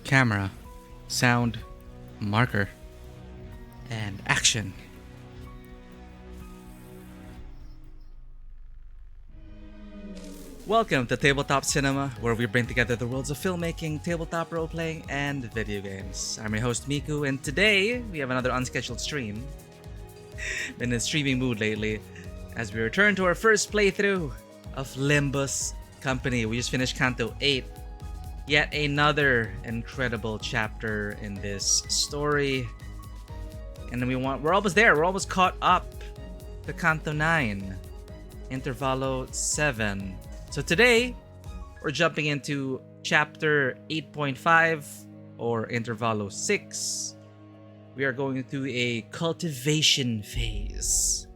camera, sound, marker, and action. Welcome to Tabletop Cinema, where we bring together the worlds of filmmaking, tabletop role-playing, and video games. I'm your host, Miku, and today we have another unscheduled stream. Been in a streaming mood lately, as we return to our first playthrough of Limbus Company. We just finished Canto 8. Yet another incredible chapter in this story. And then we're almost there. We're almost caught up to Canto 9. Intervallo 7. So today, we're jumping into chapter 8.5 or Intervallo 6. We are going through a cultivation phase.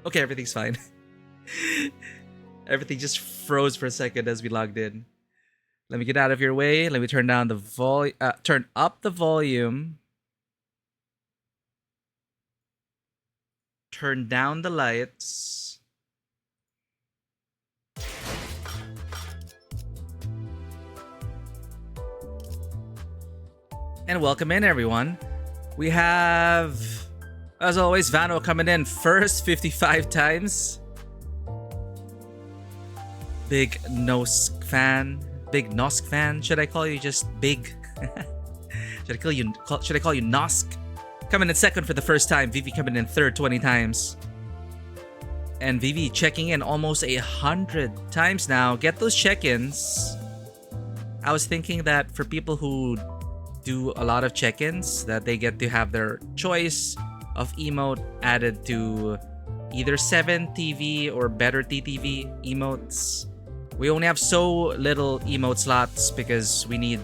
Okay, everything's fine. Everything just froze for a second as we logged in. Let me get out of your way. Let me turn down the turn up the volume. Turn down the lights. And welcome in, everyone. We have, as always, Vano coming in first 55 times. Big Nosk fan. Big Nosk fan. Should I call you just Big? Should I call you Nosk? Coming in second for the first time. Vivi coming in third 20 times. And Vivi checking in almost 100 times now. Get those check-ins. I was thinking that for people who do a lot of check-ins, that they get to have their choice of emote added to either 7TV or better TTV emotes. We only have so little emote slots because we need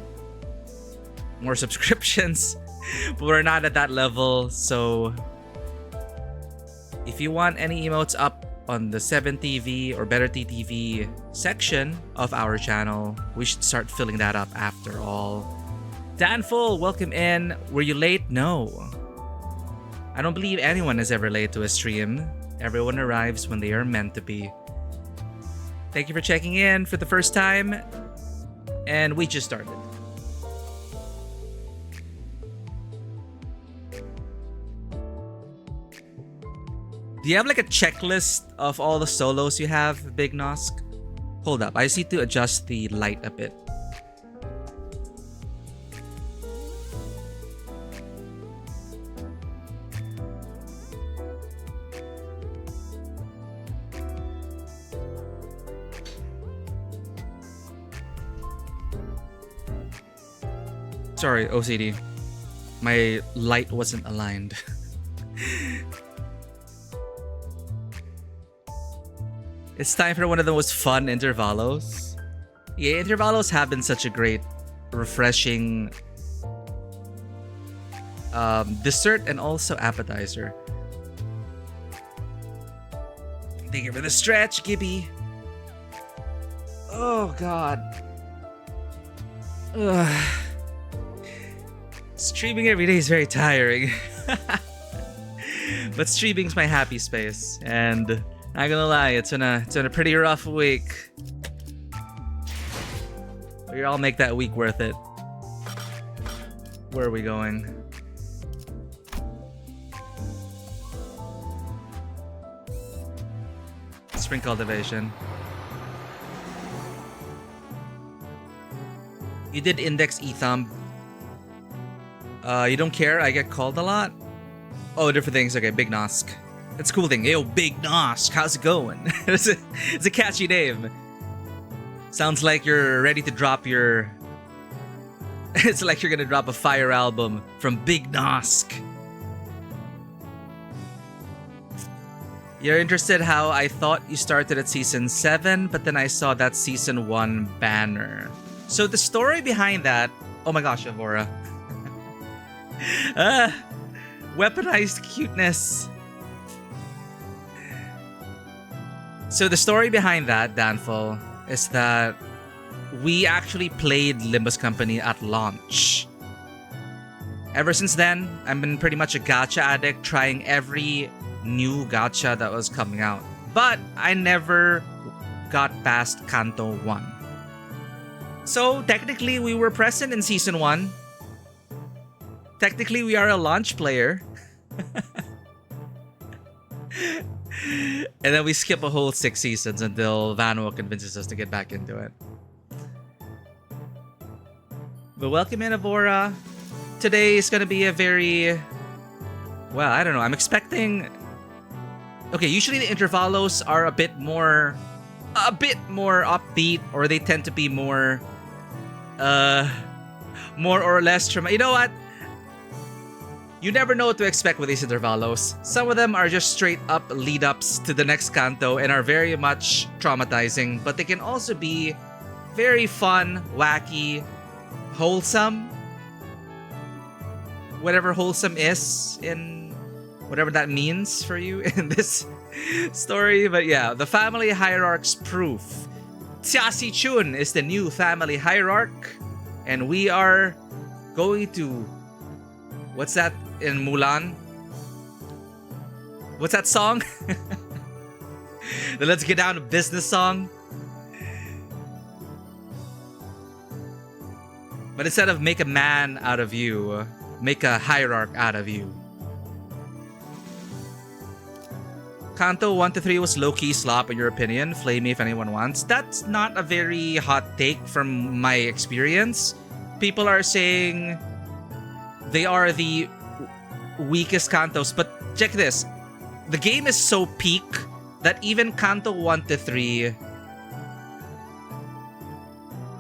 more subscriptions, but we're not at that level. So if you want any emotes up on the 7TV or better TTV section of our channel, we should start filling that up after all. Danful, welcome in. Were you late? No. I don't believe anyone is ever late to a stream. Everyone arrives when they are meant to be. Thank you for checking in for the first time. And we just started. Do you have like a checklist of all the solos you have, Big Nosk? Hold up, I just need to adjust the light a bit. Sorry, OCD. My light wasn't aligned. It's time for one of the most fun intervallos. Yeah, intervallos have been such a great, refreshing dessert and also appetizer. Thank you for the stretch, Gibby. Oh, God. Ugh. Streaming every day is very tiring. But streaming's my happy space, and not gonna lie, it's been a pretty rough week. We all make that week worth it. Where are we going? Spring cultivation. You did index ethumb. You don't care? I get called a lot? Oh, different things. Okay, Big Nosk. That's a cool thing. Yo, Big Nosk, how's it going? it's a catchy name. Sounds like you're ready to drop your... It's like you're gonna drop a fire album from Big Nosk. You're interested how I thought you started at Season 7, but then I saw that Season 1 banner. So the story behind that... Oh my gosh, Avora. Weaponized cuteness. So the story behind that, Danful, is that we actually played Limbus Company at launch. Ever since then, I've been pretty much a gacha addict, trying every new gacha that was coming out. But I never got past Kanto 1. So technically we were present in Season 1. Technically we are a launch player. And then we skip a whole 6 seasons until Vanuo convinces us to get back into it. But welcome in, Avora. Today is gonna be a very... Well, I don't know. I'm expecting... Okay, usually the intervallos are a bit more upbeat, or they tend to be more or less traumatic. You know what? You never know what to expect with these intervallos. Some of them are just straight up lead-ups to the next canto and are very much traumatizing, but they can also be very fun, wacky, wholesome. Whatever wholesome is in whatever that means for you in this story. But yeah, the family hierarch's proof. Xia Si Chun is the new family hierarch, and we are going to... What's that in Mulan? What's that song? The Let's Get Down to Business song. But instead of make a man out of you, make a hierarch out of you. Kanto 1 to 3 was low-key slop in your opinion. Flame me if anyone wants. That's not a very hot take from my experience. People are saying they are the weakest Kantos, but check this. The game is so peak that even Kanto 1 to 3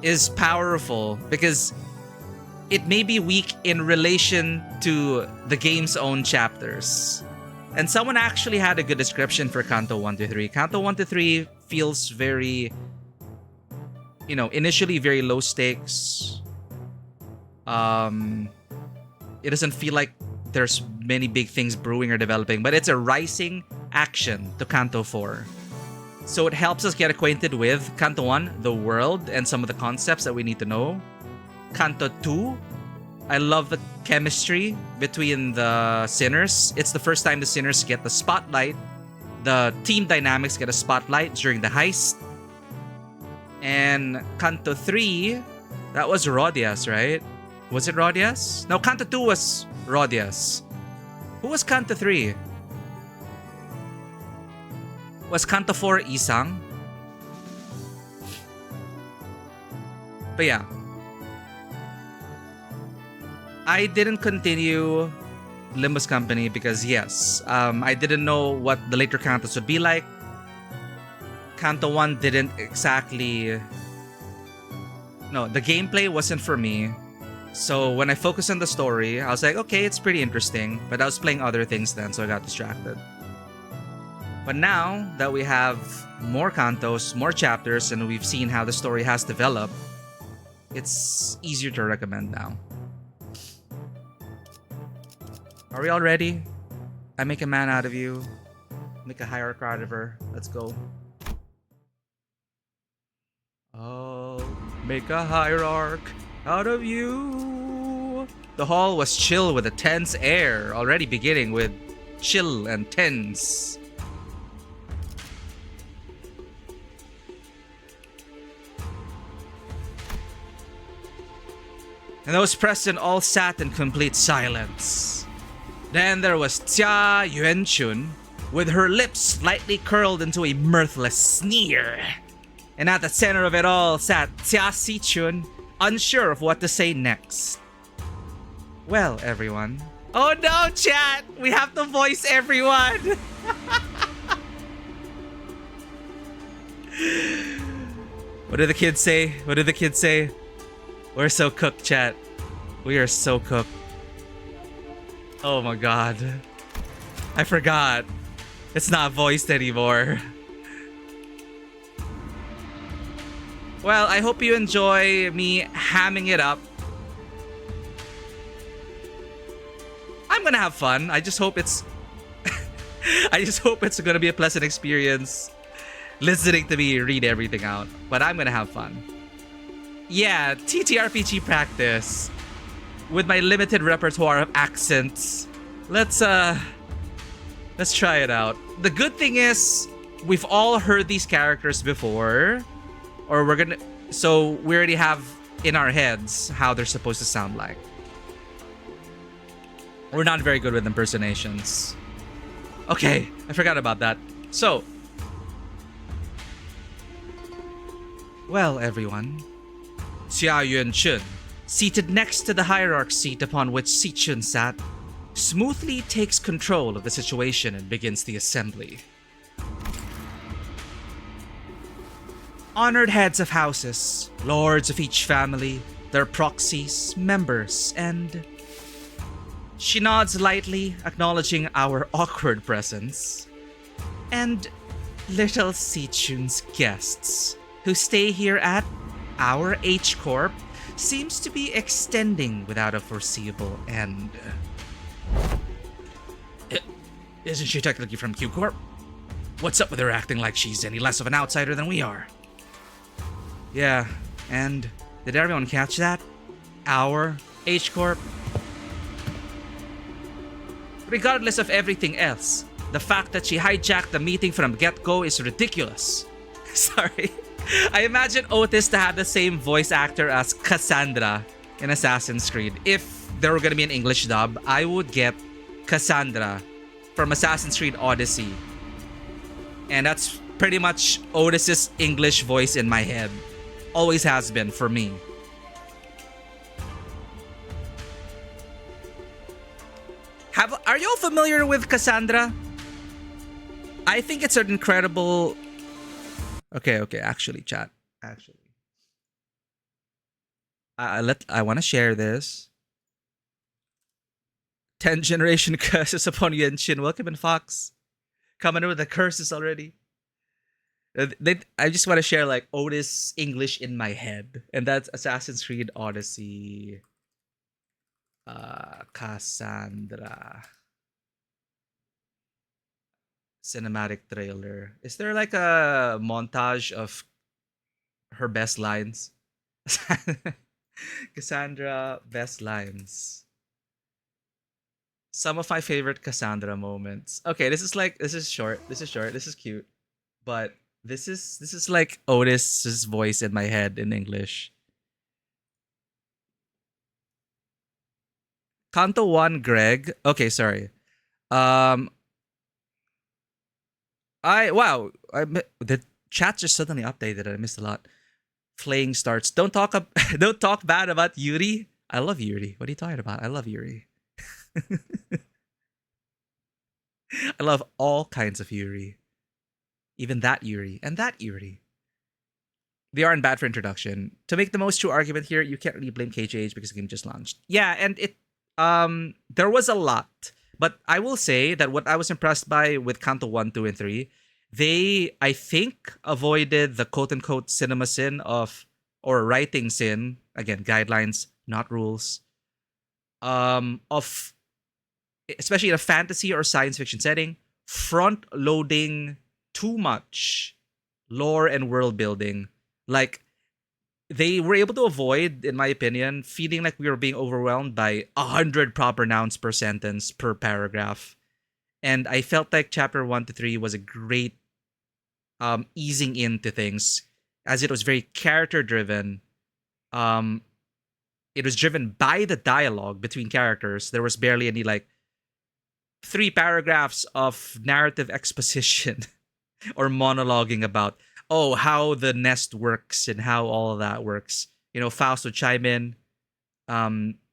is powerful because it may be weak in relation to the game's own chapters. And someone actually had a good description for Kanto 1 to 3. Kanto 1 to 3 feels very, you know, initially very low stakes. It doesn't feel like there's many big things brewing or developing, but it's a rising action to Kanto 4. So it helps us get acquainted with Kanto 1, the world, and some of the concepts that we need to know. Kanto 2, I love the chemistry between the sinners. It's the first time the sinners get the spotlight. The team dynamics get a spotlight during the heist. And Kanto 3, that was Rodias, right? Was it Rodias? No, Kanto 2 was Rodias. Who was Kanto 3? Was Kanto 4 Isang? But yeah. I didn't continue Limbus Company because yes, I didn't know what the later Kantos would be like. Kanto 1 didn't exactly... No, the gameplay wasn't for me. So when I focused on the story, I was like, okay, it's pretty interesting. But I was playing other things then, so I got distracted. But now that we have more Kantos, more chapters, and we've seen how the story has developed, it's easier to recommend now. Are we all ready? I make a man out of you. Make a hierarch out of her. Let's go. Oh, make a hierarch out of you. The hall was chill with a tense air, already beginning with chill and tense. And those present all sat in complete silence. Then there was Xia Yuanchun, with her lips slightly curled into a mirthless sneer. And at the center of it all sat Xia Si-chun, unsure of what to say next. Well, everyone. Oh no, chat! We have to voice everyone! What do the kids say? What do the kids say? We're so cooked, chat. We are so cooked. Oh my god. I forgot. It's not voiced anymore. Well, I hope you enjoy me hamming it up. I'm gonna have fun. I just hope it's... I just hope it's gonna be a pleasant experience listening to me read everything out. But I'm gonna have fun. Yeah, TTRPG practice. With my limited repertoire of accents. Let's Let's try it out. The good thing is, we've all heard these characters before, or we're gonna. So we already have in our heads how they're supposed to sound like. We're not very good with impersonations. Okay, I forgot about that. So, well, everyone, Xia Yuan-chun, seated next to the hierarch seat upon which Si-chun sat, smoothly takes control of the situation and begins the assembly. Honored heads of houses, lords of each family, their proxies, members, and... She nods lightly, acknowledging our awkward presence. And little Si-chun's guests, who stay here at our H-Corp, seems to be extending without a foreseeable end. Isn't she technically from Q-Corp? What's up with her acting like she's any less of an outsider than we are? Yeah, and did everyone catch that? Our H-Corp? Regardless of everything else, the fact that she hijacked the meeting from get-go is ridiculous. Sorry. I imagine Otis to have the same voice actor as Cassandra in Assassin's Creed. If there were gonna be an English dub, I would get Cassandra from Assassin's Creed Odyssey. And that's pretty much Otis's English voice in my head. Always has been for me. Are you all familiar with Cassandra? I think it's an incredible... Okay, actually, chat. Actually. I want to share this. 10 generation curses upon Yuan-Shin. Welcome in, Fox. Coming in with the curses already. I just want to share like Otis English in my head. And that's Assassin's Creed Odyssey. Cassandra. Cinematic trailer. Is there like a montage of her best lines? Cassandra best lines. Some of my favorite Cassandra moments. Okay, this is short. This is cute. But this is like Otis's voice in my head in English. Kanto 1, Greg. Okay, sorry. The chat just suddenly updated. I missed a lot. Flaying starts. Don't talk bad about Yuri. I love Yuri. What are you talking about? I love Yuri. I love all kinds of Yuri. Even that Yuri and that Yuri. They aren't bad for introduction. To make the most true argument here, you can't really blame KJH because the game just launched. Yeah, and there was a lot. But I will say that what I was impressed by with Kanto 1, 2, and 3, they, I think, avoided the quote-unquote cinema sin of, or writing sin, again, guidelines, not rules, of, especially in a fantasy or science fiction setting, front-loading too much lore and world building. Like, they were able to avoid, in my opinion, feeling like we were being overwhelmed by 100 proper nouns per sentence per paragraph. And I felt like chapter 1 to 3 was a great easing into things, as it was very character driven. It was driven by the dialogue between characters. There was barely any like 3 paragraphs of narrative exposition or monologuing about how the nest works and how all of that works. You know, Faust would chime in.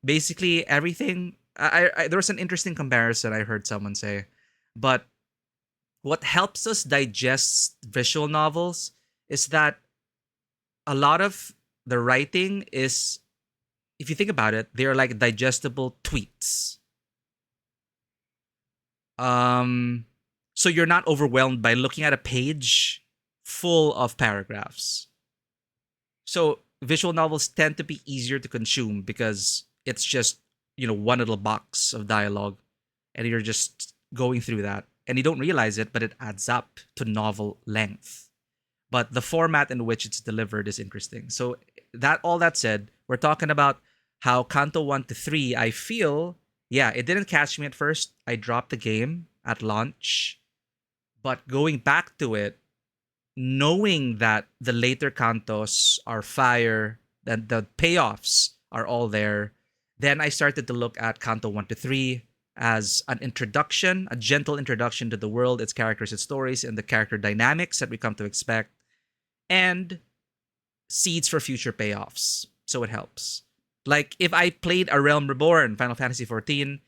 Basically everything. There was an interesting comparison I heard someone say, but what helps us digest visual novels is that a lot of the writing is, if you think about it, they're like digestible tweets. So you're not overwhelmed by looking at a page full of paragraphs. So visual novels tend to be easier to consume because it's just, one little box of dialogue and you're just going through that and you don't realize it, but it adds up to novel length. But the format in which it's delivered is interesting. So all that said, we're talking about how Kanto 1 to 3, I feel, it didn't catch me at first. I dropped the game at launch, but going back to it, knowing that the later cantos are fire, that the payoffs are all there, then I started to look at Canto 1 to 3 as an introduction, a gentle introduction to the world, its characters, its stories, and the character dynamics that we come to expect, and seeds for future payoffs. So it helps. Like if I played A Realm Reborn, Final Fantasy 14,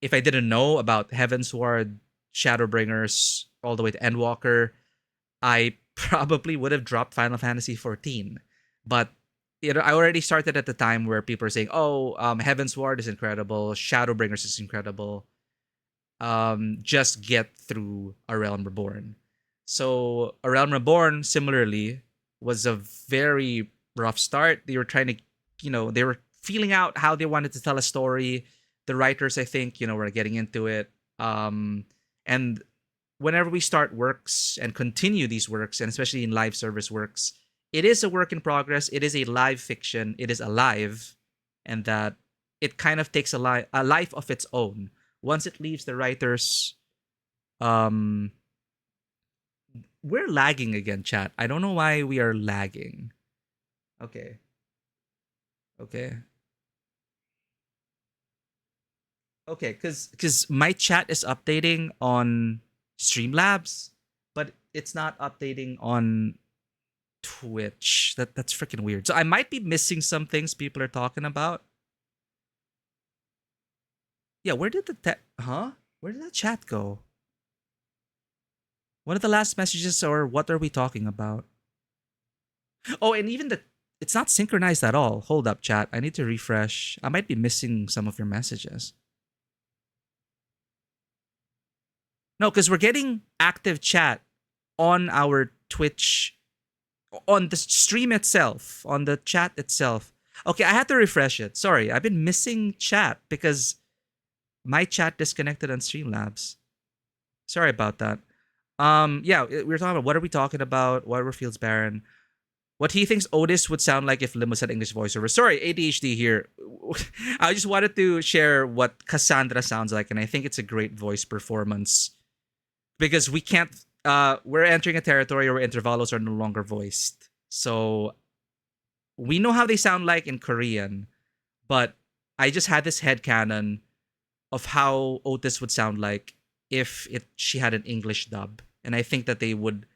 if I didn't know about Heavensward, Shadowbringers, all the way to Endwalker, I probably would have dropped Final Fantasy 14. But I already started at the time where people are saying, "Oh, Heavensward is incredible, Shadowbringers is incredible. Just get through A Realm Reborn." So A Realm Reborn, similarly, was a very rough start. They were trying to, they were feeling out how they wanted to tell a story. The writers, I think, were getting into it. And whenever we start works and continue these works, and especially in live service works, it is a work in progress. It is a live fiction. It is alive, and that it kind of takes a life of its own once it leaves the writers. Um, we're lagging again, chat. I don't know why we are lagging. Okay. Okay. Okay, because my chat is updating on Streamlabs, but it's not updating on Twitch. That's freaking weird. So I might be missing some things people are talking about. Yeah, where did huh? Where did that chat go? One of the last messages, or what are we talking about? Oh, and even it's not synchronized at all. Hold up, chat. I need to refresh. I might be missing some of your messages. No, because we're getting active chat on our Twitch, on the stream itself, on the chat itself. Okay, I had to refresh it. Sorry, I've been missing chat because my chat disconnected on Streamlabs. Sorry about that. Yeah, we were talking about, what are we talking about? Whatever feels barren. What he thinks Otis would sound like if Limbus had English voiceover. Sorry, ADHD here. I just wanted to share what Cassandra sounds like, and I think it's a great voice performance because we can't. We're entering a territory where intervalos are no longer voiced, so we know how they sound like in Korean, but I just had this headcanon of how Otis would sound like if she had an English dub, and I think that they would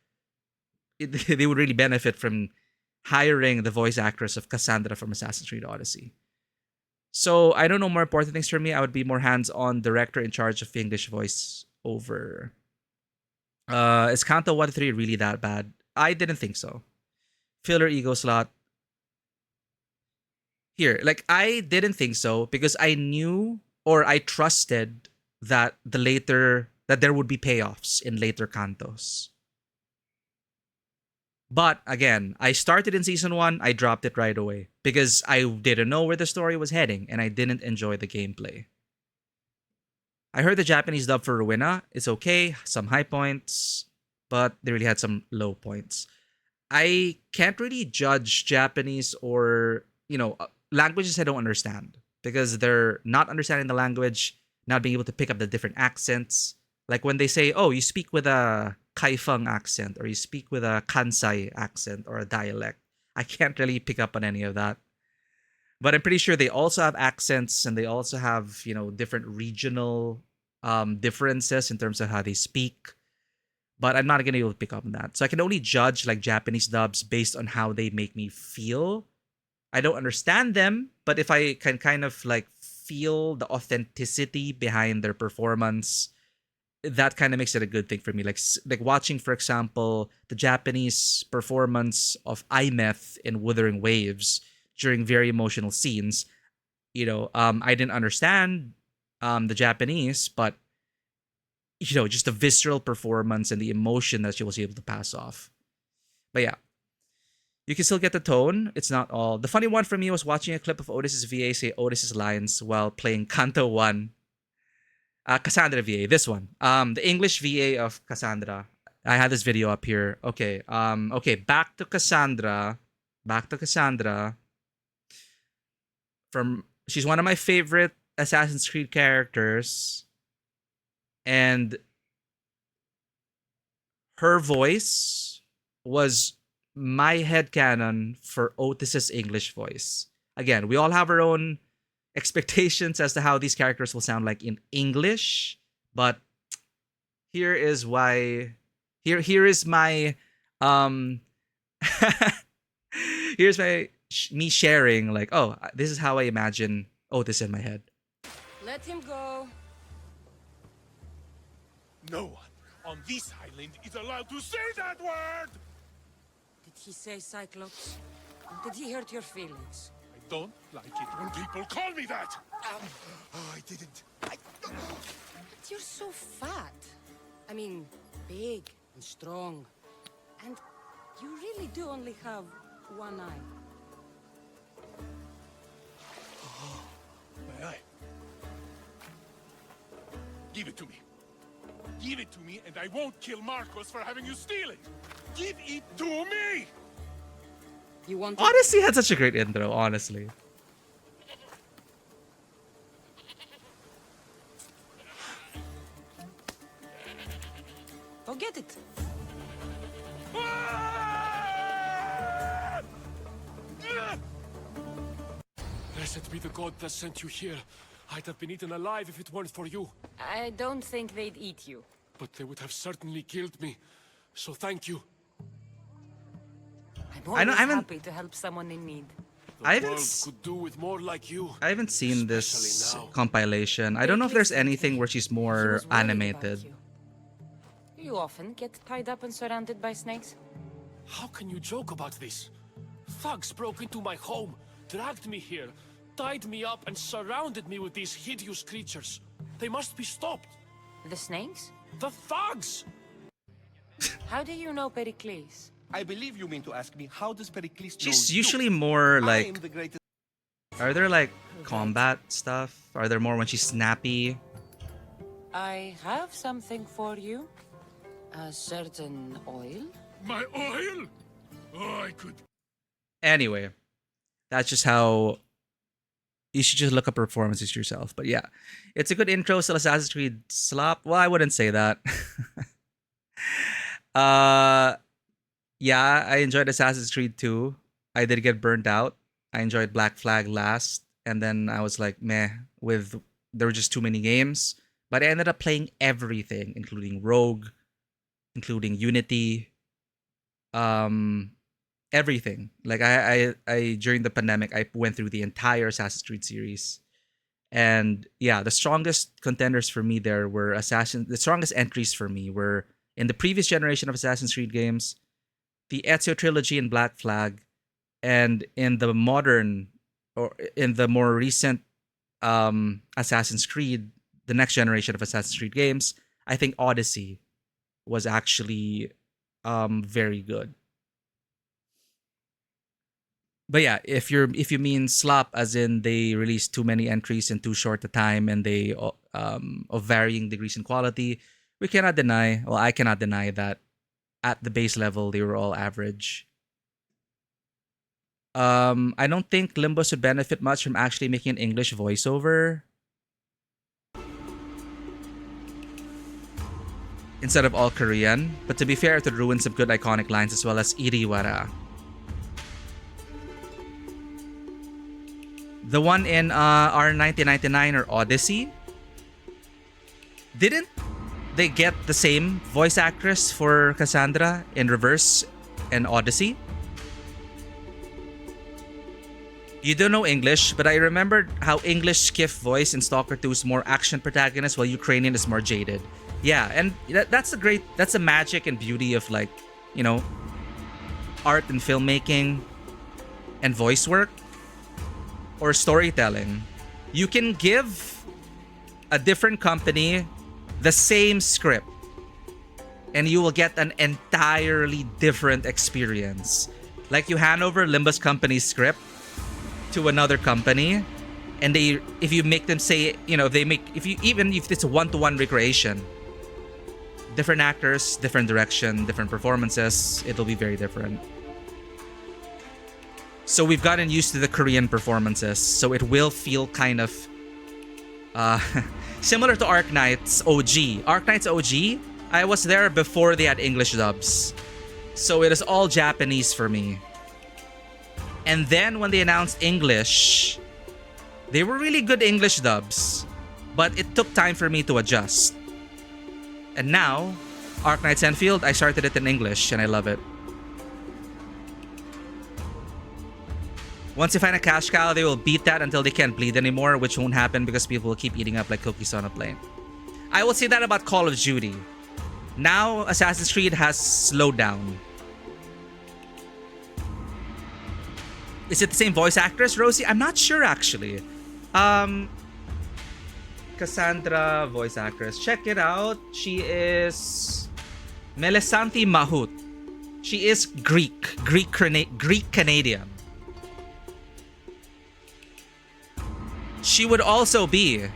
they would really benefit from hiring the voice actress of Cassandra from Assassin's Creed Odyssey. So I don't know more important things for me. I would be more hands-on director in charge of English voice over. Is Kanto 1 to 3 really that bad? I didn't think so. Filler ego slot. Here, like I didn't think so because I knew or I trusted that there would be payoffs in later cantos. But again, I started in season 1, I dropped it right away because I didn't know where the story was heading and I didn't enjoy the gameplay. I heard the Japanese dub for Rowena is okay, some high points, but they really had some low points. I can't really judge Japanese or, languages I don't understand because they're not understanding the language, not being able to pick up the different accents. Like when they say, "Oh, you speak with a Kaifeng accent or you speak with a Kansai accent or a dialect." I can't really pick up on any of that. But I'm pretty sure they also have accents and they also have, different regional differences in terms of how they speak. But I'm not going to be able to pick up on that. So I can only judge like Japanese dubs based on how they make me feel. I don't understand them, but if I can kind of like feel the authenticity behind their performance, that kind of makes it a good thing for me. Like watching, for example, the Japanese performance of Imeth in Wuthering Waves during very emotional scenes. I didn't understand the Japanese, but just the visceral performance and the emotion that she was able to pass off. But yeah, you can still get the tone. It's not all. The funny one for me was watching a clip of Otis's VA say Otis's lines while playing Kanto 1. Cassandra VA, this one. The English VA of Cassandra. I had this video up here. Okay. Okay, back to Cassandra. Back to Cassandra. She's one of my favorite Assassin's Creed characters. And her voice was my headcanon for Otis's English voice. Again, we all have our own expectations as to how these characters will sound like in English, but here is why here is my here's my me sharing like, oh, this is how I imagine Otis in my head. Let him go. No one on this island is allowed to say that word! Did he say Cyclops? Did he hurt your feelings? I don't like it when people call me that! Oh, I didn't. But you're so fat. I mean, big and strong. And you really do only have one eye. My eye. Give it to me. Give it to me and I won't kill Marcos for having you steal it! Give it to me! You want it? Odyssey had such a great intro, honestly. Go get it. Blessed be the god that sent you here. I'd have been eaten alive if it weren't for you. I don't think they'd eat you. But they would have certainly killed me. So thank you. I'm always happy to help someone in need. The world could do with more like you. I haven't seen this Especially now. compilation. I don't know if there's anything where she's He more was worried about animated. you. You often get tied up and surrounded by snakes? How can you joke about this? Thugs broke into my home, dragged me here, tied me up and surrounded me with these hideous creatures. They must be stopped. The snakes? The thugs! How do you know Pericles? I believe you mean to ask me, how does Pericles know She's you? usually more I am like, the greatest. are there like combat stuff? Are there more when she's snappy? I have something for you. A certain oil? My oil? Oh, I could. Anyway, that's just how you should just look up performances yourself. But yeah, it's a good intro. Still Assassin's Creed slop. Well, I wouldn't say that. Yeah, I enjoyed Assassin's Creed 2. I did get burnt out. I enjoyed Black Flag last, and then I was like, meh, there were just too many games. But I ended up playing everything, including Rogue, including Unity, everything. Like I during the pandemic, I went through the entire Assassin's Creed series. And yeah, the strongest contenders for me there were the strongest entries for me were in the previous generation of Assassin's Creed games, the Ezio trilogy and Black Flag, and in the modern or in the more recent Assassin's Creed, the next generation of Assassin's Creed games, I think Odyssey was actually very good. But yeah, if you mean slop as in they released too many entries in too short a time and they of varying degrees in quality, we cannot deny, well, I cannot deny that at the base level they were all average. I don't think Limbus would benefit much from actually making an English voiceover instead of all Korean, but to be fair, it would ruin some good iconic lines as well as Iriwara. The one in R1999 or Odyssey, didn't they get the same voice actress for Cassandra in Reverse and Odyssey? You don't know English, but I remembered how English Skiff voice in Stalker 2 is more action protagonist while Ukrainian is more jaded. Yeah, and that's the magic and beauty of, like, you know, art and filmmaking and voice work or storytelling. You can give a different company the same script and you will get an entirely different experience. Like you hand over Limbus Company's script to another company and if you make them say, you know, even if it's a one-to-one recreation, different actors, different direction, different performances, it'll be very different. So we've gotten used to the Korean performances, so it will feel kind of similar to Arknight's OG. Arknight's OG I was there before they had English dubs. So it is all Japanese for me. And then when they announced English, they were really good English dubs. But it took time for me to adjust. And now, Ark Knights Enfield, I started it in English and I love it. Once you find a cash cow, they will beat that until they can't bleed anymore, which won't happen because people will keep eating up like cookies on a plane. I will say that about Call of Duty. Now, Assassin's Creed has slowed down. Is it the same voice actress, Rosie? I'm not sure, actually. Cassandra, voice actress. Check it out. She is Melesanthi Mahut. She is Greek Canadian. She could also be,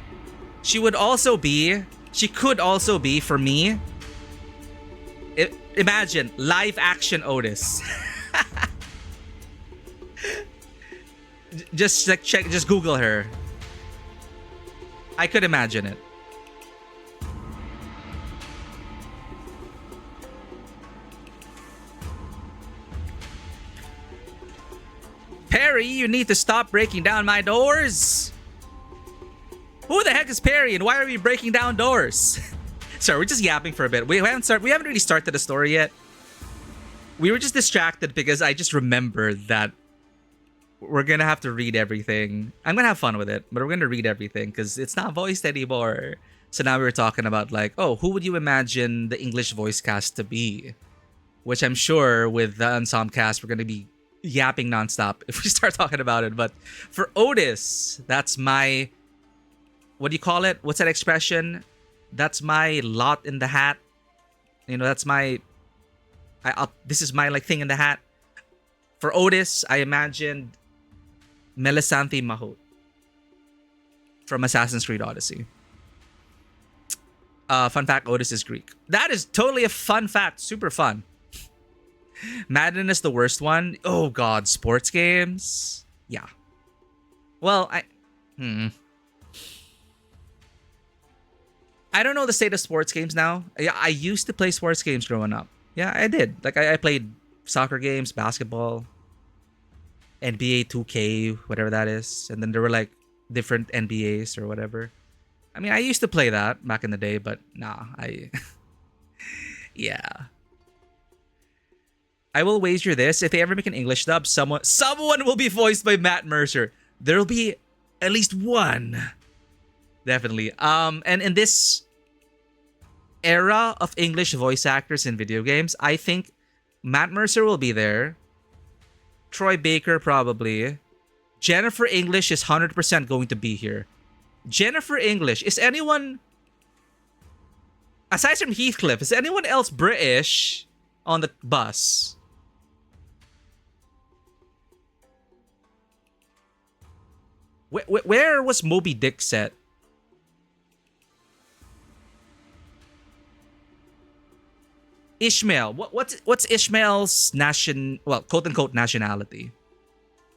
for me, imagine, live action Otis. Just like check, just Google her. I could imagine it. Perry, you need to stop breaking down my doors. Who the heck is Perry and why are we breaking down doors? Sorry, we're just yapping for a bit. We haven't really started the story yet. We were just distracted because I just remembered that we're gonna have to read everything. I'm gonna have fun with it, but we're gonna read everything because it's not voiced anymore. So now we were talking about like, oh, who would you imagine the English voice cast to be? Which I'm sure with the ensemble cast, we're gonna be yapping nonstop if we start talking about it. But for Otis, that's my, what do you call it? What's that expression? That's my lot in the hat. You know, that's my, this is my like thing in the hat. For Otis, I imagined Melesanthi Mahut from Assassin's Creed Odyssey. Fun fact, Otis is Greek. That is totally a fun fact. Super fun. Madden is the worst one. Oh god, sports games? Yeah. Well, I don't know the state of sports games now. Yeah, I used to play sports games growing up. Yeah, I did. Like I played soccer games, basketball, NBA 2K, whatever that is. And then there were like different NBAs or whatever. I mean, I used to play that back in the day, but nah, yeah. I will wager this. If they ever make an English dub, someone will be voiced by Matt Mercer. There'll be at least one. Definitely. And in this era of English voice actors in video games, I think Matt Mercer will be there. Troy Baker probably. Jennifer English is 100% going to be here. Jennifer English. Is anyone, aside from Heathcliff, is anyone else British on the bus? Where was Moby Dick set? Ishmael. What's Ishmael's quote unquote nationality?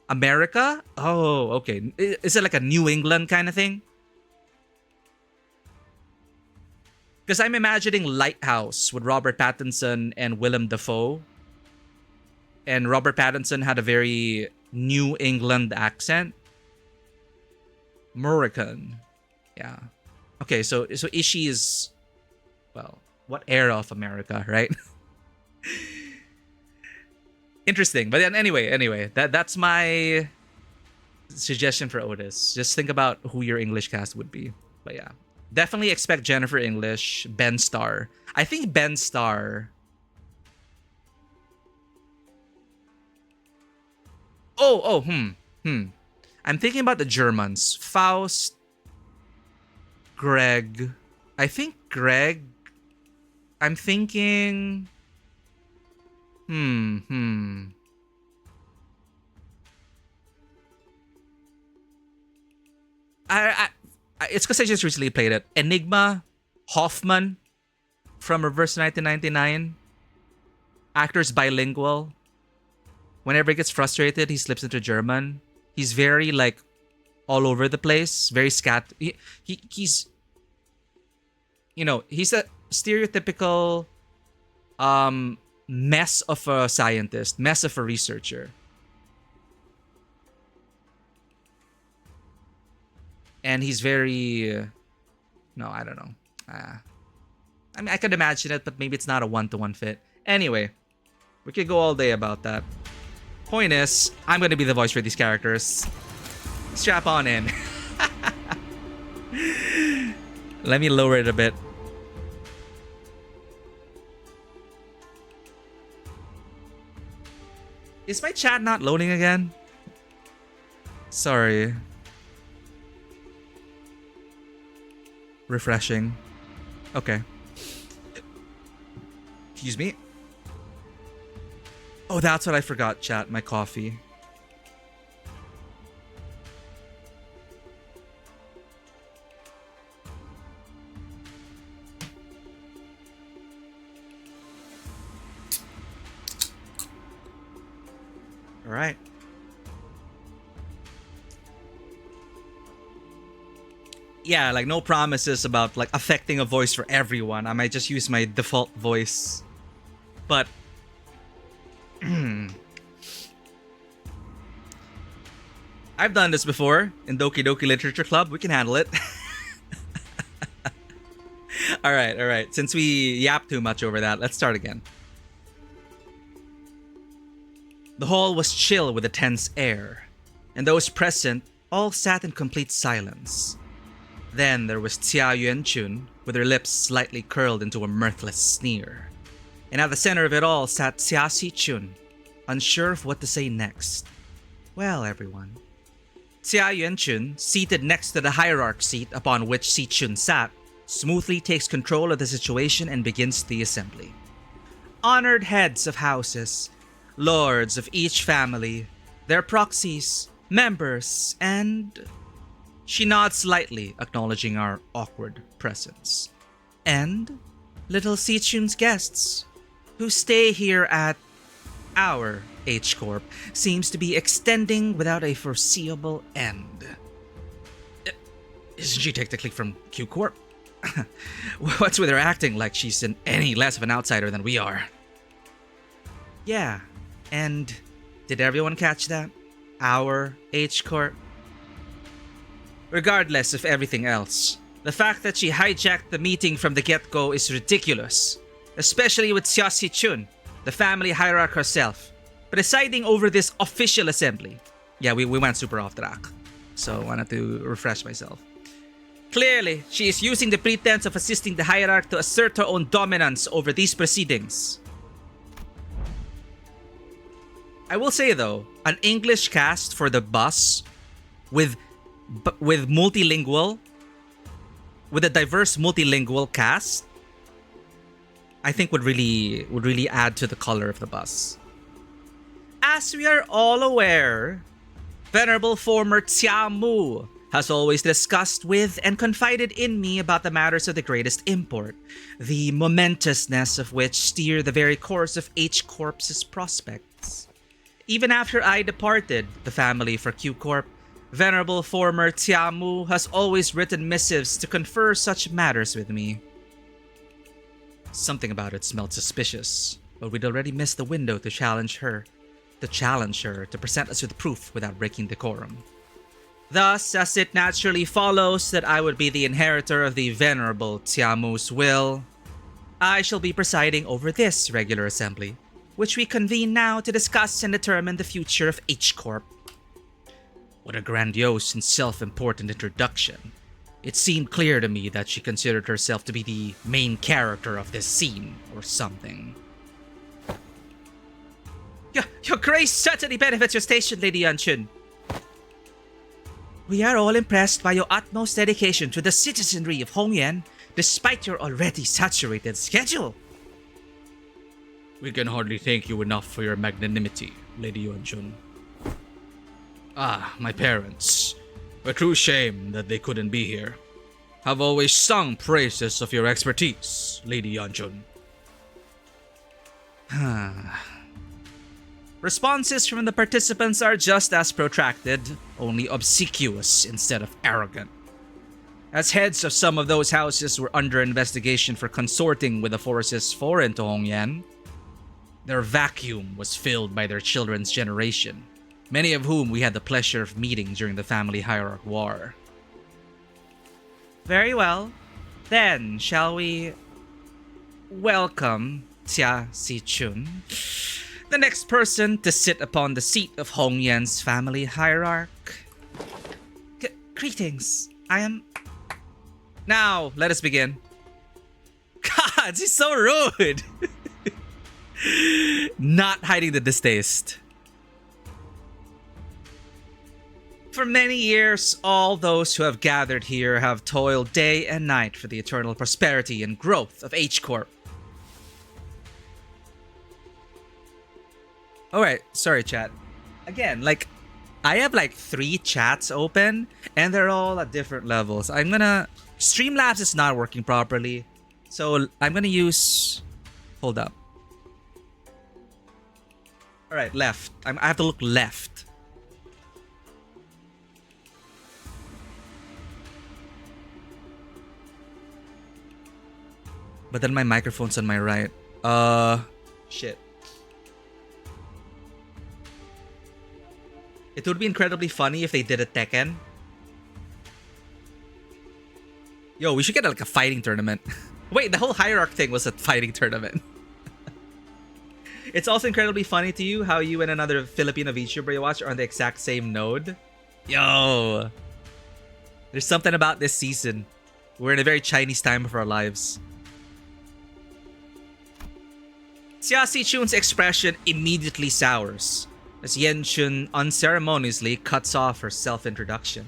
America? Oh, okay. Is it like a New England kind of thing? Because I'm imagining Lighthouse with Robert Pattinson and Willem Dafoe. And Robert Pattinson had a very New England accent. American. Yeah. Okay, so Ishi is, well, what era of America, right? Interesting. But then anyway, that's my suggestion for Otis. Just think about who your English cast would be. But yeah. Definitely expect Jennifer English, Ben Starr. I think Ben Starr. I'm thinking about the Germans. Faust, Greg. I think Greg. I'm thinking. It's because I just recently played it. Enigma, Hoffman from Reverse 1999. Actor's bilingual. Whenever he gets frustrated, he slips into German. He's very like all over the place, very he's, you know, he's stereotypical mess of a scientist, mess of a researcher. And he's very no, I don't know. I mean, I could imagine it, but maybe it's not a one-to-one fit. Anyway, we could go all day about that. Point is, I'm gonna be the voice for these characters. Strap on in. Let me lower it a bit. Is my chat not loading again? Sorry. Refreshing. Okay. Excuse me. Oh, that's what I forgot, chat. My coffee. All right. Yeah, like no promises about like affecting a voice for everyone. I might just use my default voice. But I've done this before in Doki Doki Literature Club. We can handle it. All right. Since we yapped too much over that, let's start again. The hall was chill with a tense air, and those present all sat in complete silence. Then there was Xia Yuan-chun, with her lips slightly curled into a mirthless sneer. And at the center of it all sat Xia Si-chun, unsure of what to say next. Well, everyone. Xia Yuan-chun, seated next to the hierarch seat upon which Si-chun sat, smoothly takes control of the situation and begins the assembly. Honored heads of houses, lords of each family, their proxies, members, and... She nods slightly, acknowledging our awkward presence. And little Si-chun's guests, who stay here at our H-Corp, seems to be extending without a foreseeable end. Isn't she technically from Q-Corp? What's with her acting like she's any less of an outsider than we are? Yeah, and did everyone catch that? Our H-Corp? Regardless of everything else, the fact that she hijacked the meeting from the get-go is ridiculous. Especially with Xia Si-chun, the family hierarch herself, presiding over this official assembly. Yeah, we went super off track, so I wanted to refresh myself. Clearly, she is using the pretense of assisting the hierarch to assert her own dominance over these proceedings. I will say though, an English cast for the bus with multilingual, with a diverse multilingual cast, I think would really add to the color of the bus. As we are all aware, Venerable former Xia Mu has always discussed with and confided in me about the matters of the greatest import, the momentousness of which steer the very course of H-Corp's prospects. Even after I departed the family for Q-Corp, Venerable former Xia Mu has always written missives to confer such matters with me. Something about it smelled suspicious, but we'd already missed the window to challenge her to present us with proof without breaking decorum. Thus, as it naturally follows that I would be the inheritor of the Venerable Xia Mu's will, I shall be presiding over this regular assembly, which we convene now to discuss and determine the future of H-Corp. What a grandiose and self-important introduction. It seemed clear to me that she considered herself to be the main character of this scene, or something. Your grace certainly benefits your station, Lady Yuan-chun. We are all impressed by your utmost dedication to the citizenry of Hongyan, despite your already saturated schedule. We can hardly thank you enough for your magnanimity, Lady Yuan-chun. Ah, my parents. A true shame that they couldn't be here. Have always sung praises of your expertise, Lady Yuan-chun. Responses from the participants are just as protracted, only obsequious instead of arrogant. as heads of some of those houses were under investigation for consorting with the forces foreign to Hongyan, their vacuum was filled by their children's generation, many of whom we had the pleasure of meeting during the family hierarch war. Very well. Then, shall we welcome Xia Sichun, the next person to sit upon the seat of Hongyan's family hierarch? Greetings. I am... Now, let us begin. God, she's so rude! Not hiding the distaste. For many years, all those who have gathered here have toiled day and night for the eternal prosperity and growth of H-Corp. Alright, sorry chat. Again, like, I have like 3 chats open, and they're all at different levels. I'm gonna... Streamlabs is not working properly, so I'm gonna use... Hold up. Alright, left. I have to look left. But then my microphone's on my right. Shit. It would be incredibly funny if they did a Tekken. Yo, we should get like a fighting tournament. Wait, the whole hierarch thing was a fighting tournament. It's also incredibly funny to you how you and another Filipino VTuber you watch are on the exact same node. Yo. There's something about this season. We're in a very Chinese time of our lives. Xia Sichun's expression immediately sours as Yen Chun unceremoniously cuts off her self-introduction.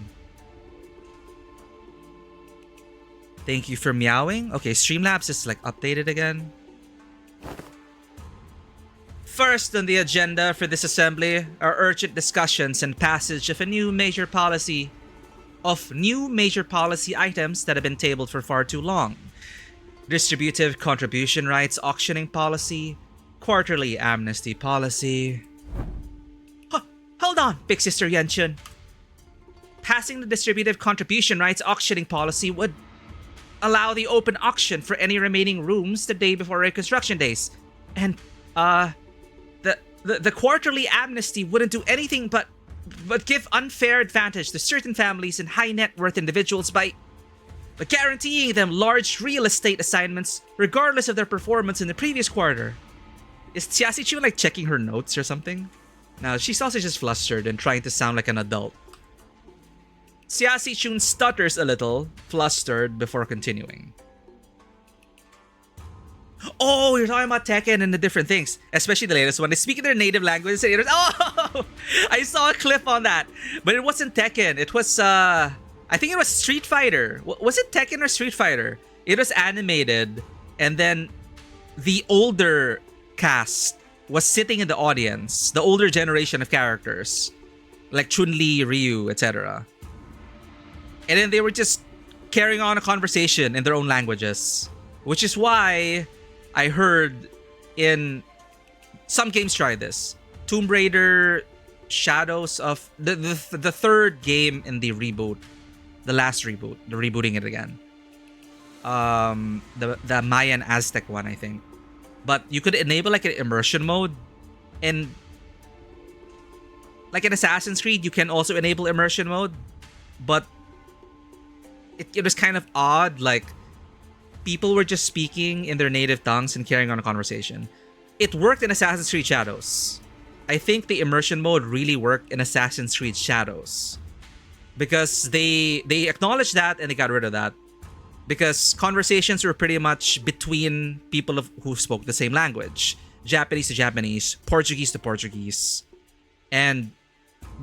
Thank you for meowing. Okay, Streamlabs is like updated again. First on the agenda for this assembly are urgent discussions and passage of new major policy items that have been tabled for far too long. Distributive contribution rights auctioning policy, quarterly amnesty policy. Hold on, Big Sister Yenchun. Passing the distributive contribution rights auctioning policy would allow the open auction for any remaining rooms the day before reconstruction days. And, the quarterly amnesty wouldn't do anything but give unfair advantage to certain families and high net worth individuals by guaranteeing them large real estate assignments regardless of their performance in the previous quarter. Is Xia Sichun like checking her notes or something? No, she's also just flustered and trying to sound like an adult. Xia Sichun stutters a little, flustered, before continuing. Oh, you're talking about Tekken and the different things, especially the latest one. They speak in their native language. Oh, I saw a clip on that, but it wasn't Tekken. It was, I think it was Street Fighter. Was it Tekken or Street Fighter? It was animated, and then the older cast was sitting in the audience, the older generation of characters, like Chun-Li, Ryu, etc. And then they were just carrying on a conversation in their own languages, which is why I heard in some games try this. Tomb Raider, Shadows of the third game in the reboot, the last reboot, the rebooting it again. The Mayan Aztec one, I think. But you could enable like an immersion mode, and like in Assassin's Creed, you can also enable immersion mode, but it was kind of odd. Like people were just speaking in their native tongues and carrying on a conversation. It worked in Assassin's Creed Shadows. I think the immersion mode really worked in Assassin's Creed Shadows because they acknowledged that and they got rid of that. Because conversations were pretty much between people who spoke the same language. Japanese to Japanese, Portuguese to Portuguese. And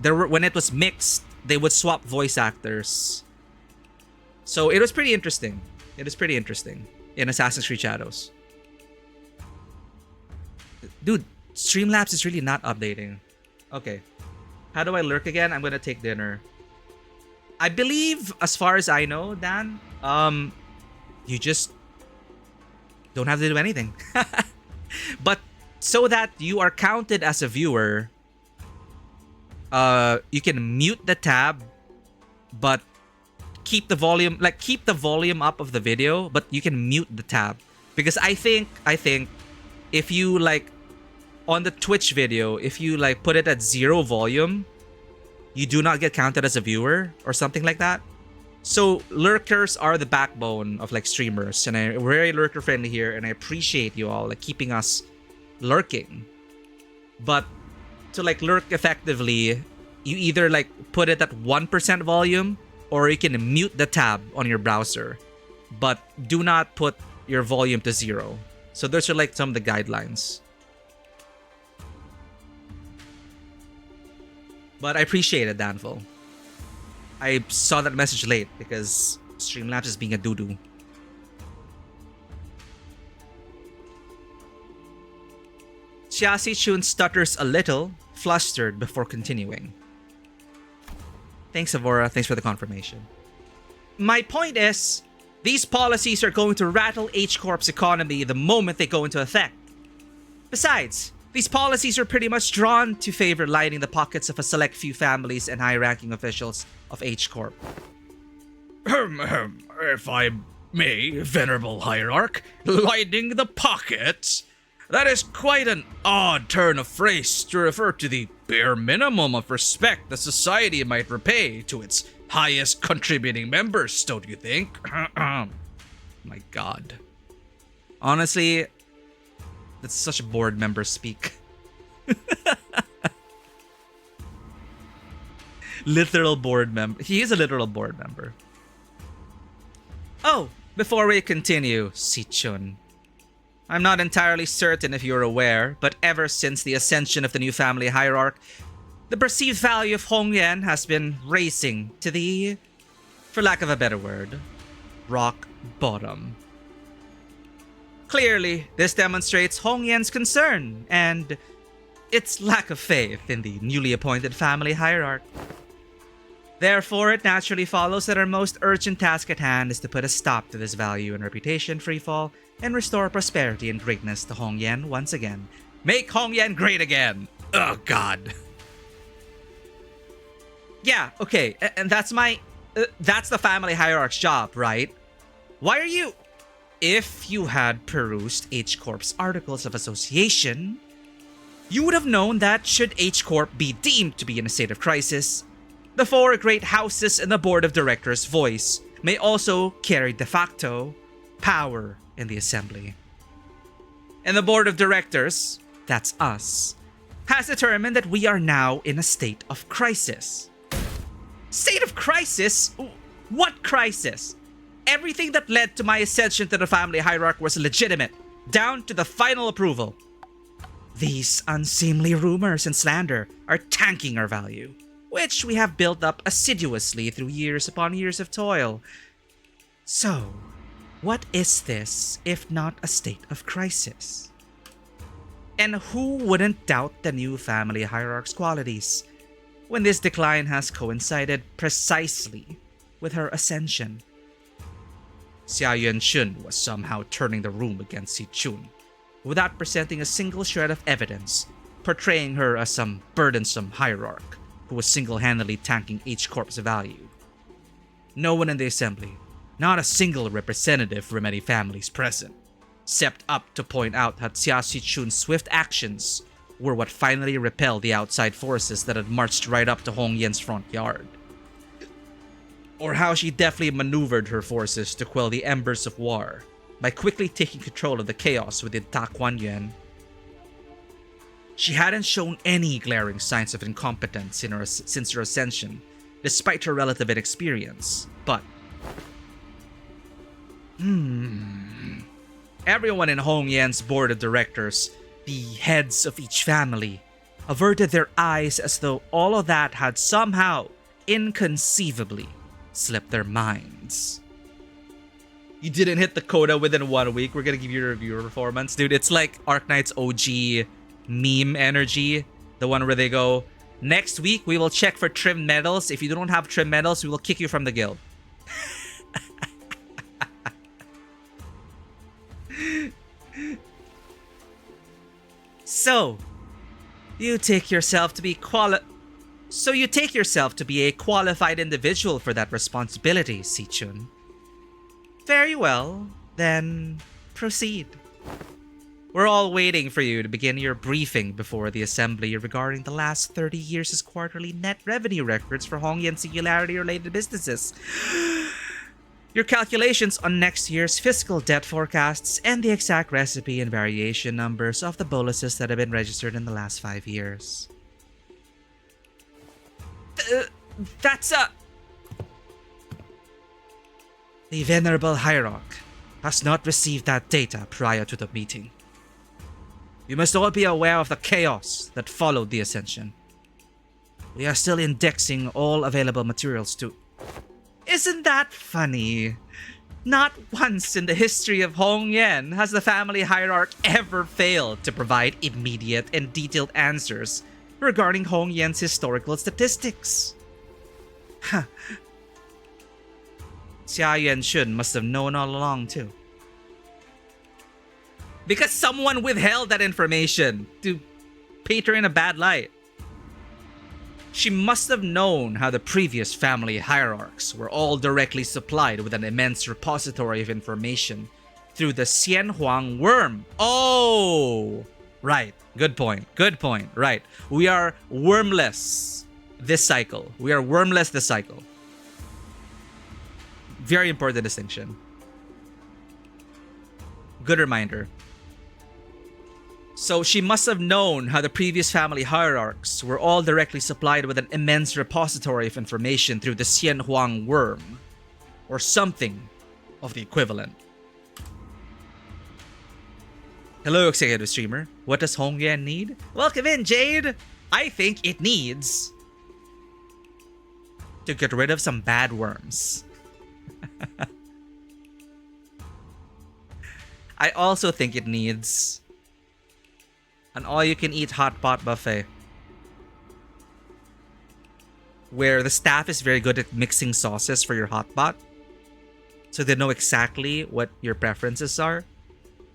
when it was mixed, they would swap voice actors. So it was pretty interesting. It was pretty interesting in Assassin's Creed Shadows. Dude, Streamlabs is really not updating. Okay. How do I lurk again? I'm gonna take dinner. I believe, as far as I know, Dan, you just don't have to do anything. But so that you are counted as a viewer, you can mute the tab, but keep the volume up of the video, but you can mute the tab. Because I think if you like on the Twitch video, if you like put it at 0 volume, you do not get counted as a viewer or something like that. So lurkers are the backbone of like streamers, and we're very lurker friendly here, and I appreciate you all like keeping us lurking. But to like lurk effectively, you either like put it at 1% volume, or you can mute the tab on your browser, but do not put your volume to 0. So those are like some of the guidelines. But I appreciate it, Danville. I saw that message late because Streamlabs is being a doo-doo. Chiasi Chun stutters a little, flustered before continuing. Thanks, Avora. Thanks for the confirmation. My point is, these policies are going to rattle H-Corp's economy the moment they go into effect. Besides, these policies are pretty much drawn to favor lining the pockets of a select few families and high-ranking officials of H-Corp. If I may, venerable hierarch, lining the pockets? That is quite an odd turn of phrase to refer to the bare minimum of respect the society might repay to its highest contributing members, don't you think? My god. Honestly, that's such a board member speak. Literal board member. He is a literal board member. Oh, before we continue, Sichun. I'm not entirely certain if you're aware, but ever since the ascension of the new family hierarch, the perceived value of Hong Yan has been racing to the, for lack of a better word, rock bottom. Clearly, this demonstrates Hong Yan's concern and its lack of faith in the newly appointed family hierarch. Therefore, it naturally follows that our most urgent task at hand is to put a stop to this value and reputation freefall and restore prosperity and greatness to Hong Yan once again. Make Hong Yan great again! Oh god. Yeah, okay, and that's that's the family hierarch's job, right? Why are you... If you had perused H-Corp's articles of association, you would have known that should H-Corp be deemed to be in a state of crisis, the 4 great houses and the board of directors' voice may also carry de facto power in the assembly. And the board of directors, that's us, has determined that we are now in a state of crisis. State of crisis? What crisis? Everything that led to my ascension to the family hierarch was legitimate, down to the final approval. These unseemly rumors and slander are tanking our value, which we have built up assiduously through years upon years of toil. So, what is this if not a state of crisis? And who wouldn't doubt the new family hierarch's qualities when this decline has coincided precisely with her ascension? Xia Yuanshun was somehow turning the room against Si Chun, without presenting a single shred of evidence, portraying her as some burdensome hierarch who was single-handedly tanking H-Corp's value. No one in the assembly, not a single representative from any families present, stepped up to point out how Xia Sichun's swift actions were what finally repelled the outside forces that had marched right up to Hong Yan's front yard. Or how she deftly maneuvered her forces to quell the embers of war by quickly taking control of the chaos within Ta Kuan Yuan. She hadn't shown any glaring signs of incompetence since her ascension, despite her relative inexperience, but... Everyone in Hong Yan's board of directors, the heads of each family, averted their eyes as though all of that had somehow, inconceivably, slipped their minds. You didn't hit the quota within 1 week, we're gonna give you a reviewer performance. Dude, it's like Arknight's OG meme energy. The one where they go, next week we will check for trimmed medals. If you don't have trimmed medals, we will kick you from the guild. So, you take yourself to be So you take yourself to be a qualified individual for that responsibility, Sichun. Very well, then proceed. We're all waiting for you to begin your briefing before the assembly regarding the last 30 years' quarterly net revenue records for Hongyan Singularity-related businesses, your calculations on next year's fiscal debt forecasts, and the exact recipe and variation numbers of the boluses that have been registered in the last 5 years. That's The Venerable Hierarch has not received that data prior to the meeting. You must all be aware of the chaos that followed the ascension. We are still indexing all available materials to... Isn't that funny? Not once in the history of Hongyan has the family hierarch ever failed to provide immediate and detailed answers regarding Hongyan's historical statistics. Huh. Xia Yuanshun must have known all along too. Because someone withheld that information to paint her in a bad light. She must have known how the previous family hierarchs were all directly supplied with an immense repository of information through the Xianhuang worm. Oh! Right. Good point. Good point. Right. We are wormless this cycle. We are wormless this cycle. Very important distinction. Good reminder. So she must have known how the previous family hierarchs were all directly supplied with an immense repository of information through the Xianhuang worm, or something of the equivalent. Hello, executive streamer. What does Hongyan need? Welcome in, Jade. I think it needs to get rid of some bad worms. I also think it needs an all-you-can-eat hot pot buffet where the staff is very good at mixing sauces for your hot pot, so they know exactly what your preferences are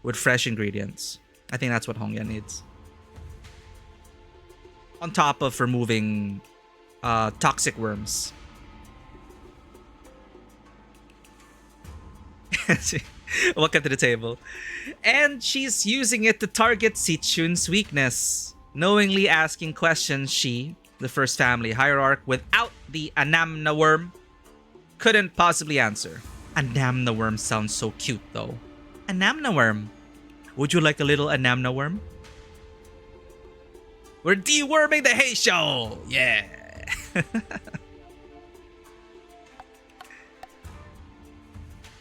with fresh ingredients. I think that's what Hongyan needs. On top of removing toxic worms. Welcome to the table. And she's using it to target Sichun's weakness, knowingly asking questions she, the first family hierarch without the Anamna worm, couldn't possibly answer. Anamna worm sounds so cute though. Anamna worm. Would you like a little Anamna worm? We're deworming the Hay Show! Yeah!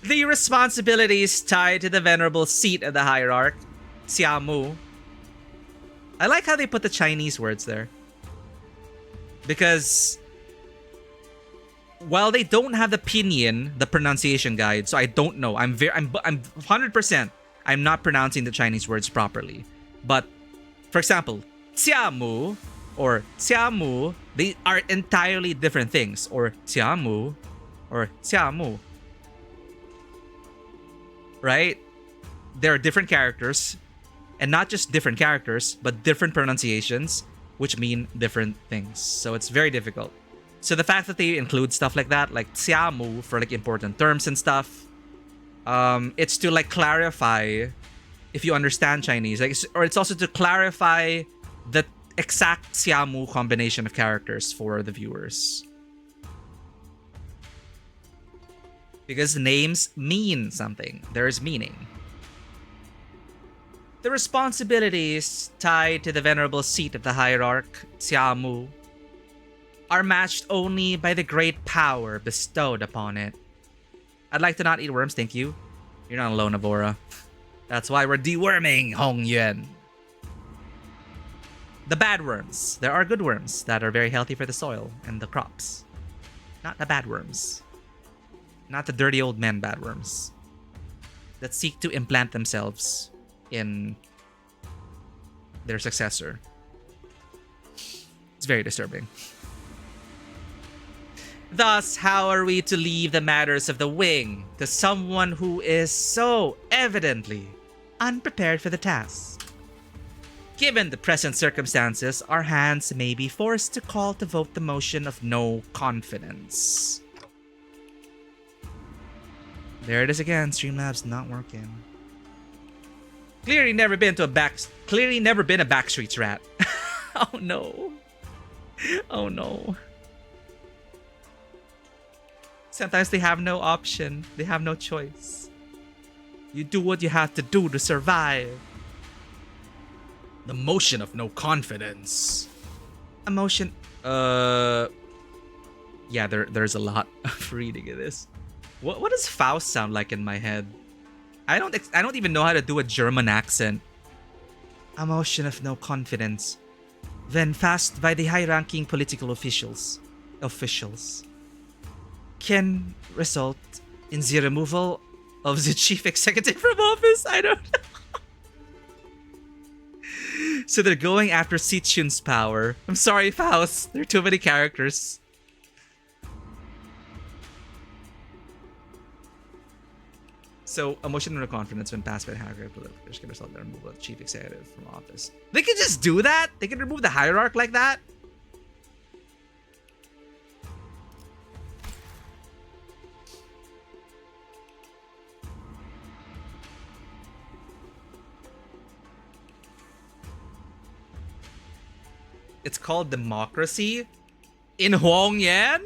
The responsibilities tied to the venerable seat of the hierarch, Xiamu. I like how they put the Chinese words there. Because while they don't have the pinyin, the pronunciation guide, so I don't know. I'm 100%. I'm not pronouncing the Chinese words properly. But for example, Xiamu or Xiamu, they are entirely different things. Or Xiamu or Xiamu. Right? There are different characters, and not just different characters, but different pronunciations, which mean different things. So it's very difficult. So the fact that they include stuff like that, like xiamu for like important terms and stuff, it's to like clarify if you understand Chinese, like, or it's also to clarify the exact xiamu combination of characters for the viewers. Because names mean something. There is meaning. The responsibilities tied to the venerable seat of the hierarch, Xiamu, are matched only by the great power bestowed upon it. I'd like to not eat worms, thank you. You're not alone, Avora. That's why we're deworming Hongyuan. The bad worms. There are good worms that are very healthy for the soil and the crops. Not the bad worms. Not the dirty old men bad worms that seek to implant themselves in their successor. It's very disturbing. Thus, how are we to leave the matters of the wing to someone who is so evidently unprepared for the task? Given the present circumstances, our hands may be forced to call to vote the motion of no confidence. There it is again. Streamlabs not working. Clearly never been a Backstreets rat. Oh no. Oh no. Sometimes they have no option. They have no choice. You do what you have to do to survive. The motion of no confidence. Emotion. Yeah, there's a lot of reading in this. What does Faust sound like in my head? I don't even know how to do a German accent. A motion of no confidence, when passed by the high-ranking political officials, can result in the removal of the chief executive from office. I don't know. So they're going after Sichun's power. I'm sorry, Faust. There are too many characters. So, emotion and confidence when passed by the hierarchy of political can result in the removal of the chief executive from office. They can just do that? They can remove the hierarch like that? It's called democracy in Huangyan?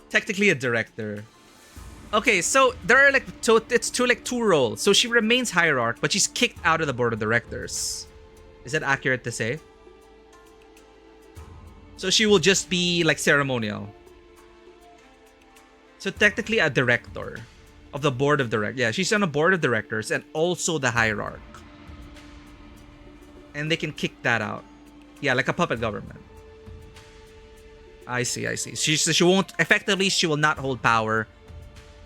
Technically a director. Okay, so there are it's two roles. So she remains hierarch, but she's kicked out of the board of directors. Is that accurate to say? So she will just be like ceremonial. So technically a director of the board of directors. Yeah, she's on a board of directors and also the hierarch. And they can kick that out. Yeah, like a puppet government. I see. She won't, effectively, she will not hold power.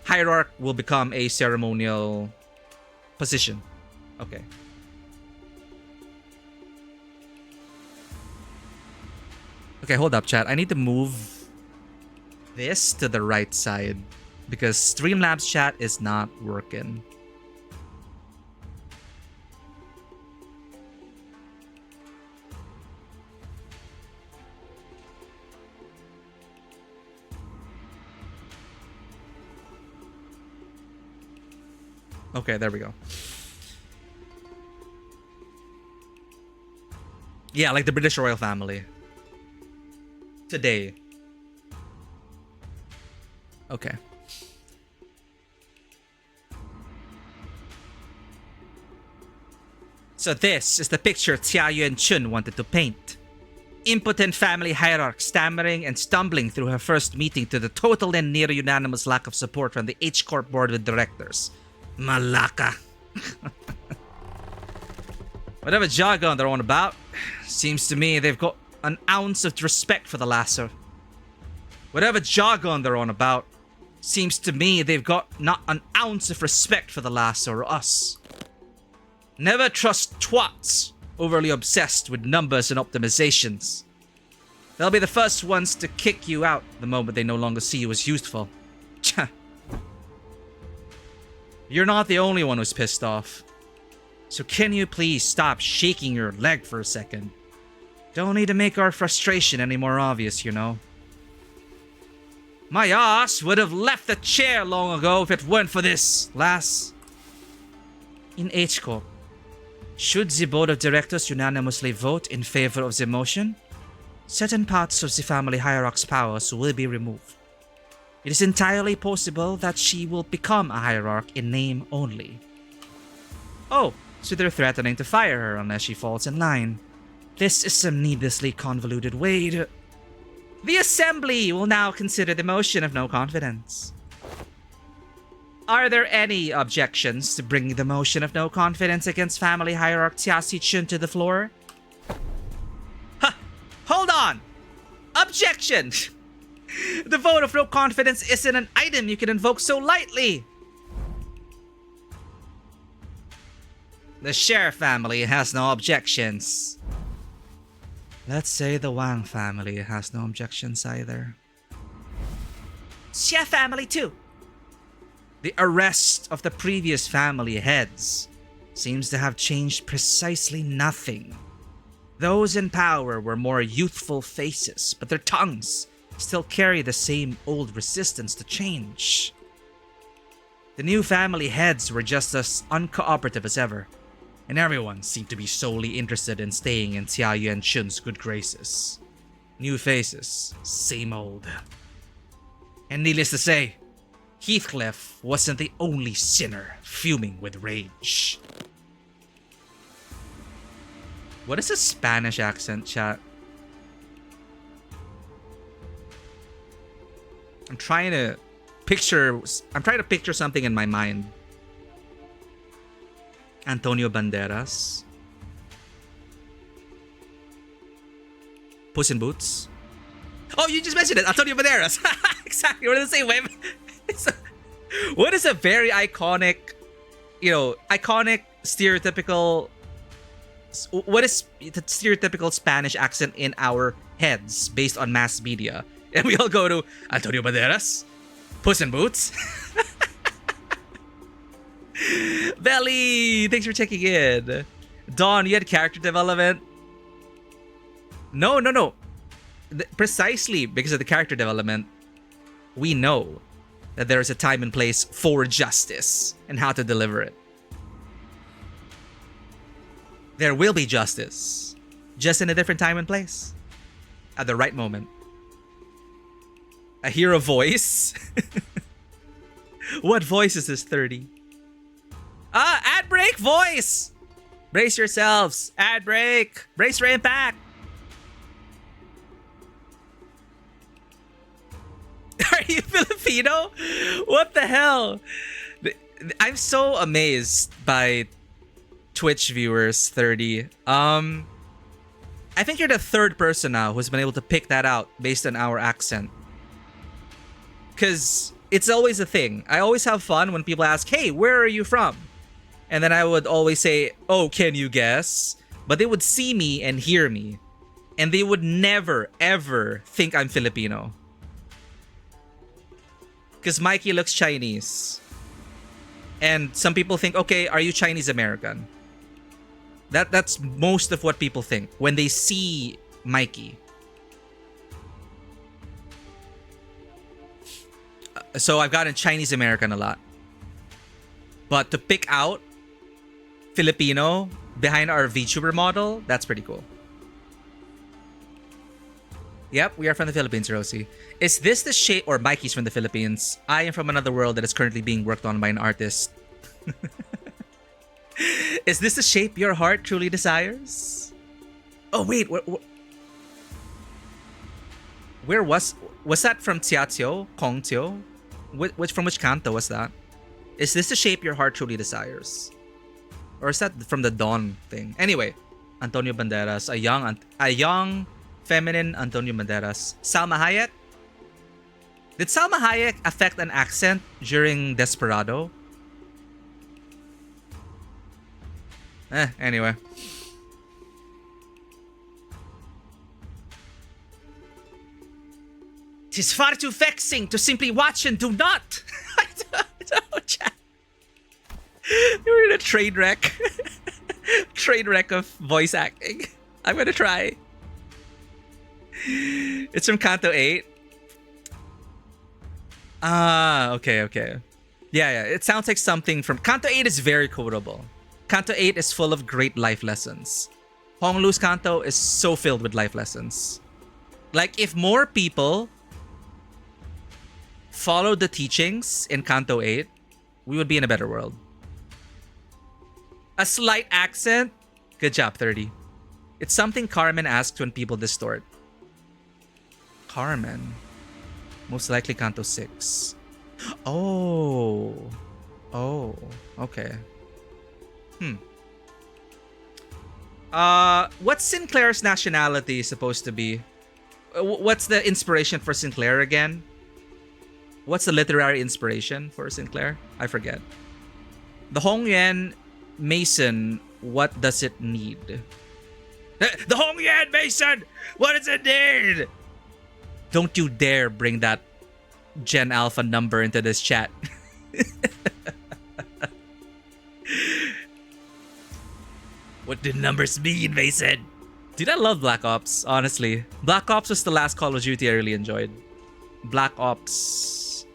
Hierarch will become a ceremonial position. Okay. Okay, hold up, chat. I need to move this to the right side because Streamlabs chat is not working. Okay, there we go. Yeah, like the British royal family. Today. Okay. So this is the picture Xia Yuan-chun wanted to paint. Impotent family hierarch stammering and stumbling through her first meeting to the total and near unanimous lack of support from the H-Corp board of directors. Malaka. Whatever jargon they're on about, seems to me they've got an ounce of respect for the lasser. Whatever jargon they're on about, seems to me they've got not an ounce of respect for the lasser or us. Never trust twats overly obsessed with numbers and optimizations. They'll be the first ones to kick you out the moment they no longer see you as useful. You're not the only one who's pissed off. So can you please stop shaking your leg for a second? Don't need to make our frustration any more obvious, you know. My ass would have left the chair long ago if it weren't for this, lass. In H-Corp, should the board of directors unanimously vote in favor of the motion, certain parts of the family hierarch's powers will be removed. It is entirely possible that she will become a hierarch in name only. Oh, so they're threatening to fire her unless she falls in line. This is some needlessly convoluted way to... The Assembly will now consider the motion of no confidence. Are there any objections to bringing the motion of no confidence against family hierarch Xia Sichun to the floor? Ha! Hold on! Objection! The vote of no confidence isn't an item you can invoke so lightly. The Sheriff family has no objections. Let's say the Wang family has no objections either. Xia family too. The arrest of the previous family heads seems to have changed precisely nothing. Those in power were more youthful faces, but their tongues still carry the same old resistance to change. The new family heads were just as uncooperative as ever, and everyone seemed to be solely interested in staying in Xia Yuanchun's good graces. New faces, same old. And needless to say, Heathcliff wasn't the only sinner fuming with rage. What is a Spanish accent, chat? I'm trying to picture something in my mind. Antonio Banderas. Puss in Boots. Oh, you just mentioned it, Antonio Banderas. Exactly, we're the same way. What is a very iconic, stereotypical... What is the stereotypical Spanish accent in our heads based on mass media? And we all go to Antonio Banderas, Puss in Boots. Belly, thanks for checking in. Dawn, you had character development? No. Precisely because of the character development, we know that there is a time and place for justice and how to deliver it. There will be justice, just in a different time and place, at the right moment. I hear a voice. What voice is this, 30? Ad break voice! Brace yourselves, ad break. Brace for impact. Are you Filipino? What the hell? I'm so amazed by Twitch viewers, 30. I think you're the third person now who's been able to pick that out based on our accent. Because it's always a thing. I always have fun when people ask, hey, where are you from? And then I would always say, oh, can you guess? But they would see me and hear me. And they would never, ever think I'm Filipino. Because Mikey looks Chinese. And some people think, okay, are you Chinese American? That's most of what people think when they see Mikey. So I've gotten Chinese American a lot. But to pick out Filipino behind our VTuber model, that's pretty cool. Yep, we are from the Philippines, Rosie. Is this the shape... Or Mikey's from the Philippines. I am from another world that is currently being worked on by an artist. Is this the shape your heart truly desires? Oh, wait. Where was that from Xiaoqiu? Kongqiu? From which canto was that? Is this the shape your heart truly desires? Or is that from the Dawn thing? Anyway, Antonio Banderas, a young feminine Antonio Banderas. Salma Hayek? Did Salma Hayek affect an accent during Desperado? Anyway. "'Tis far too vexing to simply watch and do not." I don't, chat. You're in a train wreck. Train wreck of voice acting. I'm gonna try. It's from Canto 8. Okay. Yeah. It sounds like something from... Canto 8 is very quotable. Canto 8 is full of great life lessons. Hong Lu's Canto is so filled with life lessons. Like, if more people followed the teachings in Canto 8, we would be in a better world. A slight accent? Good job, 30. It's something Carmen asks when people distort. Carmen? Most likely Canto 6. Oh, okay. What's Sinclair's nationality supposed to be? What's the inspiration for Sinclair again? What's the literary inspiration for Sinclair? I forget. The Hongyuan Mason, what does it need? The Hongyuan Mason! What does it need? Don't you dare bring that Gen Alpha number into this chat. What did numbers mean, Mason? Dude, I love Black Ops, honestly. Black Ops was the last Call of Duty I really enjoyed. Black Ops,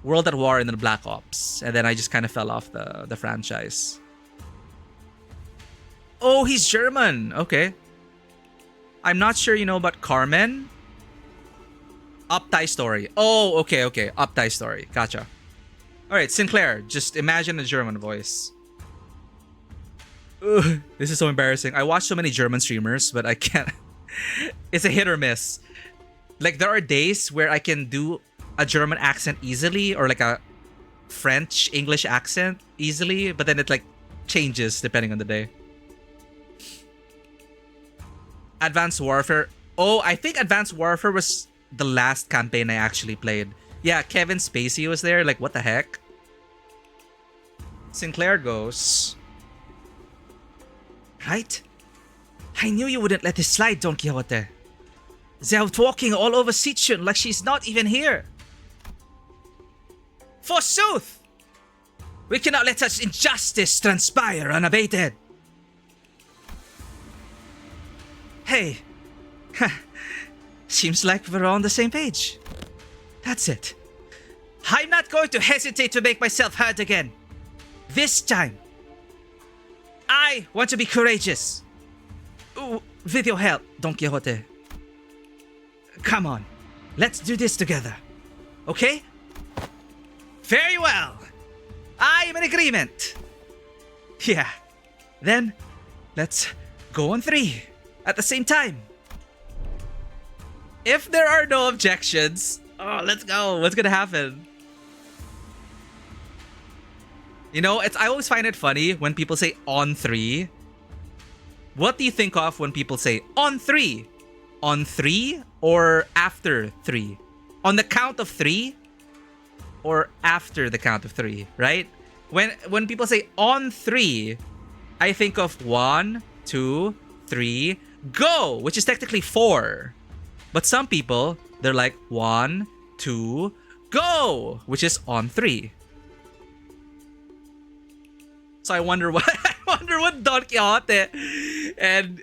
World at War, and then Black Ops. And then I just kind of fell off the franchise. Oh, he's German. Okay. I'm not sure you know about Carmen. Uptie Story. Oh, okay. Uptie Story. Gotcha. Alright, Sinclair. Just imagine a German voice. Ugh, this is so embarrassing. I watch so many German streamers, but I can't. It's a hit or miss. Like, there are days where I can do a German accent easily, or like a French English accent easily, but then it like changes depending on the day. Advanced Warfare. Oh, I think Advanced Warfare was the last campaign I actually played. Yeah, Kevin Spacey was there. Like, what the heck? Sinclair goes, right? I knew you wouldn't let this slide, Don Quixote. They're walking all over Sichun like she's not even here. Forsooth! We cannot let such injustice transpire unabated. Hey. Seems like we're on the same page. That's it. I'm not going to hesitate to make myself heard again. This time, I want to be courageous. Ooh, with your help, Don Quixote. Come on, let's do this together. Okay? Very well. I am in agreement. Yeah. Then, let's go on 3 at the same time. If there are no objections, oh, let's go. What's gonna happen? You know, I always find it funny when people say on 3. What do you think of when people say on 3? On 3 or after 3? On the count of 3 or after the count of 3, right? When people say on 3, I think of 1, 2, 3, go, which is technically 4. But some people, they're like 1, 2, go, which is on 3. So I wonder what Don Quixote and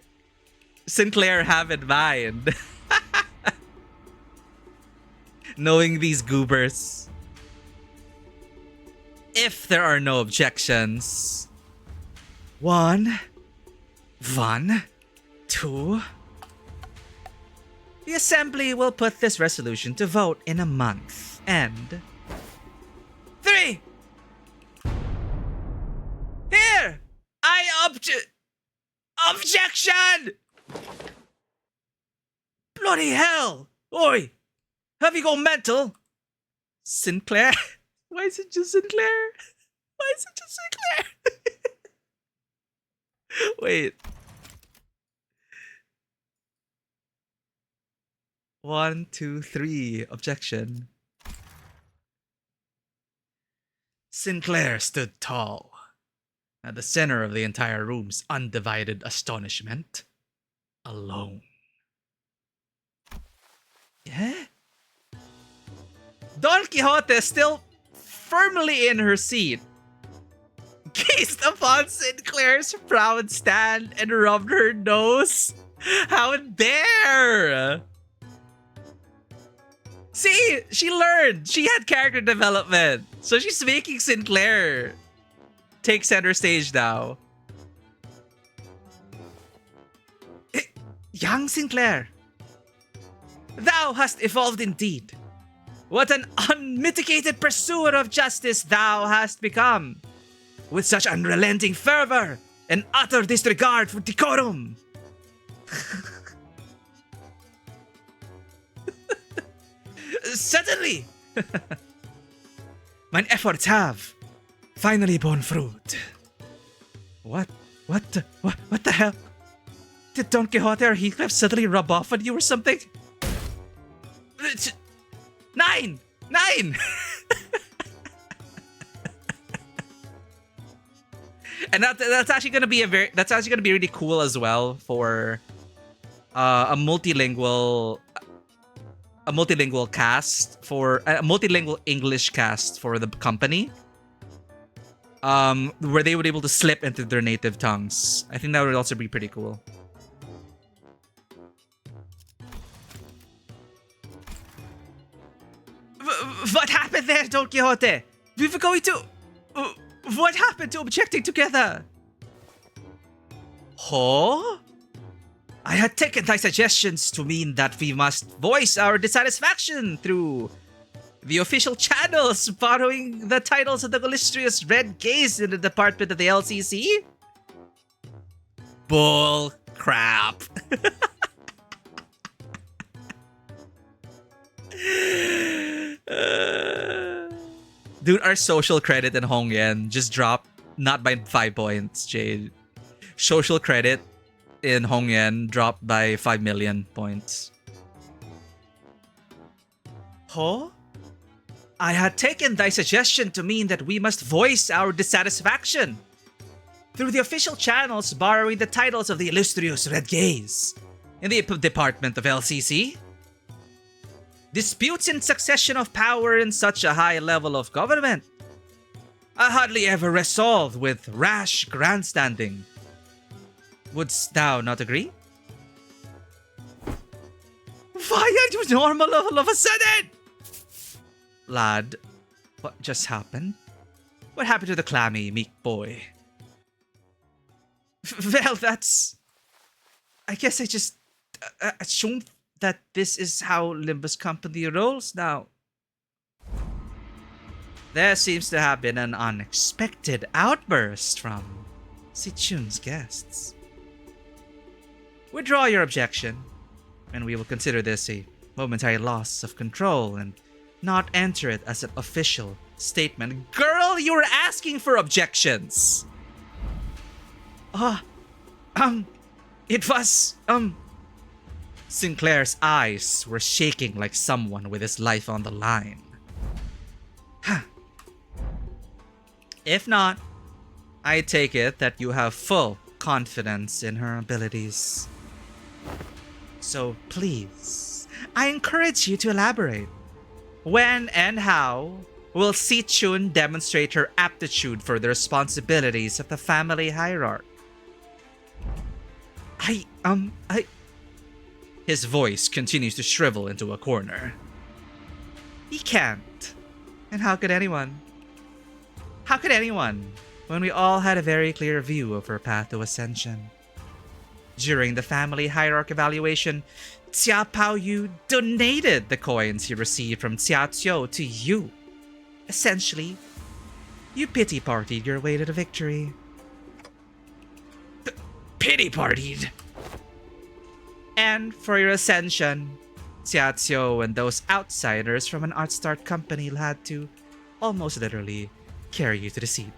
Sinclair have in mind. Knowing these goobers. If there are no objections. 1, 2. The Assembly will put this resolution to vote in a month. And 3. Here! Objection! Bloody hell! Oi! Have you gone mental? Sinclair? Why is it just Sinclair? Why is it just Sinclair? Wait. 1, 2, 3. Objection. Sinclair stood tall, at the center of the entire room's undivided astonishment, alone. Yeah? Don Quixote, still firmly in her seat, gazed upon Sinclair's proud stand and rubbed her nose. How dare! See, she learned. She had character development. So she's making Sinclair take center stage now. Young Sinclair, thou hast evolved indeed. What an unmitigated pursuer of justice thou hast become, with such unrelenting fervor and utter disregard for decorum. Certainly, mine efforts have finally borne fruit. What the hell? Did Don Quixote or Heathcliff suddenly rub off on you or something? 9! And that's actually gonna be really cool as well for a multilingual cast, for a multilingual English cast for the company. where they would be able to slip into their native tongues. I think that would also be pretty cool. What happened there, Don Quixote? We were going to... what happened to objecting together? Huh? I had taken thy suggestions to mean that we must voice our dissatisfaction through the official channels, borrowing the titles of the illustrious Red Gaze in the department of the LCC? Bull crap. Dude, our social credit in Hong Yen just dropped, not by 5 points, Jade. Social credit in Hong Yen dropped by 5 million points. Huh? I had taken thy suggestion to mean that we must voice our dissatisfaction through the official channels, borrowing the titles of the illustrious Red Gaze in the department of LCC. Disputes in succession of power in such a high level of government are hardly ever resolved with rash grandstanding. Wouldst thou not agree? Why are you normal all of a sudden? Lad, what just happened? What happened to the clammy, meek boy? Well, that's... I guess I just assumed that this is how Limbus Company rolls now. There seems to have been an unexpected outburst from Sichun's guests. Withdraw your objection, and we will consider this a momentary loss of control and not enter it as an official statement. Girl, you were asking for objections! It was, Sinclair's eyes were shaking like someone with his life on the line. If not, I take it that you have full confidence in her abilities. So please, I encourage you to elaborate. When and how will Sichun demonstrate her aptitude for the responsibilities of the family hierarch? His voice continues to shrivel into a corner. He can't. And how could anyone? How could anyone, when we all had a very clear view of her path to ascension? During the family hierarch evaluation, Xia Paoyu donated the coins he received from Xia Qiu to you. Essentially, you pity partied your way to the victory. Pity partied? And for your ascension, Xia Qiu and those outsiders from an art start company had to almost literally carry you to the seat.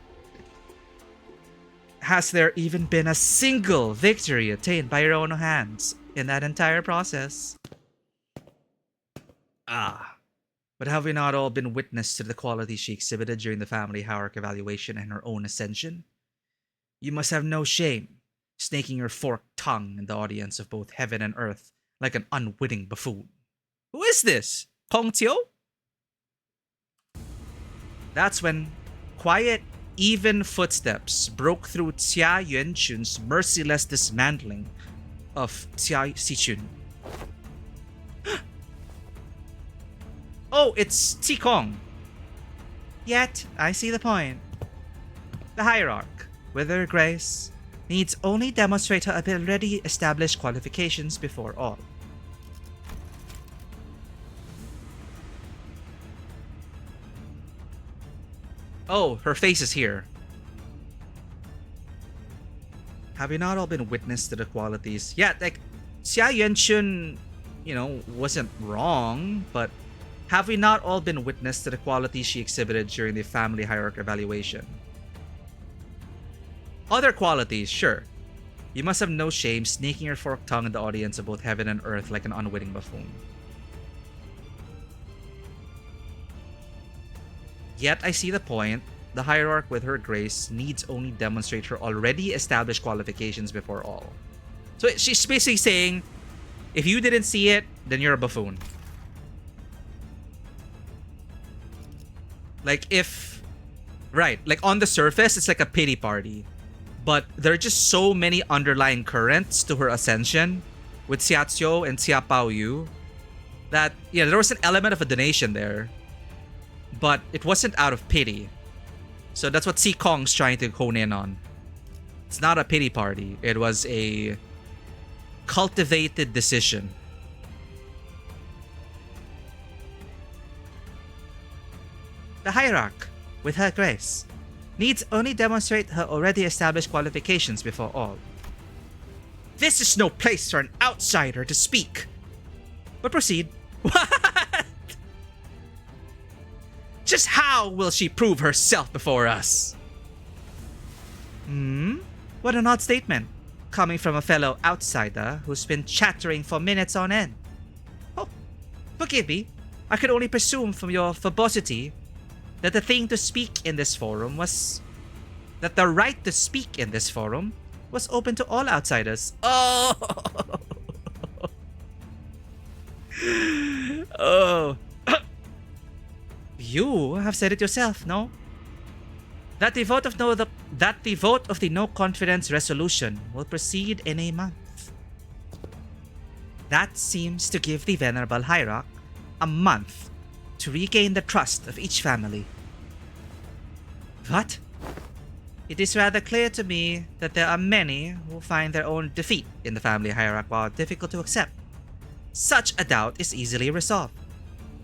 Has there even been a single victory attained by your own hands in that entire process? But have we not all been witness to the qualities she exhibited during the family hierarch evaluation and her own ascension? You must have no shame, snaking your forked tongue in the audience of both heaven and earth like an unwitting buffoon. Who is this? Kong Tio? That's when quiet, even footsteps broke through Xia Yuanchun's merciless dismantling of Xia Sichun. Oh, it's Ti Kong. Yet, I see the point. The hierarch, with her grace, needs only demonstrate her already established qualifications before all. Oh, her face is here. Have we not all been witness to the qualities? Yeah, like, Xia Yuanchun, wasn't wrong, but have we not all been witness to the qualities she exhibited during the family hierarch evaluation? Other qualities, sure. You must have no shame sneaking your forked tongue in the audience of both heaven and earth like an unwitting buffoon. Yet I see the point. The hierarch with her grace needs only demonstrate her already established qualifications before all. So she's basically saying, if you didn't see it, then you're a buffoon. Like if Right, like on the surface, it's like a pity party. But there are just so many underlying currents to her ascension with Xiaozuo and Xia Baoyu that, yeah, there was an element of a donation there. But it wasn't out of pity. So that's what Si Kong's trying to hone in on. It's not a pity party. It was a cultivated decision. The hierarch, with her grace, needs only demonstrate her already established qualifications before all. This is no place for an outsider to speak. But proceed. What? Just how will she prove herself before us? What an odd statement, coming from a fellow outsider who's been chattering for minutes on end. Oh, forgive me. I could only presume from your verbosity that the thing to speak in this forum was... that the right to speak in this forum was open to all outsiders. Oh! Oh. You have said it yourself, no? That the vote of the no confidence resolution will proceed in a month. That seems to give the venerable hierarch a month to regain the trust of each family. What? It is rather clear to me that there are many who find their own defeat in the family hierarchy difficult to accept. Such a doubt is easily resolved.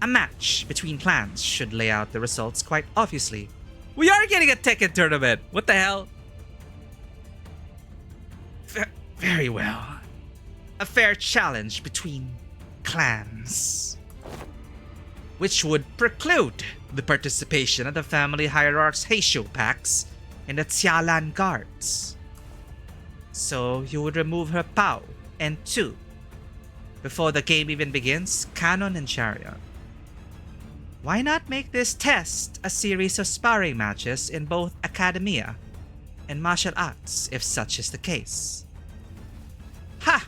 A match between clans should lay out the results quite obviously. We are getting a Tekken tournament! What the hell? Very well. A fair challenge between clans. Which would preclude the participation of the family hierarch's Heisho packs and the Xialan guards. So you would remove her Pao and Tu before the game even begins, Canon and Chariot. Why not make this test a series of sparring matches in both academia and martial arts, if such is the case? Ha!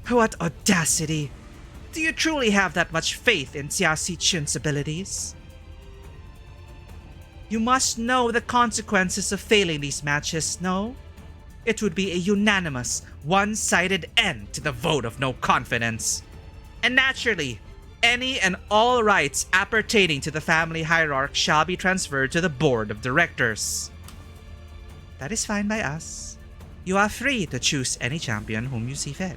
What audacity! Do you truly have that much faith in Xia Sichun's abilities? You must know the consequences of failing these matches, no? It would be a unanimous, one-sided end to the vote of no confidence. And naturally, any and all rights appertaining to the family hierarch shall be transferred to the board of directors. That is fine by us. You are free to choose any champion whom you see fit.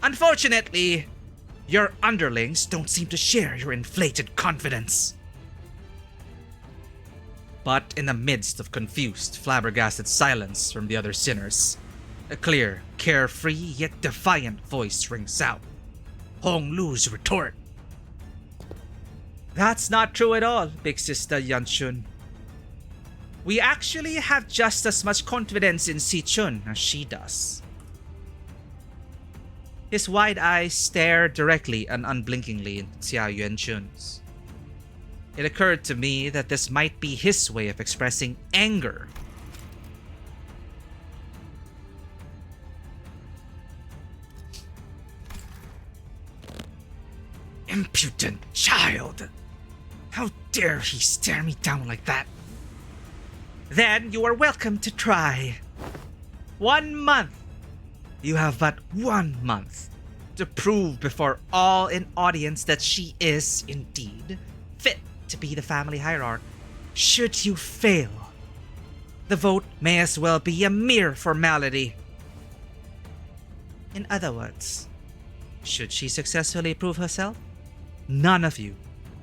Unfortunately, your underlings don't seem to share your inflated confidence. But in the midst of confused, flabbergasted silence from the other sinners, a clear, carefree yet defiant voice rings out. Hong Lu's retort. That's not true at all, big sister Yanchun. We actually have just as much confidence in Sichun as she does. His wide eyes stare directly and unblinkingly into Xia Yuanchun's. It occurred to me that this might be his way of expressing anger. Impudent child! How dare he stare me down like that? Then you are welcome to try. 1 month! You have but 1 month to prove before all in audience that she is, indeed, fit to be the family hierarch. Should you fail, the vote may as well be a mere formality. In other words, should she successfully prove herself, none of you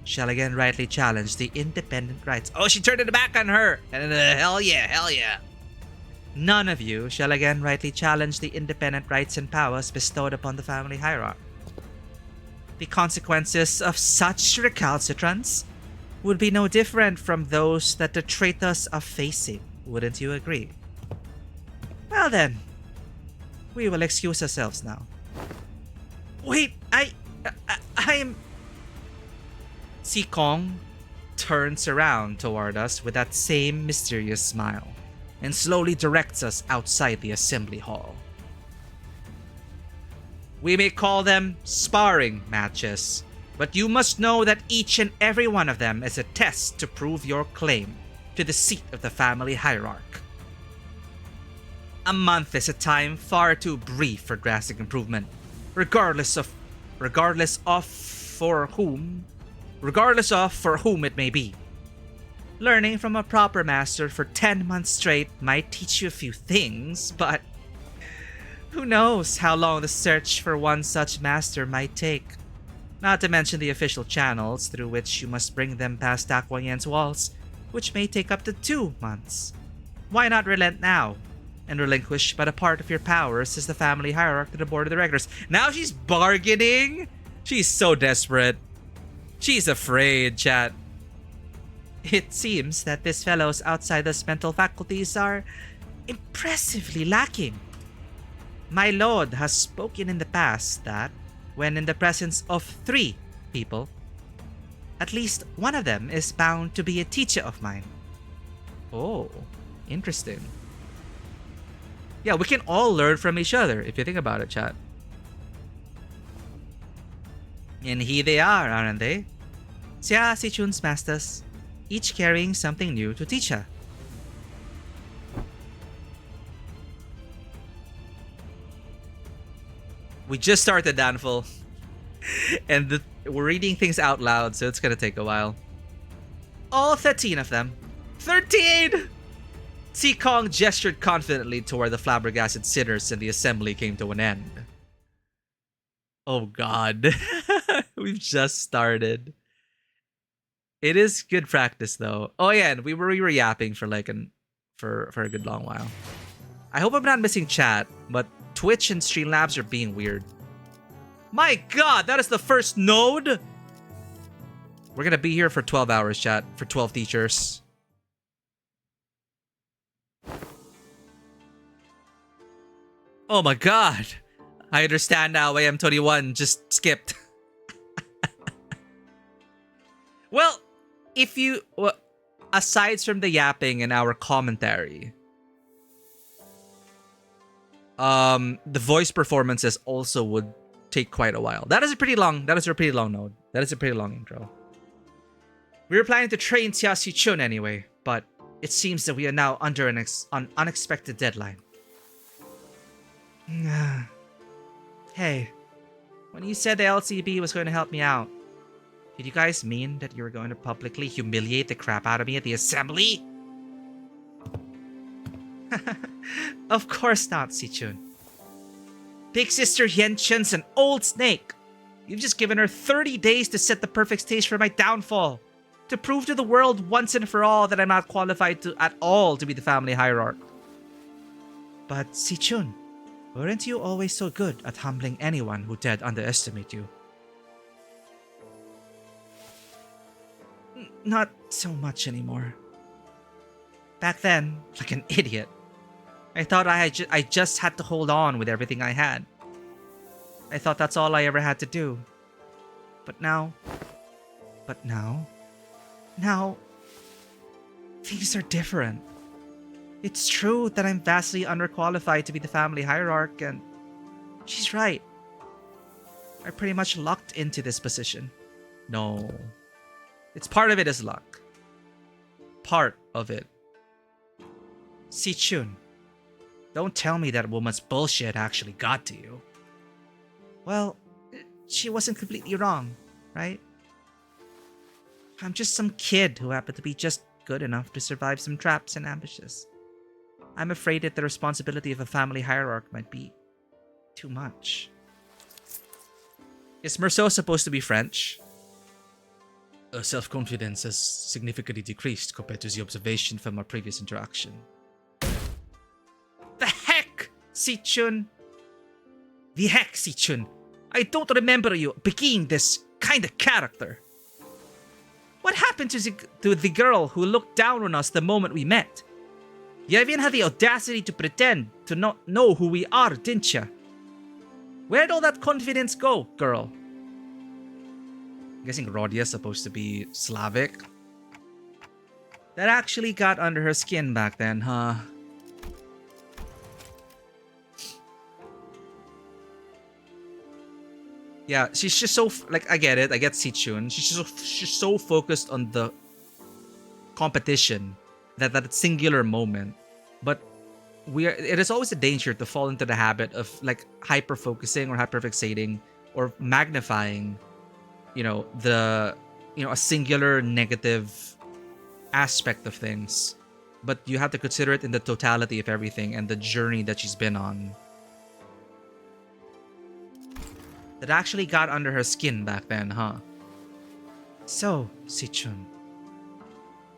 shall again rightly challenge the independent rights. Oh, she turned it back on her! Hell yeah, hell yeah. None of you shall again rightly challenge the independent rights and powers bestowed upon the family hierarch. The consequences of such recalcitrance would be no different from those that the traitors are facing, wouldn't you agree? Well then, we will excuse ourselves now. Wait, I'm... Si Kong turns around toward us with that same mysterious smile and slowly directs us outside the assembly hall. We may call them sparring matches, but you must know that each and every one of them is a test to prove your claim. to the seat of the family hierarch. A month is a time far too brief for drastic improvement, regardless of for whom it may be. Learning from a proper master for 10 months straight might teach you a few things, but who knows how long the search for one such master might take. Not to mention the official channels through which you must bring them past Aquayen's walls, which may take up to 2 months. Why not relent now and relinquish but a part of your powers as the family hierarch to the board of directors? Now she's bargaining? She's so desperate. She's afraid, chat. It seems that this fellow's outside those mental faculties are impressively lacking. My lord has spoken in the past that, when in the presence of 3 people, at least one of them is bound to be a teacher of mine. Oh, interesting. Yeah, we can all learn from each other, if you think about it, chat. And here they are, aren't they? Siya si Chun's masters, each carrying something new to teach her. We just started Downfall, and we're reading things out loud, so it's gonna take a while. All 13 of them. 13! Si Kong gestured confidently toward the flabbergasted sinners, and the assembly came to an end. Oh god. We've just started. It is good practice though. Oh yeah, and we were yapping for like for a good long while. I hope I'm not missing chat, but Twitch and Streamlabs are being weird. My god, that is the first node! We're gonna be here for 12 hours, chat, for 12 teachers. Oh my god! I understand now why M21 just skipped. Well, if you... aside from the yapping and our commentary, the voice performances also would take quite a while. That is a pretty long node. That is a pretty long intro. We were planning to train Xia Si Chun anyway, but it seems that we are now under an unexpected deadline. Hey, when you said the LCB was going to help me out, did you guys mean that you were going to publicly humiliate the crap out of me at the assembly? Of course not, Si-chun. Big Sister Yen-chun's an old snake. You've just given her 30 days to set the perfect stage for my downfall. To prove to the world once and for all that I'm not qualified at all to be the family hierarch. But Si-chun, weren't you always so good at humbling anyone who dared underestimate you? Not so much anymore. Back then, like an idiot, I thought I just had to hold on with everything I had. I thought that's all I ever had to do. But now, things are different. It's true that I'm vastly underqualified to be the family hierarch, and she's right. I pretty much lucked into this position. No. It's part of it is luck. Part of it. Si-chun, don't tell me that woman's bullshit actually got to you. Well, she wasn't completely wrong, right? I'm just some kid who happened to be just good enough to survive some traps and ambushes. I'm afraid that the responsibility of a family hierarch might be too much. Is Merceau supposed to be French? Her self-confidence has significantly decreased compared to the observation from our previous interaction. The heck, Si-chun? The heck, Si-chun? I don't remember you being this kind of character. What happened to the girl who looked down on us the moment we met? You even had the audacity to pretend to not know who we are, didn't you? Where'd all that confidence go, girl? I'm guessing Rodia's supposed to be Slavic. That actually got under her skin back then, huh? Yeah, she's just so, like, I get it. I get Si-chun. She's so focused on the competition that singular moment. But it is always a danger to fall into the habit of like hyper focusing or hyper fixating or magnifying, a singular negative aspect of things. But you have to consider it in the totality of everything and the journey that she's been on. That actually got under her skin back then, huh? So, Sichun,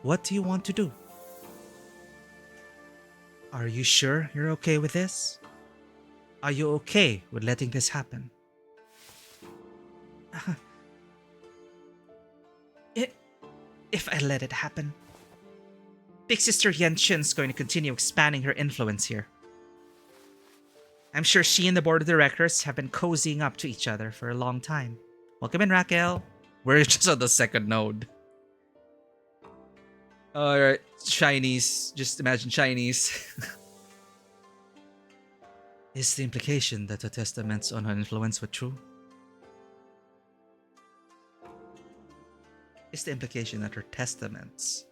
what do you want to do? Are you sure you're okay with this? Are you okay with letting this happen? If I let it happen, Big Sister Yenchun's going to continue expanding her influence here. I'm sure she and the board of directors have been cozying up to each other for a long time. Welcome in, Raquel. We're just on the second node. Alright, Chinese. Just imagine Chinese. Is the implication that the testaments on her influence were true? Is the implication that her testaments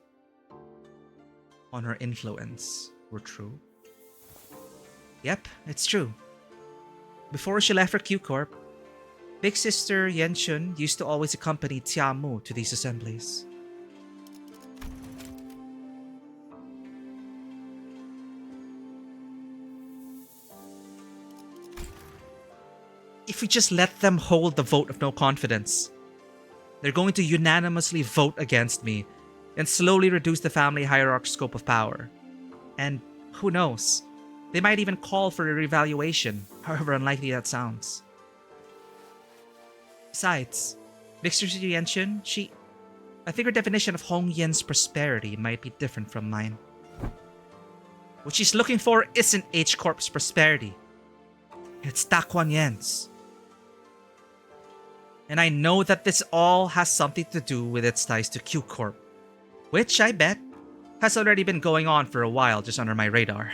on her influence were true? Yep, it's true. Before she left for Q Corp, Big Sister Yenchun used to always accompany Tiamu to these assemblies. If we just let them hold the vote of no confidence, they're going to unanimously vote against me and slowly reduce the family hierarch's scope of power. And who knows, they might even call for a reevaluation, however unlikely that sounds. Besides, Big Sister Yenchun, I think her definition of Hong Yen's prosperity might be different from mine. What she's looking for isn't H Corp's prosperity. It's Taquan Yen's. And I know that this all has something to do with its ties to Q Corp, which I bet has already been going on for a while just under my radar.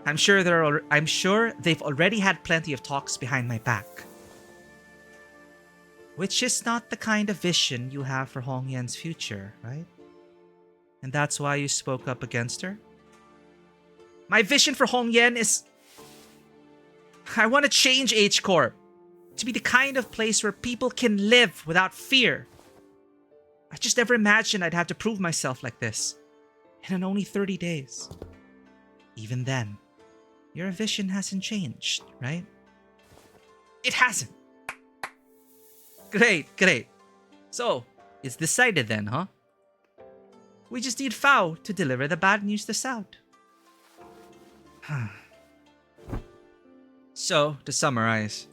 I'm sure they've already had plenty of talks behind my back. Which is not the kind of vision you have for Hong Yen's future, right? And that's why you spoke up against her? My vision for Hong Yen is... I want to change H Corp to be the kind of place where people can live without fear. I just never imagined I'd have to prove myself like this. And in only 30 days. Even then, your vision hasn't changed, right? It hasn't. Great. So, it's decided then, huh? We just need Fao to deliver the bad news to South. So, to summarize,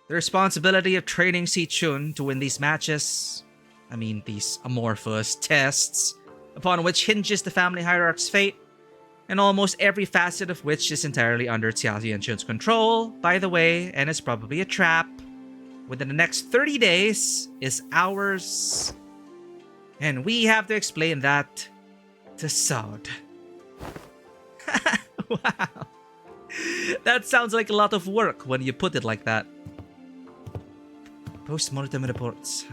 the responsibility of training Si-chun to win these matches, these amorphous tests, upon which hinges the family hierarch's fate, and almost every facet of which is entirely under Xia Yenchun's control, by the way, and is probably a trap, within the next 30 days is ours. And we have to explain that to Saud. Wow. That sounds like a lot of work when you put it like that. Post-mortem reports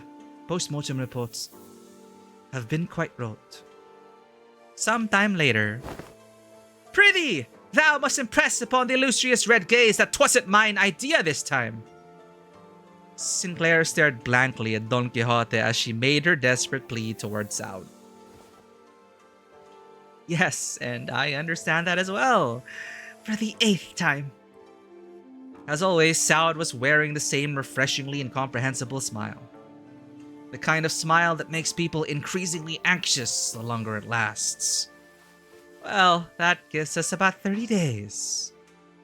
have been quite wrote. Sometime later. Prithee, thou must impress upon the illustrious red gaze that 'twasn't mine idea this time. Sinclair stared blankly at Don Quixote as she made her desperate plea towards Saud. Yes, and I understand that as well. For the 8th time. As always, Saud was wearing the same refreshingly incomprehensible smile. The kind of smile that makes people increasingly anxious the longer it lasts. Well, that gives us about 30 days,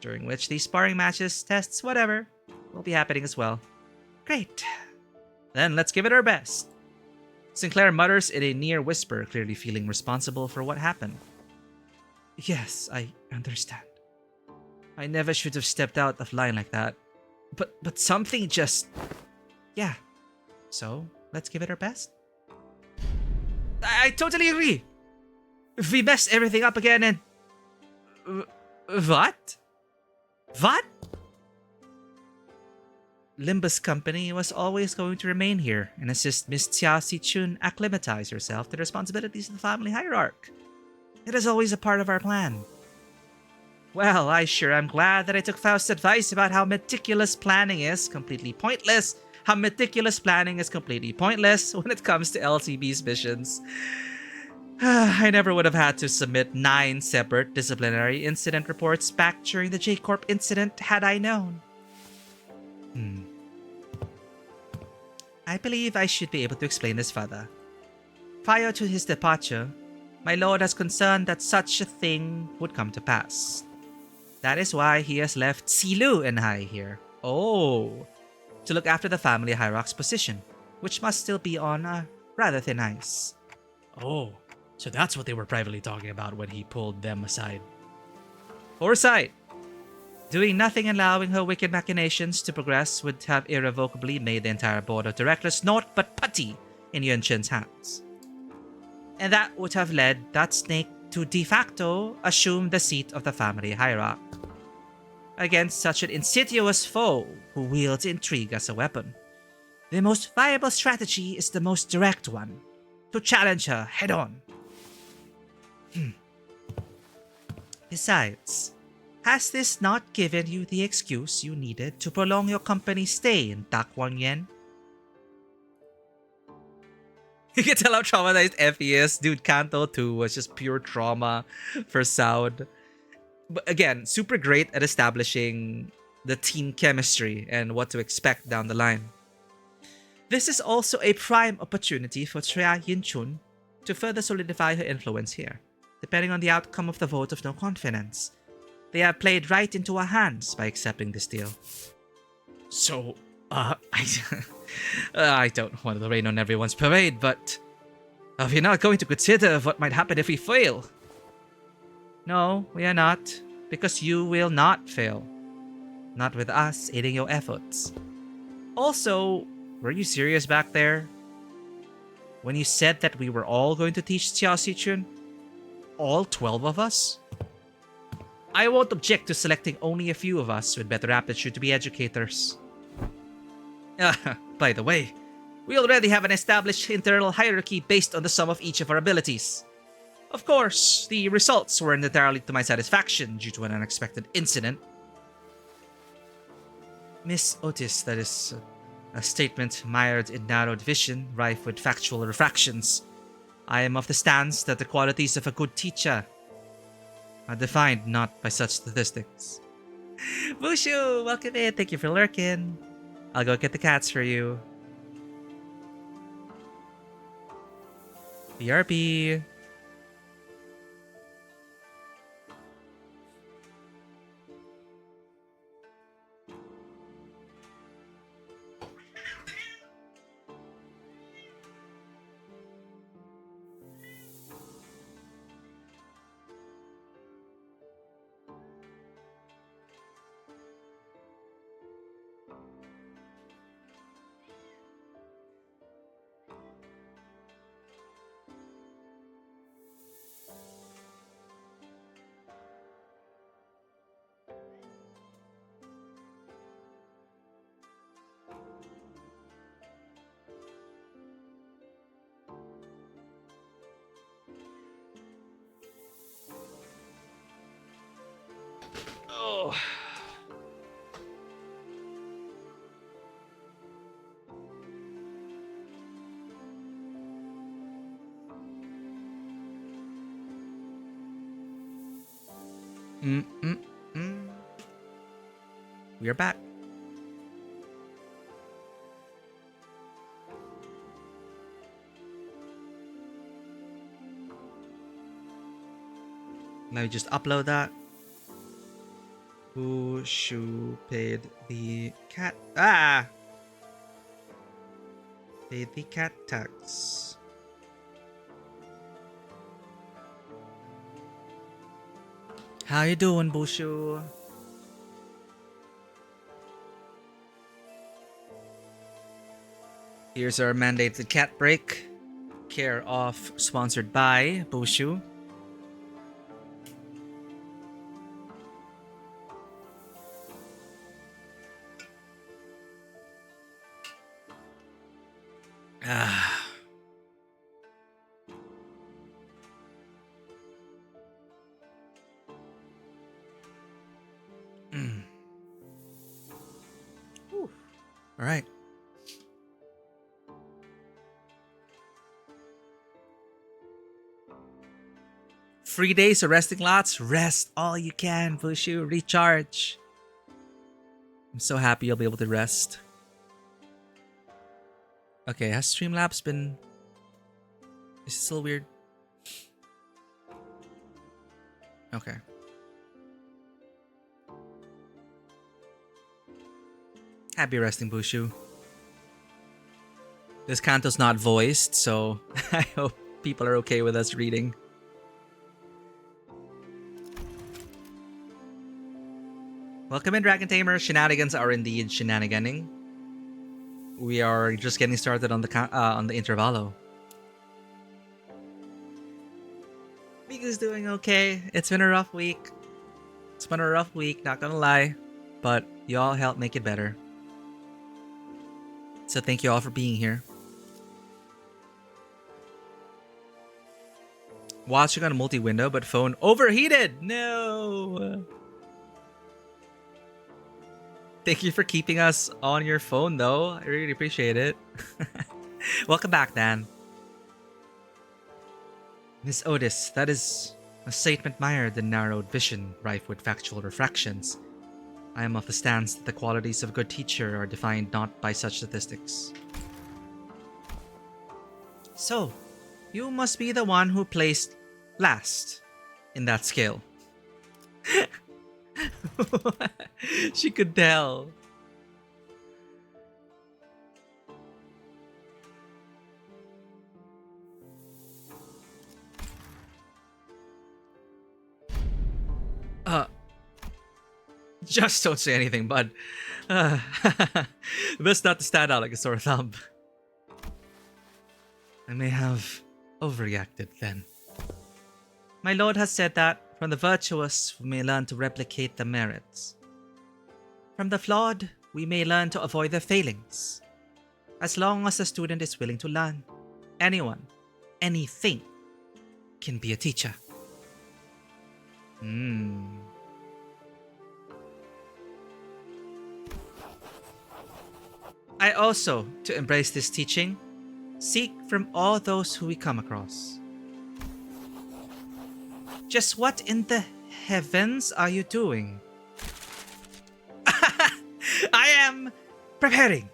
during which these sparring matches, tests, whatever, will be happening as well. Great. Then let's give it our best. Sinclair mutters in a near whisper, clearly feeling responsible for what happened. Yes, I understand. I never should have stepped out of line like that. But something just... Yeah. So, let's give it our best. I totally agree. If we mess everything up again and... What? What? Limbus company was always going to remain here and assist Miss Tia Si-chun acclimatize herself to the responsibilities of the family hierarch. It is always a part of our plan. Well, I sure am glad that I took Faust's advice about how meticulous planning is completely pointless. How meticulous planning is completely pointless when it comes to LTB's missions. I never would have had to submit 9 separate disciplinary incident reports back during the J-Corp incident had I known. I believe I should be able to explain this further. Prior to his departure, my lord is concerned that such a thing would come to pass. That is why he has left Silu and I here. Oh, to look after the family hierarch's position, which must still be on rather thin ice. Oh, so that's what they were privately talking about when he pulled them aside. Foresight! Doing nothing and allowing her wicked machinations to progress would have irrevocably made the entire board of directors naught but putty in Yun Chen's hands. And that would have led that snake to de facto assume the seat of the family hierarch. Against such an insidious foe who wields intrigue as a weapon, the most viable strategy is the most direct one, to challenge her head on. Besides, has this not given you the excuse you needed to prolong your company's stay in Dakwangyen? You can tell how traumatized Effie is. Dude, Kanto 2 was just pure trauma for Sound. But again, super great at establishing the team chemistry and what to expect down the line. This is also a prime opportunity for Treya Yin-chun to further solidify her influence here, depending on the outcome of the vote of no confidence. They have played right into our hands by accepting this deal. So, I don't want to rain on everyone's parade, but are we not going to consider what might happen if we fail? No, we are not, because you will not fail. Not with us aiding your efforts. Also, were you serious back there? When you said that we were all going to teach Xiao Si-chun? All 12 of us? I won't object to selecting only a few of us with better aptitude to be educators. By the way, we already have an established internal hierarchy based on the sum of each of our abilities. Of course, the results weren't entirely to my satisfaction due to an unexpected incident. Miss Otis, that is a statement mired in narrowed vision, rife with factual refractions. I am of the stance that the qualities of a good teacher are defined not by such statistics. Bushu, welcome in. Thank you for lurking. I'll go get the cats for you. BRB. Oh. We are back. Let me just upload that. Who paid the cat? Paid the cat tax. How you doing, Bushu? Here's our mandated cat break. Care of, sponsored by Bushu. All right. Free days of resting lots. Rest all you can, Bushu. Recharge. I'm so happy you'll be able to rest. Okay, has Streamlabs been... Is it still weird? Okay. Happy resting, Bushu. This canto's not voiced, so I hope people are okay with us reading. Welcome in, Dragon Tamer. Shenanigans are indeed shenaniganing. We are just getting started on the Intervallo. Miku's doing okay. It's been a rough week. Not gonna lie. But y'all help make it better. So thank you all for being here. Watching on a multi-window, but phone overheated! No! Thank you for keeping us on your phone, though. I really appreciate it. Welcome back, Dan. Miss Otis, that is a statement mired in narrowed vision, rife with factual refractions. I am of the stance that the qualities of a good teacher are defined not by such statistics. So, you must be the one who placed last in that scale. She could tell. Just don't say anything, bud. Best not to stand out like a sore thumb. I may have overreacted then. My lord has said that from the virtuous we may learn to replicate the merits. From the flawed we may learn to avoid their failings. As long as the student is willing to learn, anyone, anything can be a teacher. I also, to embrace this teaching, seek from all those who we come across. Just what in the heavens are you doing? I am preparing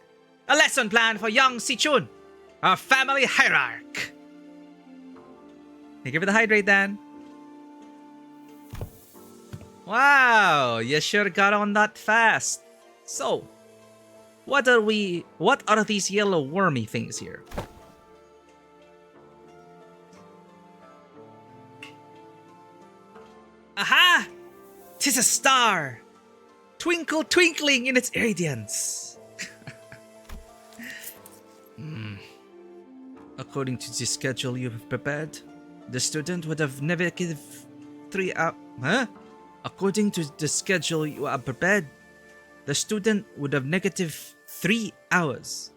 a lesson plan for young Sichun, our family hierarch. Thank you for the hydrate, Dan. Wow, you sure got on that fast. So, what are these yellow wormy things here? Aha! 'Tis a star! Twinkle twinkling in its radiance. According to the schedule you've prepared, the student would have negative 3 hours. Huh? According to the schedule you have prepared, the student would have negative 3 hours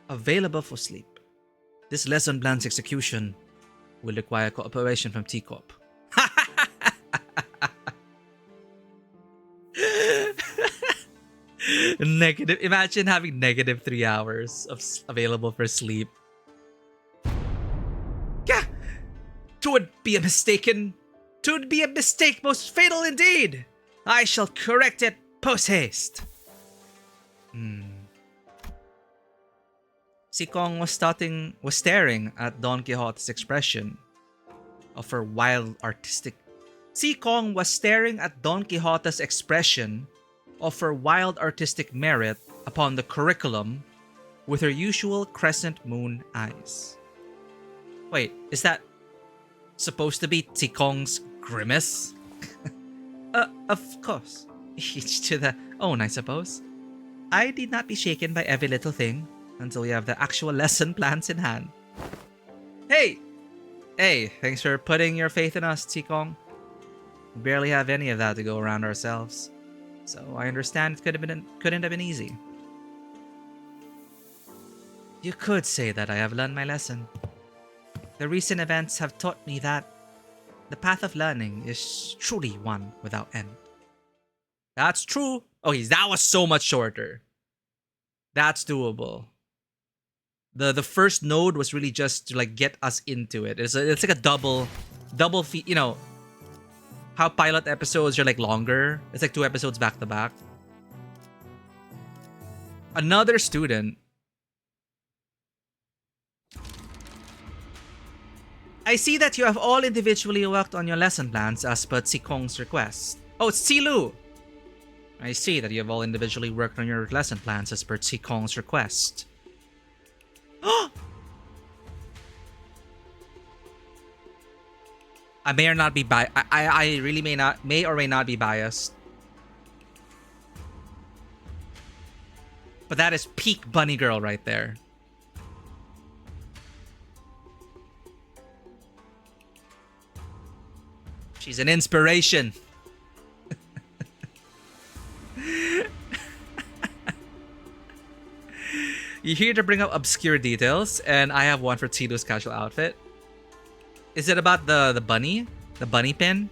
available for sleep. This lesson plan's execution will require cooperation from T-Corp. Negative. Imagine having negative 3 hours of available for sleep. Yeah, 'twould be a mistake most fatal indeed. I shall correct it post haste. Si Kong was staring at Don Quixote's expression of her wild artistic. Si Kong was staring at Don Quixote's expression of her wild artistic merit upon the curriculum with her usual crescent moon eyes. Wait, is that supposed to be Si Kong's grimace? Of course. Each to their own, I suppose. I need not be shaken by every little thing until we have the actual lesson plans in hand. Hey, thanks for putting your faith in us, Si Kong. We barely have any of that to go around ourselves. So I understand it couldn't have been easy. You could say that I have learned my lesson. The recent events have taught me that the path of learning is truly one without end. That's true. Okay, that was so much shorter. That's doable. The first node was really just to like get us into it. It's like a double feat. You know how pilot episodes are like longer. It's like 2 episodes back to back. Another student. I see that you have all individually worked on your lesson plans as per Tsikong's request. Oh, it's Tsilu. I see that you have all individually worked on your lesson plans as per Tsikong's request. I may or not be I really may or may not be biased. But that is peak bunny girl right there. She's an inspiration. You're here to bring up obscure details, and I have one for Tsilu's casual outfit. Is it about the bunny? The bunny pin?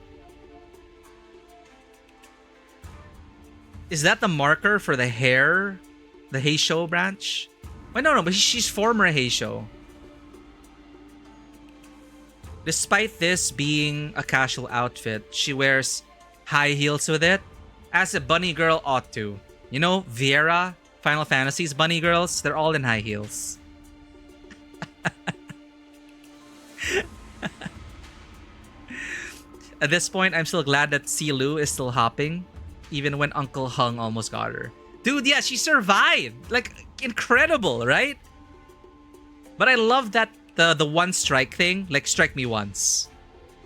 Is that the marker for the hair? The Heisho branch? Wait, no, but she's former Heisho. Despite this being a casual outfit, she wears high heels with it, as a bunny girl ought to. You know, Viera, Final Fantasy's bunny girls, they're all in high heels. At this point, I'm still glad that Tsilu is still hopping, even when Uncle Hung almost got her. Dude, yeah, she survived! Like, incredible, right? But I love that the one strike thing, like strike me once.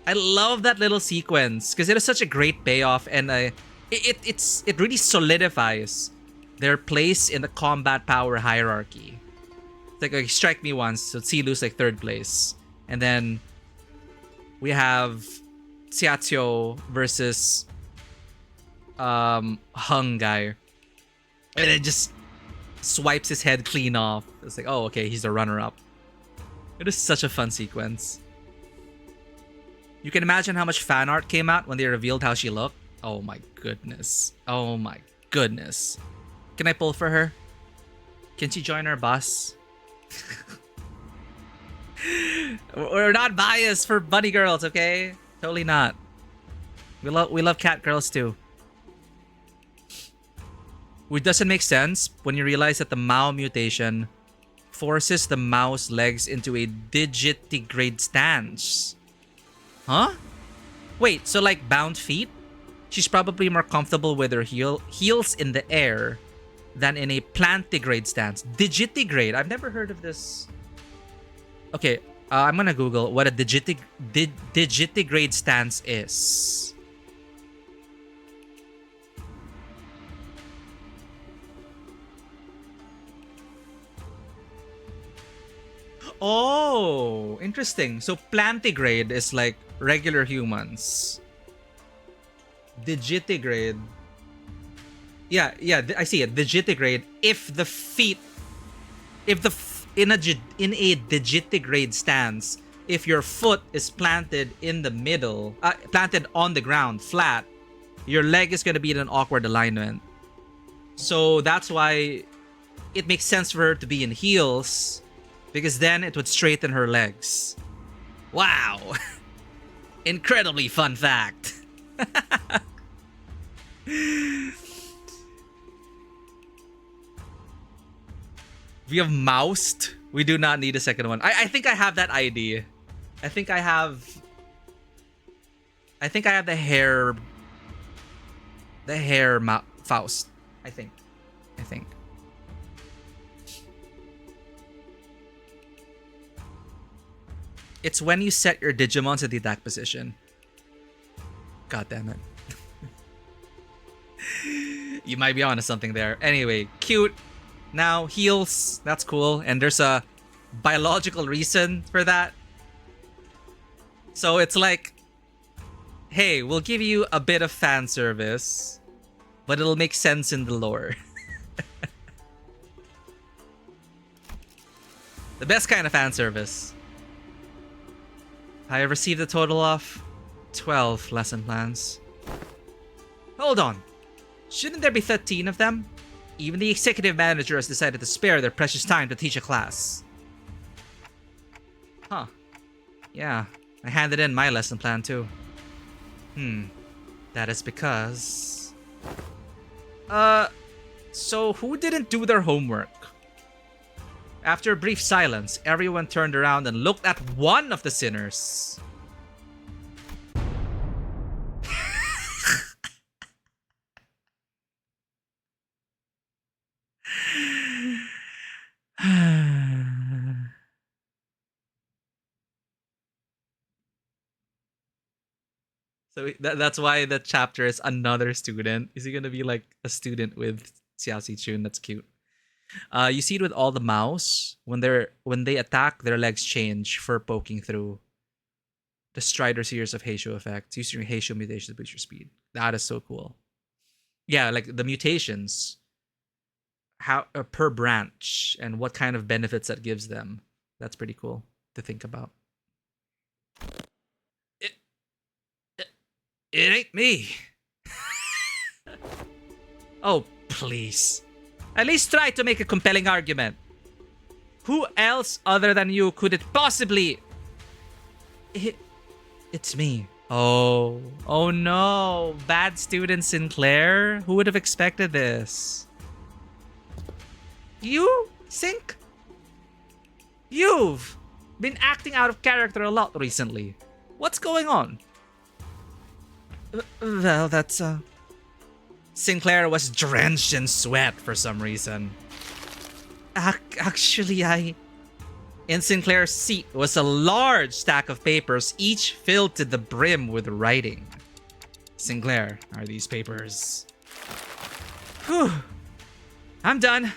I love that little sequence because it is such a great payoff, and it really solidifies their place in the combat power hierarchy. It's like, okay, strike me once, so Tsilu's like 3rd place, and then we have Xiaoqiu versus Hung guy, and it just swipes his head clean off. It's like, oh, okay, he's the runner-up. It is such a fun sequence. You can imagine how much fan art came out when they revealed how she looked. Oh my goodness. Oh my goodness. Can I pull for her? Can she join our bus? We're not biased for bunny girls, okay? Totally not. We love cat girls too. Which doesn't make sense when you realize that the Mao mutation forces the Mao's legs into a digitigrade stance. Huh? Wait, so like bound feet? She's probably more comfortable with her heels in the air than in a plantigrade stance. Digitigrade? I've never heard of this. Okay, I'm gonna Google what a digitigrade stance is. Oh, interesting. So plantigrade is like regular humans. Digitigrade. Yeah, I see it. Digitigrade. In a digitigrade stance, if your foot is planted in the middle, planted on the ground flat, your leg is gonna be in an awkward alignment. So that's why it makes sense for her to be in heels, because then it would straighten her legs. Wow. Incredibly fun fact. We have moused. We do not need a second one. I think I have that ID. I think I have the hair Faust. I think. It's when you set your Digimon to the attack position. God damn it. You might be onto something there. Anyway, cute. Now, heels. That's cool. And there's a biological reason for that. So it's like, hey, we'll give you a bit of fan service, but it'll make sense in the lore. The best kind of fan service. I have received a total of 12 lesson plans. Hold on. Shouldn't there be 13 of them? Even the executive manager has decided to spare their precious time to teach a class. Huh. Yeah, I handed in my lesson plan too. That is because... So who didn't do their homework? After a brief silence, everyone turned around and looked at one of the sinners. So that's why the chapter is another student. Is he gonna be like a student with Xiao Chun? That's cute. You see it with all the mouse. When they attack, their legs change for poking through. The Strider series of Heisho effects. Use your Heisho mutation to boost your speed. That is so cool. Yeah, like the mutations. How per branch and what kind of benefits that gives them. That's pretty cool to think about. It ain't me. Oh, please. At least try to make a compelling argument. Who else other than you could it possibly... It's me. Oh no. Bad student Sinclair? Who would have expected this? You, Sink? You've been acting out of character a lot recently. What's going on? Well, that's, Sinclair was drenched in sweat for some reason. Actually, in Sinclair's seat was a large stack of papers, each filled to the brim with writing. Sinclair, are these papers? Whew. I'm done.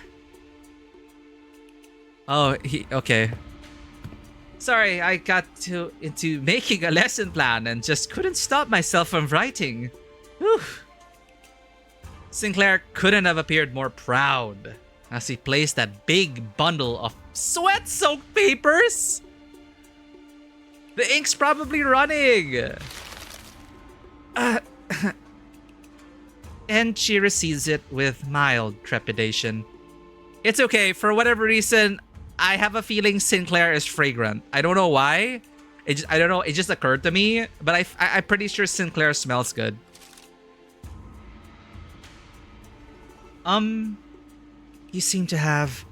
Oh, okay. Sorry, I got into making a lesson plan and just couldn't stop myself from writing. Whew. Sinclair couldn't have appeared more proud as he placed that big bundle of sweat-soaked papers. The ink's probably running. And she receives it with mild trepidation. It's okay, for whatever reason, I have a feeling Sinclair is fragrant. I don't know why. I don't know. It just occurred to me. But I'm pretty sure Sinclair smells good. You seem to have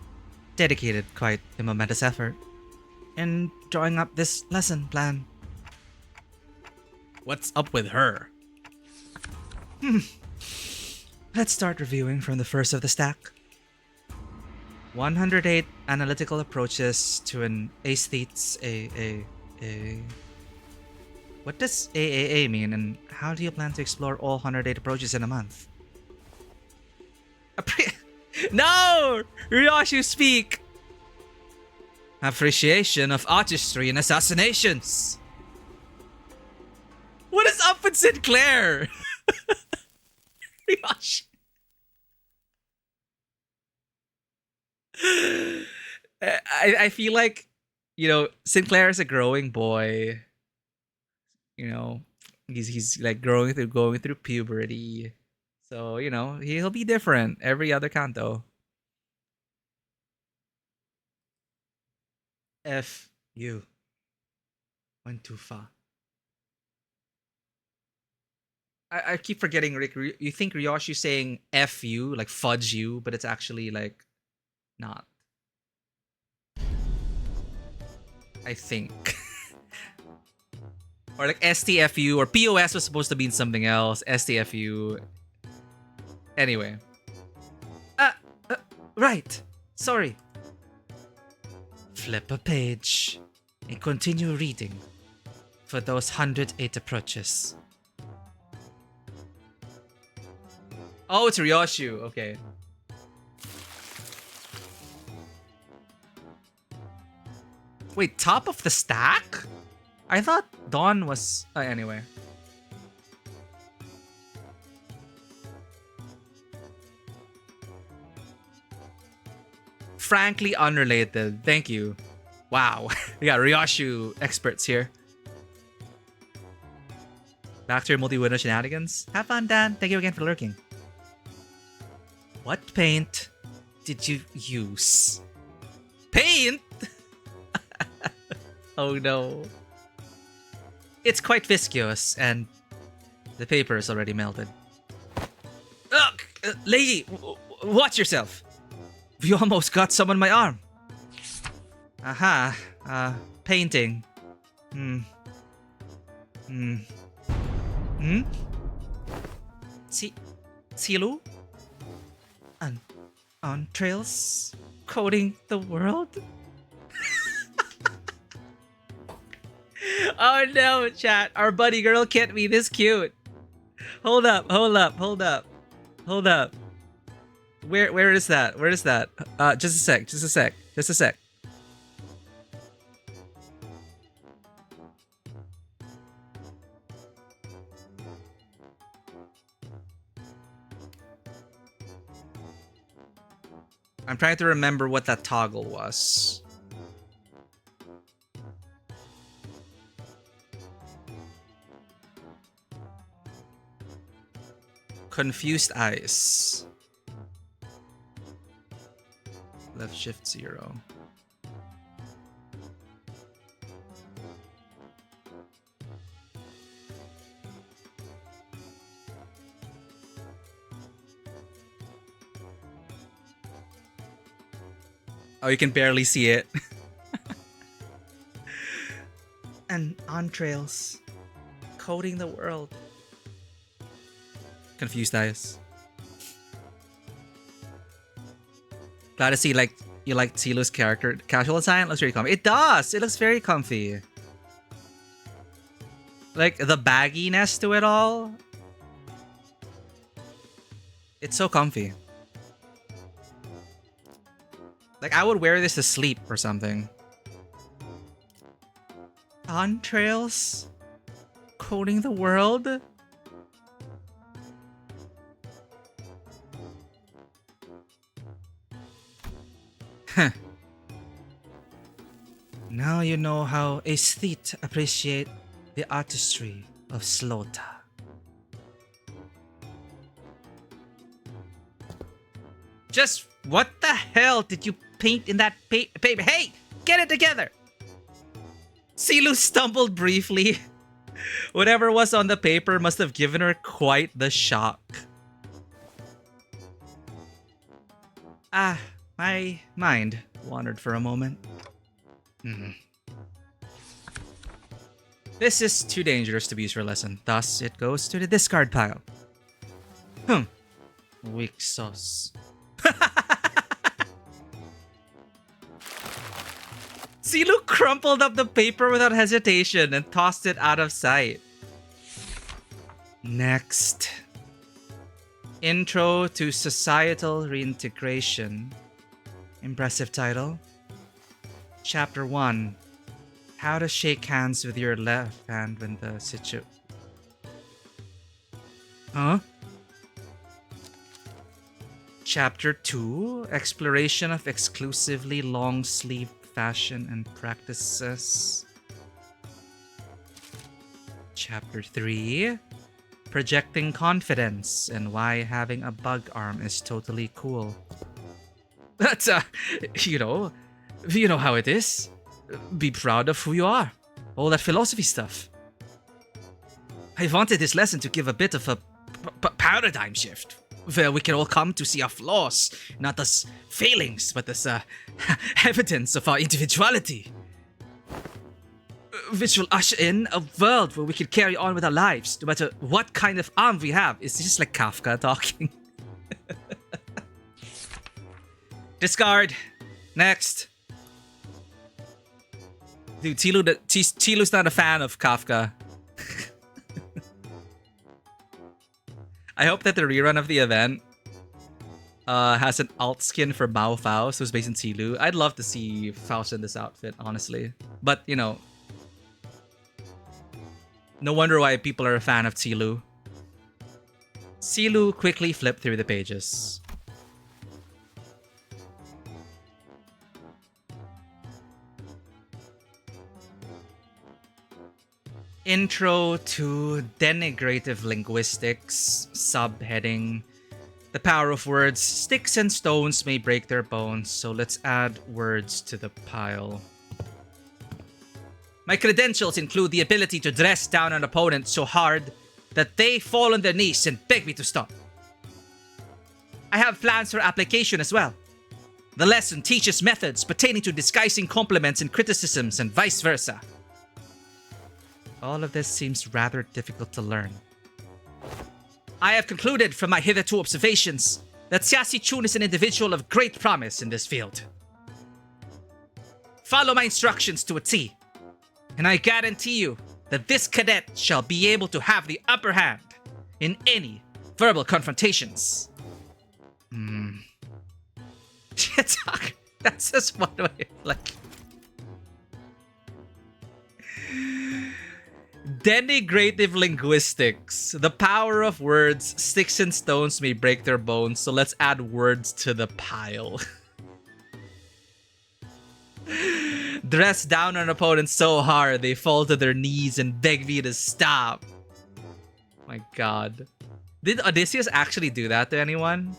dedicated quite a momentous effort in drawing up this lesson plan. What's up with her? Let's start reviewing from the first of the stack. 108 analytical approaches to an aesthete's What does AAA mean, and how do you plan to explore all 108 approaches in a month? No! Ryoshu, speak! Appreciation of artistry and assassinations. What is up with Sinclair? Ryoshu. I feel like, you know, Sinclair is a growing boy. You know, he's like going through puberty. So, you know, he'll be different every other canto. F you. Went too far. I keep forgetting, Rick. You think Ryoshi's saying F you, like fudge you, but it's actually like not. I think. Or like STFU, or POS was supposed to mean something else. STFU. Anyway. Right. Sorry. Flip a page and continue reading for those 108 approaches. Oh, it's Ryoshu. Okay. Wait, top of the stack? I thought Dawn was... anyway. Frankly unrelated. Thank you. Wow. We got Ryoshu experts here. Back to your multi-winner shenanigans. Have fun, Dan. Thank you again for lurking. What paint did you use? Paint? Oh no. It's quite viscous and the paper is already melted. Ugh! Lady, watch yourself. You almost got some on my arm. Aha. Painting. Silu? On trails? Coding the world? Oh no, chat. Our buddy girl can't be this cute. Hold up. Where is that? Just a sec. I'm trying to remember what that toggle was. Confused eyes. Left shift 0. Oh, you can barely see it. And on trails, coding the world. Confused eyes. Glad to see you like Silu's character. Casual design looks very comfy. It does. It looks very comfy. Like the bagginess to it all. It's so comfy. Like I would wear this to sleep or something. On trails, coding the world. Huh. Now you know how aesthete appreciate the artistry of slaughter. Just what the hell did you paint in that paper? Hey, get it together! Silu stumbled briefly. Whatever was on the paper must have given her quite the shock. My mind wandered for a moment. This is too dangerous to be used for a lesson. Thus, it goes to the discard pile. Weak sauce. Silu crumpled up the paper without hesitation and tossed it out of sight. Next. Intro to Societal Reintegration. Impressive title. Chapter 1. How to shake hands with your left hand when the Huh? Chapter 2. Exploration of exclusively long-sleeve fashion and practices. Chapter 3. Projecting confidence and why having a bug arm is totally cool. That's you know how it is. Be proud of who you are. All that philosophy stuff. I wanted this lesson to give a bit of a paradigm shift, where we can all come to see our flaws, not as failings, but as evidence of our individuality. Which will usher in a world where we can carry on with our lives, no matter what kind of arm we have. It's just like Kafka talking. Discard. Next. Dude, Tilu's not a fan of Kafka. I hope that the rerun of the event has an alt skin for Mao Faust, who's based in Tilu. I'd love to see Faust in this outfit, honestly. But, you know, no wonder why people are a fan of Tilu. Tilu quickly flipped through the pages. Intro to Denigrative Linguistics, subheading The power of words. Sticks and stones may break their bones, so let's add words to the pile. My credentials include the ability to dress down an opponent so hard that they fall on their knees and beg me to stop. I have plans for application as well. The lesson teaches methods pertaining to disguising compliments and criticisms and vice versa. All of this seems rather difficult to learn. I have concluded from my hitherto observations that Siasi Chun is an individual of great promise in this field. Follow my instructions to a T, and I guarantee you that this cadet shall be able to have the upper hand in any verbal confrontations. That's just one way of like denigrative linguistics. The power of words. Sticks and stones may break their bones, so let's add words to the pile. Dress down an opponent so hard they fall to their knees and beg me to stop. My god. Did Odysseus actually do that to anyone?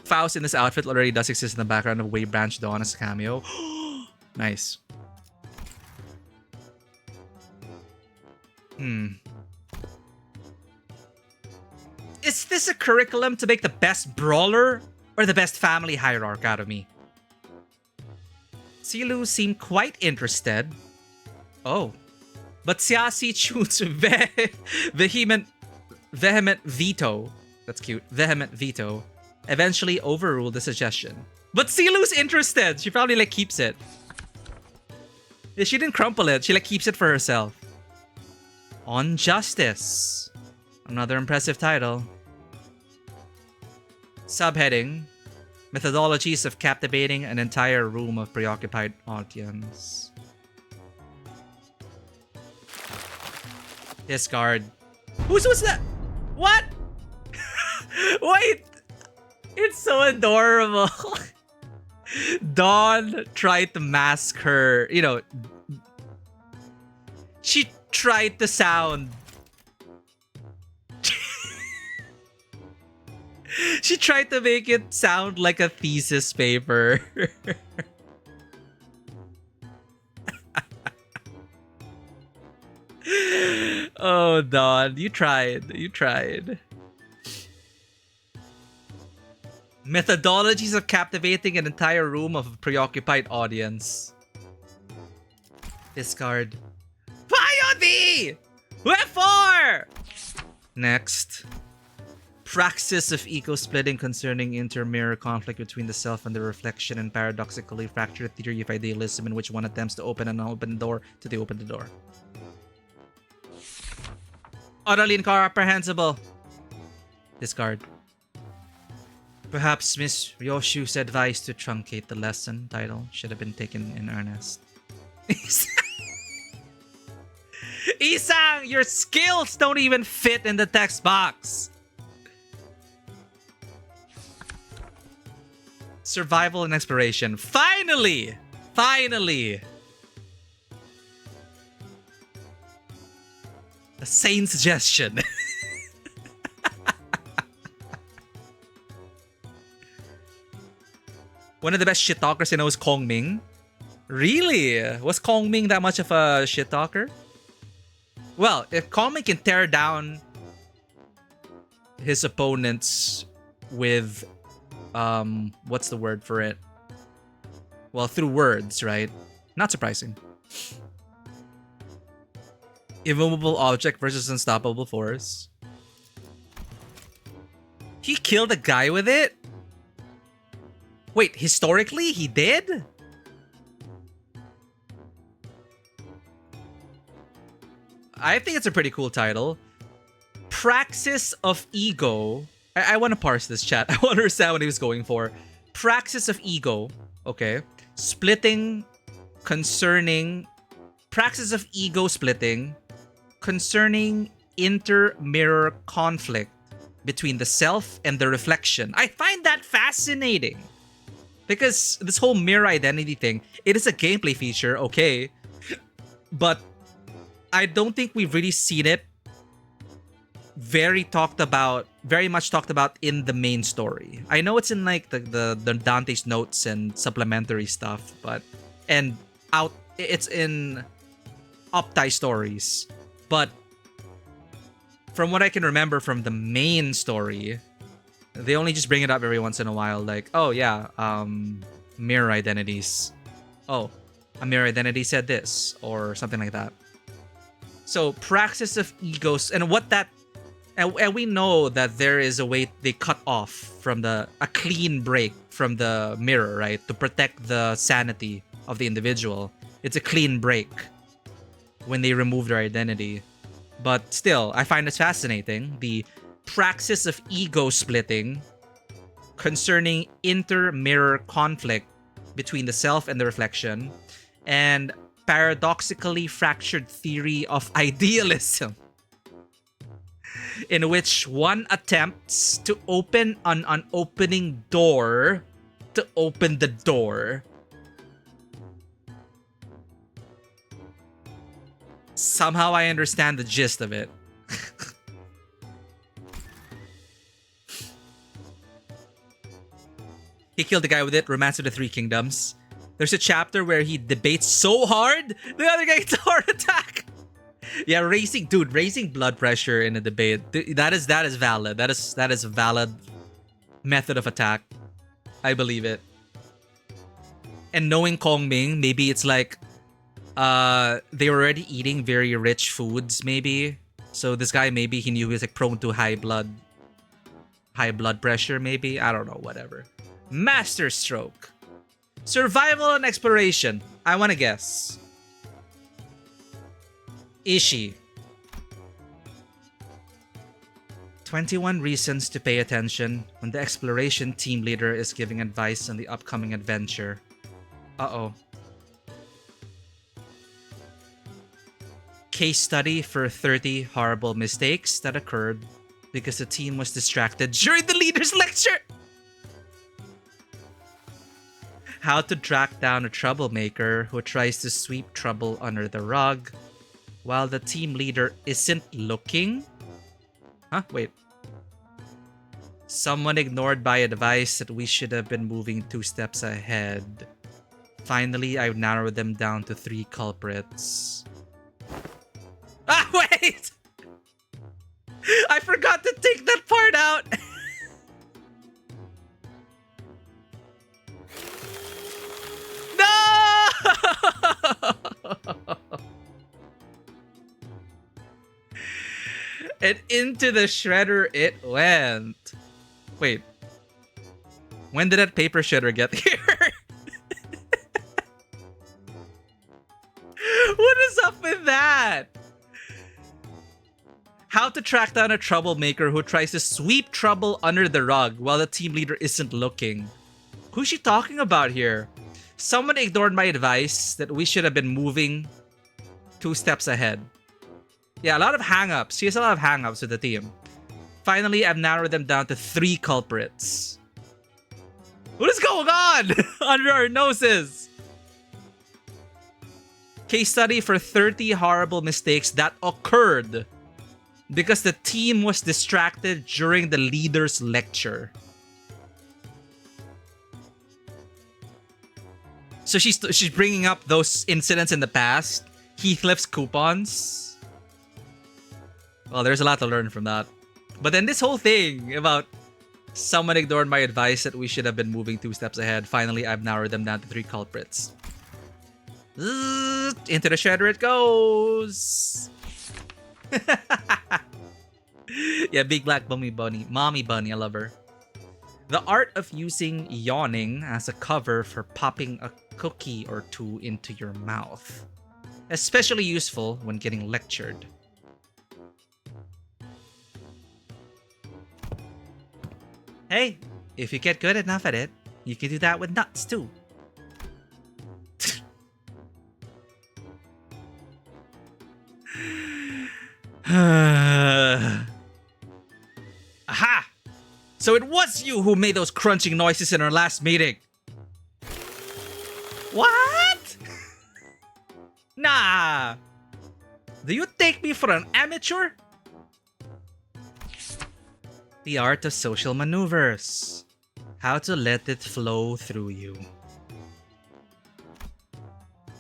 Faust in this outfit already does exist in the background of Wave Branch Dawn as a cameo. Nice. Is this a curriculum to make the best brawler or the best family hierarch out of me? Silu seemed quite interested. Oh. But Siasi Chun's vehement veto. That's cute. Vehement veto eventually overruled the suggestion. But Silu's interested. She probably like keeps it. Yeah, she didn't crumple it. She like keeps it for herself. On Justice. Another impressive title. Subheading. Methodologies of captivating an entire room of preoccupied audience. Discard. Who's that? What? Wait. It's so adorable. Dawn tried to mask her, you know. She tried to sound. She tried to make it sound like a thesis paper. Oh, Dawn, you tried. You tried. Methodologies of captivating an entire room of a preoccupied audience. Discard. Why on thee? Wherefore? Next. Praxis of ego-splitting concerning inter-mirror conflict between the self and the reflection and paradoxically fractured theory of idealism in which one attempts to open an open door to the open the door. Utterly incomprehensible. Discard. Perhaps Miss Ryoshu's advice to truncate the lesson title should have been taken in earnest. Isang, your skills don't even fit in the text box. Survival and exploration. Finally! Finally! A sane suggestion. One of the best shit talkers I know is Kong Ming. Really? Was Kong Ming that much of a shit talker? Well, if Kong Ming can tear down his opponents with what's the word for it? Well, through words, right? Not surprising. Immovable object versus unstoppable force. He killed a guy with it? Wait, historically he did? I think it's a pretty cool title. Praxis of Ego. I want to parse this, chat. I want to understand what he was going for. Praxis of Ego. Okay. Splitting concerning... Praxis of Ego splitting concerning inter-mirror conflict between the self and the reflection. I find that fascinating. Because this whole mirror identity thing, it is a gameplay feature, okay. But I don't think we've really seen it very much talked about in the main story. I know it's in like the Dante's notes and supplementary stuff, but it's in Opti stories. But from what I can remember from the main story, they only just bring it up every once in a while, like, oh yeah, mirror identities. Oh, a mirror identity said this, or something like that. So praxis of egos, and what that, and we know that there is a way they cut off from a clean break from the mirror, right? To protect the sanity of the individual. It's a clean break when they remove their identity. But still, I find this fascinating. The praxis of ego splitting concerning inter-mirror conflict between the self and the reflection, and paradoxically fractured theory of idealism, in which one attempts to open an opening door to open the door. Somehow I understand the gist of it. He killed the guy with it, Romance of the Three Kingdoms. There's a chapter where he debates so hard, the other guy gets a heart attack. Yeah, raising blood pressure in a debate, that is valid. That is a valid method of attack. I believe it. And knowing Kong Ming, maybe it's like they were already eating very rich foods, maybe. So this guy, maybe he knew he was like prone to high blood pressure, maybe. I don't know, whatever. Master stroke. Survival and exploration. I want to guess. Ishi. 21 reasons to pay attention when the exploration team leader is giving advice on the upcoming adventure. Uh-oh. Case study for 30 horrible mistakes that occurred because the team was distracted during the leader's lecture. How to track down a troublemaker who tries to sweep trouble under the rug while the team leader isn't looking? Huh? Wait. Someone ignored my advice that we should have been moving 2 steps ahead. Finally, I've narrowed them down to 3 culprits. Ah, wait! I forgot to take that part out! And into the shredder it went. Wait. When did that paper shredder get here? What is up with that? How to track down a troublemaker who tries to sweep trouble under the rug while the team leader isn't looking. Who's she talking about here? Someone ignored my advice that we should have been moving 2 steps ahead. Yeah, a lot of hang-ups. She has a lot of hang-ups with the team. Finally, I've narrowed them down to 3 culprits. What is going on under our noses? Case study for 30 horrible mistakes that occurred because the team was distracted during the leader's lecture. So she's bringing up those incidents in the past. Heathcliff's coupons. Well, there's a lot to learn from that. But then this whole thing about someone ignored my advice that we should have been moving 2 steps ahead. Finally, I've narrowed them down to 3 culprits. Into the shredder it goes. Yeah, big black mommy bunny. Mommy bunny, I love her. The art of using yawning as a cover for popping a cookie or 2 into your mouth. Especially useful when getting lectured. Hey, if you get good enough at it, you can do that with nuts too. Aha! So it was you who made those crunching noises in our last meeting. What? Nah. Do you take me for an amateur? The art of social maneuvers. How to let it flow through you.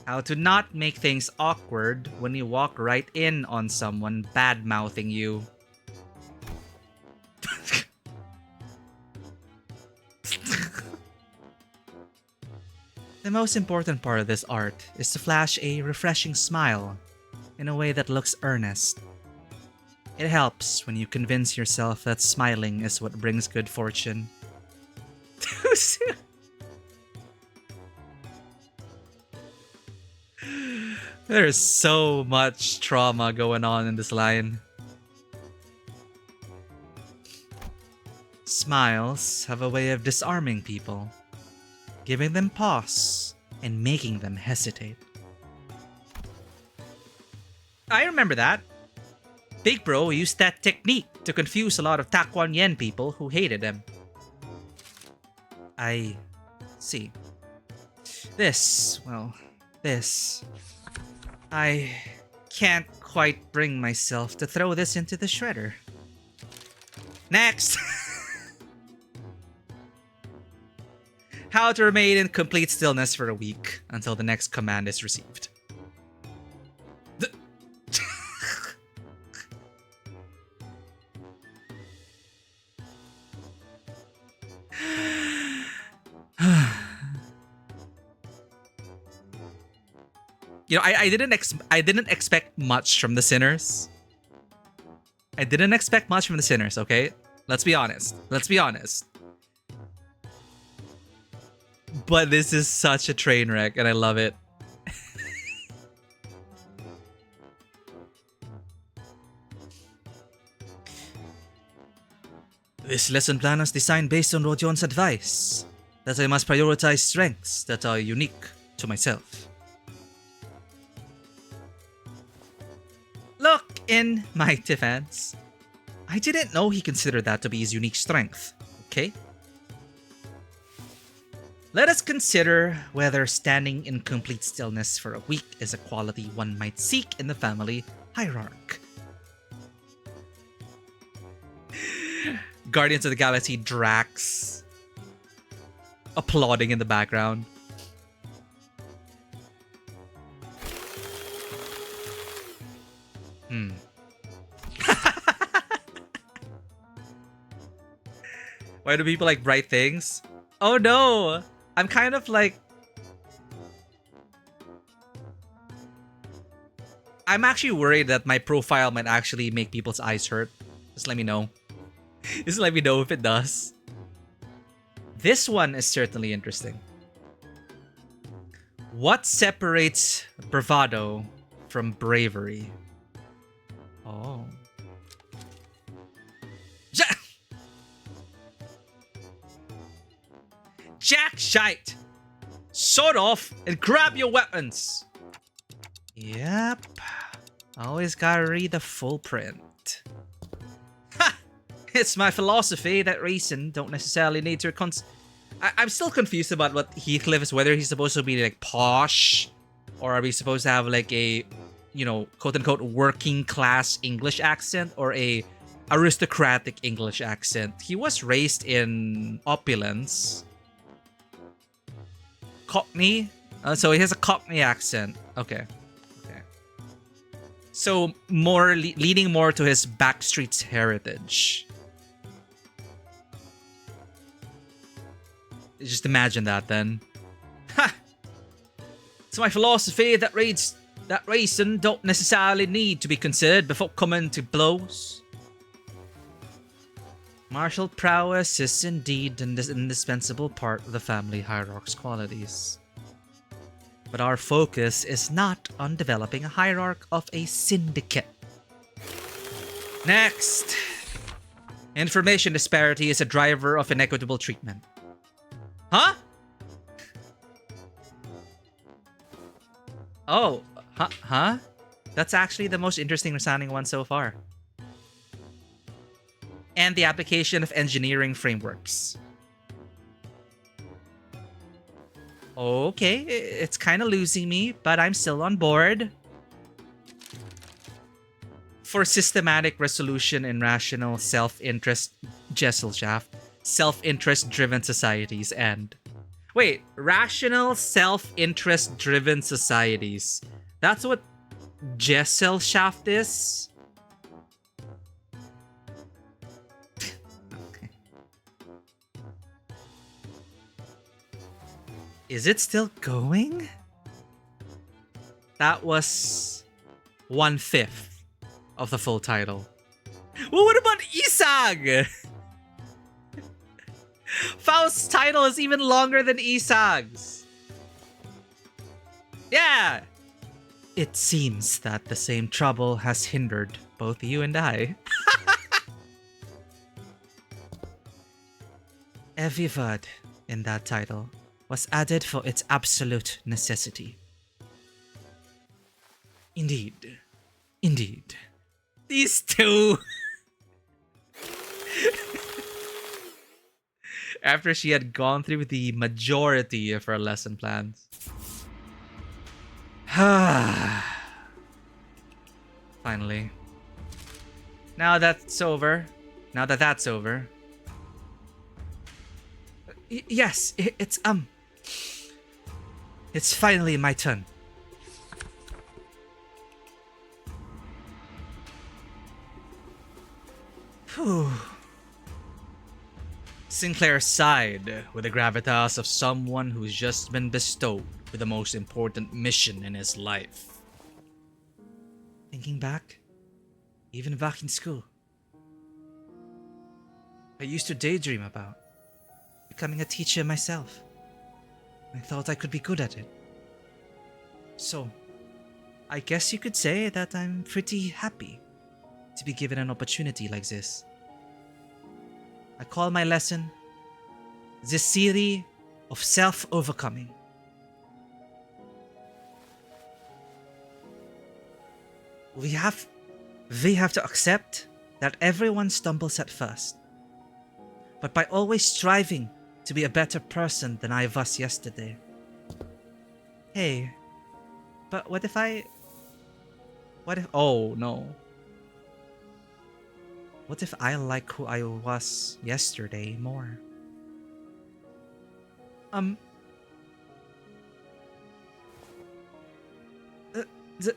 How to not make things awkward when you walk right in on someone bad-mouthing you. The most important part of this art is to flash a refreshing smile in a way that looks earnest. It helps when you convince yourself that smiling is what brings good fortune. There's so much trauma going on in this line. Smiles have a way of disarming people, giving them pause and making them hesitate. I remember that. Big Bro used that technique to confuse a lot of Takwon Yen people who hated him. I see. This. I can't quite bring myself to throw this into the shredder. Next! How to remain in complete stillness for a week until the next command is received. You know, I didn't expect much from the Sinners. I didn't expect much from the Sinners, okay? Let's be honest. But this is such a train wreck and I love it. This lesson plan was designed based on Rodion's advice that I must prioritize strengths that are unique to myself. Look, in my defense, I didn't know he considered that to be his unique strength, okay? Let us consider whether standing in complete stillness for a week is a quality one might seek in the family hierarchy. Guardians of the Galaxy Drax applauding in the background. Why do people like bright things? Oh no! I'm kind of like... I'm actually worried that my profile might actually make people's eyes hurt. Just let me know. Just let me know if it does. This one is certainly interesting. What separates bravado from bravery? Oh. Jack shite! Sort off and grab your weapons! Yep. Always gotta read the full print. Ha! It's my philosophy that reason don't necessarily need to I'm still confused about what Heathcliff is, whether he's supposed to be like posh, or are we supposed to have like a, you know, quote-unquote working class English accent, or a aristocratic English accent. He was raised in opulence. Cockney? So he has a Cockney accent. Okay. So more leaning more to his backstreets heritage. Just imagine that then. Ha! It's my philosophy that reason don't necessarily need to be considered before coming to blows. Martial prowess is indeed an indispensable part of the family hierarch's qualities. But our focus is not on developing a hierarch of a syndicate. Next! Information disparity is a driver of inequitable treatment. Huh? Oh, huh? That's actually the most interesting sounding one so far. And the application of engineering frameworks. Okay, it's kind of losing me, but I'm still on board. For systematic resolution in rational self-interest Gesellschaft, self-interest driven societies end. Wait, rational self-interest driven societies. That's what Gesellschaft is? Okay. Is it still going? That was 1/5 of the full title. Well, what about Isag? Faust's title is even longer than Isag's. Yeah! It seems that the same trouble has hindered both you and I. Every word in that title was added for its absolute necessity. Indeed. Indeed. These two. After she had gone through the majority of her lesson plans. Finally. Now that's over. Now that that's over. Yes, it's finally my turn. Whew. Sinclair sighed with the gravitas of someone who's just been bestowed with the most important mission in his life. Thinking back, even back in school, I used to daydream about becoming a teacher myself. I thought I could be good at it. So, I guess you could say that I'm pretty happy to be given an opportunity like this. I call my lesson the theory of self-overcoming. We have to accept that everyone stumbles at first. But by always striving to be a better person than I was yesterday. Hey, but what if oh no. What if I like who I was yesterday more?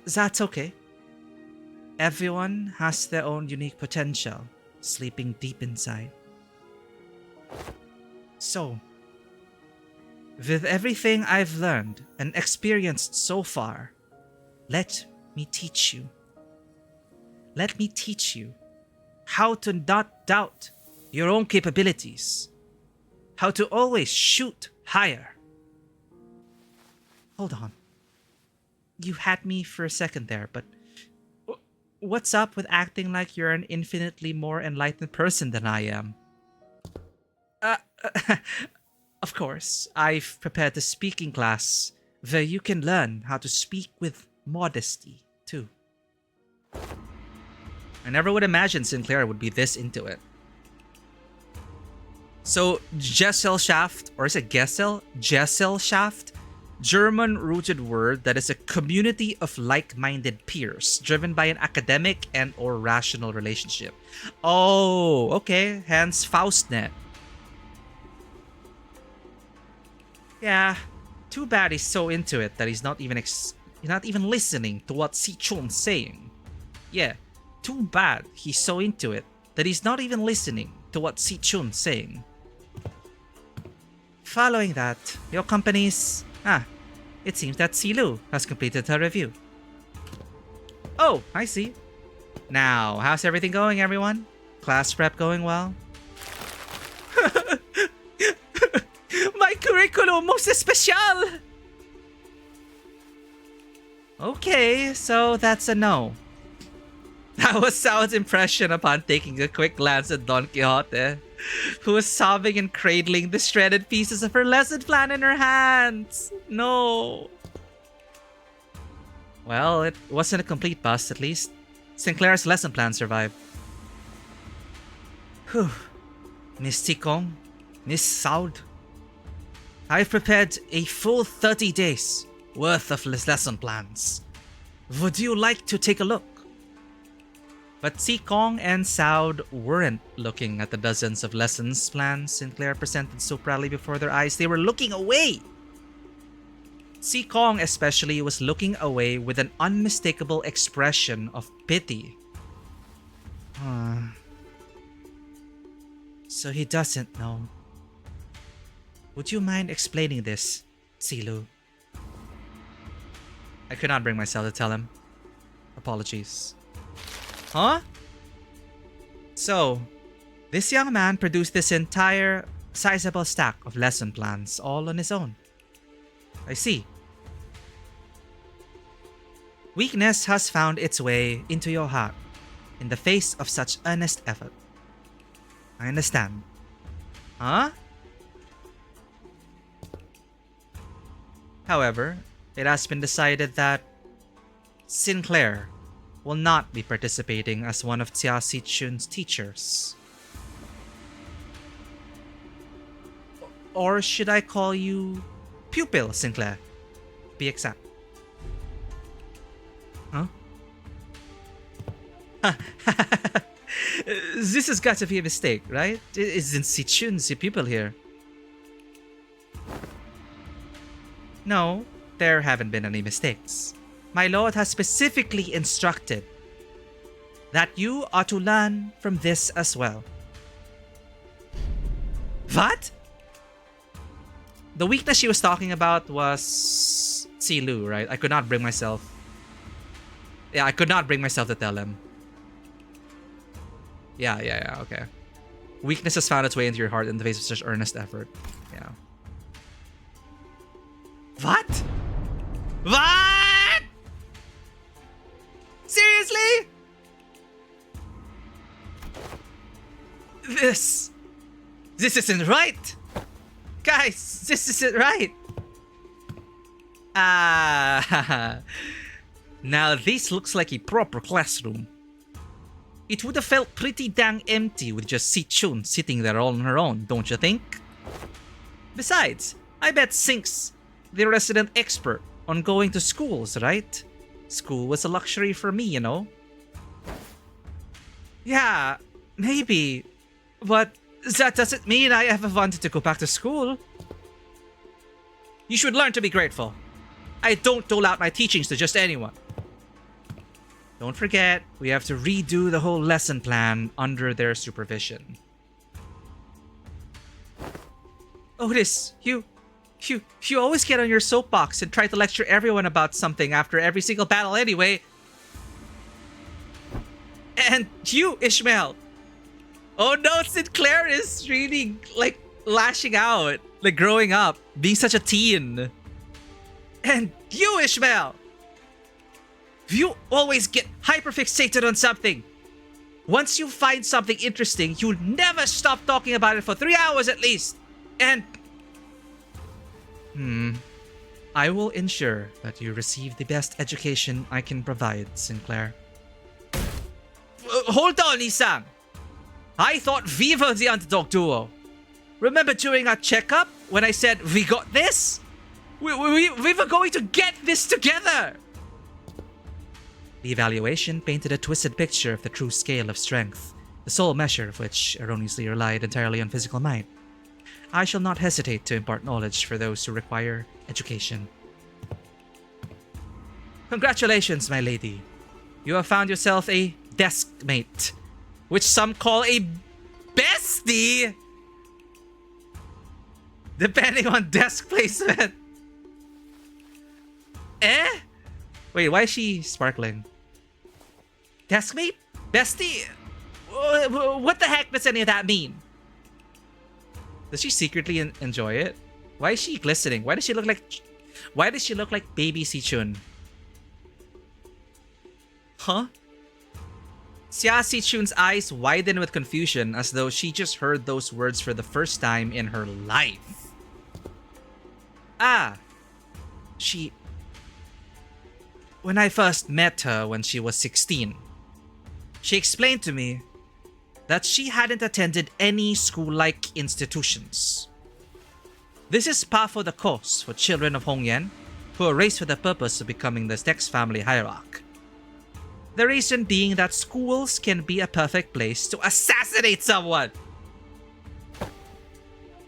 That's okay. Everyone has their own unique potential sleeping deep inside. So, with everything I've learned and experienced so far, let me teach you. Let me teach you how to not doubt your own capabilities. How to always shoot higher. Hold on. You had me for a second there, but what's up with acting like you're an infinitely more enlightened person than I am? Of course, I've prepared a speaking class where you can learn how to speak with modesty, too. I never would imagine Sinclair would be this into it. So, Gesellschaft, or is it Gesell? Gesellschaft? German-rooted word that is a community of like-minded peers driven by an academic and or rational relationship. Oh, okay. Hence Faustnet. Yeah, too bad he's so into it that he's not even listening to what Si Chun's saying. Yeah, too bad he's so into it that he's not even listening to what Si Chun's saying. Following that, your company's... it seems that Silu has completed her review. Oh, I see. Now, how's everything going, everyone? Class prep going well? My curriculum most especial! Okay, so that's a no. That was Sao's impression upon taking a quick glance at Don Quixote, who was sobbing and cradling the shredded pieces of her lesson plan in her hands. No. Well, it wasn't a complete bust, at least. Sinclair's lesson plan survived. Whew. Miss Tikong, Miss Saud, I've prepared a full 30 days worth of lesson plans. Would you like to take a look? But Kong and Saud weren't looking at the dozens of lessons plans Sinclair presented so proudly before their eyes. They were looking away. Kong especially was looking away with an unmistakable expression of pity. So he doesn't know. Would you mind explaining this, Silu? I could not bring myself to tell him. Apologies. Huh? So, this young man produced this entire sizable stack of lesson plans all on his own. I see. Weakness has found its way into your heart in the face of such earnest effort. I understand. Huh? However, it has been decided that Sinclair will not be participating as one of Xia Sichun's teachers. Or should I call you pupil, Sinclair? Be exact. Huh? This has got to be a mistake, right? Isn't Sichun the pupil here? No, there haven't been any mistakes. My lord has specifically instructed that you are to learn from this as well. What? The weakness she was talking about was Tsilu, right? I could not bring myself... Yeah, I could not bring myself to tell him. Yeah, okay. Weakness has found its way into your heart in the face of such earnest effort. Yeah. What? What? Seriously? This isn't right. Guys, this isn't right. Now this looks like a proper classroom. It would have felt pretty dang empty with just Sichun sitting there all on her own, don't you think? Besides, I bet Sink's the resident expert on going to schools, right? School was a luxury for me, you know? Yeah, maybe. But that doesn't mean I ever wanted to go back to school. You should learn to be grateful. I don't dole out my teachings to just anyone. Don't forget, we have to redo the whole lesson plan under their supervision. Otis, you always get on your soapbox and try to lecture everyone about something after every single battle anyway. And you, Ishmael. Oh no, Sinclair is really, like, lashing out. Like, growing up. Being such a teen. And you, Ishmael. You always get hyperfixated on something. Once you find something interesting, you'll never stop talking about it for 3 hours at least. And... I will ensure that you receive the best education I can provide, Sinclair. Hold on, Isang. I thought we were the underdog duo. Remember during our checkup when I said we got this? We were going to get this together. The evaluation painted a twisted picture of the true scale of strength, the sole measure of which erroneously relied entirely on physical might. I shall not hesitate to impart knowledge for those who require education. Congratulations, my lady. You have found yourself a desk mate, which some call a bestie, depending on desk placement. Wait, why is she sparkling? Deskmate? Bestie? What the heck does any of that mean? Does she secretly enjoy it? Why is she glistening? Why does she look like baby Sichun? Huh? Xia Sichun's eyes widen with confusion as though she just heard those words for the first time in her life. When I first met her when she was 16, she explained to me that she hadn't attended any school-like institutions. This is par for the course for children of Hongyan who are raised for the purpose of becoming the next family hierarch. The reason being that schools can be a perfect place to assassinate someone.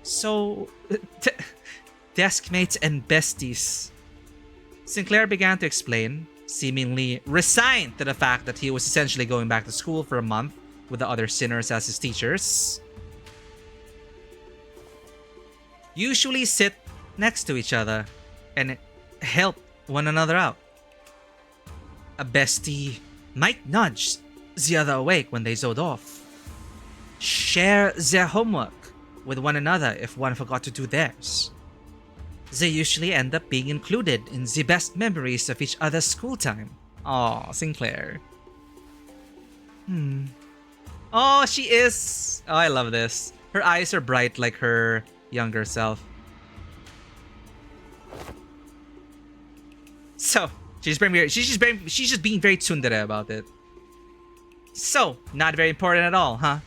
So, deskmates and besties. Sinclair began to explain, seemingly resigned to the fact that he was essentially going back to school for a month with the other sinners as his teachers. Usually sit next to each other and help one another out. A bestie might nudge the other awake when they zone off. Share their homework with one another if one forgot to do theirs. They usually end up being included in the best memories of each other's school time. Aw, Sinclair. Oh, she is. Oh, I love this. Her eyes are bright like her younger self. So, she's just being very tsundere about it. So, not very important at all, huh?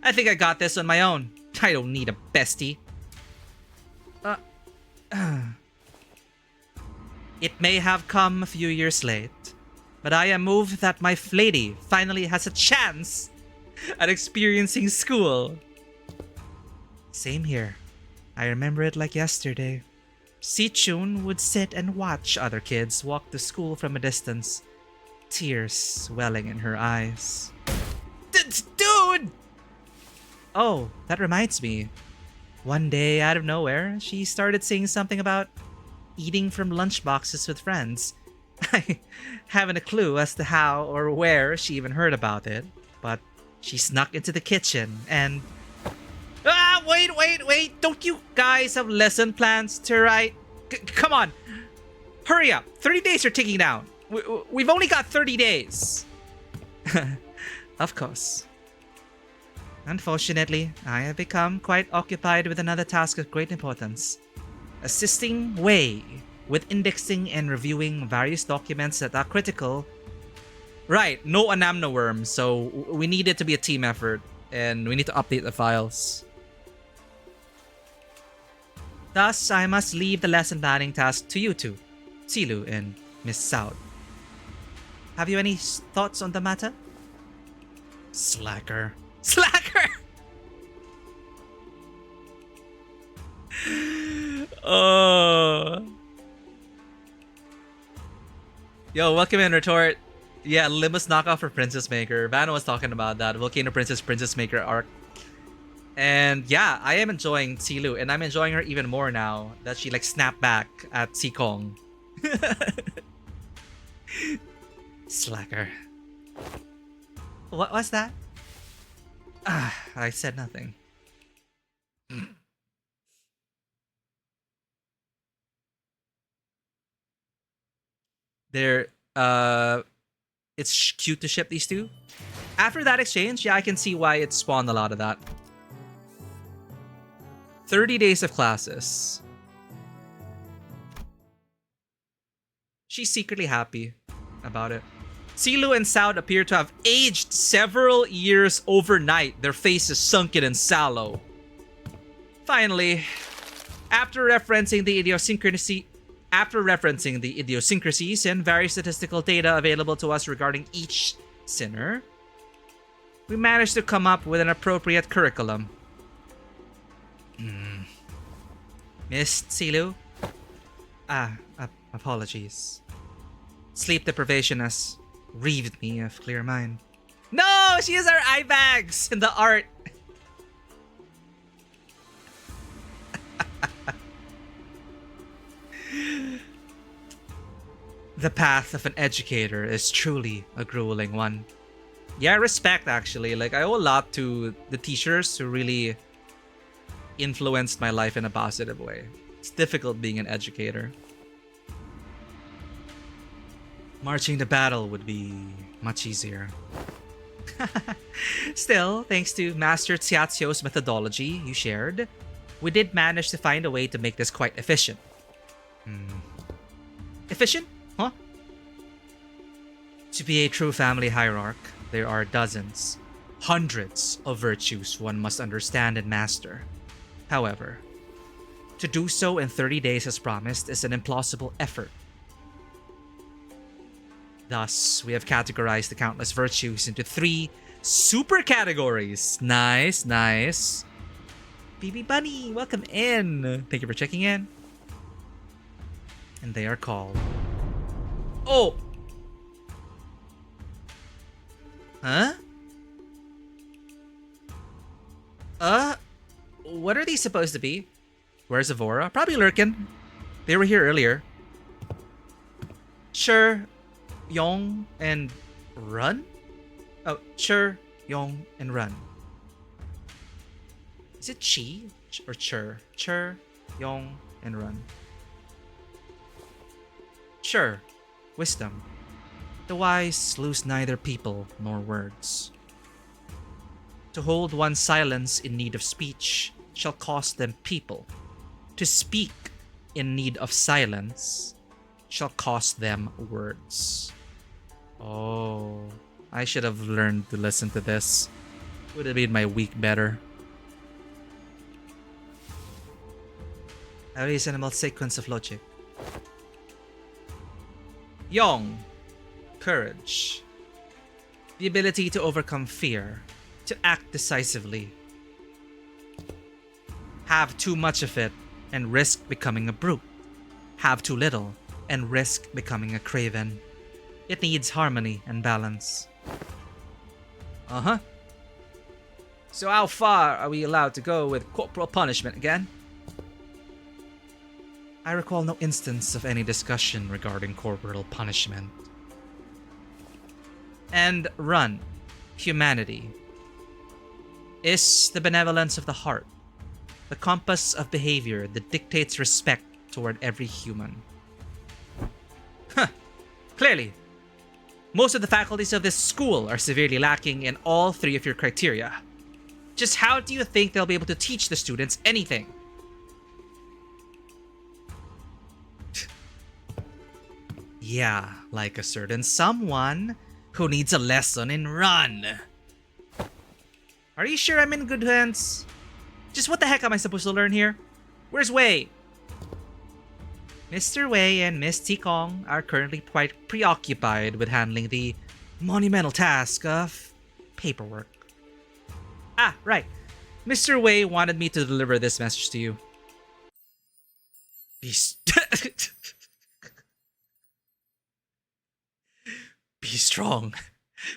I think I got this on my own. I don't need a bestie. It may have come a few years late, but I am moved that my lady finally has a chance at experiencing school. Same here. I remember it like yesterday. Si-chun would sit and watch other kids walk to school from a distance, tears welling in her eyes. Dude! Oh, that reminds me. One day, out of nowhere, she started saying something about eating from lunchboxes with friends. I haven't a clue as to how or where she even heard about it, but she snuck into the kitchen and... Wait! Don't you guys have lesson plans to write? Come on! Hurry up! 30 days are ticking down. We've only got 30 days. Of course. Unfortunately, I have become quite occupied with another task of great importance. Assisting Wei with indexing and reviewing various documents that are critical. Right, no anamna worm, so we need it to be a team effort, and we need to update the files. Thus, I must leave the lesson planning task to you two, Tsilu and Miss Saud. Have you any thoughts on the matter? Slacker. Oh. Yo, welcome in, Retort. Yeah, Limbus knockoff for Princess Maker. Vanna was talking about that. Volcano Princess Maker arc. And yeah, I am enjoying Tsilu, and I'm enjoying her even more now that she like snapped back at Sikong. Slacker. What was that? I said nothing. It's cute to ship these two. After that exchange, yeah, I can see why it spawned a lot of that. 30 days of classes. She's secretly happy about it. Tsilu and Saud appear to have aged several years overnight, their faces sunken and sallow. Finally, after referencing the idiosyncrasies and various statistical data available to us regarding each sinner, we managed to come up with an appropriate curriculum. Miss Tsilu? Apologies. Sleep deprivation has relieved me of clear mind. No! She has our eye bags in the art! The path of an educator is truly a grueling one. Yeah, respect actually. Like, I owe a lot to the teachers who really influenced my life in a positive way. It's difficult being an educator. Marching to battle would be much easier. Still, thanks to Master Tsiatsio's methodology you shared, we did manage to find a way to make this quite efficient. Efficient? Huh? To be a true family hierarch, there are dozens, hundreds of virtues one must understand and master. However, to do so in 30 days as promised is an implausible effort. Thus, we have categorized the countless virtues into 3 super categories. Nice, nice. BB Bunny, welcome in. Thank you for checking in. And they are called... Oh! Huh? What are these supposed to be? Where's Avora? Probably lurking. They were here earlier. Sure, Yong, and Run? Oh, Sure, Yong, and Run. Is it Chi or Chur? Chur, Yong, and Run. Sure, wisdom. The wise lose neither people nor words. To hold one's silence in need of speech shall cost them people. To speak in need of silence shall cost them words. Oh, I should have learned to listen to this. Would have made my week better. A reasonable sequence of logic. Yong, courage. The ability to overcome fear, to act decisively. Have too much of it and risk becoming a brute. Have too little and risk becoming a craven. It needs harmony and balance. Uh-huh. So how far are we allowed to go with corporal punishment again? I recall no instance of any discussion regarding corporal punishment. And Run, humanity, is the benevolence of the heart, the compass of behavior that dictates respect toward every human. Huh. Clearly, most of the faculties of this school are severely lacking in all 3 of your criteria. Just how do you think they'll be able to teach the students anything? Yeah, like a certain someone who needs a lesson in Run. Are you sure I'm in good hands? Just what the heck am I supposed to learn here? Where's Wei? Mr. Wei and Miss Tikong are currently quite preoccupied with handling the monumental task of paperwork. Ah, right. Mr. Wei wanted me to deliver this message to you. Be strong,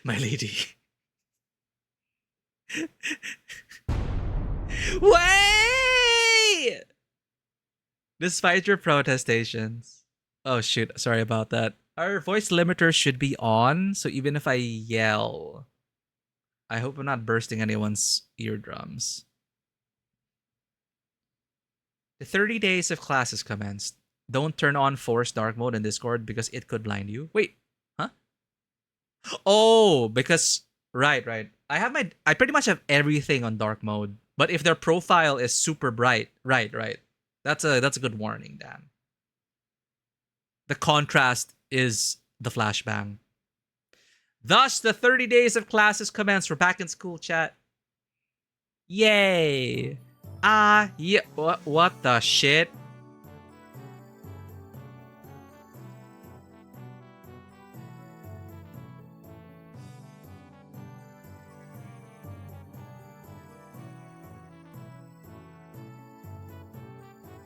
my lady. Wait! Despite your protestations. Oh shoot, sorry about that. Our voice limiter should be on, so even if I yell, I hope I'm not bursting anyone's eardrums. The 30 days of classes commenced. Don't turn on forced dark mode in Discord because it could blind you. Wait, huh? Oh, because right. I pretty much have everything on dark mode. But if their profile is super bright, right. That's a good warning, Dan. The contrast is the flashbang. Thus, the 30 days of classes commenced. We're back in school, chat. Yay! Yeah. What the shit?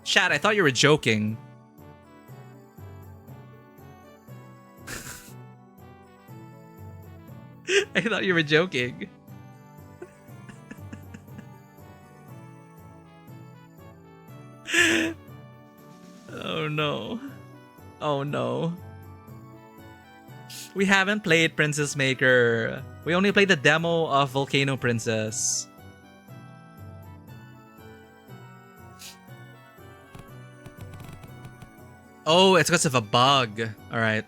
Chat, I thought you were joking. I thought you were joking. Oh no. Oh no. We haven't played Princess Maker. We only played the demo of Volcano Princess. Oh, it's because of a bug. Alright.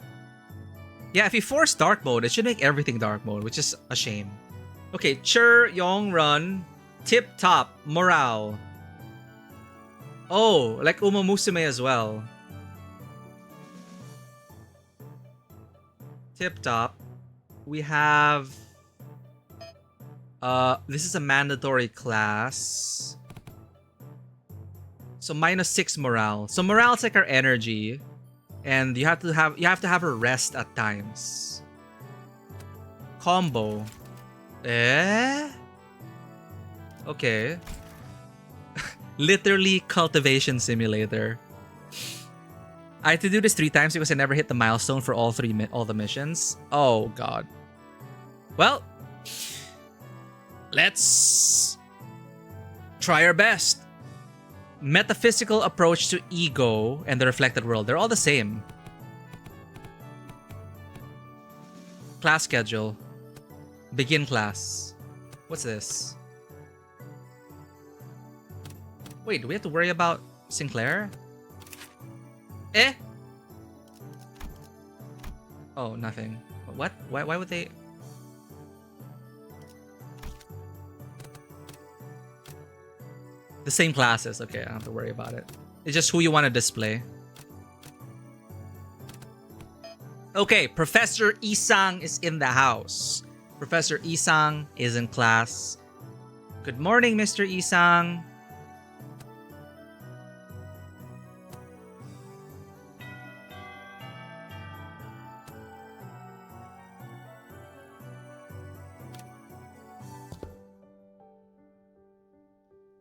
Yeah, if you force dark mode, it should make everything dark mode, which is a shame. Okay, Chur, Yong, Run, Tip Top, Morale. Oh, like Uma Musume as well. Tip Top. We have... this is a mandatory class. So -6 morale. So morale's like our energy. And you have to have her rest at times. Combo. Okay. Literally cultivation simulator. I had to do this 3 times because I never hit the milestone for all the missions. Oh god. Well, let's try our best. Metaphysical approach to ego and the reflected world. They're all the same. Class schedule. Begin class. What's this? Wait, do we have to worry about Sinclair? Oh, nothing. What? Why would they... The same classes. Okay, I don't have to worry about it. It's just who you want to display. Okay, Professor Isang is in the house. Professor Isang is in class. Good morning, Mr. Isang.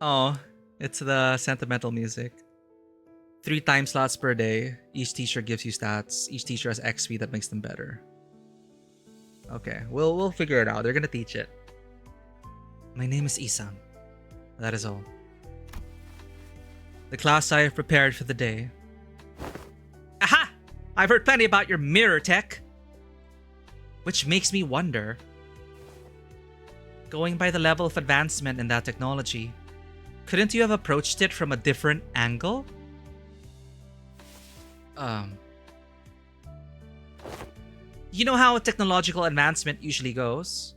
Oh, it's the sentimental music. 3 time slots per day. Each teacher gives you stats. Each teacher has XP that makes them better. Okay, we'll figure it out. They're gonna teach it. My name is Isang. That is all. The class I have prepared for the day. Aha! I've heard plenty about your mirror tech. Which makes me wonder. Going by the level of advancement in that technology, couldn't you have approached it from a different angle? You know how technological advancement usually goes?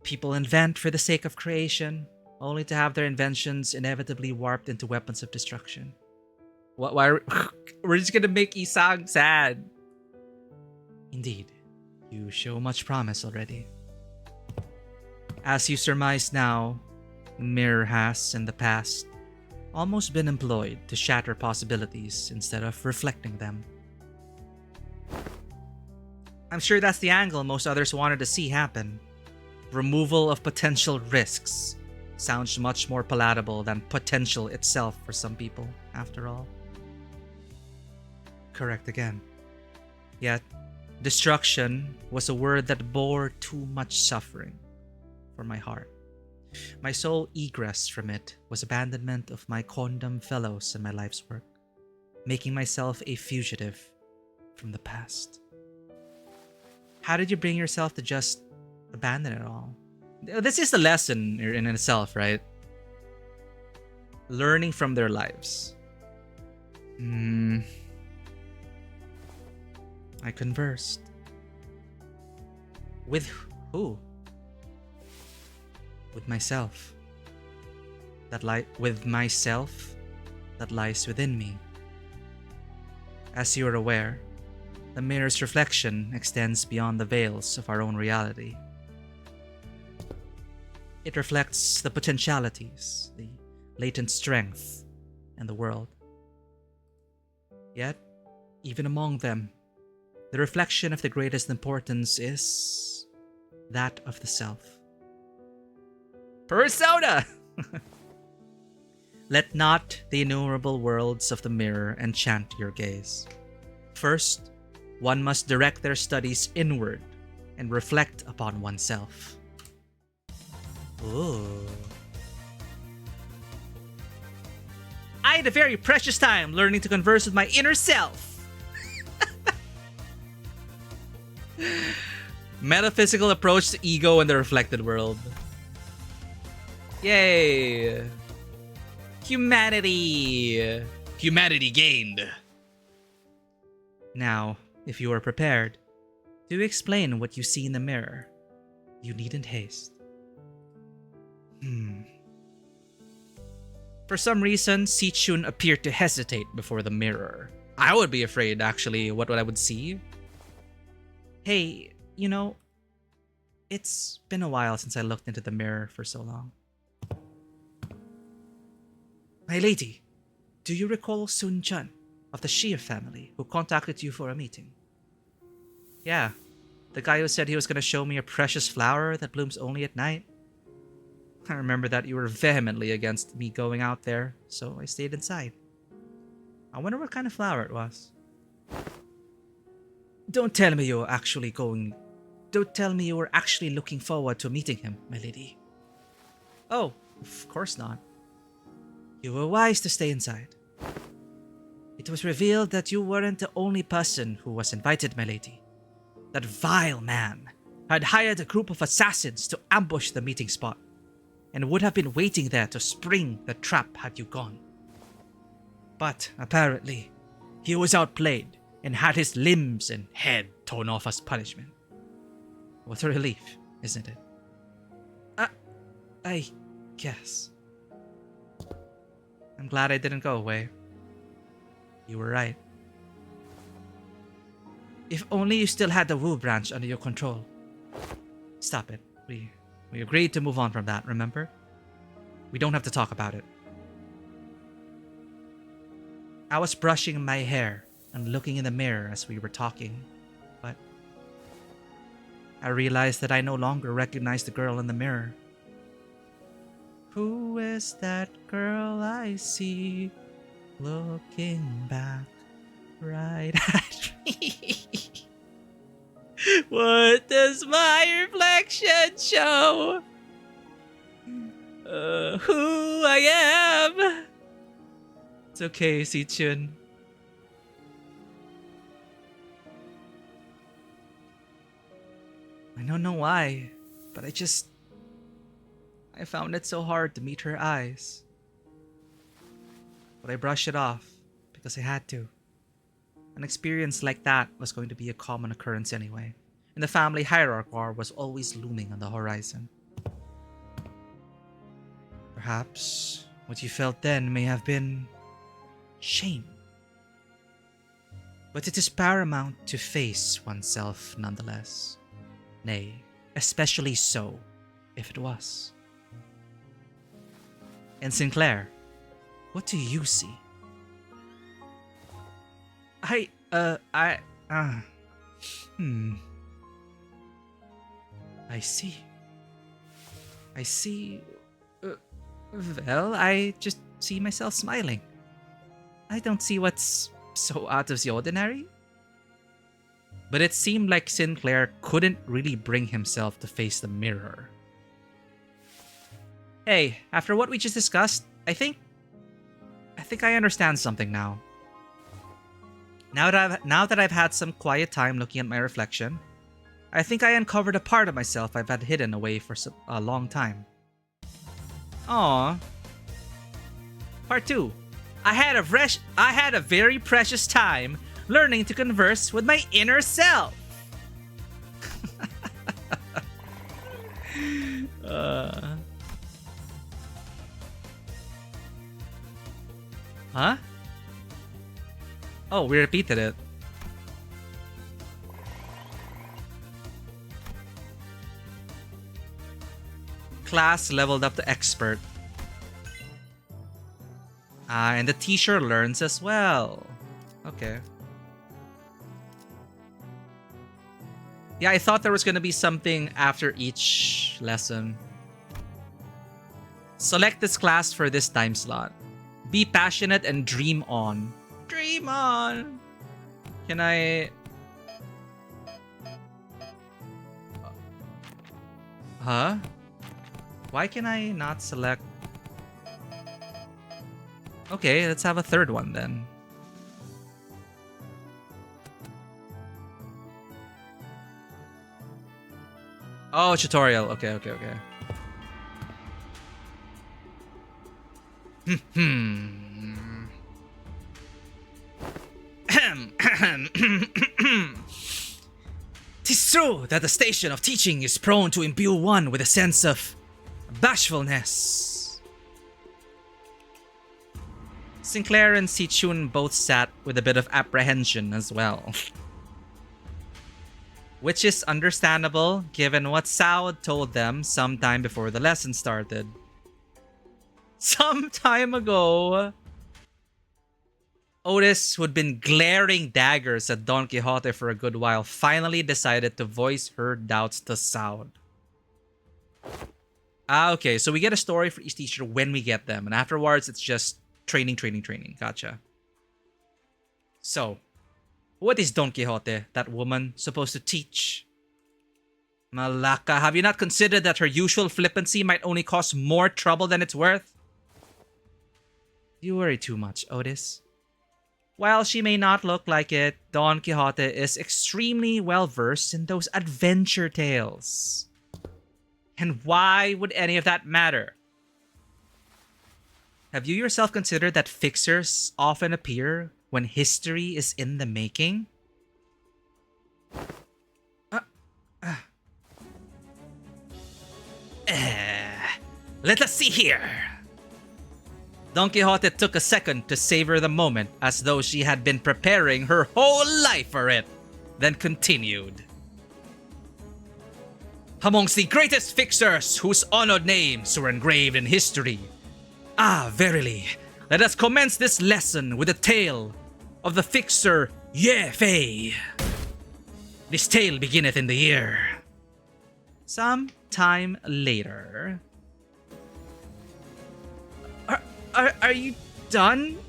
People invent for the sake of creation, only to have their inventions inevitably warped into weapons of destruction. Why? We're just gonna make Isang sad. Indeed, you show much promise already. As you surmise now, mirror has, in the past, almost been employed to shatter possibilities instead of reflecting them. I'm sure that's the angle most others wanted to see happen. Removal of potential risks sounds much more palatable than potential itself for some people, after all. Correct again. Yet, destruction was a word that bore too much suffering for my heart. My sole egress from it was abandonment of my condom fellows and my life's work, making myself a fugitive from the past. How did you bring yourself to just abandon it all? This is the lesson in itself, right? Learning from their lives. I conversed. With who? With myself. With myself that lies within me. As you are aware, the mirror's reflection extends beyond the veils of our own reality. It reflects the potentialities, the latent strength in the world. Yet, even among them, the reflection of the greatest importance is that of the self. Persona! Let not the innumerable worlds of the mirror enchant your gaze. First, one must direct their studies inward and reflect upon oneself. Ooh. I had a very precious time learning to converse with my inner self. Metaphysical approach to ego and the reflected world. Yay! Humanity! Humanity gained! Now, if you are prepared, do explain what you see in the mirror. You needn't haste. For some reason, Sichun appeared to hesitate before the mirror. I would be afraid, actually, what I would see. Hey, you know, it's been a while since I looked into the mirror for so long. My lady, Do you recall Sun Chun of the Shear family who contacted you for a meeting? Yeah, the guy who said he was going to show me a precious flower that blooms only at night. I remember that you were vehemently against me going out there, so I stayed inside. I wonder what kind of flower it was. Don't tell me you were actually looking forward to meeting him, my lady. Oh, of course not. You were wise to stay inside. It was revealed that you weren't the only person who was invited, my lady. That vile man had hired a group of assassins to ambush the meeting spot, and would have been waiting there to spring the trap had you gone. But apparently, he was outplayed and had his limbs and head torn off as punishment. What a relief, isn't it? I guess. I'm glad I didn't go away. You were right. If only you still had the Wu branch under your control. Stop it. We agreed to move on from that, remember? We don't have to talk about it. I was brushing my hair and looking in the mirror as we were talking, but I realized that I no longer recognized the girl in the mirror. Who is that girl I see looking back right at me? What does my reflection show? Who I am? It's okay, Si-chun. I don't know why, but I found it so hard to meet her eyes. But I brushed it off because I had to. An experience like that was going to be a common occurrence anyway, and the family hierarchy war was always looming on the horizon. Perhaps what you felt then may have been shame. But it is paramount to face oneself nonetheless. Nay, especially so if it was. And Sinclair, what do you see? I see. Well, I just see myself smiling. I don't see what's so out of the ordinary. But it seemed like Sinclair couldn't really bring himself to face the mirror. Hey, after what we just discussed, I think I understand something now. Now that I've had some quiet time looking at my reflection, I think I uncovered a part of myself I've had hidden away for a long time. Aww. Part 2. I had a very precious time learning to converse with my inner self. Huh? Oh, we repeated it. Class leveled up to expert. And the teacher learns as well. Okay. Yeah, I thought there was gonna be something after each lesson. Select this class for this time slot. Be passionate and dream on. Dream on! Can I... Huh? Why can I not select... Okay, let's have a third one then. Oh, tutorial. Okay. Tis true that the station of teaching is prone to imbue one with a sense of bashfulness. Sinclair and Si-chun both sat with a bit of apprehension as well. Which is understandable given what Sao told them sometime before the lesson started. Some time ago. Otis, who'd been glaring daggers at Don Quixote for a good while, finally decided to voice her doubts to sound. Okay, so we get a story for each teacher when we get them, and afterwards it's just training. Gotcha. So, what is Don Quixote, that woman, supposed to teach? Malaka, have you not considered that her usual flippancy might only cause more trouble than it's worth? You worry too much, Otis. While she may not look like it, Don Quixote is extremely well versed in those adventure tales. And why would any of that matter? Have you yourself considered that fixers often appear when history is in the making? Let us see here. Don Quixote took a second to savor the moment as though she had been preparing her whole life for it, then continued. Amongst the greatest fixers whose honored names were engraved in history. Ah, verily, let us commence this lesson with a tale of the fixer Ye Fei. This tale beginneth in the year. Some time later. Are you done?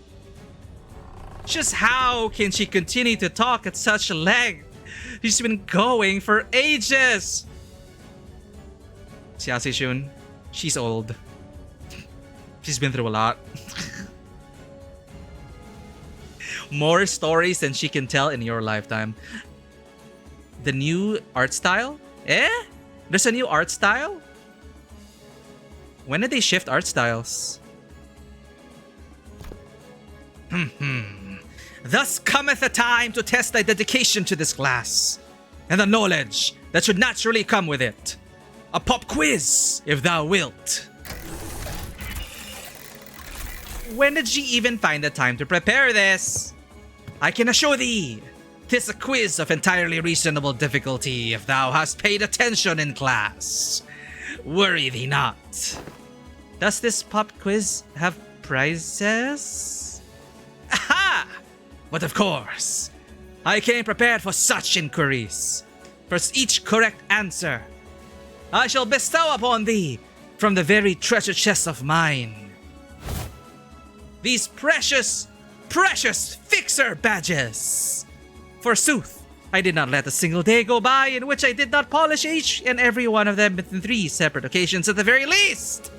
Just how can she continue to talk at such length? She's been going for ages. Xia Shun, she's old. She's been through a lot. More stories than she can tell in your lifetime. The new art style? There's a new art style? When did they shift art styles? Thus cometh a time to test thy dedication to this class, and the knowledge that should naturally come with it. A pop quiz, if thou wilt. When did she even find the time to prepare this? I can assure thee, 'tis a quiz of entirely reasonable difficulty if thou hast paid attention in class. Worry thee not. Does this pop quiz have prizes? Aha! But of course, I came prepared for such inquiries. For each correct answer, I shall bestow upon thee from the very treasure chest of mine these precious, precious fixer badges. Forsooth, I did not let a single day go by in which I did not polish each and every one of them within 3 separate occasions at the very least.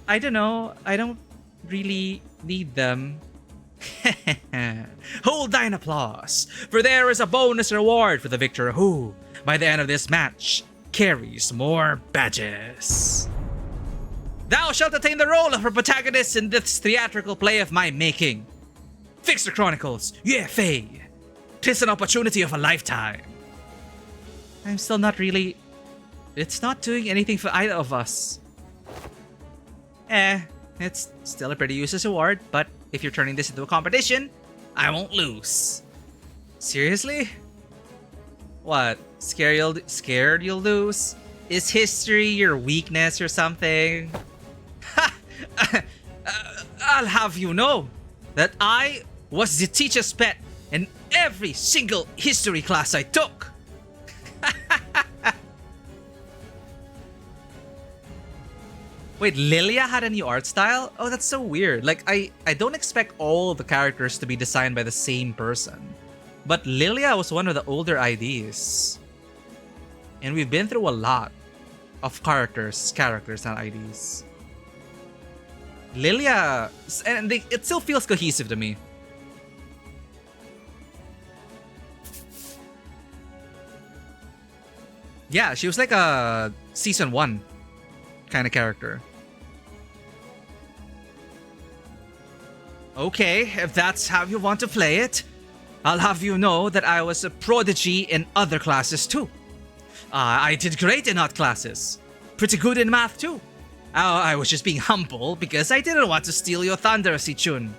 I don't know. I don't really need them. Hold thine applause, for there is a bonus reward for the victor who, by the end of this match, carries more badges. Thou shalt attain the role of a protagonist in this theatrical play of my making. Fixer Chronicles, Ye Fei. 'Tis an opportunity of a lifetime. I'm still not really... It's not doing anything for either of us. It's still a pretty useless award, but if you're turning this into a competition, I won't lose. Seriously? What? Scared you'll lose? Is history your weakness or something? Ha! I'll have you know that I was the teacher's pet in every single history class I took. Wait, Lilia had a new art style? Oh, that's so weird. Like, I don't expect all the characters to be designed by the same person. But Lilia was one of the older IDs. And we've been through a lot of characters, not IDs. Lilia, and it still feels cohesive to me. Yeah, she was like a season 1 kind of character. Okay, if that's how you want to play it, I'll have you know that I was a prodigy in other classes too. I did great in art classes. Pretty good in math too. I was just being humble because I didn't want to steal your thunder, Si-chun.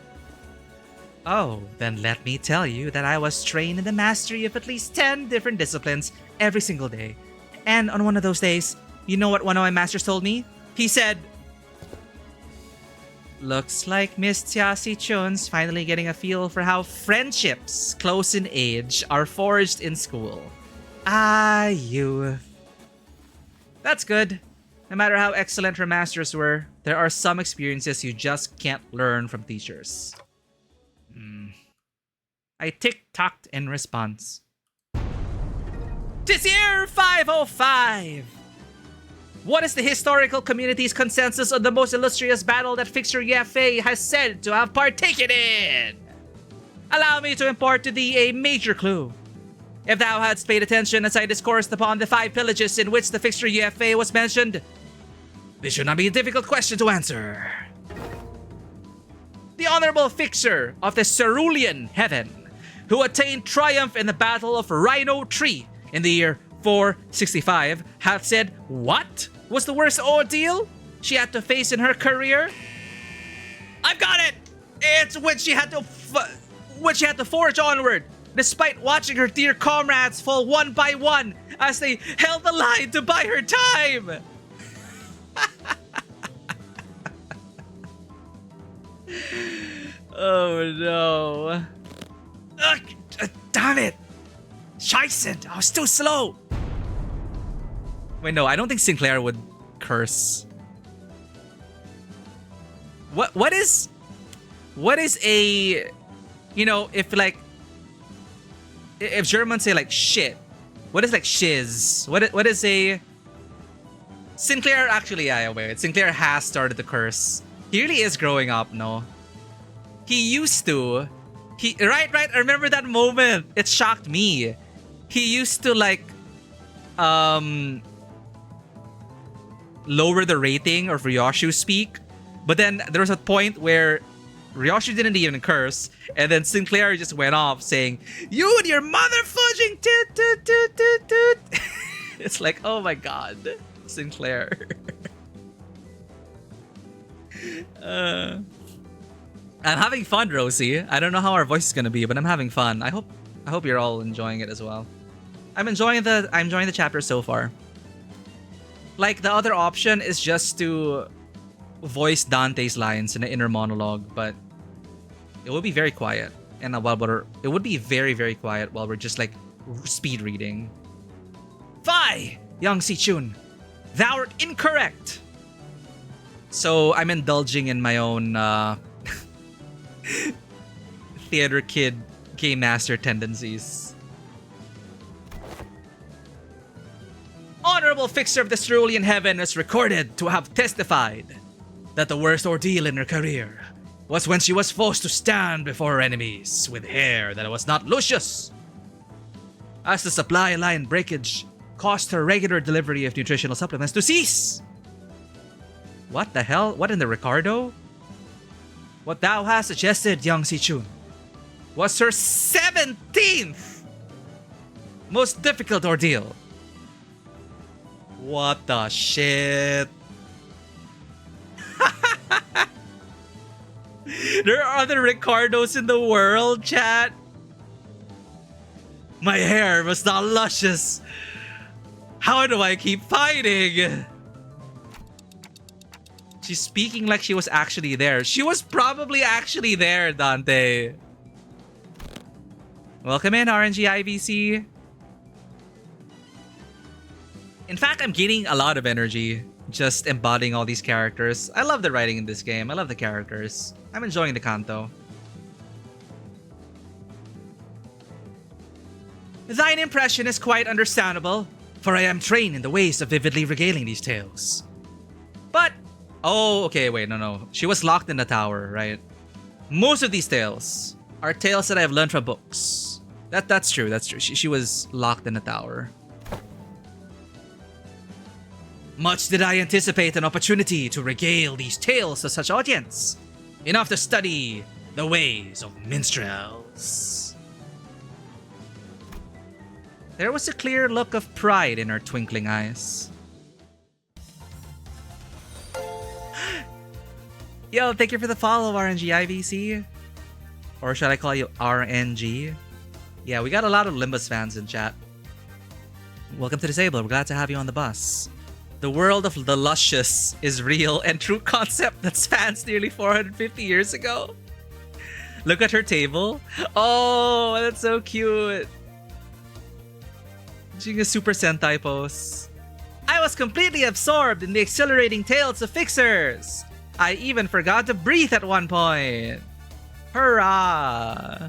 Oh, then let me tell you that I was trained in the mastery of at least 10 different disciplines every single day. And on one of those days, you know what one of my masters told me? He said, Looks like Miss Tiasi Chun's finally getting a feel for how friendships close in age are forged in school. Ah, youth. That's good. No matter how excellent her masters were, there are some experiences you just can't learn from teachers. I tick-tocked in response. This year 505! What is the historical community's consensus on the most illustrious battle that Fixer Yafei has said to have partaken in? Allow me to impart to thee a major clue. If thou hadst paid attention as I discoursed upon the 5 pillages in which the Fixer Yafei was mentioned, this should not be a difficult question to answer. The Honorable Fixer of the Cerulean Heaven, who attained triumph in the Battle of Rhino Tree in the year 465, hath said what was the worst ordeal she had to face in her career? I've got it! It's when she had to forge onward, despite watching her dear comrades fall one by one as they held the line to buy her time! Oh no. Ugh, damn it! Scheiße, I was too slow! Wait, no, I don't think Sinclair would curse. What is a, you know, if Germans say like shit, what is like shiz? What is a Sinclair actually, yeah, wait, Sinclair has started to curse. He really is growing up, no? He used to. Right, I remember that moment. It shocked me. He used to like lower the rating of Ryoshu speak, but then there was a point where Ryoshu didn't even curse, and then Sinclair just went off saying, "You and your mother fudging toot toot toot toot toot." It's like, oh my god, Sinclair. I'm having fun, Rosie. I don't know how our voice is gonna be, but I'm having fun. I hope you're all enjoying it as well. I'm enjoying the chapter so far. Like, the other option is just to voice Dante's lines in an inner monologue, but it would be very quiet. And it would be very, very quiet while we're just like speed reading. Fie, young Si-chun, thou art incorrect. So I'm indulging in my own theater kid game master tendencies. Honorable Fixer of the Cerulean Heaven is recorded to have testified that the worst ordeal in her career was when she was forced to stand before her enemies with hair that was not luscious, as the supply line breakage caused her regular delivery of nutritional supplements to cease. What the hell? What in the Ricardo? What thou hast suggested, young Si-chun, was her 17th most difficult ordeal. What the shit? There are other Ricardos in the world, chat. My hair was not luscious. How do I keep fighting? She's speaking like she was actually there. She was probably actually there, Dante. Welcome in, RNG IVC. In fact, I'm gaining a lot of energy just embodying all these characters. I love the writing in this game. I love the characters. I'm enjoying the canto. Thine impression is quite understandable, for I am trained in the ways of vividly regaling these tales. But, oh, okay, wait, no. She was locked in the tower, right? Most of these tales are tales that I've learned from books. That's true. She was locked in the tower. Much did I anticipate an opportunity to regale these tales to such audience, enough to study the ways of minstrels. There was a clear look of pride in her twinkling eyes. Yo, thank you for the follow, RNG IVC. Or should I call you RNG? Yeah, we got a lot of Limbus fans in chat. Welcome to Disable. We're glad to have you on the bus. The world of the luscious is real and true concept that spans nearly 450 years ago. Look at her table. Oh, that's so cute. Doing a Super Sentai pose. I was completely absorbed in the exhilarating tales of fixers. I even forgot to breathe at one point. Hurrah!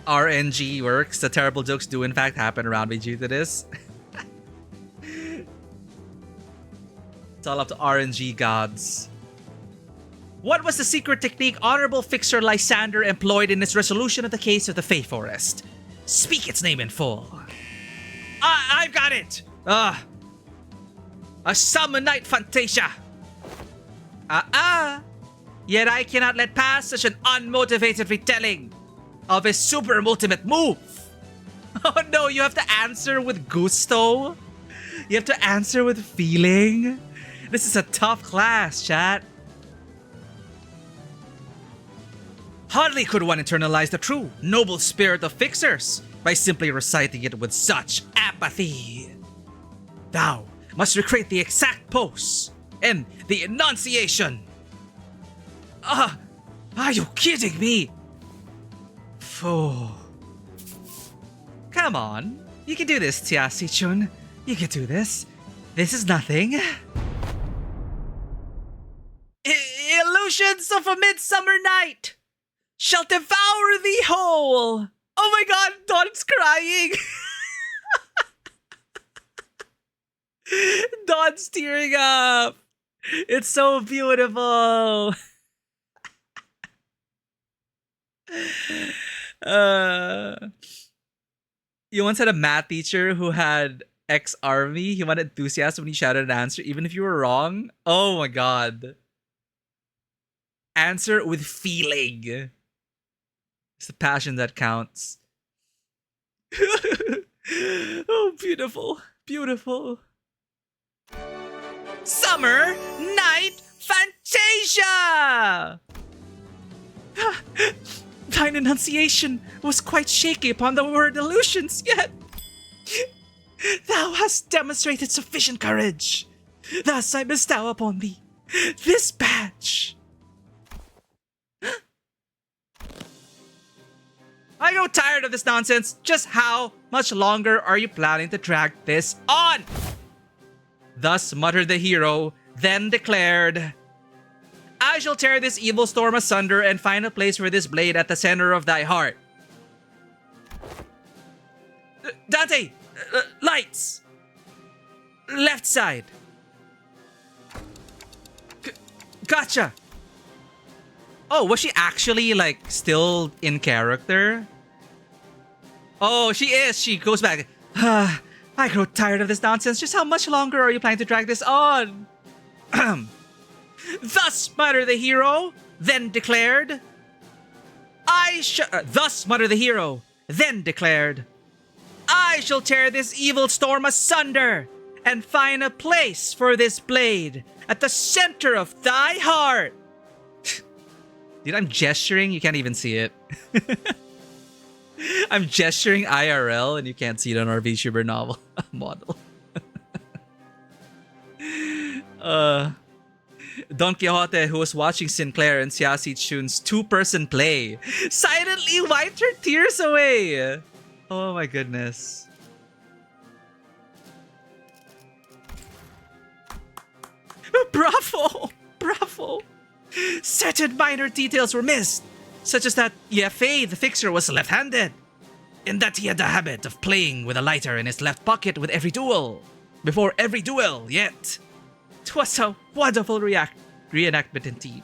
RNG works. The terrible jokes do in fact happen around me due to this. It's all up to RNG gods. What was the secret technique Honorable Fixer Lysander employed in his resolution of the case of the Fey Forest? Speak its name in full. I've got it! A Summer Night Fantasia! Yet I cannot let pass such an unmotivated retelling of his super ultimate move. Oh no, you have to answer with gusto? You have to answer with feeling? This is a tough class, chat. Hardly could one internalize the true, noble spirit of fixers by simply reciting it with such apathy. Thou must recreate the exact pose and the enunciation. Are you kidding me? Oh. Come on, you can do this, Tiasi-chun. You can do this. This is nothing. Illusions of a midsummer night shall devour thee whole. Oh my god, Don's crying. Don's tearing up. It's so beautiful. You once had a math teacher who had ex-army. He wanted enthusiasm when he shouted an answer, even if you were wrong. Oh my god. Answer with feeling. It's the passion that counts. Oh, beautiful. Beautiful. Summer Night Fantasia! Thine enunciation was quite shaky upon the word illusions, yet thou hast demonstrated sufficient courage. Thus I bestow upon thee this badge. I grow tired of this nonsense. Just how much longer are you planning to drag this on? Thus muttered the hero, then declared, I shall tear this evil storm asunder and find a place for this blade at the center of thy heart. Dante! Lights! Left side. Gotcha! Oh, was she actually, like, still in character? Oh, she is! She goes back. I grow tired of this nonsense. Just how much longer are you planning to drag this on? Thus muttered the hero, then declared, Thus muttered the hero, then declared, I shall tear this evil storm asunder and find a place for this blade at the center of thy heart. Dude, I'm gesturing. You can't even see it. I'm gesturing IRL and you can't see it on our VTuber novel model. Don Quixote, who was watching Sinclair and Siasi Chun's two-person play, silently wiped her tears away. Oh my goodness. Bravo! Bravo! Certain minor details were missed, such as that Yefei, the fixer, was left-handed, and that he had the habit of playing with a lighter in his left pocket with every duel. Before every duel, yet. 'Twas a wonderful reenactment indeed.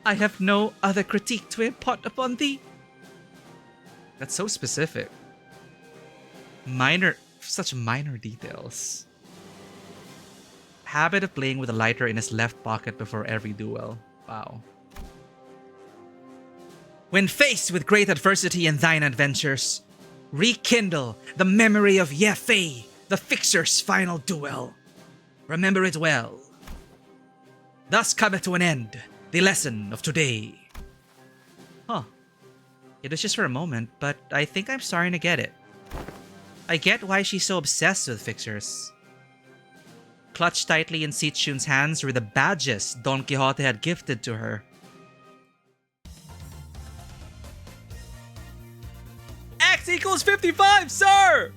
I have no other critique to impart upon thee. That's so specific. Such minor details. Habit of playing with a lighter in his left pocket before every duel. Wow. When faced with great adversity in thine adventures, rekindle the memory of Yefei, the fixer's final duel. Remember it well. Thus cometh to an end the lesson of today. Huh. It was just for a moment, but I think I'm starting to get it. I get why she's so obsessed with fixers. Clutched tightly in Sichun's hands were the badges Don Quixote had gifted to her. X equals 55, sir!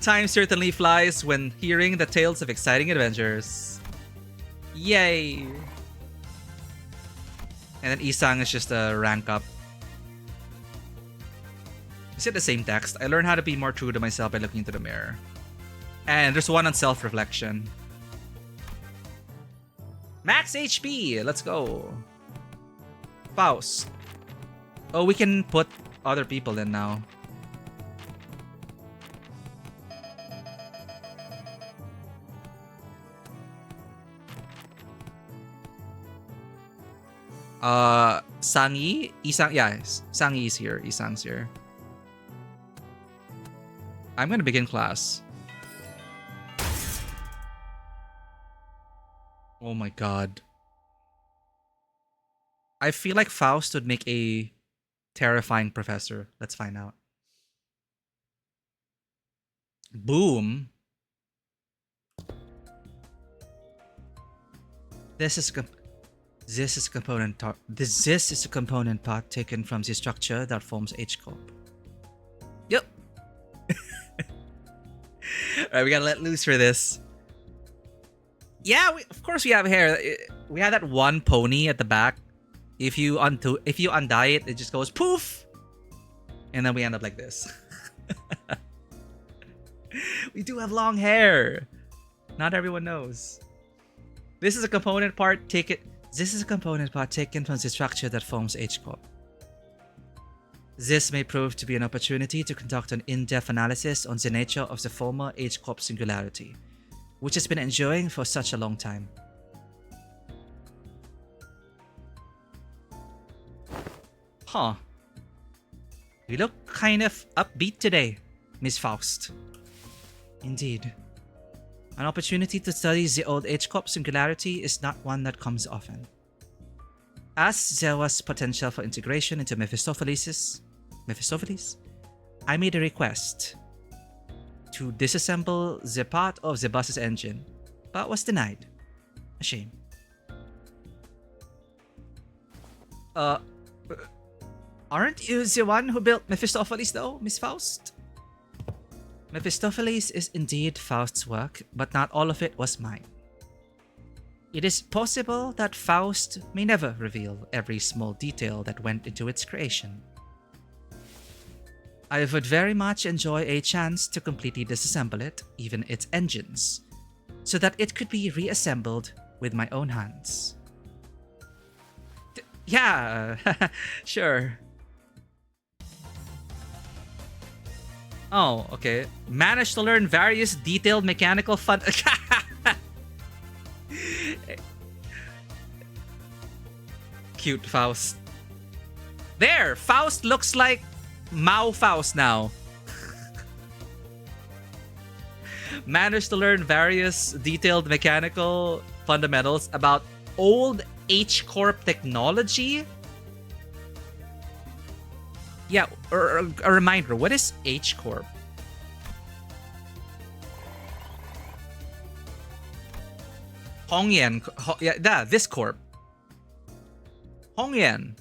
Time certainly flies when hearing the tales of exciting adventures. Yay! And then Isang is just a rank up. Is it the same text? I learned how to be more true to myself by looking into the mirror. And there's one on self-reflection. Max HP! Let's go. Faust. Oh, we can put other people in now. Sangi? Isang, yeah, Sangi is here. Isang's here. I'm gonna begin class. Oh my god. I feel like Faust would make a terrifying professor. Let's find out. Boom. This is a component part taken from the structure that forms H corp. Yep. Alright, we gotta let loose for this. Yeah, of course we have hair. We have that one pony at the back. If you undye it, it just goes poof, and then we end up like this. We do have long hair. Not everyone knows. This is a component part taken. This is a component part taken from the structure that forms H corp. This may prove to be an opportunity to conduct an in-depth analysis on the nature of the former H corp singularity, which has been enduring for such a long time. Huh. You look kind of upbeat today, Miss Faust. Indeed. An opportunity to study the old H corp singularity is not one that comes often. As there was potential for integration into Mephistopheles, I made a request to disassemble the part of the bus's engine, but was denied. A shame. Aren't you the one who built Mephistopheles though, Miss Faust? Mephistopheles is indeed Faust's work, but not all of it was mine. It is possible that Faust may never reveal every small detail that went into its creation. I would very much enjoy a chance to completely disassemble it, even its engines, so that it could be reassembled with my own hands. Yeah, sure. Oh, okay. Managed to learn various detailed mechanical fun. Cute Faust. There! Faust looks like Mao Faust now. Managed to learn various detailed mechanical fundamentals about old H corp technology. Yeah, a reminder, what is H corp? Hongyan. Yeah, this corp. Hongyan.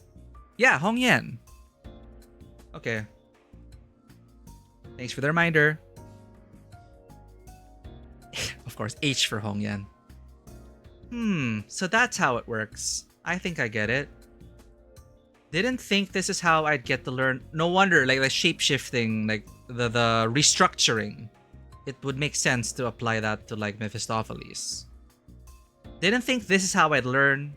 Yeah, Hongyan. Okay. Thanks for the reminder. Of course, H for Hongyan. So that's how it works. I think I get it. Didn't think this is how I'd get to learn. No wonder, like the shape-shifting, like the restructuring. It would make sense to apply that to like Mephistopheles. Didn't think this is how I'd learn.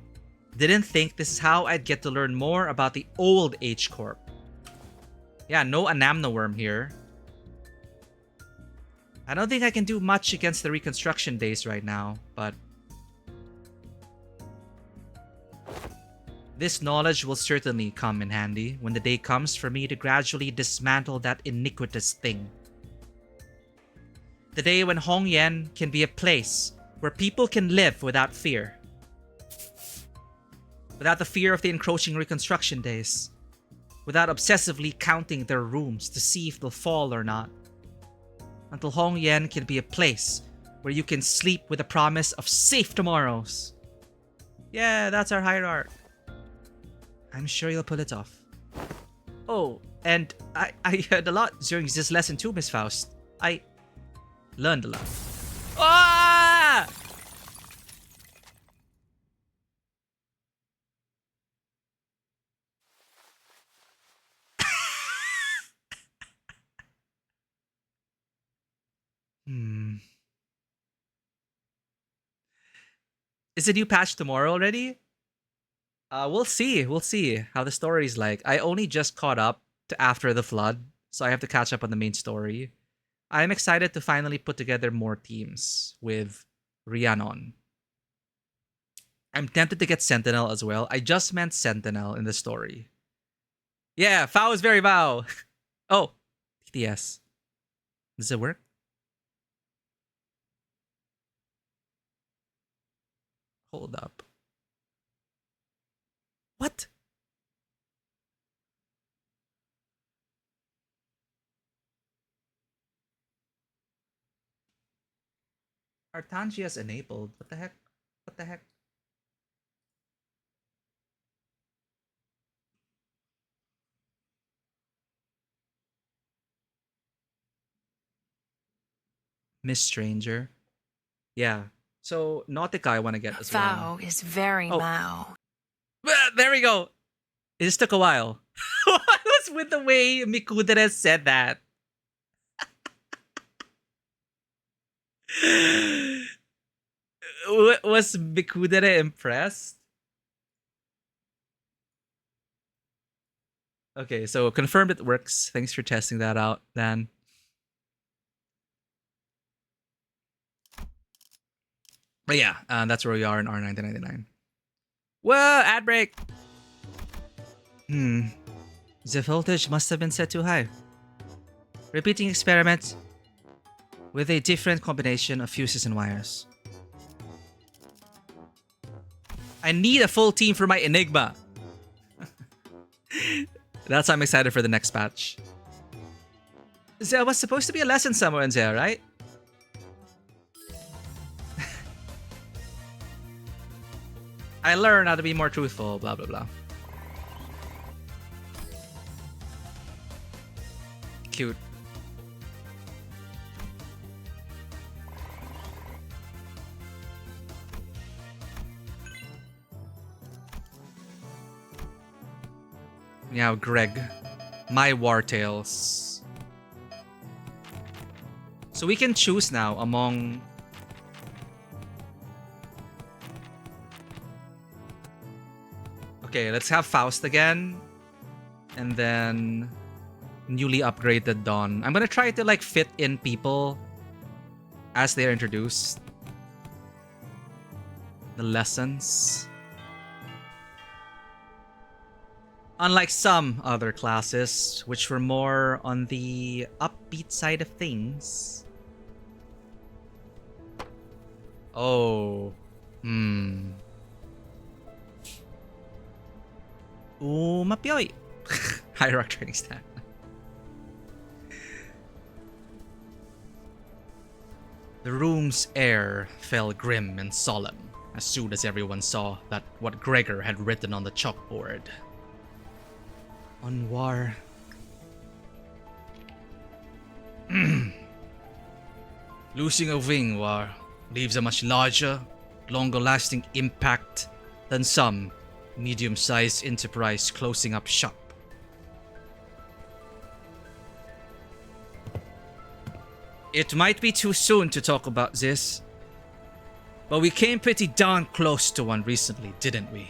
Didn't think this is how I'd get to learn more about the old H corp. Yeah, no Anamnaworm here. I don't think I can do much against the reconstruction days right now, but this knowledge will certainly come in handy when the day comes for me to gradually dismantle that iniquitous thing. The day when Hongyan can be a place where people can live without fear. without the fear of the encroaching reconstruction days, without obsessively counting their rooms to see if they'll fall or not, until Hong Yen can be a place where you can sleep with the promise of safe tomorrows. Yeah, that's our hierarch. I'm sure you'll pull it off. Oh, and I heard a lot during this lesson too, Miss Faust. I learned a lot. Ah! Is the new patch tomorrow already? We'll see. We'll see how the story's like. I only just caught up to after the flood, so I have to catch up on the main story. I'm excited to finally put together more teams with Rhiannon. I'm tempted to get Sentinel as well. I just meant Sentinel in the story. Yeah, Fao is very Vow. Oh, TTS. Does it work? Hold up. What? Artangia's enabled. What the heck? What the heck? Miss Stranger. Yeah. So Nautica I want to get as well. Vow is very Mao. There we go. It just took a while. What was with the way Mikudere said that? Was Mikudere impressed? Okay, so confirmed it works. Thanks for testing that out, Dan. But yeah, that's where we are in R1999. Whoa, ad break! The voltage must have been set too high. Repeating experiment with a different combination of fuses and wires. I need a full team for my Enigma. That's why I'm excited for the next patch. There was supposed to be a lesson somewhere in there, right? I learned how to be more truthful, blah, blah, blah. Cute. Now, Greg. My War Tales. So we can choose now among... Okay, let's have Faust again. And then... newly upgraded Dawn. I'm gonna try to like fit in people as they are introduced. The lessons. Unlike some other classes, which were more on the upbeat side of things. Oh. Mapyoy. Hierarch training staff. The room's air fell grim and solemn as soon as everyone saw that what Gregor had written on the chalkboard. On war. Losing a wing war leaves a much larger, longer-lasting impact than some medium-sized enterprise closing up shop. It might be too soon to talk about this, but we came pretty darn close to one recently, didn't we?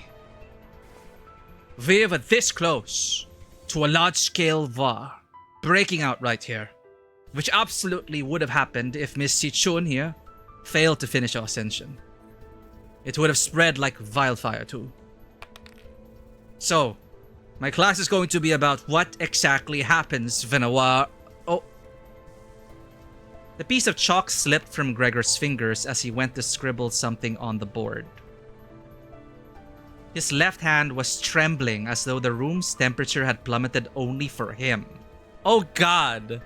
We were this close to a large-scale war breaking out right here, which absolutely would have happened if Miss Si-chun here failed to finish our ascension. It would have spread like wildfire too. So, my class is going to be about what exactly happens when a war... Oh. The piece of chalk slipped from Gregor's fingers as he went to scribble something on the board. His left hand was trembling as though the room's temperature had plummeted only for him. Oh God!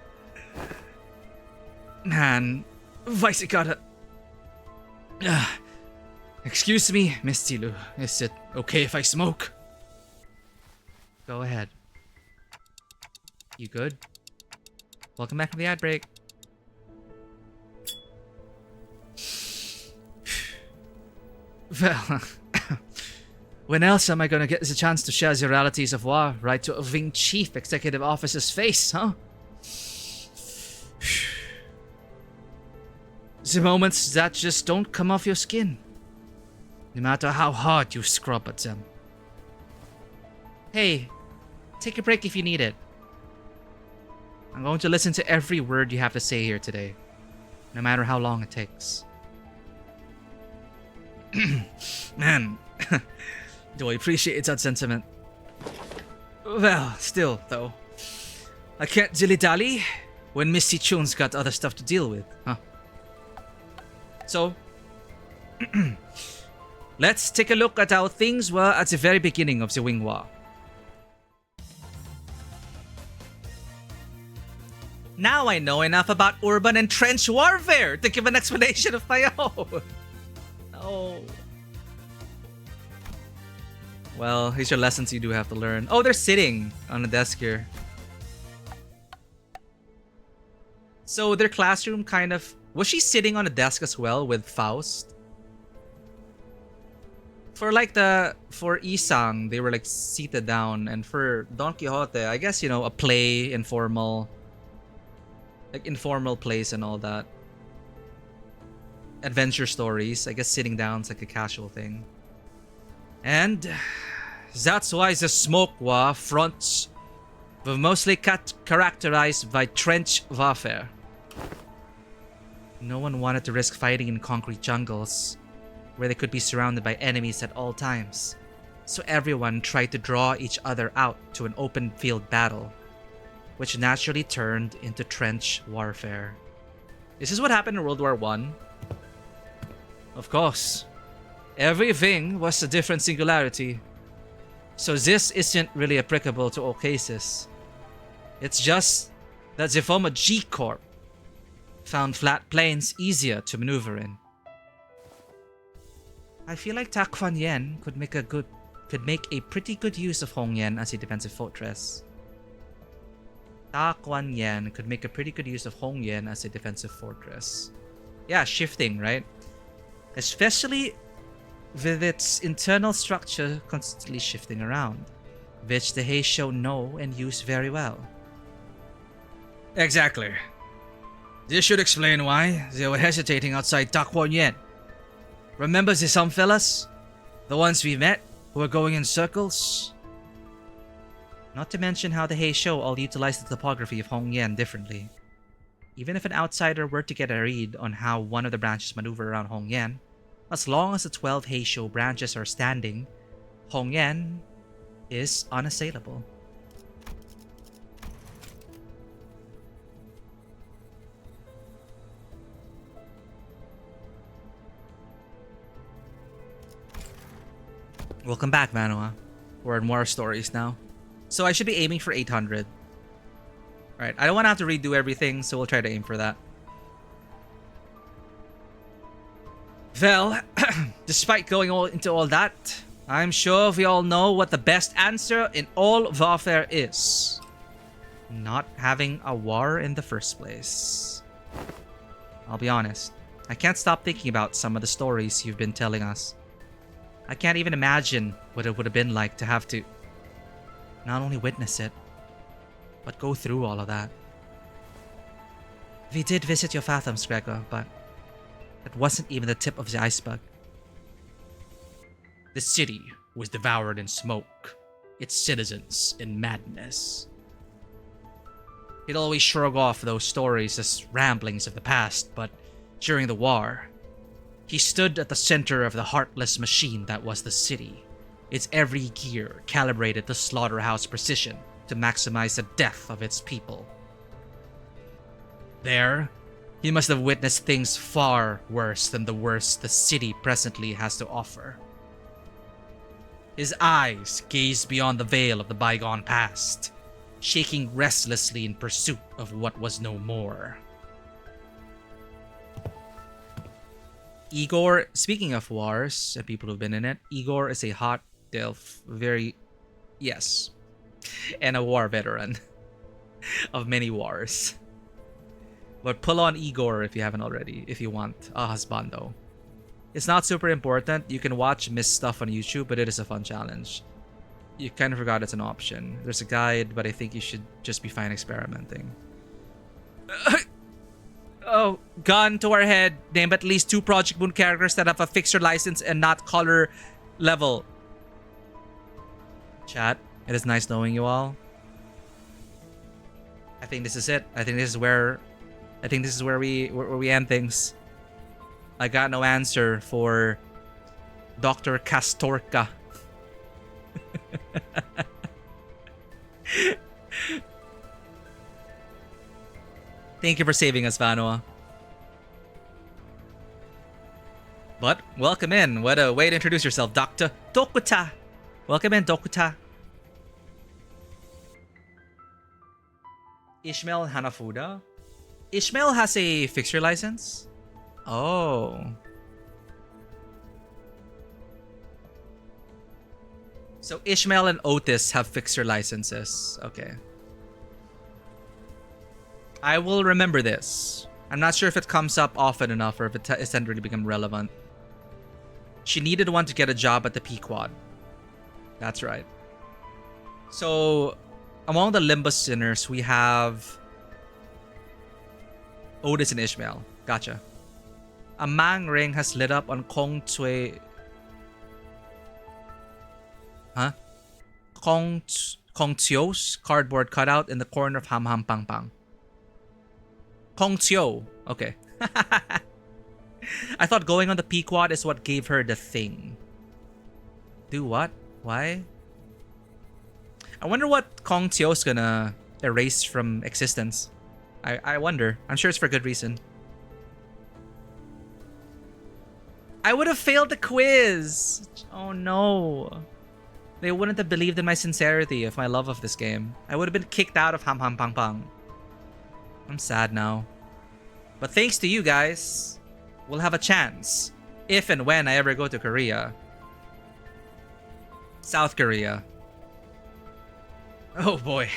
Man, why is it gotta... Excuse me, Miss Tilu. Is it okay if I smoke? Go ahead. You good? Welcome back from the ad break. Well, when else am I gonna get the chance to share the realities of war right to a Wing Chief Executive Officer's face, huh? The moments that just don't come off your skin, no matter how hard you scrub at them. Hey, take a break if you need it. I'm going to listen to every word you have to say here today, no matter how long it takes. Man, do I appreciate that sentiment. Well, still, though, I can't dilly-dally when Misty Chune's got other stuff to deal with, huh? So, let's take a look at how things were at the very beginning of the Wing War. Now I know enough about urban and trench warfare to give an explanation of my own. Oh. Well, these are lessons you do have to learn. Oh, they're sitting on a desk here. So their classroom kind of... Was she sitting on a desk as well with Faust? For like for Isang, they were like seated down. And for Don Quixote, I guess, you know, a play, informal... Like informal plays and all that. Adventure stories. I guess sitting down is like a casual thing. And that's why the Smoke War fronts were mostly characterized by trench warfare. No one wanted to risk fighting in concrete jungles where they could be surrounded by enemies at all times. So everyone tried to draw each other out to an open field battle, which naturally turned into trench warfare. This is what happened in World War I. Of course, everything was a different singularity, so this isn't really applicable to all cases. It's just that the former G-Corp found flat plains easier to maneuver in. I feel like Ta Kuan Yen could make a pretty good use of Hong Yen as a defensive fortress. Ta Kuan Yen could make a pretty good use of Hong Yen as a defensive fortress. Yeah, shifting, right? Especially with its internal structure constantly shifting around, which the Heisho know and use very well. Exactly. This should explain why they were hesitating outside Ta Kuan Yen. Remember the some fellas? The ones we met who were going in circles? Not to mention how the Heisho all utilized the topography of Hong Yen differently. Even if an outsider were to get a read on how one of the branches maneuver around Hong Yen, as long as the 12 Heisho branches are standing, Hong Yen is unassailable. Welcome back, Manoa. We're in more stories now. So I should be aiming for 800. Alright, I don't want to have to redo everything, so we'll try to aim for that. Well, despite going into all that, I'm sure we all know what the best answer in all warfare is. Not having a war in the first place. I'll be honest, I can't stop thinking about some of the stories you've been telling us. I can't even imagine what it would have been like to have to not only witness it, but go through all of that. We did visit your fathoms, Gregor, but it wasn't even the tip of the iceberg. The city was devoured in smoke, its citizens in madness. He'd always shrug off those stories as ramblings of the past, but during the war, he stood at the center of the heartless machine that was the city, its every gear calibrated to slaughterhouse precision to maximize the death of its people. There, he must have witnessed things far worse than the worst the city presently has to offer. His eyes gazed beyond the veil of the bygone past, shaking restlessly in pursuit of what was no more. Igor, speaking of wars and people who've been in it, Igor is a hot DILF, yes, and a war veteran of many wars. But pull on Igor if you haven't already, if you want a husbando. It's not super important. You can watch missed stuff on YouTube, but it is a fun challenge. You kind of forgot it's an option. There's a guide, but I think you should just be fine experimenting. Oh, gun to our head. Name at least 2 Project Moon characters that have a fixer license and not color level. Chat, it is nice knowing you all. I think this is it. I think this is where we end things. I got no answer for Dr. Castorka. Thank you for saving us, Vanua. But welcome in. What a way to introduce yourself, Dr. Dokuta. Welcome in, Dokuta. Ishmael Hanafuda. Ishmael has a fixture license? Oh. So Ishmael and Otis have fixture licenses. Okay. I will remember this. I'm not sure if it comes up often enough or if it hasn't really become relevant. She needed one to get a job at the Pequod. That's right. So, among the Limbus sinners, we have Otis and Ishmael. Gotcha. A Mang ring has lit up on Kong Tue... Huh? Kong Tio's cardboard cutout in the corner of Ham Ham Pang Pang. Kong Tio. Okay. I thought going on the Pequod is what gave her the thing. Do what? Why? I wonder what Kong Tio's gonna erase from existence. I wonder. I'm sure it's for good reason. I would have failed the quiz. Oh no. They wouldn't have believed in my sincerity of my love of this game. I would have been kicked out of Ham Ham Pang Pang. I'm sad now. But thanks to you guys, we'll have a chance. If and when I ever go to Korea. South Korea. Oh boy.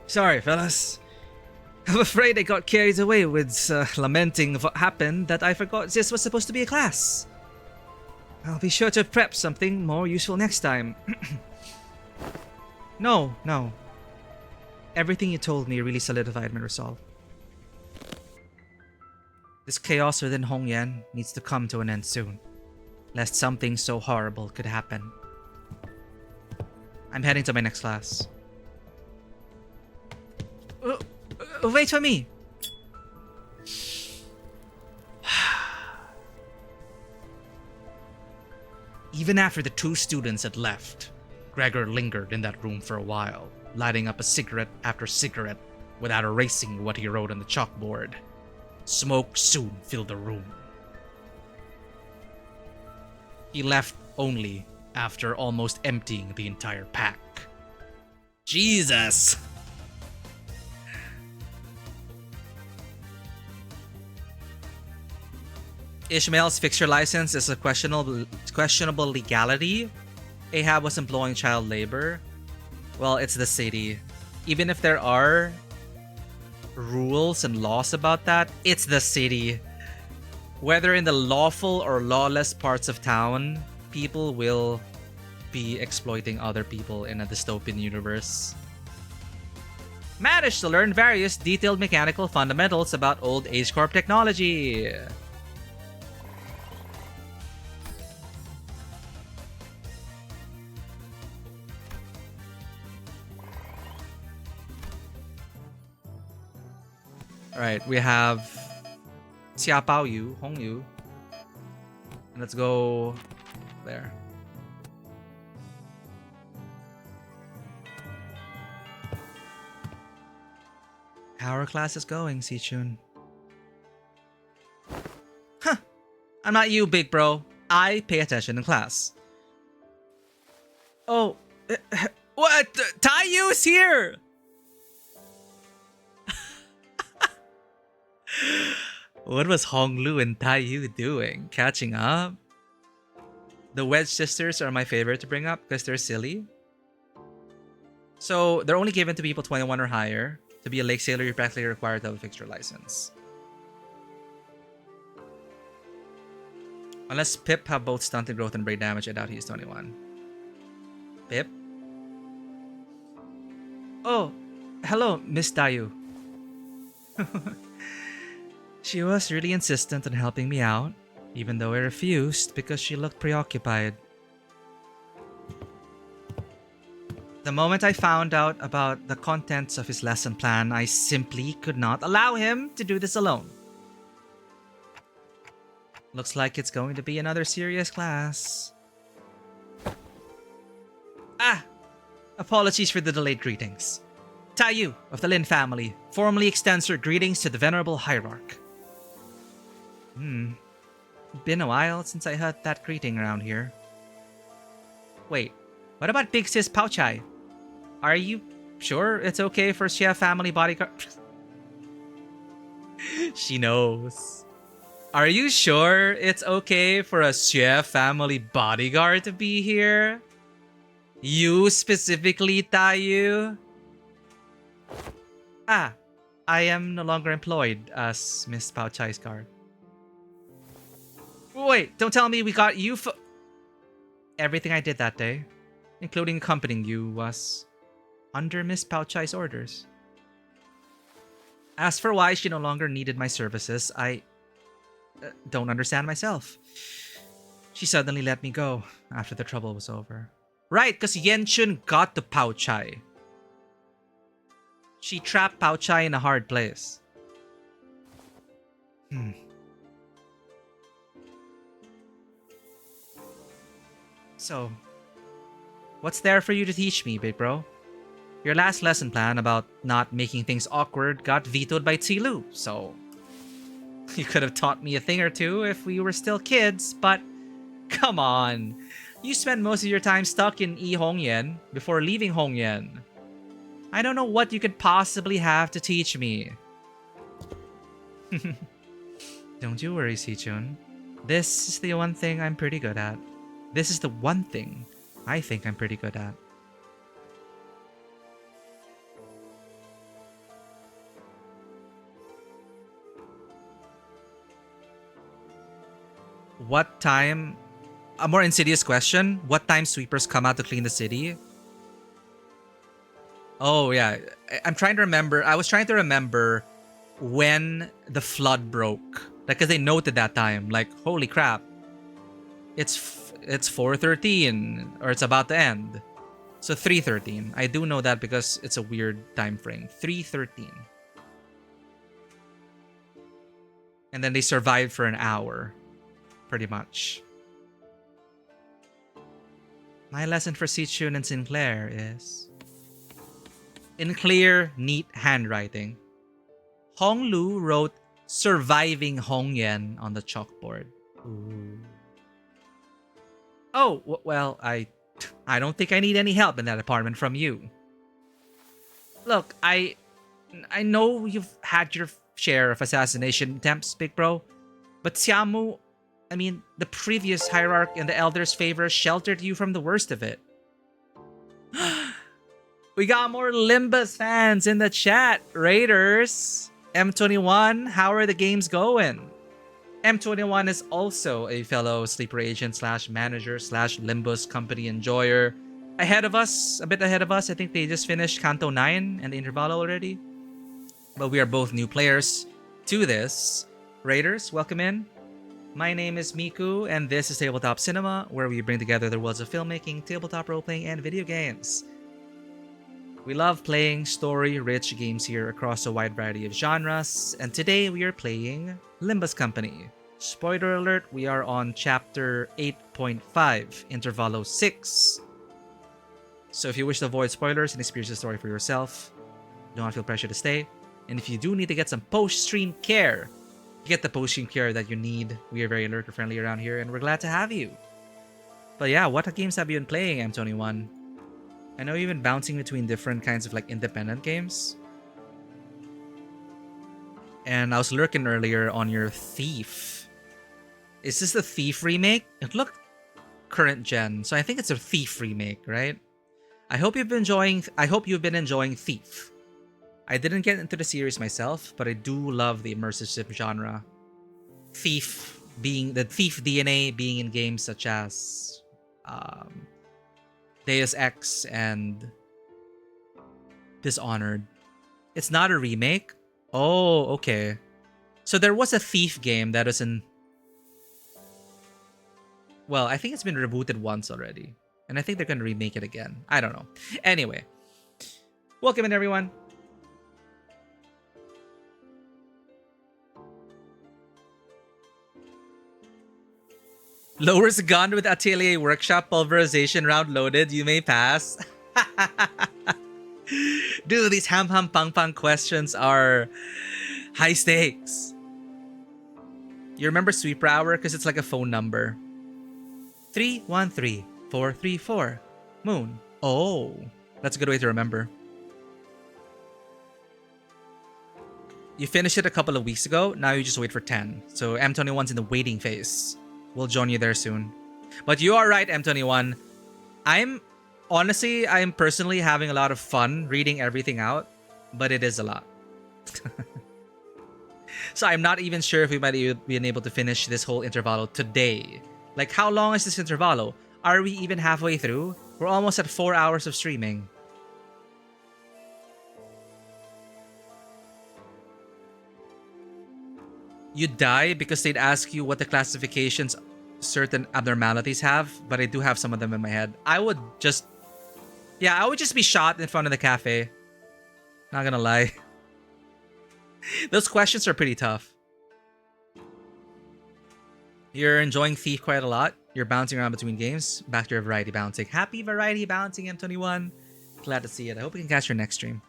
Sorry, fellas. I'm afraid I got carried away with lamenting what happened that I forgot this was supposed to be a class. I'll be sure to prep something more useful next time. No. Everything you told me really solidified my resolve. This chaos within Hongyan needs to come to an end soon, lest something so horrible could happen. I'm heading to my next class. Wait for me! Even after the 2 students had left, Gregor lingered in that room for a while, lighting up a cigarette after cigarette without erasing what he wrote on the chalkboard. Smoke soon filled the room. He left only after almost emptying the entire pack. Jesus! Ishmael's fixture license is a questionable legality. Ahab was employing child labor. Well, it's the city. Even if there are rules and laws about that, it's the city. Whether in the lawful or lawless parts of town, people will be exploiting other people in a dystopian universe. Managed to learn various detailed mechanical fundamentals about old Age Corp technology. Alright, we have Xia Pao Yu, Hong Yu. And let's go there. How our class is going, Sichun. Huh. I'm not you, big bro. I pay attention in class. Oh, what? Taiyu's here! What was Honglu and Taiyu doing? Catching up? The Wedge sisters are my favorite to bring up because they're silly. So they're only given to people 21 or higher. To be a lake sailor, you're practically required to have a fixture license. Unless Pip have both stunted growth and brain damage, I doubt he's 21. Pip? Oh, hello, Miss Dayu. She was really insistent on helping me out, even though I refused because she looked preoccupied. The moment I found out about the contents of his lesson plan, I simply could not allow him to do this alone. Looks like it's going to be another serious class. Ah! Apologies for the delayed greetings. Taiyu of the Lin family formally extends her greetings to the venerable hierarch. Been a while since I heard that greeting around here. Wait, what about Big Sis Pauchai? Are you sure it's okay for Xia family bodyguard? She knows. Are you sure it's okay for a Xia family bodyguard to be here? You specifically, Taiyu? Ah, I am no longer employed as Miss Pauchai's guard. Wait, don't tell me we got you for... Everything I did that day, including accompanying you, was under Miss Pauchai's orders. As for why she no longer needed my services, I don't understand myself. She suddenly let me go after the trouble was over. Right, because Yenchun got to Pauchai. She trapped Pauchai in a hard place. So, what's there for you to teach me, big bro? Your last lesson plan about not making things awkward got vetoed by Tsilu, so... You could have taught me a thing or two if we were still kids, but... Come on! You spent most of your time stuck in Yi Hongyan before leaving Hongyan. I don't know what you could possibly have to teach me. Don't you worry, Sichun. This is the one thing I'm pretty good at. This is the one thing I think I'm pretty good at. What time... A more insidious question. What time sweepers come out to clean the city? Oh, yeah. I'm trying to remember. I was trying to remember when the flood broke. Like, because they noted that time. Like, holy crap. It's 4:13. Or it's about to end. So 3:13. I do know that because it's a weird time frame. 3:13. And then they survived for an hour. Pretty much. My lesson for Sichun and Sinclair is... In clear, neat handwriting, Honglu wrote "Surviving Hongyan" on the chalkboard. Ooh. Oh, well, I don't think I need any help in that department from you. Look, I know you've had your share of assassination attempts, big bro, but Xiamu, I mean, the previous hierarch in the Elder's favor sheltered you from the worst of it. We got more Limbus fans in the chat. Raiders. M21, how are the games going? M21 is also a fellow sleeper agent slash manager slash Limbus company enjoyer. Ahead of us, a bit ahead of us. I think they just finished Kanto 9 and the Intervallo already. But we are both new players to this. Raiders, welcome in. My name is Miku, and this is Tabletop Cinema, where we bring together the worlds of filmmaking, tabletop role-playing, and video games. We love playing story-rich games here across a wide variety of genres, and today we are playing Limbus Company. Spoiler alert, we are on Chapter 8.5, Intervallo 6. So if you wish to avoid spoilers and experience the story for yourself, do not feel pressure to stay. And if you do need to get some post-stream care, get the post-stream care that you need. We are very lurker-friendly around here, and we're glad to have you. But yeah, what games have you been playing, M21? I know you've been bouncing between different kinds of like independent games. And I was lurking earlier on your Thief. Is this the Thief remake? It looked current gen, so I think it's a Thief remake, right? I hope you've been enjoying Thief. I didn't get into the series myself, but I do love the immersive sim genre. Thief being the Thief DNA being in games such as Deus Ex and Dishonored. It's not a remake. Oh, okay. So there was a Thief game that was in... Well, I think it's been rebooted once already. And I think they're going to remake it again. I don't know. Anyway. Welcome in, everyone. Lowers gun with Atelier Workshop pulverization round loaded. You may pass. Dude, these ham pang pang questions are high stakes. You remember Sweeper Hour? Because it's like a phone number. 313-434. Moon. Oh, that's a good way to remember. You finished it a couple of weeks ago. Now you just wait for 10. So M21's in the waiting phase. We'll join you there soon. But you are right, M21. I'm personally having a lot of fun reading everything out, but it is a lot. So I'm not even sure if we might be able to finish this whole Intervallo today. Like, how long is this Intervallo? Are we even halfway through? We're almost at 4 hours of streaming. You die because they'd ask you what the classifications certain abnormalities have, but I do have some of them in my head. I would just be shot in front of the cafe. Not gonna lie. Those questions are pretty tough. You're enjoying Thief quite a lot. You're bouncing around between games. Back to your variety bouncing. Happy variety bouncing, M21. Glad to see it. I hope we can catch your next stream.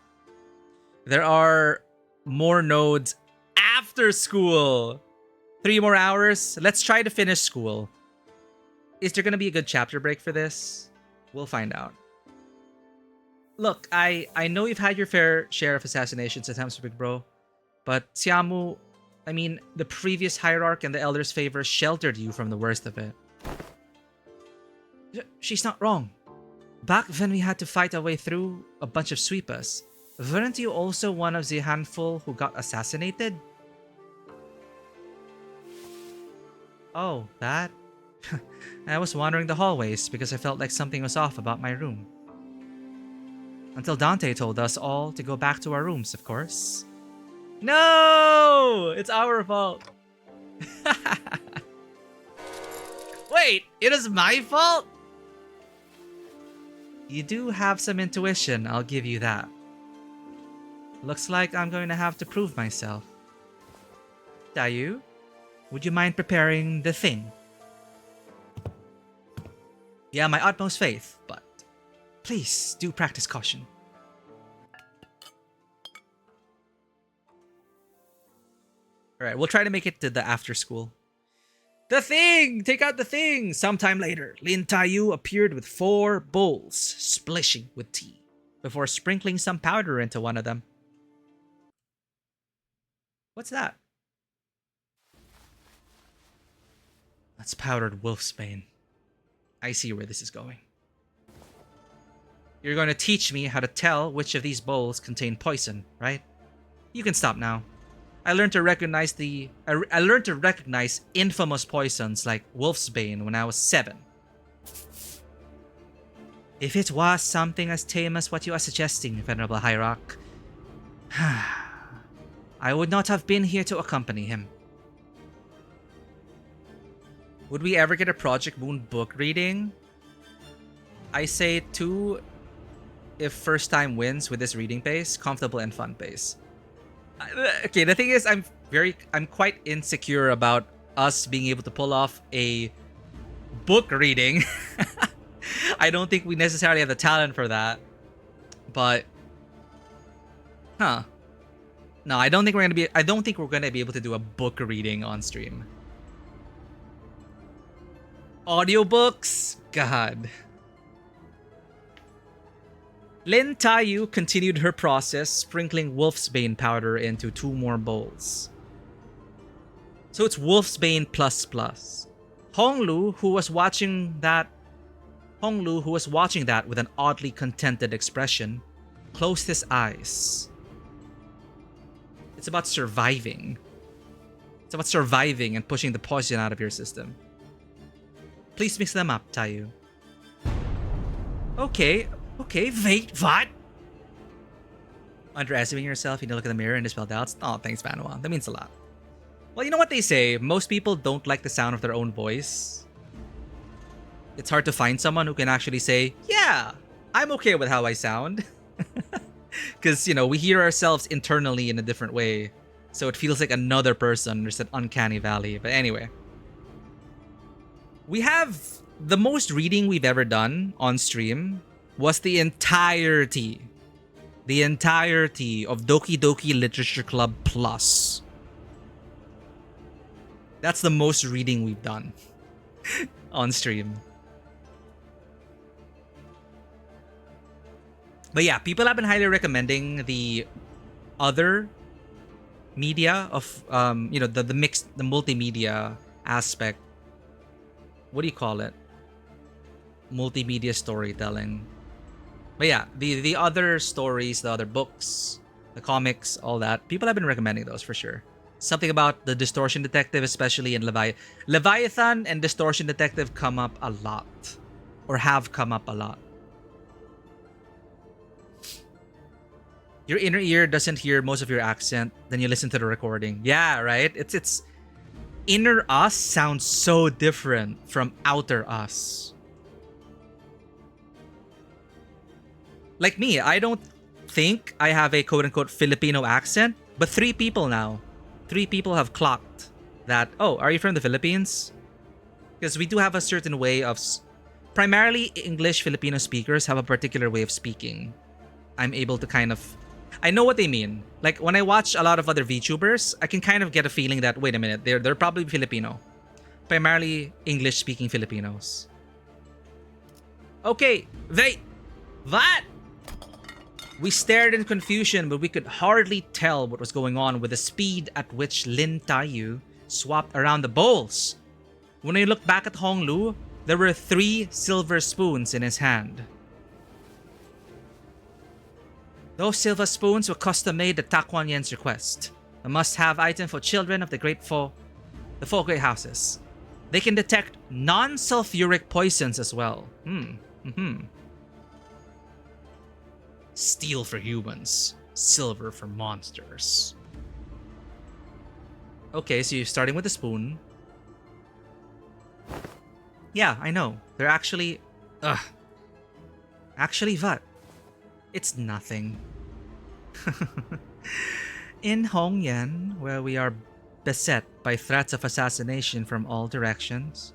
There are more nodes after school. 3 more hours. Let's try to finish school. Is there going to be a good chapter break for this? We'll find out. Look, I know you've had your fair share of assassinations attempts, Big Bro. But Siamu, I mean, the previous Hierarch and the Elder's Favor sheltered you from the worst of it. She's not wrong. Back when we had to fight our way through a bunch of sweepers, weren't you also one of the handful who got assassinated? Oh, that? I was wandering the hallways because I felt like something was off about my room. Until Dante told us all to go back to our rooms, of course. No! It's our fault. Wait, it is my fault? You do have some intuition, I'll give you that. Looks like I'm going to have to prove myself. Dayu, would you mind preparing the thing? Yeah, my utmost faith, but please do practice caution. Alright, we'll try to make it to the after school. The thing! Take out the thing! Sometime later, Lin Taiyu appeared with 4 bowls, splishing with tea, before sprinkling some powder into one of them. What's that? That's powdered wolfsbane. I see where this is going. You're going to teach me how to tell which of these bowls contain poison, right? You can stop now. I learned to recognize infamous poisons like wolfsbane when I was 7. If it was something as tame as what you are suggesting, Venerable Hierarch, I would not have been here to accompany him. Would we ever get a Project Moon book reading? I say 2 if first time wins with this reading pace, comfortable and fun pace. Okay, the thing is, I'm quite insecure about us being able to pull off a book reading. I don't think we necessarily have the talent for that. But no, I don't think we're gonna be able to do a book reading on stream. Audiobooks? God. Lin Taiyu continued her process, sprinkling Wolfsbane powder into 2 more bowls. So it's Wolfsbane plus plus. Honglu, who was watching that with an oddly contented expression, closed his eyes. It's about surviving. It's about surviving and pushing the poison out of your system. Please mix them up, Taiyu. Okay, wait, what? Underestimating yourself, you need to look in the mirror and dispel doubts. Oh, thanks, Manuel. That means a lot. Well, you know what they say, most people don't like the sound of their own voice. It's hard to find someone who can actually say, yeah, I'm okay with how I sound. Because, you know, we hear ourselves internally in a different way. So it feels like another person. There's that uncanny valley. But anyway. We have the most reading we've ever done on stream was the entirety of Doki Doki Literature Club Plus. That's the most reading we've done on stream. But yeah, people have been highly recommending the other media of the mixed, the multimedia aspect. What do you call it? Multimedia storytelling. But yeah, the other stories, the other books, the comics, all that. People have been recommending those for sure. Something about the Distortion Detective, especially in Leviathan and Distortion Detective come up a lot. Or have come up a lot. Your inner ear doesn't hear most of your accent, then you listen to the recording. Yeah, right? It's inner us sounds so different from outer us. Like me, I don't think I have a quote-unquote Filipino accent, but 3 people now. 3 people have clocked that, oh, are you from the Philippines? Because we do have a certain way of... Primarily, English Filipino speakers have a particular way of speaking. I'm able to kind of... I know what they mean. Like, when I watch a lot of other VTubers, I can kind of get a feeling that, wait a minute, they're probably Filipino. Primarily English-speaking Filipinos. Okay, wait! What? We stared in confusion, but we could hardly tell what was going on with the speed at which Lin Taiyu swapped around the bowls. When I looked back at Honglu, there were 3 silver spoons in his hand. Those silver spoons were custom-made at Ta Kuan Yen's request. A must-have item for children of the the 4 great houses. They can detect non-sulfuric poisons as well. Steel for humans, silver for monsters. Okay, so you're starting with a spoon. Yeah, I know. They're actually... Actually, what? It's nothing. In Hongyan, where we are beset by threats of assassination from all directions,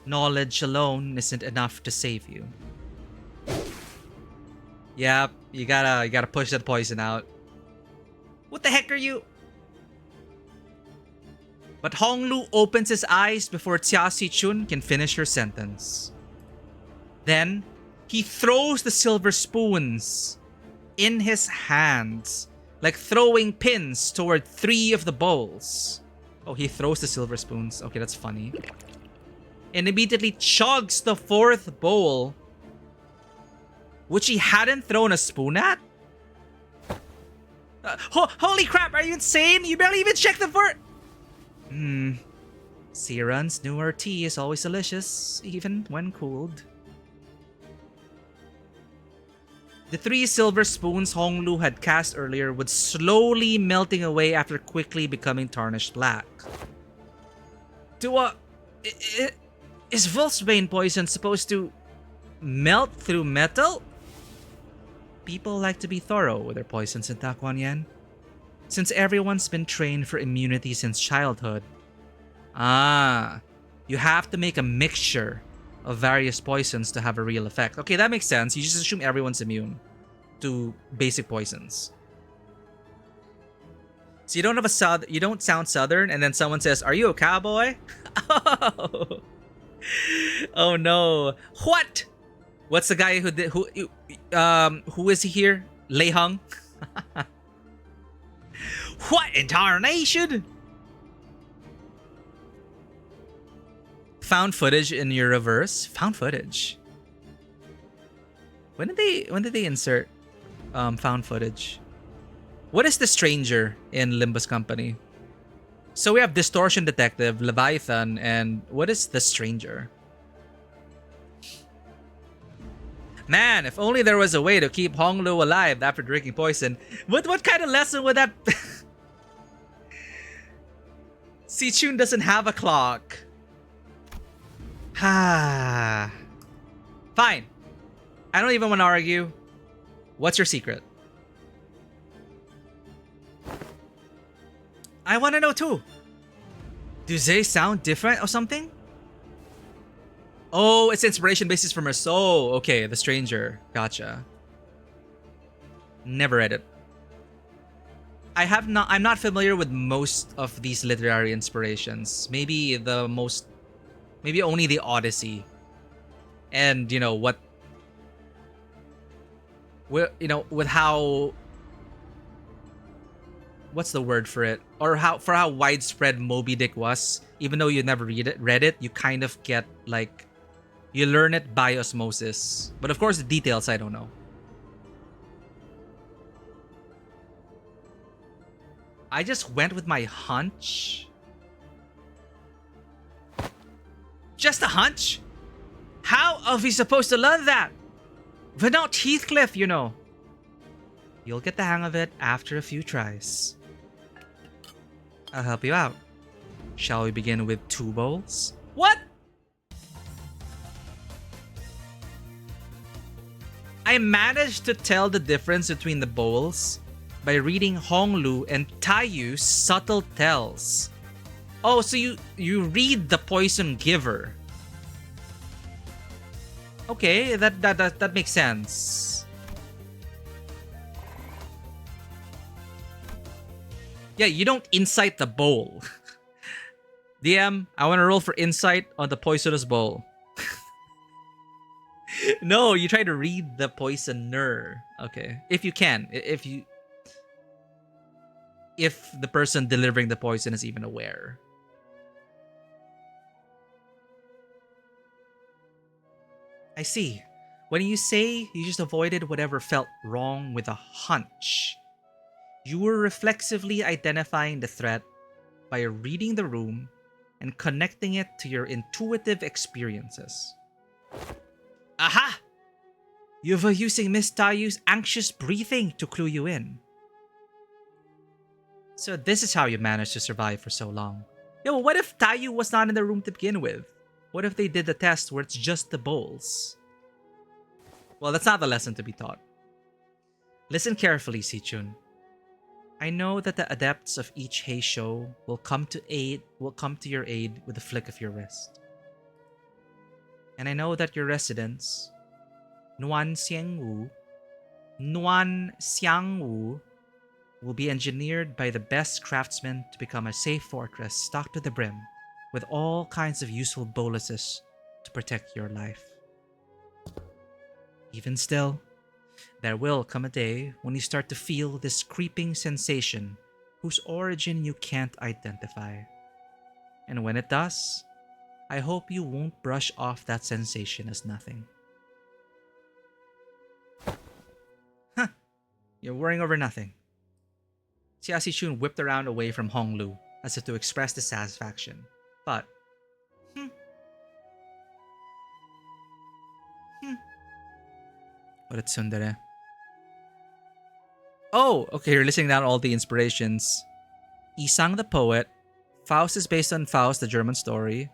knowledge alone isn't enough to save you. Yep, you gotta push that poison out. What the heck are you? But Honglu opens his eyes before Xia Sichun can finish her sentence. Then, he throws the silver spoons in his hands, like throwing pins toward 3 of the bowls. Oh, he throws the silver spoons. Okay, that's funny. And immediately chugs the 4th bowl, which he hadn't thrown a spoon at? Holy crap, are you insane? You barely even checked the fort. Siran's newer tea is always delicious, even when cooled. The 3 silver spoons Honglu had cast earlier would slowly melting away after quickly becoming tarnished black. Is Wolfsbane poison supposed to melt through metal? People like to be thorough with their poisons in Ta Kuan Yen, since everyone's been trained for immunity since childhood. You have to make a mixture of various poisons to have a real effect. Okay, that makes sense. You just assume everyone's immune to basic poisons. So you don't have you don't sound southern, and then someone says, "Are you a cowboy?" Oh. Oh no. What? What's the guy who did who is he here? Lei Hung? What entire nation? Found footage in your reverse? Found footage. When did they insert found footage? What is the stranger in Limbus Company? So we have Distortion Detective, Leviathan, and what is the stranger? Man, if only there was a way to keep Honglu alive after drinking poison. What kind of lesson would that... Sichun doesn't have a clock. Fine. I don't even want to argue. What's your secret? I want to know too. Do they sound different or something? Oh, it's inspiration basis from her soul. Okay, The Stranger. Gotcha. Never read it. I'm not familiar with most of these literary inspirations. Maybe only the Odyssey. And with how, what's the word for it? Or how widespread Moby Dick was, even though you never read it, you kind of get like, you learn it by osmosis. But of course the details I don't know. I just went with my hunch. Just a hunch? How are we supposed to learn that? We're not Heathcliff, you know. You'll get the hang of it after a few tries. I'll help you out. Shall we begin with 2 bowls? What? I managed to tell the difference between the bowls by reading Honglu and Taiyu's subtle tells. Oh, so you read the poison giver. Okay, that makes sense. Yeah, you don't insight the bowl. DM, I want to roll for insight on the poisonous bowl. No, you try to read the poisoner. Okay, if you can, if the person delivering the poison is even aware. I see. When you say you just avoided whatever felt wrong with a hunch, you were reflexively identifying the threat by reading the room and connecting it to your intuitive experiences. Aha! You were using Miss Taiyu's anxious breathing to clue you in. So this is how you managed to survive for so long. Yo, what if Taiyu was not in the room to begin with? What if they did the test where it's just the bowls? Well, that's not the lesson to be taught. Listen carefully, Sichun. I know that the adepts of each Heisho will come to your aid with a flick of your wrist. And I know that your residence, Nuan Xiangwu, will be engineered by the best craftsmen to become a safe fortress stocked to the brim with all kinds of useful boluses to protect your life. Even still, there will come a day when you start to feel this creeping sensation whose origin you can't identify. And when it does, I hope you won't brush off that sensation as nothing. Huh, you're worrying over nothing. Xia Sichun whipped around away from Honglu as if to express dissatisfaction. But, What a tsundere. Oh, okay, you're listing down all the inspirations. Isang the poet. Faust is based on Faust, the German story.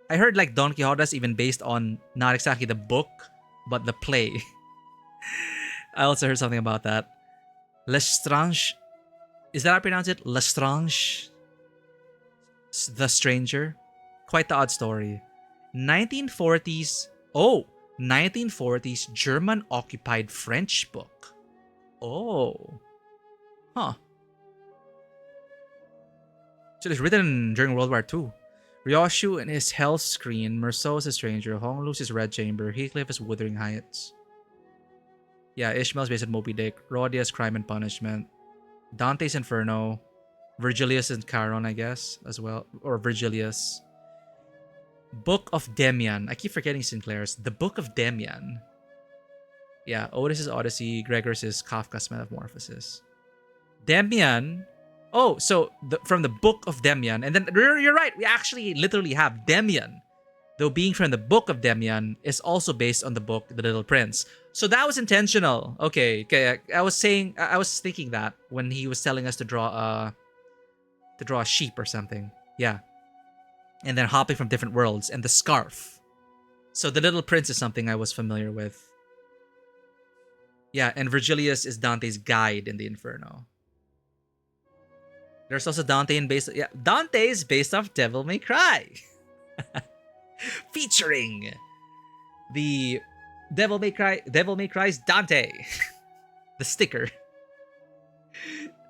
I heard like Don Quixote is even based on not exactly the book, but the play. I also heard something about that. Lestrange. Is that how I pronounce it? Lestrange? The Stranger? Quite the odd story. 1940s. Oh, 1940s German-occupied French book. Oh. Huh. So it's written during World War II. Ryoshu in his Hell Screen, Merceau is a stranger, Honglu's his Red Chamber, Heathcliff is Wuthering Heights. Yeah, Ishmael's based on Moby Dick, Rodia's Crime and Punishment, Dante's Inferno, Virgilius and Charon, I guess, as well. Or Virgilius. Book of Demian. I keep forgetting Sinclair's. The Book of Demian. Yeah, Otis's Odyssey, Gregor's is Kafka's Metamorphosis. Demian. Oh, so from the Book of Demian. And then, you're right, we actually literally have Demian. Though being from the Book of Demian is also based on the book The Little Prince. So that was intentional. Okay. I was thinking that when he was telling us to draw a sheep or something. Yeah. And then hopping from different worlds and the scarf. So The Little Prince is something I was familiar with. Yeah, and Virgilius is Dante's guide in the Inferno. There's also Dante Dante is based off Devil May Cry. Featuring the Devil May Cry's Dante. The sticker.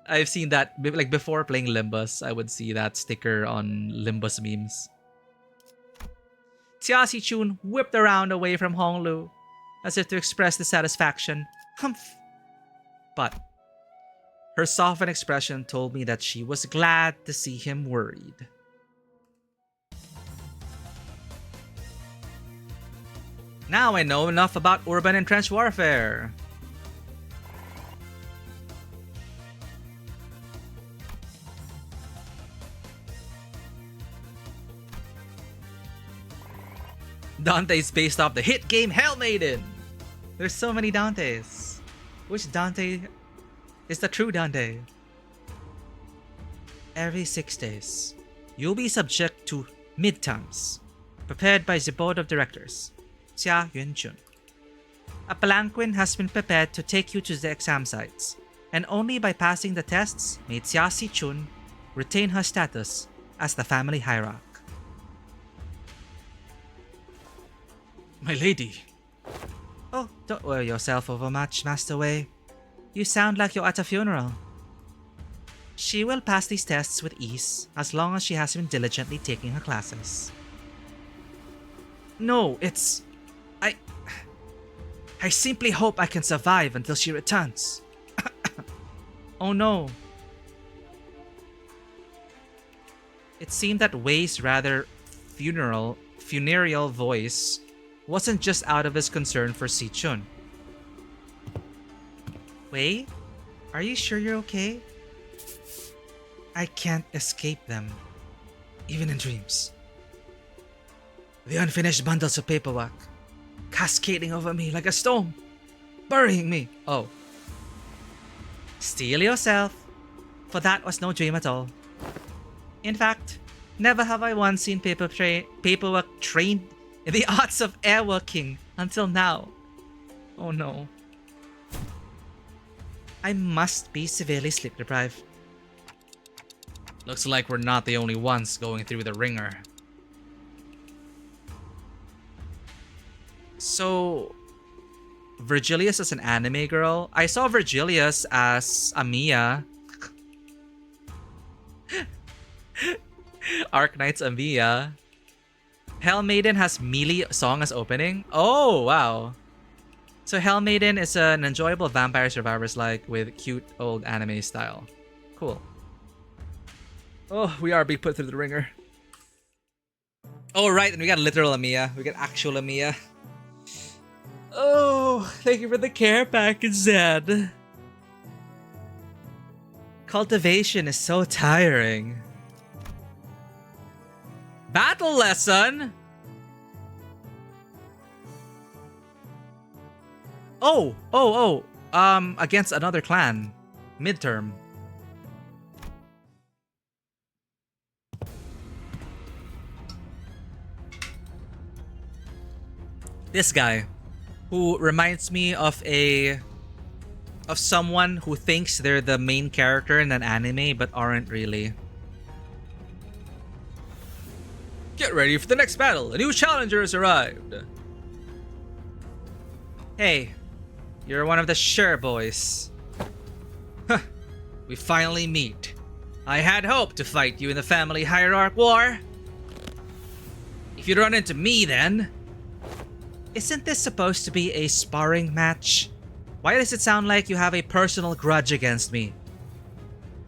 I've seen that, like, before playing Limbus, I would see that sticker on Limbus memes. Xia Xichun whipped around away from Honglu, as if to express dissatisfaction. Humph. But her softened expression told me that she was glad to see him worried. Now I know enough about urban and trench warfare. Dante is based off the hit game Hell Maiden. There's so many Dantes. Which Dante is the true Dante? Every 6 days, you'll be subject to midterms, prepared by the board of directors. Xia Yunchun. A palanquin has been prepared to take you to the exam sites, and only by passing the tests may Xia Xichun retain her status as the family hierarch. My lady. Oh, don't worry yourself overmuch, Master Wei. You sound like you're at a funeral. She will pass these tests with ease as long as she has been diligently taking her classes. No, it's... I simply hope I can survive until she returns. Oh no. It seemed that Wei's rather funereal voice wasn't just out of his concern for Xichun. Wei, are you sure you're okay? I can't escape them, even in dreams. The unfinished bundles of paperwork, cascading over me like a storm, burying me. Oh. Steel yourself, for that was no dream at all. In fact, never have I once seen paperwork trained in the arts of airworking until now. Oh no. I must be severely sleep deprived. Looks like we're not the only ones going through the ringer. So, Virgilius as an anime girl? I saw Virgilius as Amiya. Arknight's Amiya. Hell Maiden has Melee song as opening? Oh, wow. So Hell Maiden is an enjoyable Vampire Survivors like with cute old anime style. Cool. Oh, we are being put through the ringer. Oh, right, and we got literal Amiya. We got actual Amiya. Oh, thank you for the care package, Zed. Cultivation is so tiring. Battle lesson? Oh. Against another clan. Midterm. This guy, who reminds me of someone who thinks they're the main character in an anime but aren't really. Get ready for the next battle. A new challenger has arrived. Hey, you're one of the Sure boys. Huh. We finally meet. I had hoped to fight you in the family hierarch war. if you run into me then... Isn't this supposed to be a sparring match? Why does it sound like you have a personal grudge against me?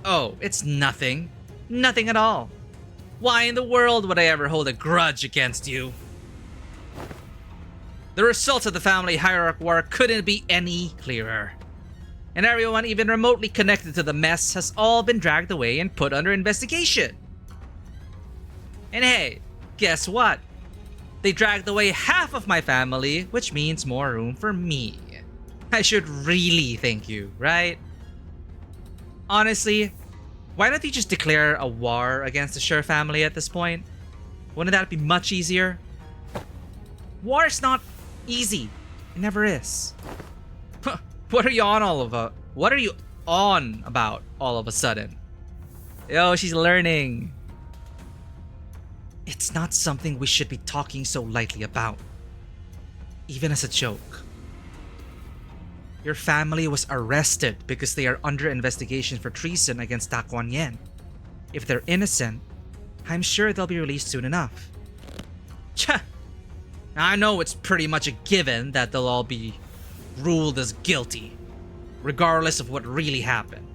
Oh, it's nothing. Nothing at all. Why in the world would I ever hold a grudge against you? The results of the family hierarchy war couldn't be any clearer. And everyone even remotely connected to the mess has all been dragged away and put under investigation. And hey, guess what? They dragged away half of my family, which means more room for me. I should really thank you, right? Honestly, why don't you just declare a war against the Sher family at this point? Wouldn't that be much easier? War's not easy. It never is. What are you on What are you on about all of a sudden? Yo, she's learning. It's not something we should be talking so lightly about. Even as a joke. Your family was arrested because they are under investigation for treason against Ta Kuan Yen. If they're innocent, I'm sure they'll be released soon enough. Tcha! I know it's pretty much a given that they'll all be ruled as guilty, regardless of what really happened.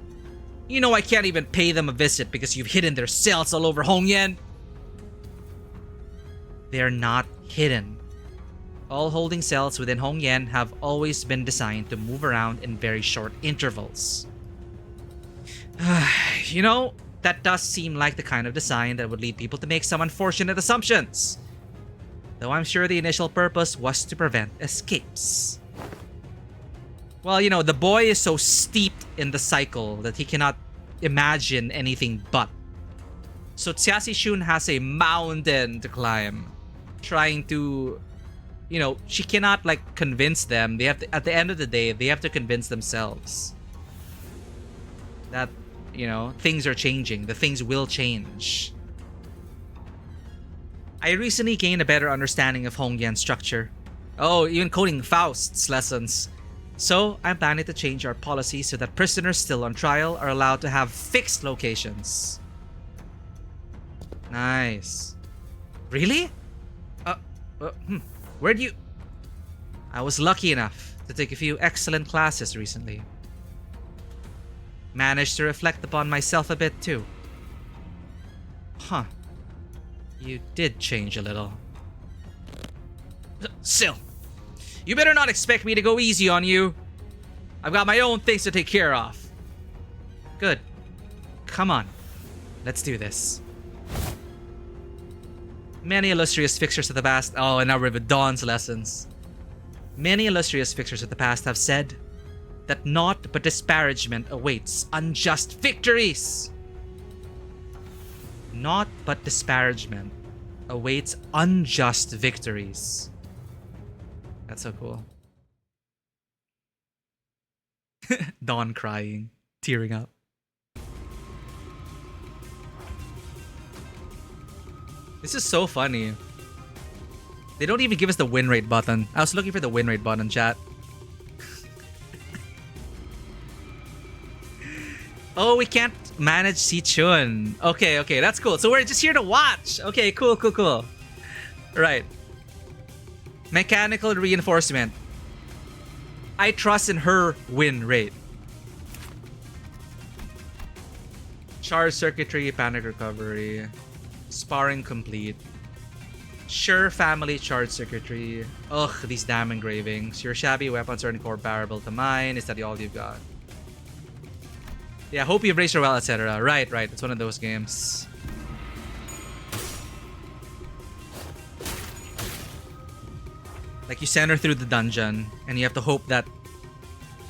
You know I can't even pay them a visit because you've hidden their cells all over Hongyan. They're not hidden. All holding cells within Hongyan have always been designed to move around in very short intervals. You know, that does seem like the kind of design that would lead people to make some unfortunate assumptions. Though I'm sure the initial purpose was to prevent escapes. Well, you know, the boy is so steeped in the cycle that he cannot imagine anything but. So Xiasi Shun has a mountain to climb. Trying to, you know, she cannot like convince them. They have to, at the end of the day, they have to convince themselves that, you know, things are changing. The things will change. I recently gained a better understanding of Hongyan structure. Oh, even coding Faust's lessons. So I'm planning to change our policy so that prisoners still on trial are allowed to have fixed locations. Nice. Really? Where'd you... I was lucky enough to take a few excellent classes recently. Managed to reflect upon myself a bit too. Huh. You did change a little. Still, you better not expect me to go easy on you. I've got my own things to take care of. Good. Come on. Let's do this. Many illustrious fixtures of the past... Oh, and now we're with Dawn's lessons. Many illustrious fixtures of the past have said that naught but disparagement awaits unjust victories. Naught but disparagement awaits unjust victories. That's so cool. Dawn crying, tearing up. This is so funny. They don't even give us the win rate button. I was looking for the win rate button, chat. Oh, we can't manage Si-chun. Okay, okay, that's cool. So we're just here to watch. Okay, cool, cool, cool. Right. Mechanical reinforcement. I trust in her win rate. Charge circuitry, panic recovery. Sparring complete. Sure family charge circuitry. Ugh, these damn engravings. Your shabby weapons are incomparable to mine. Is that all you've got? Yeah, hope you've raised your well, etc. Right, right. It's one of those games. Like you send her through the dungeon and you have to hope that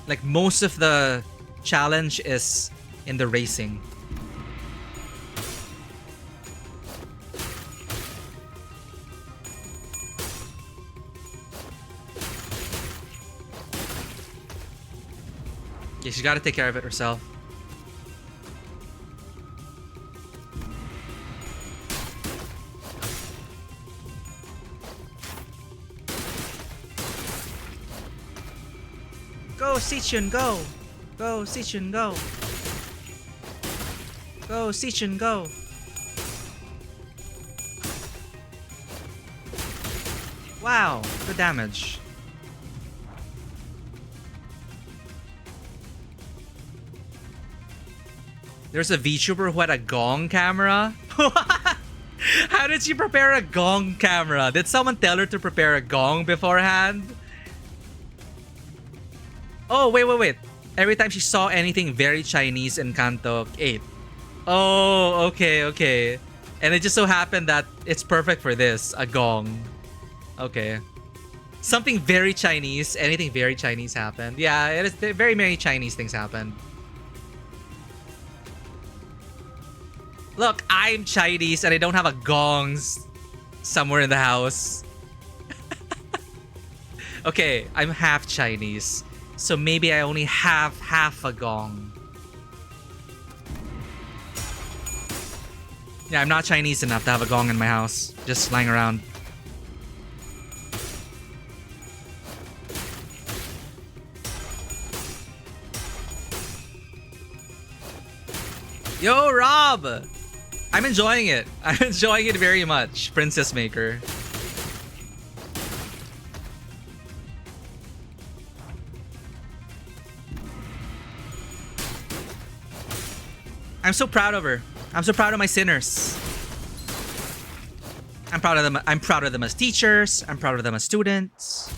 like most of the challenge is in the racing. Yeah, she's got to take care of it herself. Go, Si-chun, go! Go, Si-chun, go! Go, Si-chun, go! Wow, good damage. There's a VTuber who had a gong camera. How did she prepare a gong camera? Did someone tell her to prepare a gong beforehand? Oh, wait. Every time she saw anything very Chinese in Kanto 8. Oh, okay. And it just so happened that it's perfect for this, a gong. Okay. Something very Chinese, anything very Chinese happened. Yeah, it is very many Chinese things happened. Look, I'm Chinese and I don't have a gongs somewhere in the house. Okay, I'm half Chinese. So maybe I only have half a gong. Yeah, I'm not Chinese enough to have a gong in my house. Just lying around. Yo, Rob! I'm enjoying it. I'm enjoying it very much, Princess Maker. I'm so proud of her. I'm so proud of my sinners. I'm proud of them. I'm proud of them as teachers. I'm proud of them as students.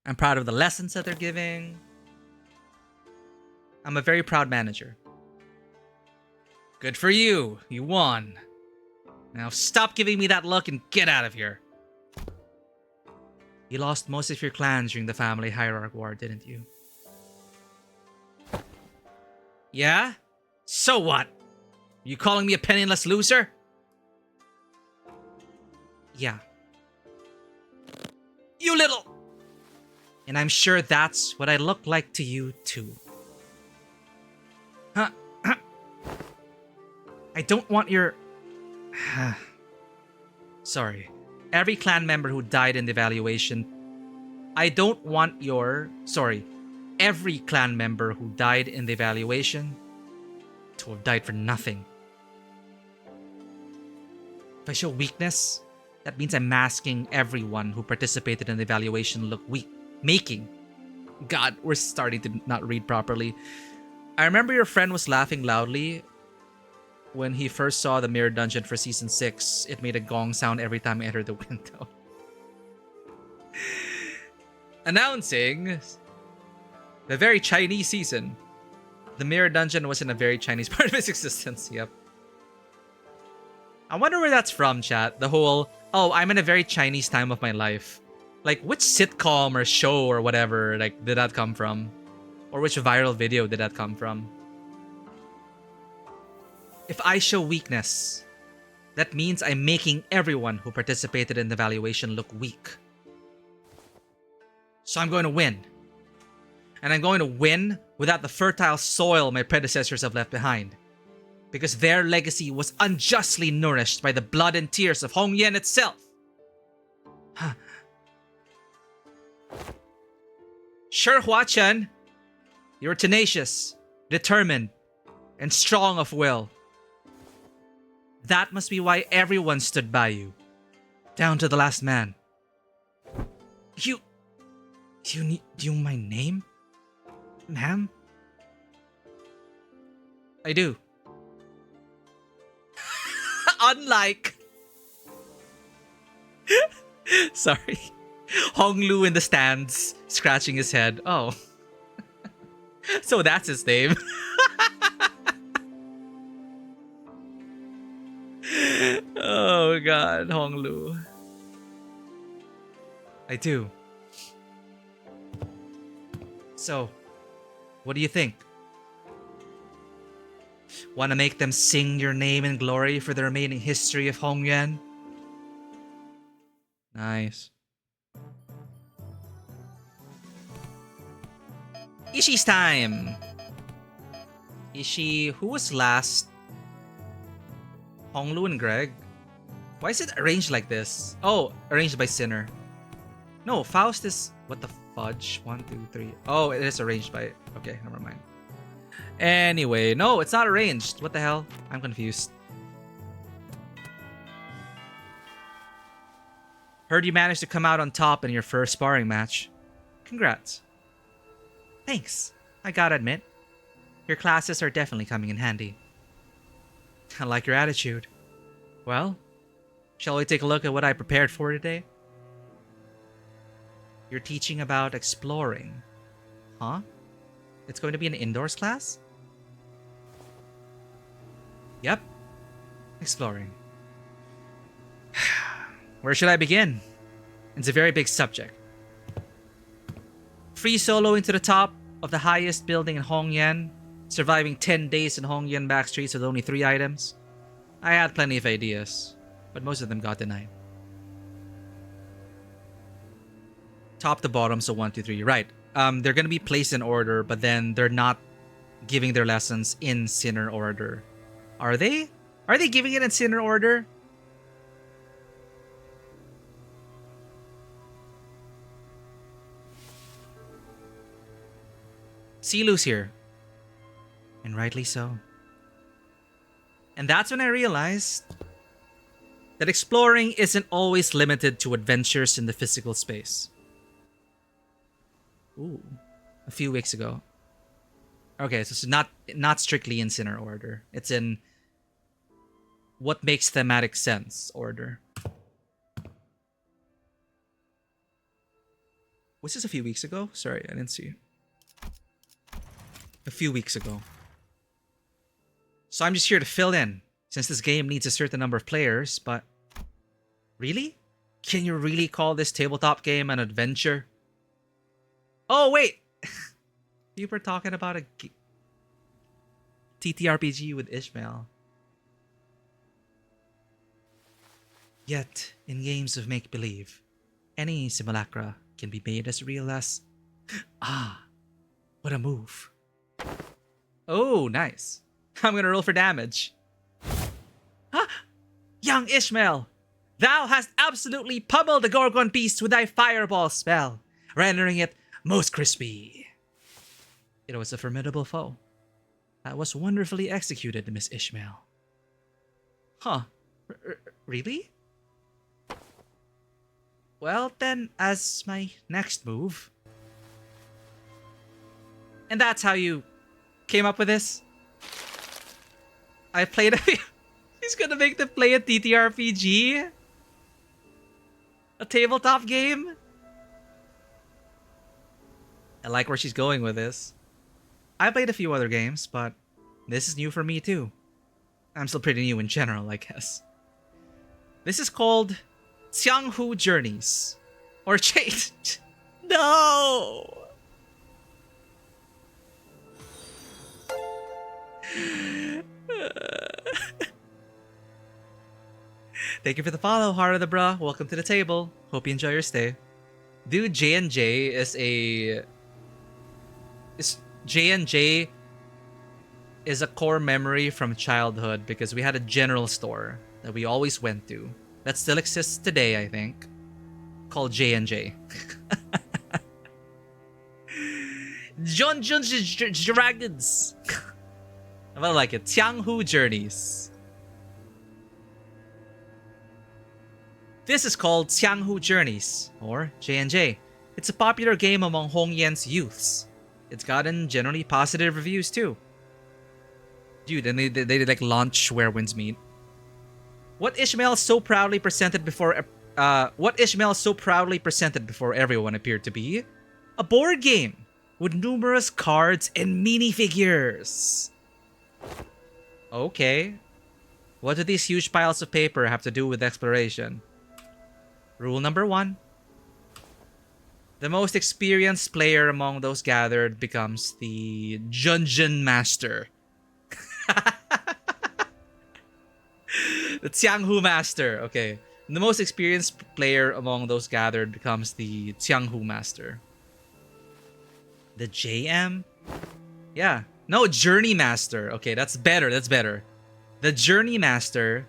I'm proud of the lessons that they're giving. I'm a very proud manager. Good for you. You won. Now stop giving me that look and get out of here. You lost most of your clans during the family hierarchy war, didn't you? Yeah? So what? You calling me a penniless loser? Yeah. You little... And I'm sure that's what I look like to you too. Huh? I don't want your... Sorry. Every clan member who died in the evaluation... I don't want your... Sorry. Every clan member who died in the evaluation to have died for nothing. If I show weakness, that means I'm masking everyone who participated in the evaluation look weak. Making. God, we're starting to not read properly. I remember your friend was laughing loudly when he first saw the mirror dungeon for season 6. It made a gong sound every time I entered the window. Announcing the very Chinese season. The mirror dungeon was in a very Chinese part of its existence. Yep. I wonder where that's from, chat. The whole, oh, I'm in a very Chinese time of my life. Like, which sitcom or show or whatever, like, did that come from? Or which viral video did that come from? If I show weakness, that means I'm making everyone who participated in the evaluation look weak. So I'm going to win. And I'm going to win without the fertile soil my predecessors have left behind. Because their legacy was unjustly nourished by the blood and tears of Hong Yen itself. Sure, Hua-chan, you're tenacious, determined, and strong of will. That must be why everyone stood by you. Down to the last man. You need my name? Ma'am? I do. Unlike... Sorry. Hong Lu in the stands, scratching his head. Oh. So that's his name. Oh god, Hong Lu. I do. So, what do you think? Want to make them sing your name in glory for the remaining history of Hongyuan? Nice. Ishi's time! Ishi, who was last? Honglu and Greg? Why is it arranged like this? Oh, arranged by Sinner. No, Faust is... What the fudge? 1, 2, 3. Oh, it is arranged by... Okay, never mind. Anyway, no, it's not arranged. What the hell? I'm confused. Heard you managed to come out on top in your first sparring match. Congrats. Thanks. I gotta admit, your classes are definitely coming in handy. I like your attitude. Well, shall we take a look at what I prepared for today? You're teaching about exploring. Huh? It's going to be an indoors class? Yep. Exploring. Where should I begin? It's a very big subject. Free soloing to the top of the highest building in Hongyan, surviving 10 days in Hongyan backstreets with only 3 items. I had plenty of ideas, but most of them got denied. Top to bottom, so 1, 2, 3. Right. They're gonna be placed in order, but then they're not giving their lessons in Sinner order. Are they? Are they giving it in Sinner order? Silu's here. And rightly so. And that's when I realized that exploring isn't always limited to adventures in the physical space. Ooh, a few weeks ago. Okay, so it's not strictly in Sinner order. It's in what makes thematic sense order. Was this a few weeks ago? Sorry, I didn't see. A few weeks ago. So I'm just here to fill in, since this game needs a certain number of players, but... Really? Can you really call this tabletop game an adventure? Oh, wait! You were talking about a TTRPG with Ishmael. Yet, in games of make-believe, any simulacra can be made as real as... Ah, what a move. Oh, nice. I'm gonna roll for damage. Huh? Young Ishmael, thou hast absolutely pummeled the Gorgon beast with thy fireball spell, rendering it most crispy. It was a formidable foe. That was wonderfully executed, Miss Ishmael. Huh? Really? Well, then, as my next move... And that's how you came up with this? I played a... He's gonna make them play a TTRPG? A tabletop game? I like where she's going with this. I played a few other games, but this is new for me too. I'm still pretty new in general, I guess. This is called Xianghu Journeys. Or Chase. No! Thank you for the follow, Heart of the Bruh. Welcome to the table. Hope you enjoy your stay. Dude, J&J is a... J&J is a core memory from childhood because we had a general store that we always went to that still exists today, I think, called J&J. Dragons. I like it. Xianghu Journeys. This is called Xianghu Journeys, or J&J. It's a popular game among Hongyan's youths. It's gotten generally positive reviews too. Dude, and they like launch Where Winds Meet. What Ishmael so proudly presented before everyone appeared to be a board game with numerous cards and minifigures. Okay. What do these huge piles of paper have to do with exploration? Rule number 1. The most experienced player among those gathered becomes the Dungeon Master. The Xianghu Master. Okay. The most experienced player among those gathered becomes the Xianghu Master. The JM? Yeah. No, Journey Master. Okay, that's better. That's better. The Journey Master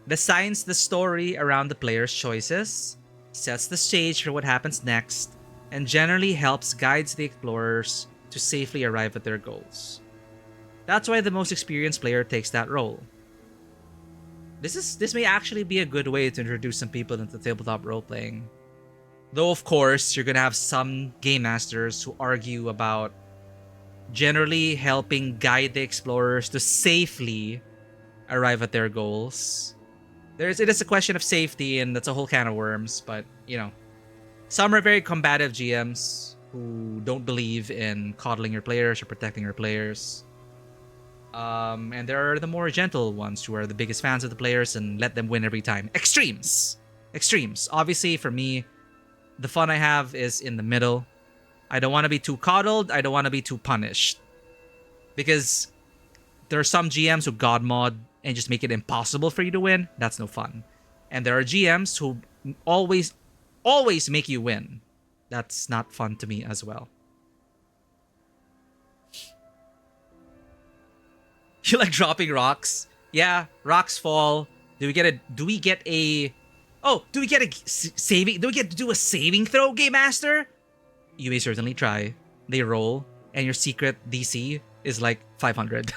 designs the story around the player's choices, sets the stage for what happens next, and generally helps guides the explorers to safely arrive at their goals. That's why the most experienced player takes that role. This may actually be a good way to introduce some people into tabletop role playing. Though of course, you're gonna have some game masters who argue about generally helping guide the explorers to safely arrive at their goals. It is a question of safety, and that's a whole can of worms, but you know, some are very combative GMs who don't believe in coddling your players or protecting your players. And there are the more gentle ones who are the biggest fans of the players and let them win every time. Extremes. Obviously, for me, the fun I have is in the middle. I don't want to be too coddled. I don't want to be too punished. Because there are some GMs who god mod and just make it impossible for you to win. That's no fun. And there are GMs who always make you win. That's not fun to me as well. You like dropping rocks? Yeah, rocks fall. Do we get a saving? Do we get to do a saving throw, Game Master? You may certainly try. They roll, and your secret DC is like 500.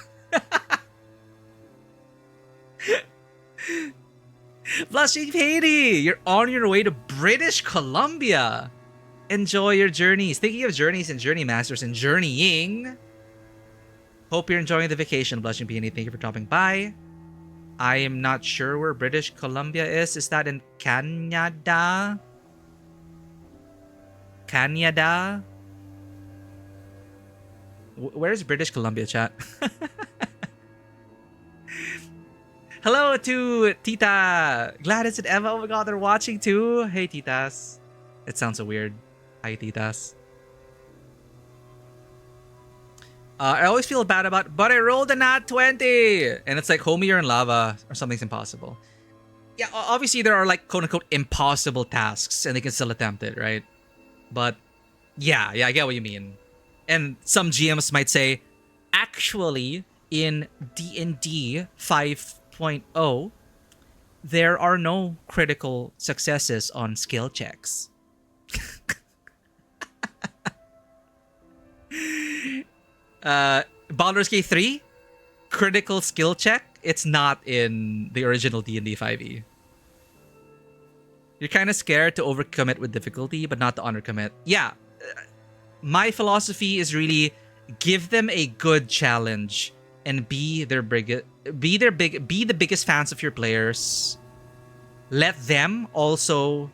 Blushing Haiti, you're on your way to British Columbia. Enjoy your journeys. Thinking of journeys and journey masters and journeying. Hope you're enjoying the vacation, Blushing Peony. Thank you for dropping by. I am not sure where British Columbia is. Is that in Canada? Canada? Where's British Columbia, chat? Hello to Tita Gladys and Emma. Oh my god, they're watching too. Hey, Titas. It sounds so weird. Hi, Titas. I always feel bad about, but I rolled a nat 20. And it's like, homie, you're in lava or something's impossible. Yeah, obviously there are like quote unquote impossible tasks and they can still attempt it, right? But yeah, I get what you mean. And some GMs might say, actually, in D&D 5.0, there are no critical successes on skill checks. Baldur's Gate 3, critical skill check. It's not in the original D&D 5e. You're kind of scared to overcommit with difficulty, but not to undercommit. Yeah, my philosophy is really give them a good challenge and be the biggest fans of your players. Let them also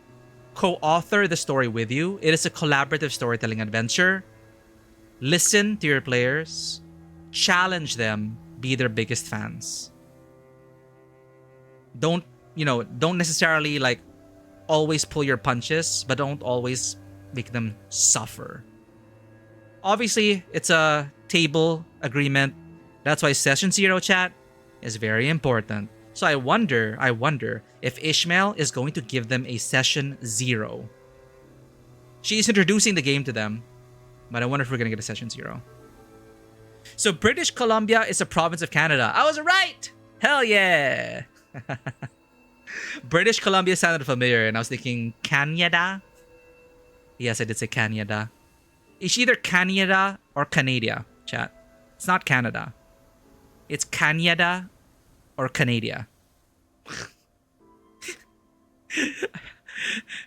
co-author the story with you. It is a collaborative storytelling adventure. Listen to your players, challenge them, be their biggest fans. Don't necessarily like always pull your punches, but don't always make them suffer. Obviously, it's a table agreement. That's why session 0 chat is very important. So I wonder if Ishmael is going to give them a session 0. She's introducing the game to them. But I wonder if we're going to get a session 0. So British Columbia is a province of Canada. I was right! Hell yeah! British Columbia sounded familiar and I was thinking Canada? Yes, I did say Canada. It's either Canada or Canada, chat. It's not Canada. It's Canada or Canada.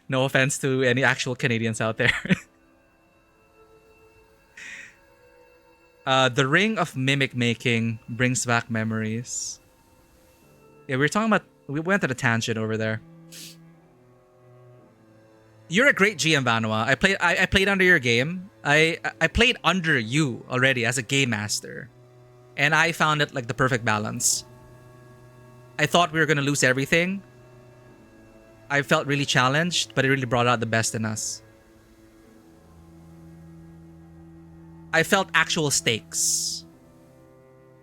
No offense to any actual Canadians out there. The ring of mimic making brings back memories. Yeah, we went on a tangent over there. You're a great GM, Vanua. I played under your game. I played under you already as a game master. And I found it like the perfect balance. I thought we were gonna lose everything. I felt really challenged, but it really brought out the best in us. I felt actual stakes.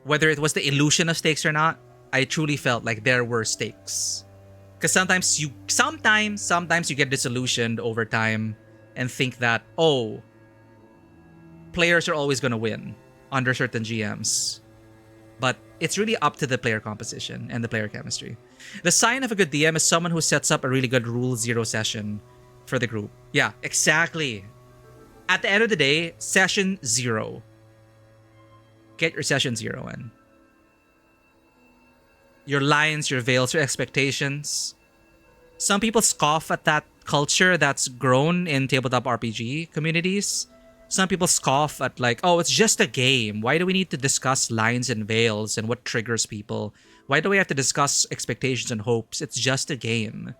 Whether it was the illusion of stakes or not, I truly felt like there were stakes. Because sometimes you get disillusioned over time and think that, oh, players are always going to win under certain GMs. But it's really up to the player composition and the player chemistry. The sign of a good DM is someone who sets up a really good Rule 0 session for the group. Yeah, exactly. At the end of the day, session 0. Get your session 0 in. your lines, your veils, your expectations. Some people scoff at that culture that's grown in tabletop RPG communities. Some people scoff at like, oh, it's just a game. Why do we need to discuss lines and veils and what triggers people? Why do we have to discuss expectations and hopes? It's just a game.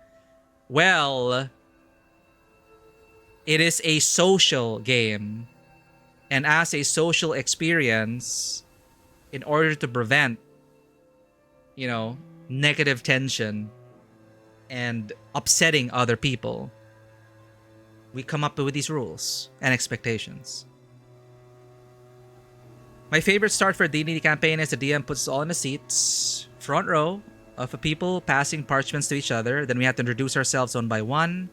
Well, it is a social game. And as a social experience, in order to prevent, negative tension and upsetting other people, we come up with these rules and expectations. My favorite start for a D&D campaign is the DM puts us all in the seats, front row, of people passing parchments to each other. Then we have to introduce ourselves one by one.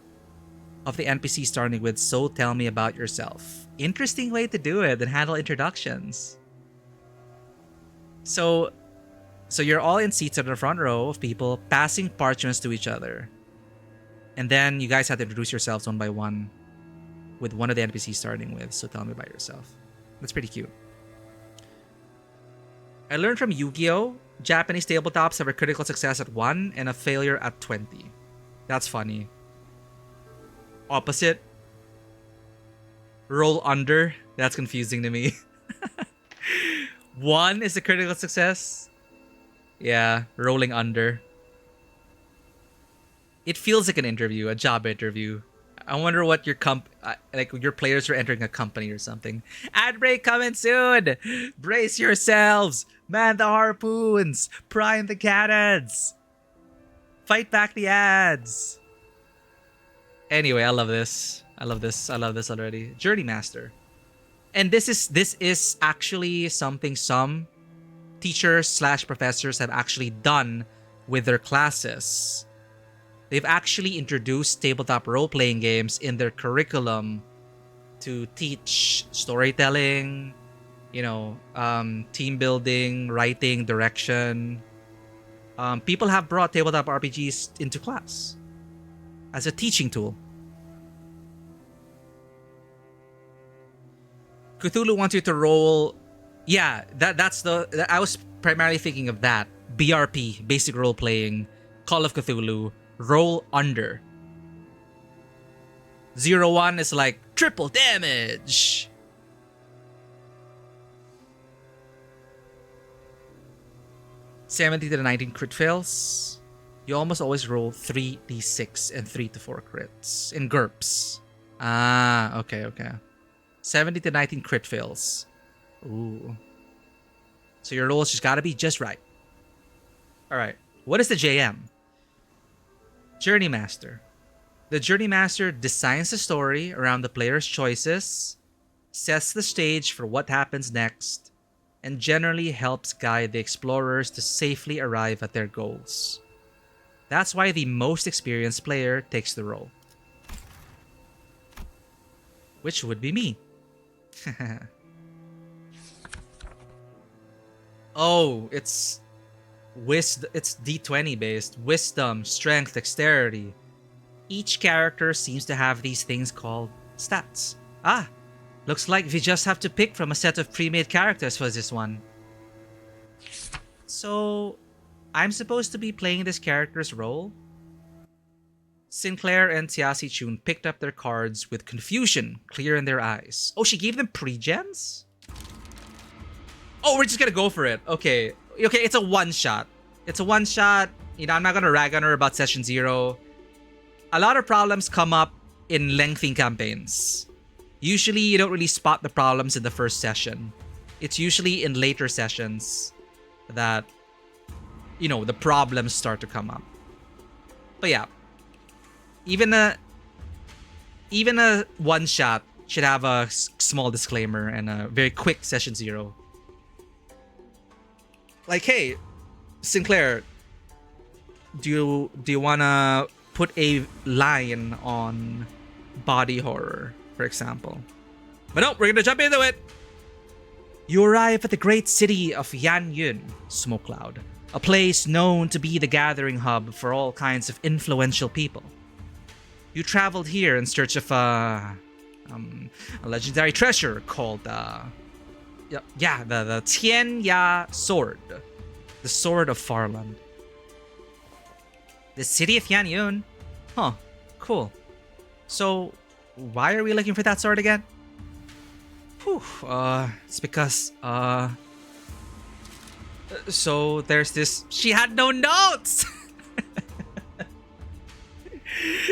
Of the NPC starting with, so tell me about yourself. Interesting way to do it and handle introductions. So you're all in seats at the front row of people passing parchments to each other. And then you guys have to introduce yourselves one by one with one of the NPCs starting with, so tell me about yourself. That's pretty cute. I learned from Yu-Gi-Oh! Japanese tabletops have a critical success at 1 and a failure at 20. That's funny. Opposite. Roll under. That's confusing to me. 1 is a critical success. Yeah, rolling under. It feels like an interview, a job interview. I wonder what your your players are entering a company or something. Ad break coming soon. Brace yourselves. Man the harpoons. Prime the cannons. Fight back the ads. Anyway, I love this. I love this already. Journey Master. And this is actually something some teachers/professors have actually done with their classes. They've actually introduced tabletop role-playing games in their curriculum to teach storytelling, team building, writing, direction. People have brought tabletop RPGs into class as a teaching tool. Cthulhu wants you to roll. Yeah, I was primarily thinking of that. BRP, basic role playing, Call of Cthulhu, roll under. 0-1 is like triple damage. (70 to 19 crit fails. You almost always roll 3d6 and 3 to 4 crits in GURPS. Ah, okay. 70 to 19 crit fails. Ooh. So your rolls just gotta be just right. Alright. What is the JM? Journey Master. The Journey Master designs the story around the player's choices, sets the stage for what happens next, and generally helps guide the explorers to safely arrive at their goals. That's why the most experienced player takes the role. Which would be me. Oh, it's D20 based. Wisdom, strength, dexterity. Each character seems to have these things called stats. Ah, looks like we just have to pick from a set of pre-made characters for this one. So, I'm supposed to be playing this character's role? Sinclair and Tiasi Chun picked up their cards with confusion clear in their eyes. Oh, she gave them pre-gens? Oh, we're just gonna go for it. Okay, it's a one-shot. It's a one-shot. I'm not gonna rag on her about Session 0. A lot of problems come up in lengthy campaigns. Usually, you don't really spot the problems in the first session. It's usually in later sessions that, the problems start to come up. But yeah. Even a one-shot should have a small disclaimer and a very quick Session 0. Like, hey, Sinclair, do you wanna put a line on body horror, for example? But no, we're gonna jump into it. You arrive at the great city of Yanyun, Smoke Cloud, a place known to be the gathering hub for all kinds of influential people. You traveled here in search of a legendary treasure called the Tian Ya sword, the sword of Farland. The city of Yanyun? Huh, cool. So, why are we looking for that sword again? Whew, it's because, so there's this... She had no notes!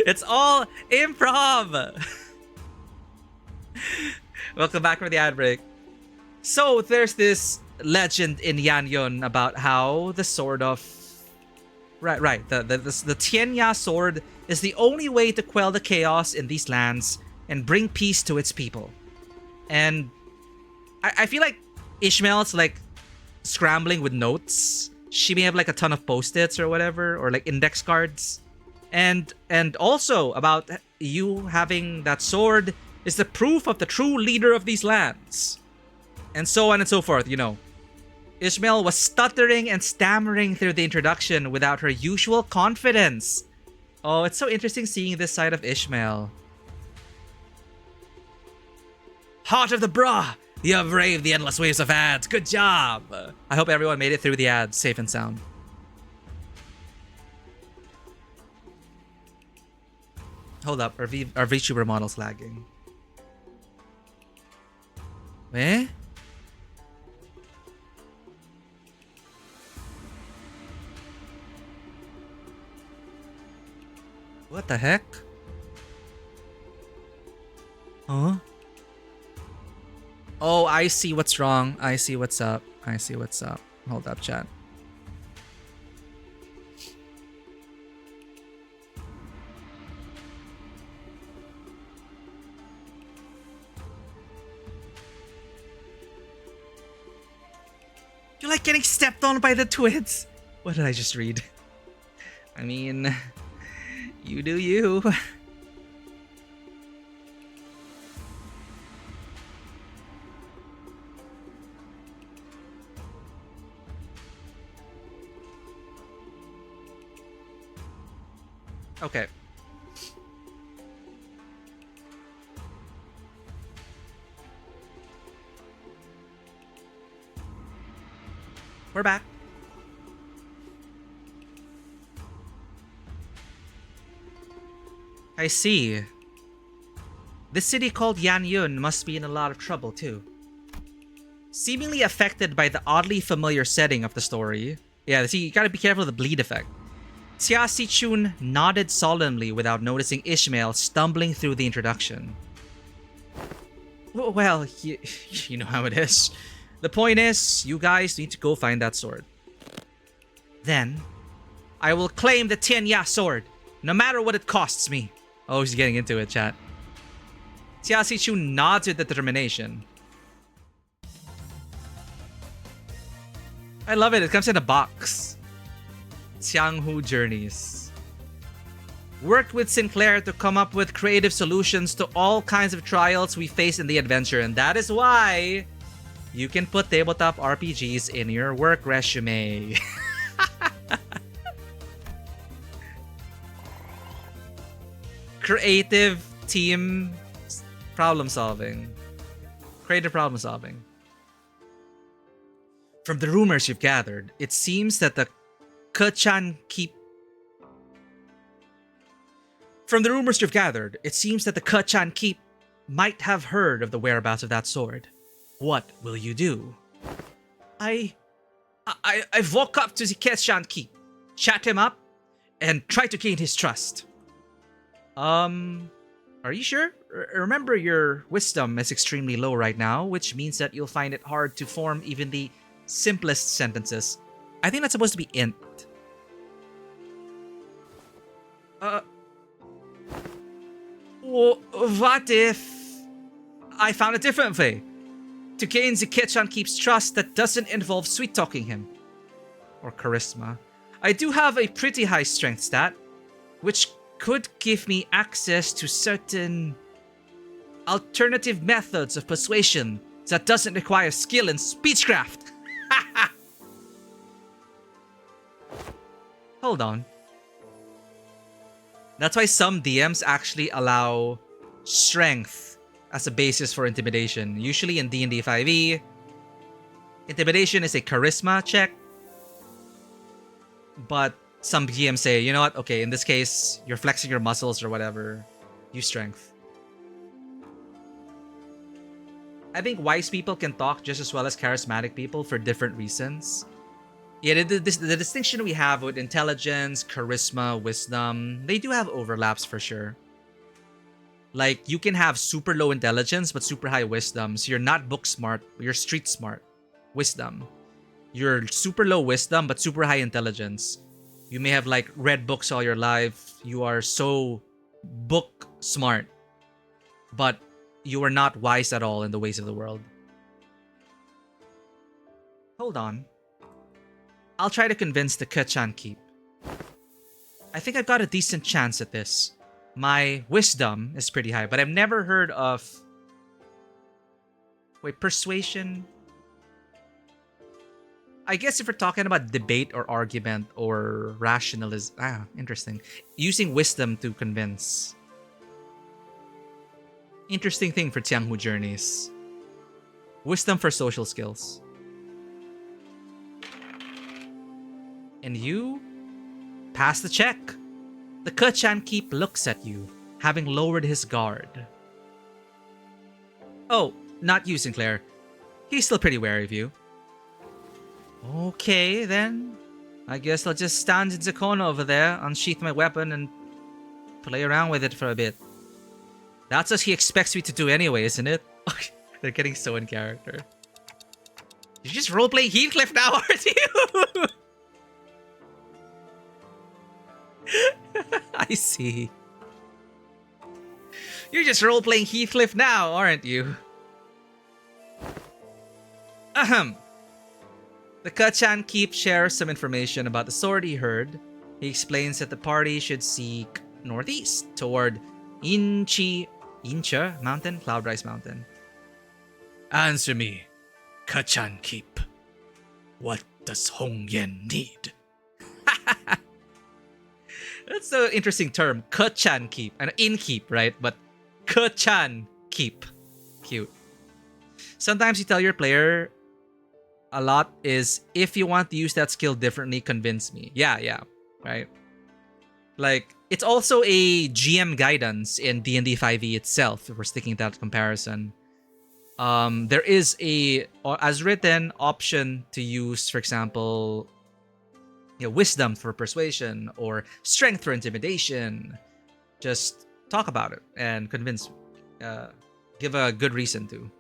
It's all improv! Welcome back from the ad break. So, there's this legend in Yanyun about how the sword of... Right. The Tianya sword is the only way to quell the chaos in these lands and bring peace to its people. And I feel like Ishmael's like scrambling with notes. She may have like a ton of post-its or whatever, or like index cards. And also about you having that sword is the proof of the true leader of these lands. And so on and so forth, you know. Ishmael was stuttering and stammering through the introduction without her usual confidence. Oh, it's so interesting seeing this side of Ishmael. Heart of the bra! You have braved the endless waves of ads. Good job! I hope everyone made it through the ads safe and sound. Hold up, our VTuber model's lagging. Eh? What the heck? Huh? Oh, I see what's wrong. I see what's up. Hold up, chat. You're like getting stepped on by the twins. What did I just read? I mean... You do you. Okay. We're back. I see. This city called Yanyun must be in a lot of trouble too. Seemingly affected by the oddly familiar setting of the story. Yeah, see, you gotta be careful of the bleed effect. Xia Sichun nodded solemnly without noticing Ishmael stumbling through the introduction. Well, you know how it is. The point is, you guys need to go find that sword. Then, I will claim the Tianya sword, no matter what it costs me. Oh, he's getting into it, chat. Xia Sichun nods with determination. I love it. It comes in a box. Xianghu Journeys. Worked with Sinclair to come up with creative solutions to all kinds of trials we face in the adventure, and that is why you can put tabletop RPGs in your work resume. Creative team problem solving. Creative problem solving. From the rumors you've gathered, it seems that the Kachan Keep... From the rumors you've gathered, it seems that the Kachan Keep might have heard of the whereabouts of that sword. What will you do? I walk up to the Kachan Keep, chat him up, and try to gain his trust. Are you sure? Remember, your wisdom is extremely low right now, which means that you'll find it hard to form even the simplest sentences. I think that's supposed to be int. What if I found a different way to gain the Kachan Keep's trust that doesn't involve sweet-talking him? Or charisma. I do have a pretty high strength stat, which could give me access to certain alternative methods of persuasion that doesn't require skill in speechcraft. Hold on. That's why some DMs actually allow strength as a basis for intimidation. Usually in D&D 5e, intimidation is a charisma check. But some GMs say, you know what? Okay, in this case, you're flexing your muscles or whatever. Use strength. I think wise people can talk just as well as charismatic people for different reasons. Yeah, the distinction we have with intelligence, charisma, wisdom, they do have overlaps for sure. Like, you can have super low intelligence but super high wisdom. So you're not book smart, you're street smart. Wisdom. You're super low wisdom but super high intelligence. You may have like read books all your life. You are so book smart, but you are not wise at all in the ways of the world. Hold on. I'll try to convince the Kachan Keep. I think I've got a decent chance at this. My wisdom is pretty high, but I've never heard of... Wait, persuasion? I guess if we're talking about debate or argument or rationalism... interesting. Using wisdom to convince. Interesting thing for Tianghu journeys. Wisdom for social skills. And you pass the check. The Kachan Keep looks at you, having lowered his guard. Oh, not you, Sinclair. He's still pretty wary of you. Okay, then. I guess I'll just stand in the corner over there, unsheath my weapon, and play around with it for a bit. That's what he expects me to do anyway, isn't it? They're getting so in character. You're just roleplaying Heathcliff now, aren't you? I see. You're just role-playing Heathcliff now, aren't you? Ahem. The Kachan Keep shares some information about the sword he heard. He explains that the party should seek northeast toward Incha Mountain, Cloudrise Mountain. Answer me, Kachan Keep. What does Hong Yen need? That's an interesting term. Kachan Keep. An innkeep, right? But Kachan Keep. Cute. Sometimes you tell your player a lot is, if you want to use that skill differently, convince me. Yeah. Right? Like, it's also a GM guidance in D&D 5e itself, if we're sticking to that comparison. There is a, as written, option to use, for example... wisdom for persuasion or strength for intimidation. Just talk about it and convince. Give a good reason to.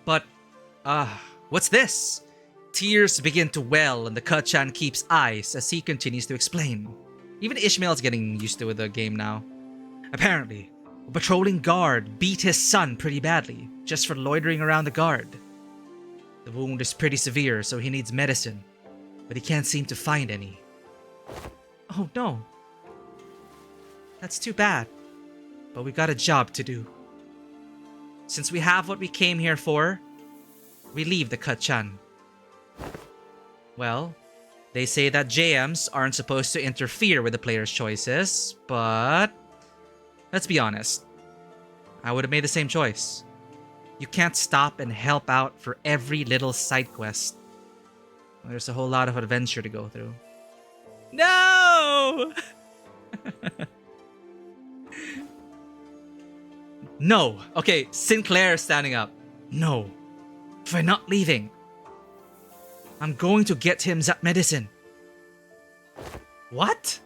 But, what's this? Tears begin to well in the Kachan Keep's eyes as he continues to explain. Even Ishmael's getting used to the game now. Apparently, a patrolling guard beat his son pretty badly just for loitering around the guard. The wound is pretty severe, so he needs medicine, but he can't seem to find any. Oh no. That's too bad, but we got a job to do. Since we have what we came here for, we leave the Kachan. Well, they say that JMs aren't supposed to interfere with the player's choices, but let's be honest. I would have made the same choice. You can't stop and help out for every little side quest. There's a whole lot of adventure to go through. No! No. Okay, Sinclair standing up. No. If I'm not leaving, I'm going to get him that medicine. What?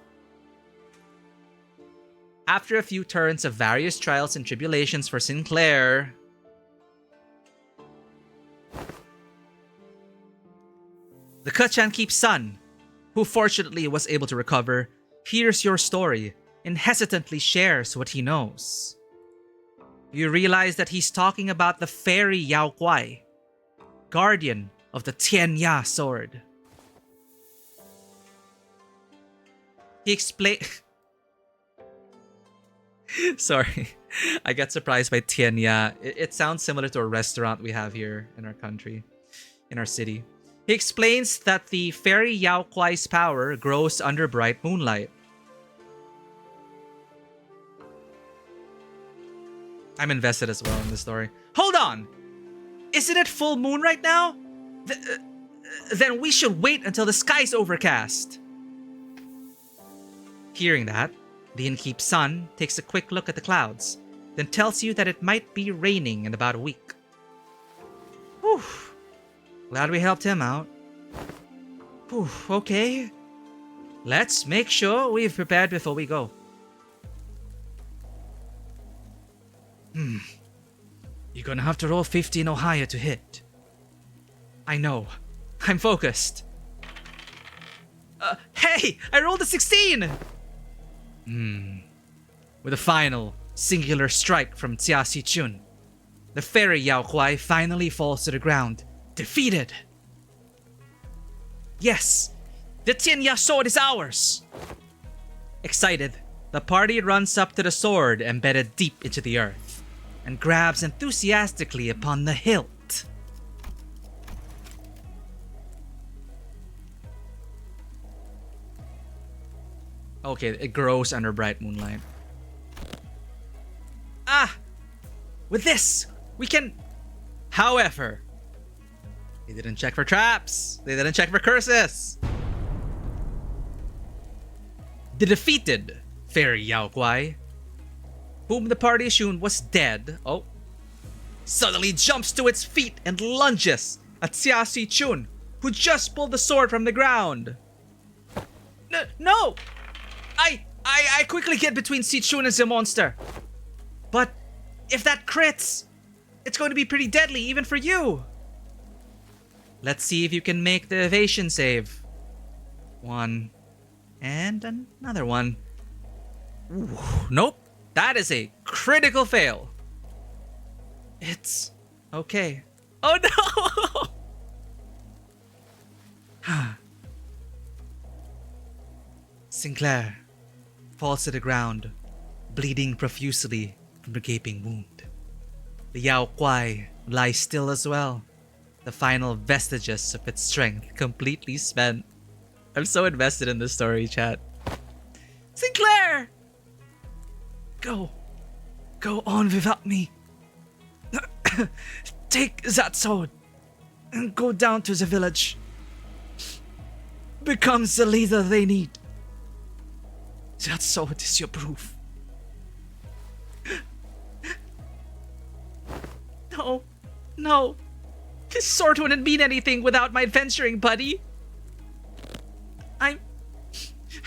After a few turns of various trials and tribulations for Sinclair, the Kachan Keep's son, who fortunately was able to recover, hears your story and hesitantly shares what he knows. You realize that he's talking about the fairy Yao Kuai, guardian of the Tian Ya sword. He explained... Sorry, I got surprised by Tian Ya. It sounds similar to a restaurant we have here in our country, in our city. He explains that the fairy Yao Kuai's power grows under bright moonlight. I'm invested as well in the story. Hold on! Isn't it full moon right now? Then we should wait until the sky's overcast. Hearing that, the innkeep's son takes a quick look at the clouds, then tells you that it might be raining in about a week. Whew. Glad we helped him out. Whew, okay. Let's make sure we've prepared before we go. You're gonna have to roll 15 or higher to hit. I know. I'm focused. Hey! I rolled a 16! With a final, singular strike from Jia Sichun, the fairy Yao Kuai finally falls to the ground, defeated. Yes! The Tianya sword is ours! Excited, the party runs up to the sword embedded deep into the earth, and grabs enthusiastically upon the hilt. Okay, it grows under bright moonlight. Ah! With this, we can... However, they didn't check for traps. They didn't check for curses. The defeated fairy Yao Kuai, whom the party assumed was dead, suddenly jumps to its feet and lunges at Xia Si Chun, who just pulled the sword from the ground. No! I quickly get between Si Chun and the monster. But if that crits, it's going to be pretty deadly even for you. Let's see if you can make the evasion save. One. And another one. Ooh, nope. That is a critical fail. It's okay. Oh no! Sinclair falls to the ground, bleeding profusely from the gaping wound. The Yao Kuai lies still as well, the final vestiges of its strength completely spent. I'm so invested in this story, chat. Sinclair! Go on without me. Take that sword and go down to the village. Become the leader they need. That sword is your proof. No. This sword wouldn't mean anything without my adventuring buddy. I'm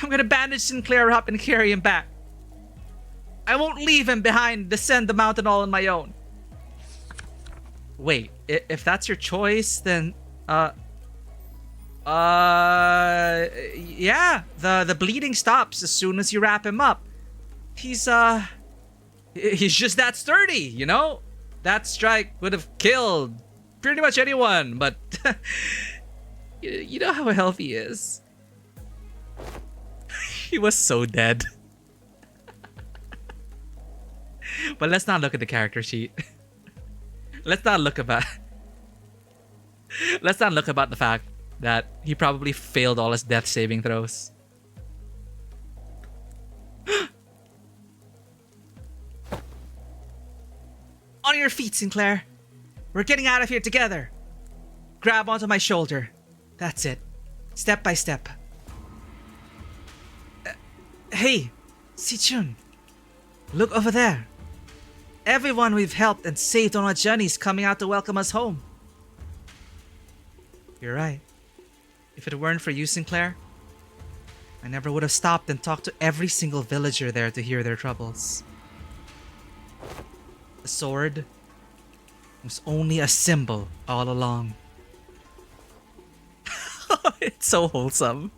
gonna bandage Sinclair up and carry him back. I won't leave him behind and descend the mountain all on my own. Wait, if that's your choice, then yeah, the bleeding stops as soon as you wrap him up. He's just that sturdy, you know? That strike would have killed pretty much anyone, but you know how healthy he is. He was so dead. But let's not look at the character sheet. Let's not look about the fact that he probably failed all his death saving throws. On your feet, Sinclair. We're getting out of here together. Grab onto my shoulder. That's it. Step by step. Hey, Sichun. Look over there. Everyone we've helped and saved on our journeys coming out to welcome us home. You're right. If it weren't for you, Sinclair, I never would have stopped and talked to every single villager there to hear their troubles. The sword was only a symbol all along. It's so wholesome.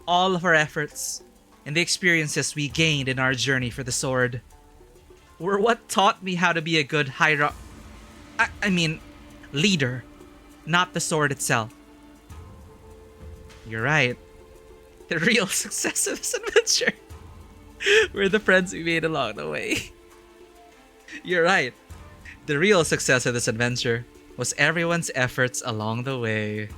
All of our efforts and the experiences we gained in our journey for the sword were what taught me how to be a good leader, not the sword itself. You're right. The real success of this adventure were the friends we made along the way. You're right. The real success of this adventure was everyone's efforts along the way.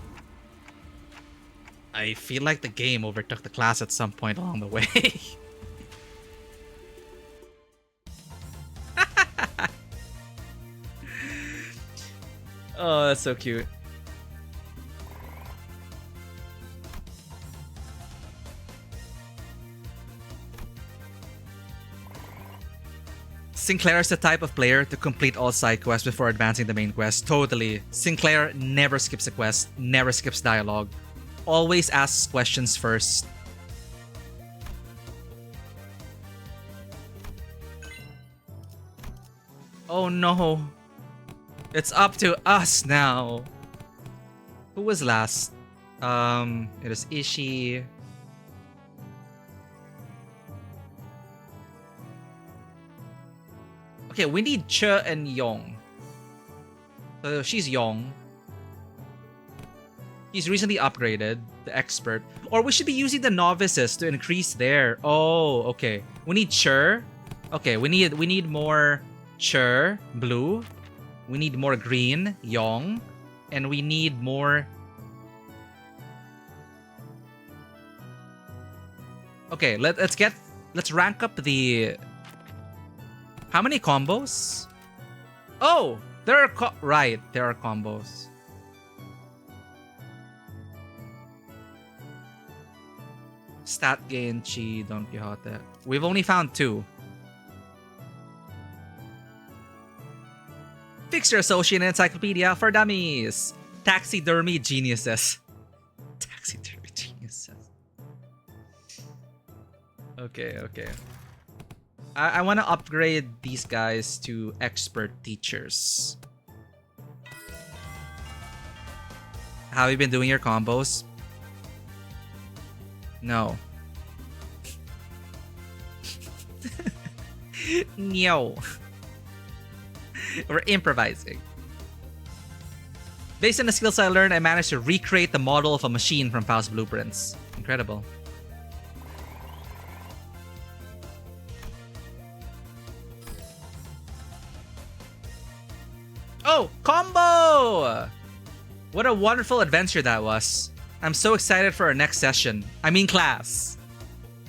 I feel like the game overtook the class at some point along the way. Oh, that's so cute. Sinclair is the type of player to complete all side quests before advancing the main quest. Totally. Sinclair never skips a quest, never skips dialogue. Always asks questions first. Oh no. It's up to us now. Who was last? It was Ishii. Okay, we need Che and Yong. So she's Yong. He's recently upgraded, the expert. Or we should be using the novices to increase their. Oh, okay. We need Che. Okay, we need more Che, blue. We need more green, Yong. And we need more. Okay, let's rank up the. How many combos? Oh, there are there are combos. Stat gain, Chi, Don Quixote. We've only found 2. Fix your associate encyclopedia for dummies. Taxidermy geniuses. Taxidermy geniuses. Okay. I want to upgrade these guys to expert teachers. How have you been doing your combos? No. No. We're improvising. Based on the skills I learned, I managed to recreate the model of a machine from Faust blueprints. Incredible. Oh, combo! What a wonderful adventure that was. I'm so excited for our next session. I mean class.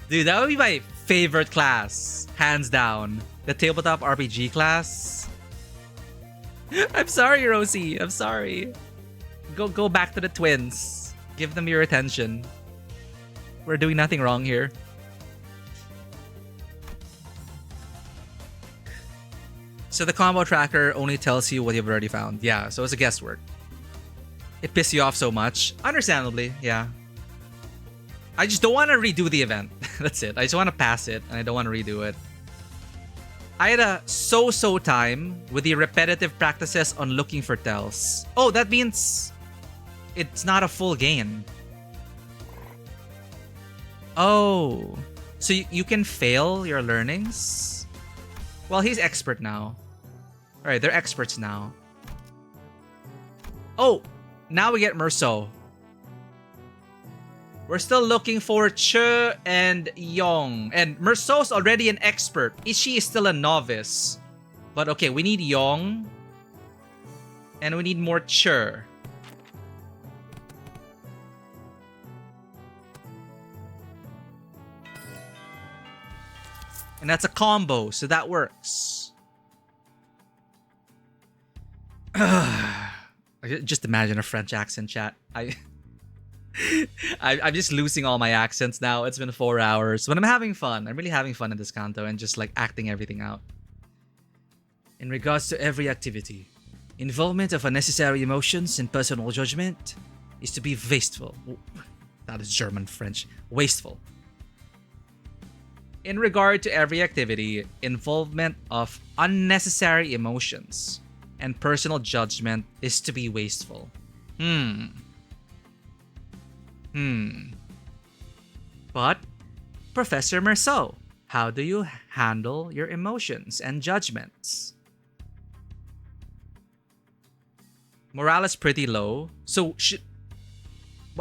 Dude, that would be my favorite class. Hands down. The tabletop RPG class. I'm sorry, Rosie. I'm sorry. Go back to the twins. Give them your attention. We're doing nothing wrong here. So the combo tracker only tells you what you've already found. Yeah, so it's a guesswork. It pissed you off so much. Understandably, yeah. I just don't want to redo the event. That's it. I just want to pass it, and I don't want to redo it. I had a so-so time with the repetitive practices on looking for tells. Oh, that means it's not a full gain. Oh, so you can fail your learnings? Well, he's expert now. All right, they're experts now. Oh, now we get Merceau. We're still looking for Che and Yong. And Merceau's already an expert. Ishii is still a novice. But okay, we need Yong. And we need more Che. And that's a combo, so that works. Just imagine a French accent, chat. I'm just losing all my accents now. It's been 4 hours, but I'm having fun. I'm really having fun in this canto and just like acting everything out. In regards to every activity, involvement of unnecessary emotions and personal judgment is to be wasteful. That is German, French. Wasteful. In regard to every activity, involvement of unnecessary emotions and personal judgment is to be wasteful. But, Professor Merceau, how do you handle your emotions and judgments? Morale is pretty low. So,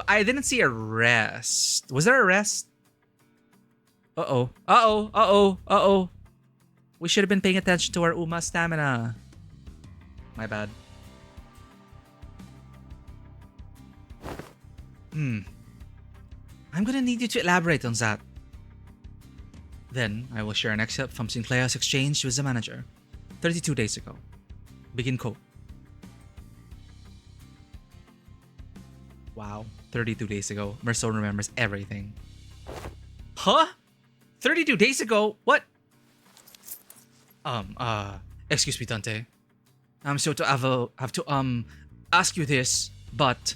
I didn't see a rest. Was there a rest? Uh-oh. We should have been paying attention to our Uma stamina. My bad. I'm gonna need you to elaborate on that. Then, I will share an excerpt from Sinclair's exchange with the manager. 32 days ago. Begin quote. Wow, 32 days ago. Merceau remembers everything. Huh? 32 days ago? What? Excuse me, Dante. I'm so to have to ask you this, but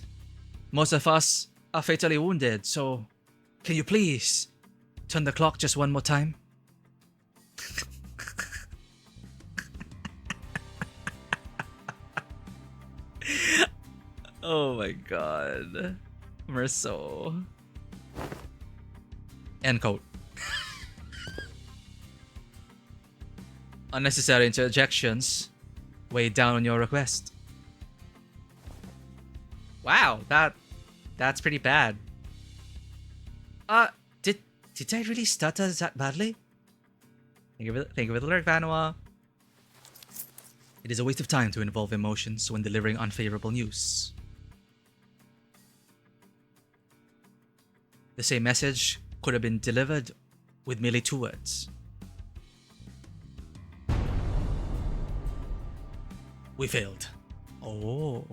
most of us are fatally wounded, so can you please turn the clock just one more time? Oh my god. Merso. End quote. Unnecessary interjections weigh down on your request. Wow, that's pretty bad. Did I really stutter that badly? Thank you for the alert, Vanua. It is a waste of time to involve emotions when delivering unfavorable news. The same message could have been delivered with merely 2 words. We failed. Oh.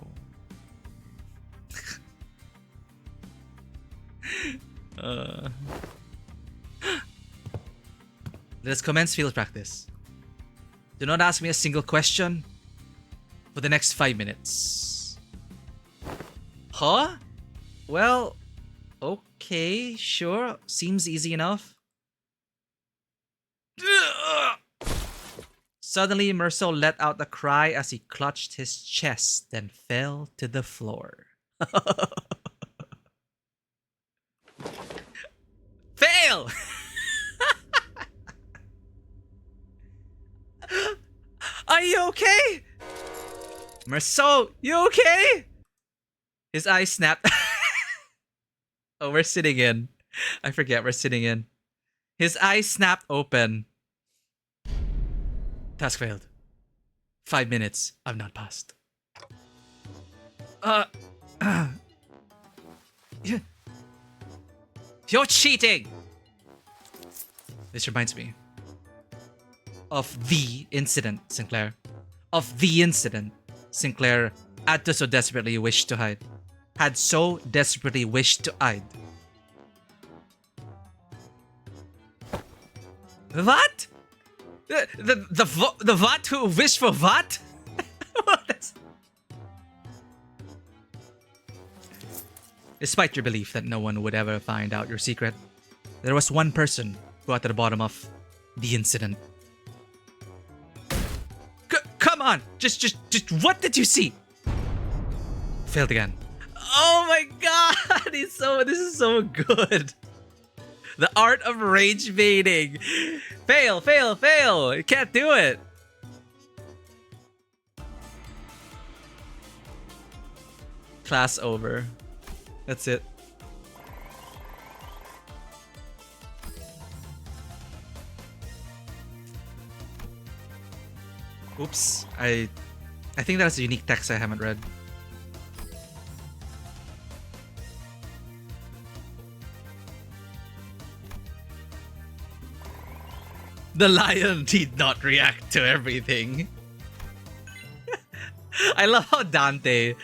Let us commence field practice. Do not ask me a single question for the next 5 minutes. Huh? Well, okay, sure. Seems easy enough. Suddenly, Merso let out a cry as he clutched his chest, then fell to the floor. Fail! Are you okay? Merso, you okay? His eyes snapped. Oh, we're sitting in. I forget we're sitting in. His eyes snapped open. Task failed. 5 minutes have not passed. You're cheating! This reminds me of the incident, Sinclair. Of the incident Sinclair had to so desperately wished to hide. Had so desperately wished to hide. What? The what who wished for what? Despite your belief that no one would ever find out your secret, there was one person who got to the bottom of the incident. Come on! Just what did you see? Failed again. Oh my god! This is so good. The art of rage baiting. Fail, fail, fail. You can't do it. Class over. That's it. Oops. I think that's a unique text I haven't read. The lion did not react to everything. I love how Dante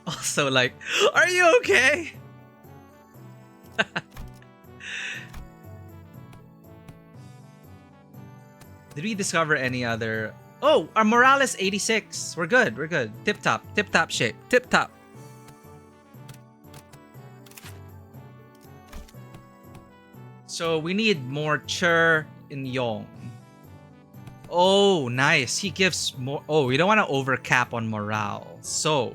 also like, are you okay? Did we discover any other... Oh, our morale is 86. We're good, we're good. Tip top shape, tip top. So we need more Chur in Yong. Oh, nice. He gives more. Oh, we don't want to overcap on morale. So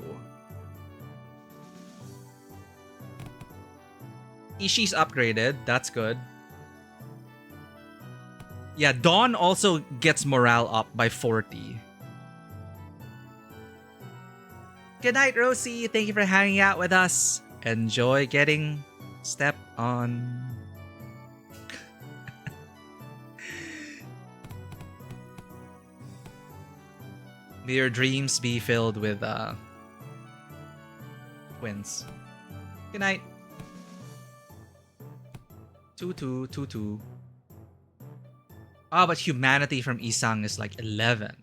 Ishi's upgraded. That's good. Yeah, Dawn also gets morale up by 40. Good night, Rosie. Thank you for hanging out with us. Enjoy getting stepped on. May your dreams be filled with twins. Good night. 2-2. Ah, but humanity from Isang is like 11.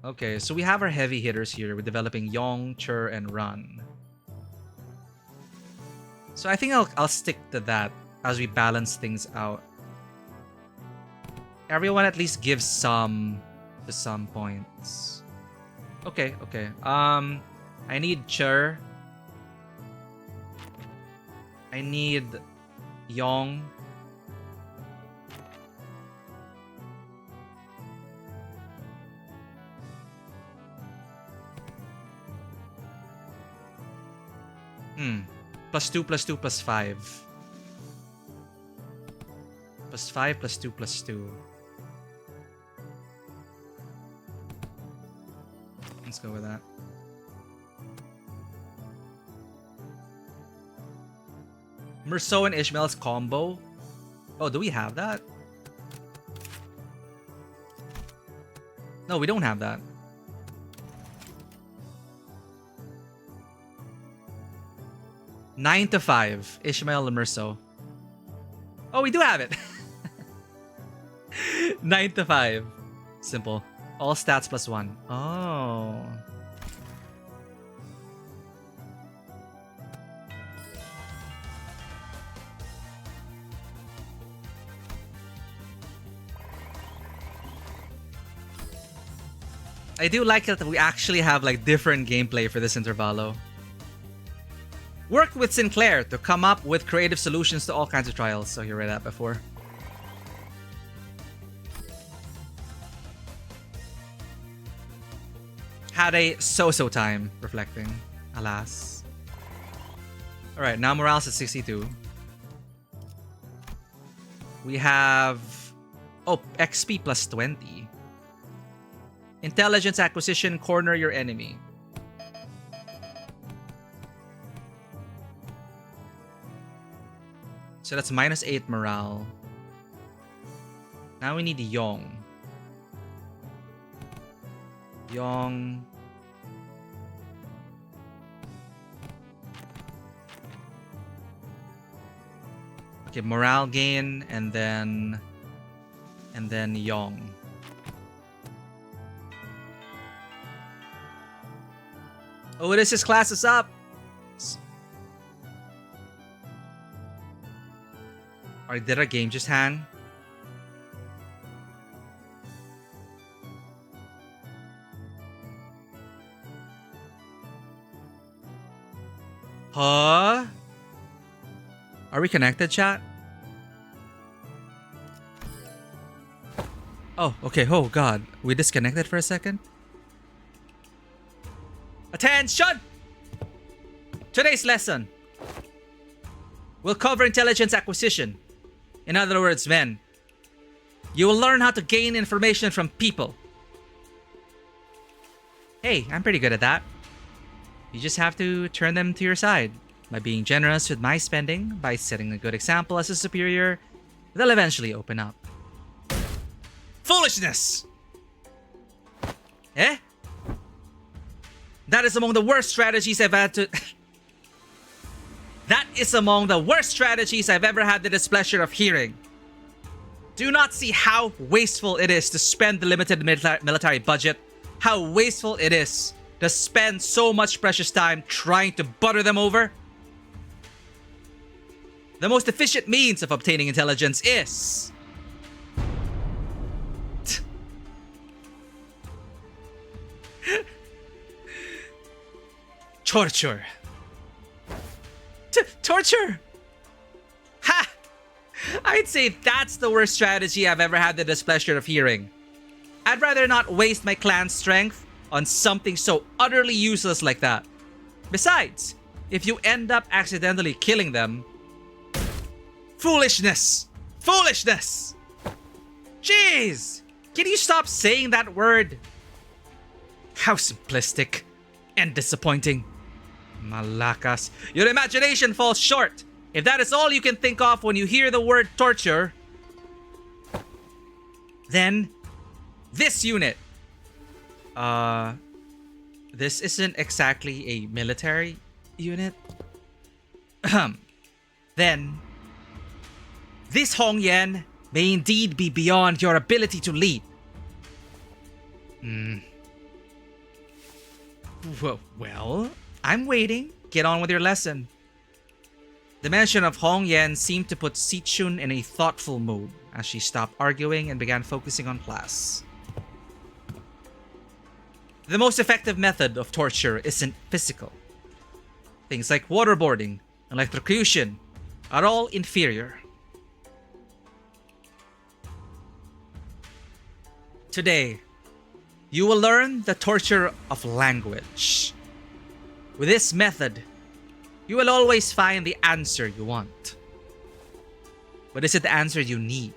Okay, so we have our heavy hitters here. We're developing Yong, Chur, and Run. So I think I'll stick to that as we balance things out. Everyone at least gives some to some points. Okay, okay. I need Chur. I need Yong. +2, +2, +5. +5, +2, +2. Let's go with that. Merceau and Ishmael's combo. Oh, do we have that? No, we don't have that. (9-5), Ishmael and Merceau. Oh, we do have it. 9-5. Simple. All stats +1. Oh. I do like it that we actually have like different gameplay for this Intervallo. Worked with Sinclair to come up with creative solutions to all kinds of trials. So you read that before. Had a so-so time reflecting, alas. Alright, now morale's at 62. We have... Oh, XP +20. Intelligence acquisition, corner your enemy. So that's -8 morale. Now we need Yong. Yong. Okay, morale gain and then Yong. Oh, his class is up. Or did our game just hang? Huh? Are we connected, chat? Oh, okay. Oh, God. We disconnected for a second? Attention! Today's lesson. We'll cover intelligence acquisition. In other words, men, you will learn how to gain information from people. Hey, I'm pretty good at that. You just have to turn them to your side. By being generous with my spending, by setting a good example as a superior, they'll eventually open up. Foolishness! Eh? That is among the worst strategies I've had to... That is among the worst strategies I've ever had the displeasure of hearing. Do not see how wasteful it is to spend the limited military budget. How wasteful it is to spend so much precious time trying to butter them over. The most efficient means of obtaining intelligence is... torture. Torture! Ha! I'd say that's the worst strategy I've ever had the displeasure of hearing. I'd rather not waste my clan's strength on something so utterly useless like that. Besides, if you end up accidentally killing them... Foolishness! Foolishness! Jeez! Can you stop saying that word? How simplistic and disappointing. Malakas. Your imagination falls short. If that is all you can think of when you hear the word torture, then this unit. This isn't exactly a military unit. Then this Hong Yen may indeed be beyond your ability to lead. Well, I'm waiting. Get on with your lesson. The mention of Hong Yen seemed to put Sichun in a thoughtful mood as she stopped arguing and began focusing on class. The most effective method of torture isn't physical. Things like waterboarding, electrocution are all inferior. Today, you will learn the torture of language. With this method, you will always find the answer you want. But is it the answer you need?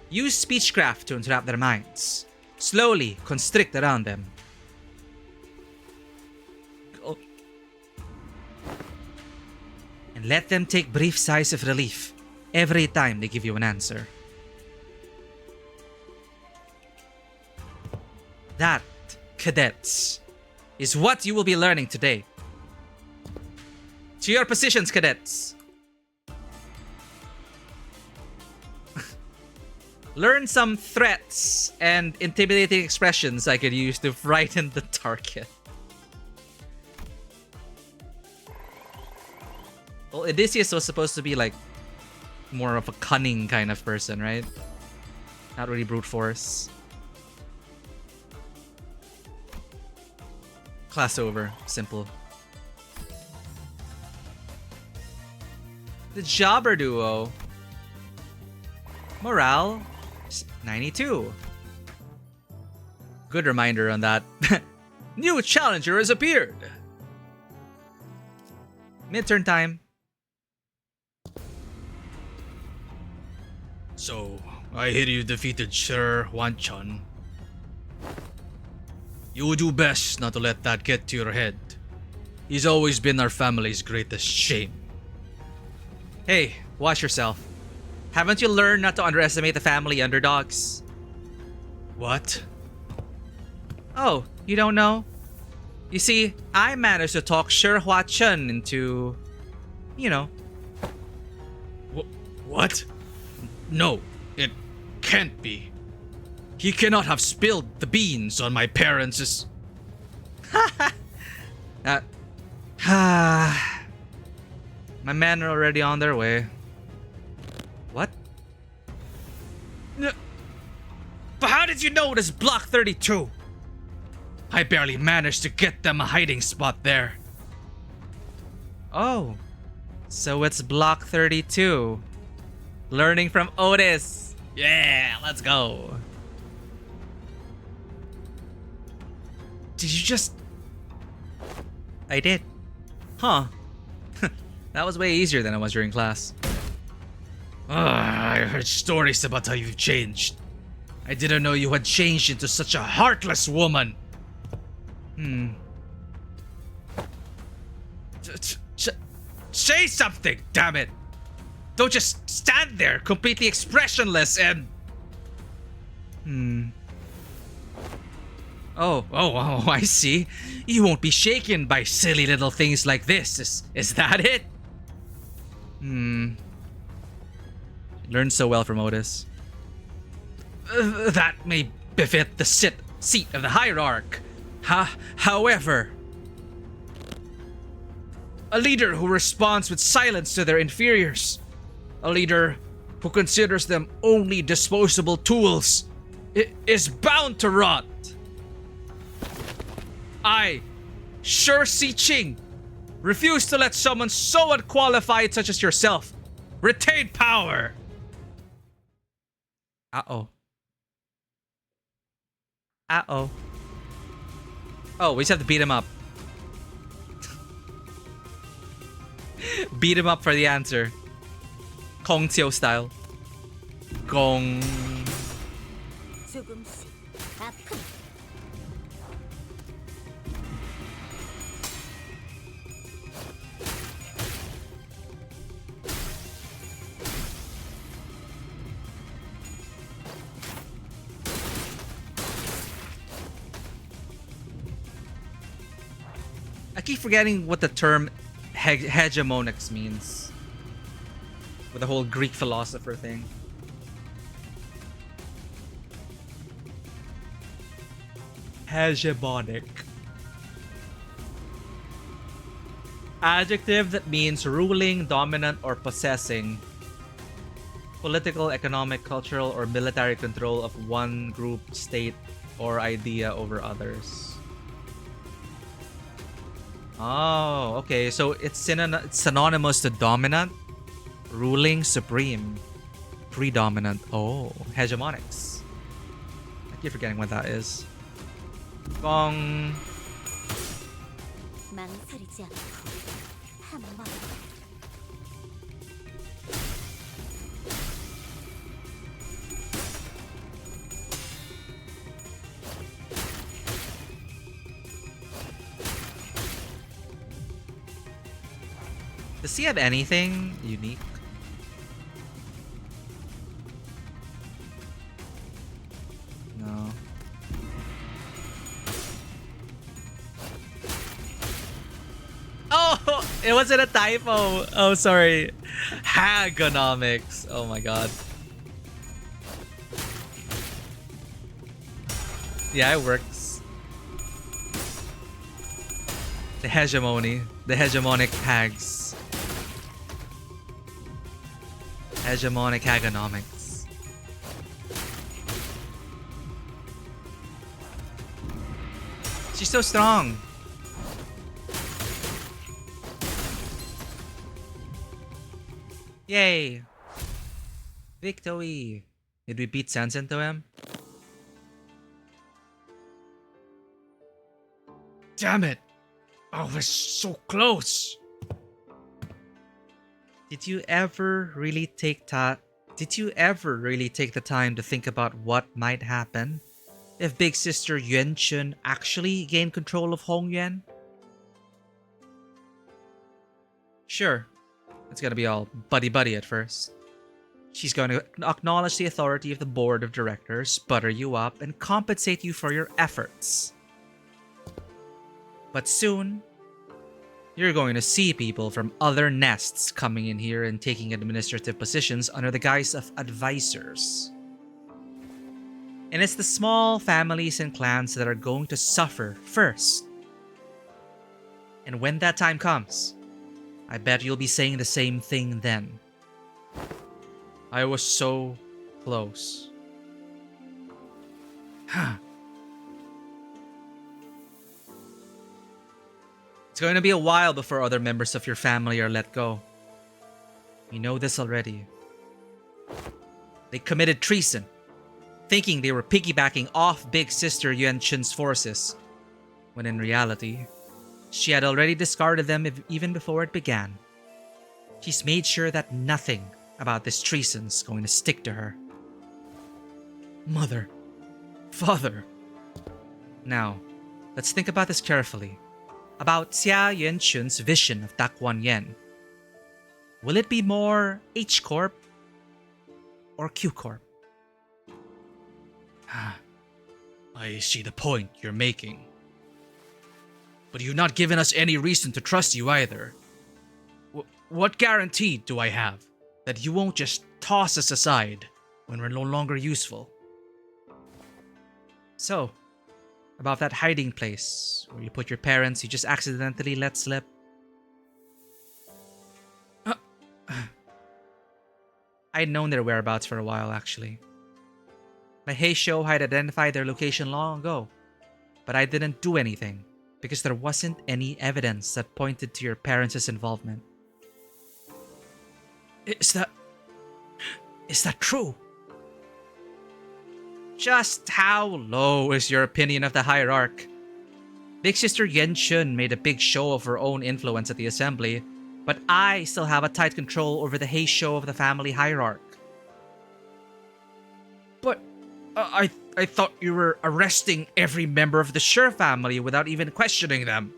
Use speechcraft to entrap their minds. Slowly constrict around them. And let them take brief sighs of relief every time they give you an answer. That, cadets, is what you will be learning today. To your positions, cadets. Learn some threats and intimidating expressions I could use to frighten the target. Well, Odysseus was supposed to be like more of a cunning kind of person, right? Not really brute force. Class over. Simple. The Jobber Duo. Morale 92. Good reminder on that. New challenger has appeared. Midturn time. So, I hear you defeated Sir Wanchun. You would do best not to let that get to your head. He's always been our family's greatest shame. Hey, watch yourself. Haven't you learned not to underestimate the family underdogs? What? Oh, you don't know? You see, I managed to talk Shi Hua Chun into, you know. What? No, it can't be. He cannot have spilled the beans on my parents'... My men are already on their way. What? But how did you know it is Block 32? I barely managed to get them a hiding spot there. Oh, so it's Block 32. Learning from Otis. Yeah, let's go. Did you just... I did. Huh. That was way easier than it was during class. I heard stories about how you've changed. I didn't know you had changed into such a heartless woman. Say something, damn it! Don't just stand there completely expressionless and... Oh, I see. You won't be shaken by silly little things like this. Is that it? Learned so well from Otis. That may befit the seat of the hierarch. However, a leader who responds with silence to their inferiors, a leader who considers them only disposable tools, is bound to rot. I, Shi Siqing, refuse to let someone so unqualified such as yourself retain power. Uh-oh. Uh-oh. Oh, we just have to beat him up. Beat him up for the answer. Kong Xiao style. Gong. I keep forgetting what the term hegemonics means. With the whole Greek philosopher thing. Hegemonic. Adjective that means ruling, dominant, or possessing. Political, economic, cultural, or military control of one group, state, or idea over others. Oh, okay. So it's synonymous to dominant, ruling, supreme, predominant. Oh, hegemonics. I keep forgetting what that is. Gong. 망설이지 않고 한 번. Does he have anything unique? No. Oh, it wasn't a typo. Oh, sorry. Hagonomics. Oh my god. Yeah, it works. The hegemony. The hegemonic hags. Hegemonic hagonomics. She's so strong. Yay! Victory! Did we beat Sansen to him? Damn it! I was so close. Did you ever really take the time to think about what might happen if Big Sister Yuan Chun actually gained control of Hong Yuan? Sure, it's gonna be all buddy-buddy at first. She's going to acknowledge the authority of the board of directors, butter you up, and compensate you for your efforts. But soon, you're going to see people from other nests coming in here and taking administrative positions under the guise of advisors. And it's the small families and clans that are going to suffer first. And when that time comes, I bet you'll be saying the same thing then. I was so close. Huh. It's going to be a while before other members of your family are let go. You know this already. They committed treason, thinking they were piggybacking off Big Sister Yuan Chun's forces, when in reality, she had already discarded them even before it began. She's made sure that nothing about this treason's going to stick to her. Mother. Father. Now, let's think about this carefully. About Xia Yuan Chun's vision of Daquan Yen. Will it be more H Corp or Q Corp? I see the point you're making. But you've not given us any reason to trust you either. What guarantee do I have that you won't just toss us aside when we're no longer useful? So, about that hiding place where you put your parents you just accidentally let slip. I'd known their whereabouts for a while, actually. My Heisho had identified their location long ago, but I didn't do anything because there wasn't any evidence that pointed to your parents' involvement. Is that true? Just how low is your opinion of the hierarch? Big Sister Yuan Chun made a big show of her own influence at the assembly, but I still have a tight control over the Heisho of the family hierarch. But I thought you were arresting every member of the Sher family without even questioning them.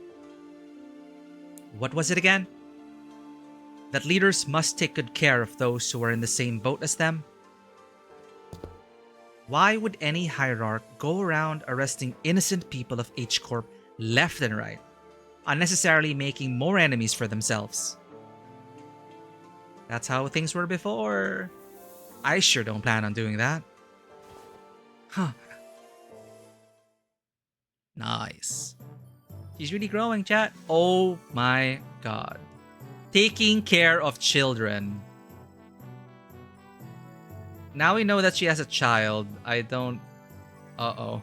What was it again? That leaders must take good care of those who are in the same boat as them? Why would any hierarch go around arresting innocent people of H Corp left and right, unnecessarily making more enemies for themselves? That's how things were before. I sure don't plan on doing that. Huh. Nice. She's really growing, chat. Oh my god. Taking care of children. Now we know that she has a child. I don't... Uh-oh.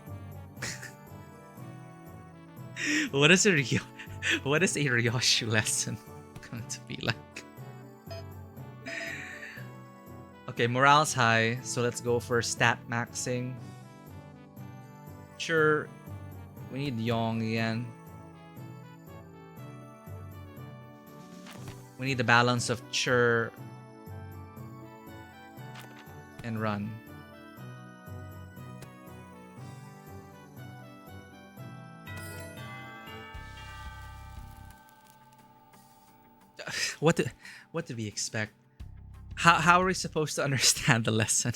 What is a Ryoshu lesson going to be like? Okay, morale's high, so let's go for stat maxing. Sure, we need Yong again. We need the balance of Chur and Run. What did we expect? How are we supposed to understand the lesson?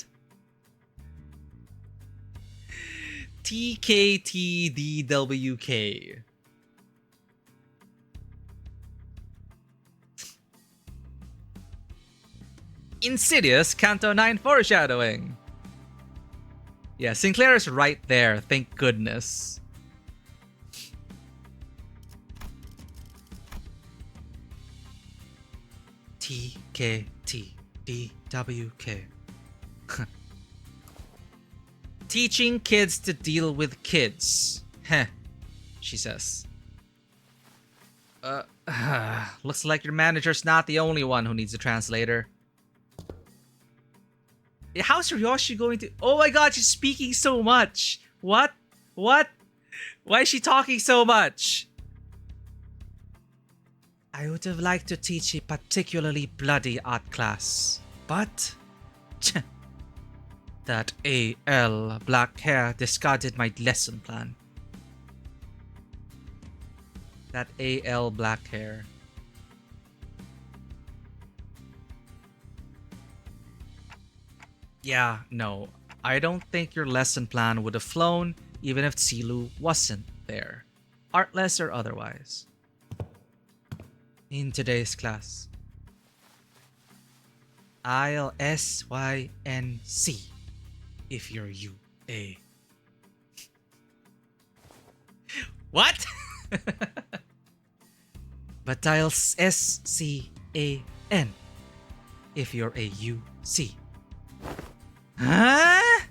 TKTDWK. Insidious Canto 9 foreshadowing. Yeah, Sinclair is right there, thank goodness. TKTDWK. Teaching kids to deal with kids. Heh, she says. Looks like your manager's not the only one who needs a translator. How's Ryoshi going to... Oh my god, she's speaking so much. What? What? Why is she talking so much? I would have liked to teach a particularly bloody art class, but... that AL black hair discarded my lesson plan. That AL black hair. Yeah, no. I don't think your lesson plan would have flown even if Tsilu wasn't there. Artless or otherwise. In today's class, I'll SYNC if you're UA. What? But I'll SCAN if you're a UC. Huh?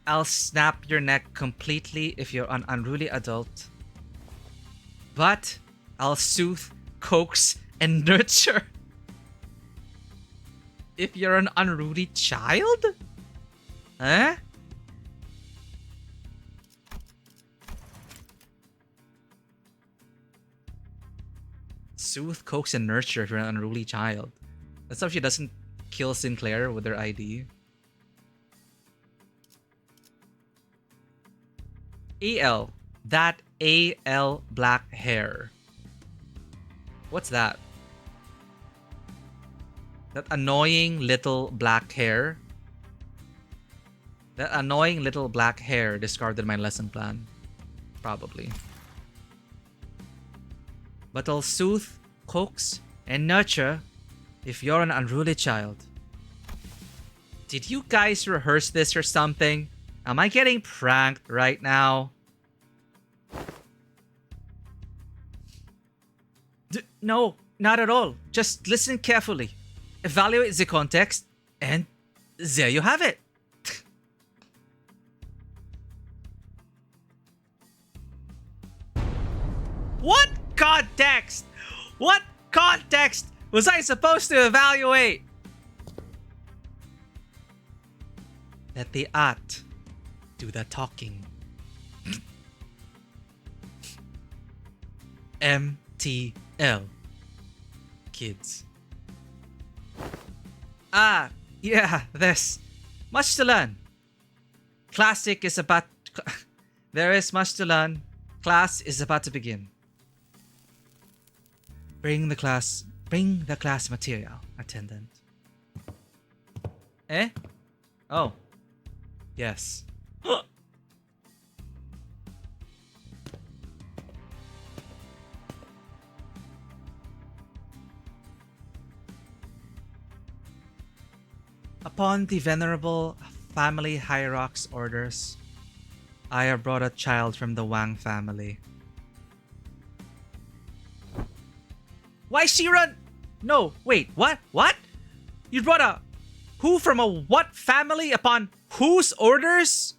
I'll snap your neck completely if you're an unruly adult. But I'll soothe, coax, and nurture if you're an unruly child? Huh? Soothe, coax, and nurture if you're an unruly child. That's how she doesn't kill Sinclair with her ID. AL. That AL black hair. What's that? That annoying little black hair. That annoying little black hair discarded my lesson plan. Probably. But I'll soothe, coax, and nurture if you're an unruly child. Did you guys rehearse this or something? Am I getting pranked right now? No, not at all. Just listen carefully. Evaluate the context, and there you have it. What context? What context was I supposed to evaluate? Let the art do the talking. MTL. Kids. Ah, yeah, this. Much to learn. Classic is about... There is much to learn. Class is about to begin. Bring the class material, attendant. Eh? Oh. Yes. Upon the venerable family hierarch's orders, I have brought a child from the Wang family. Why she run? No, wait, what? What? You brought a who from a what family upon whose orders?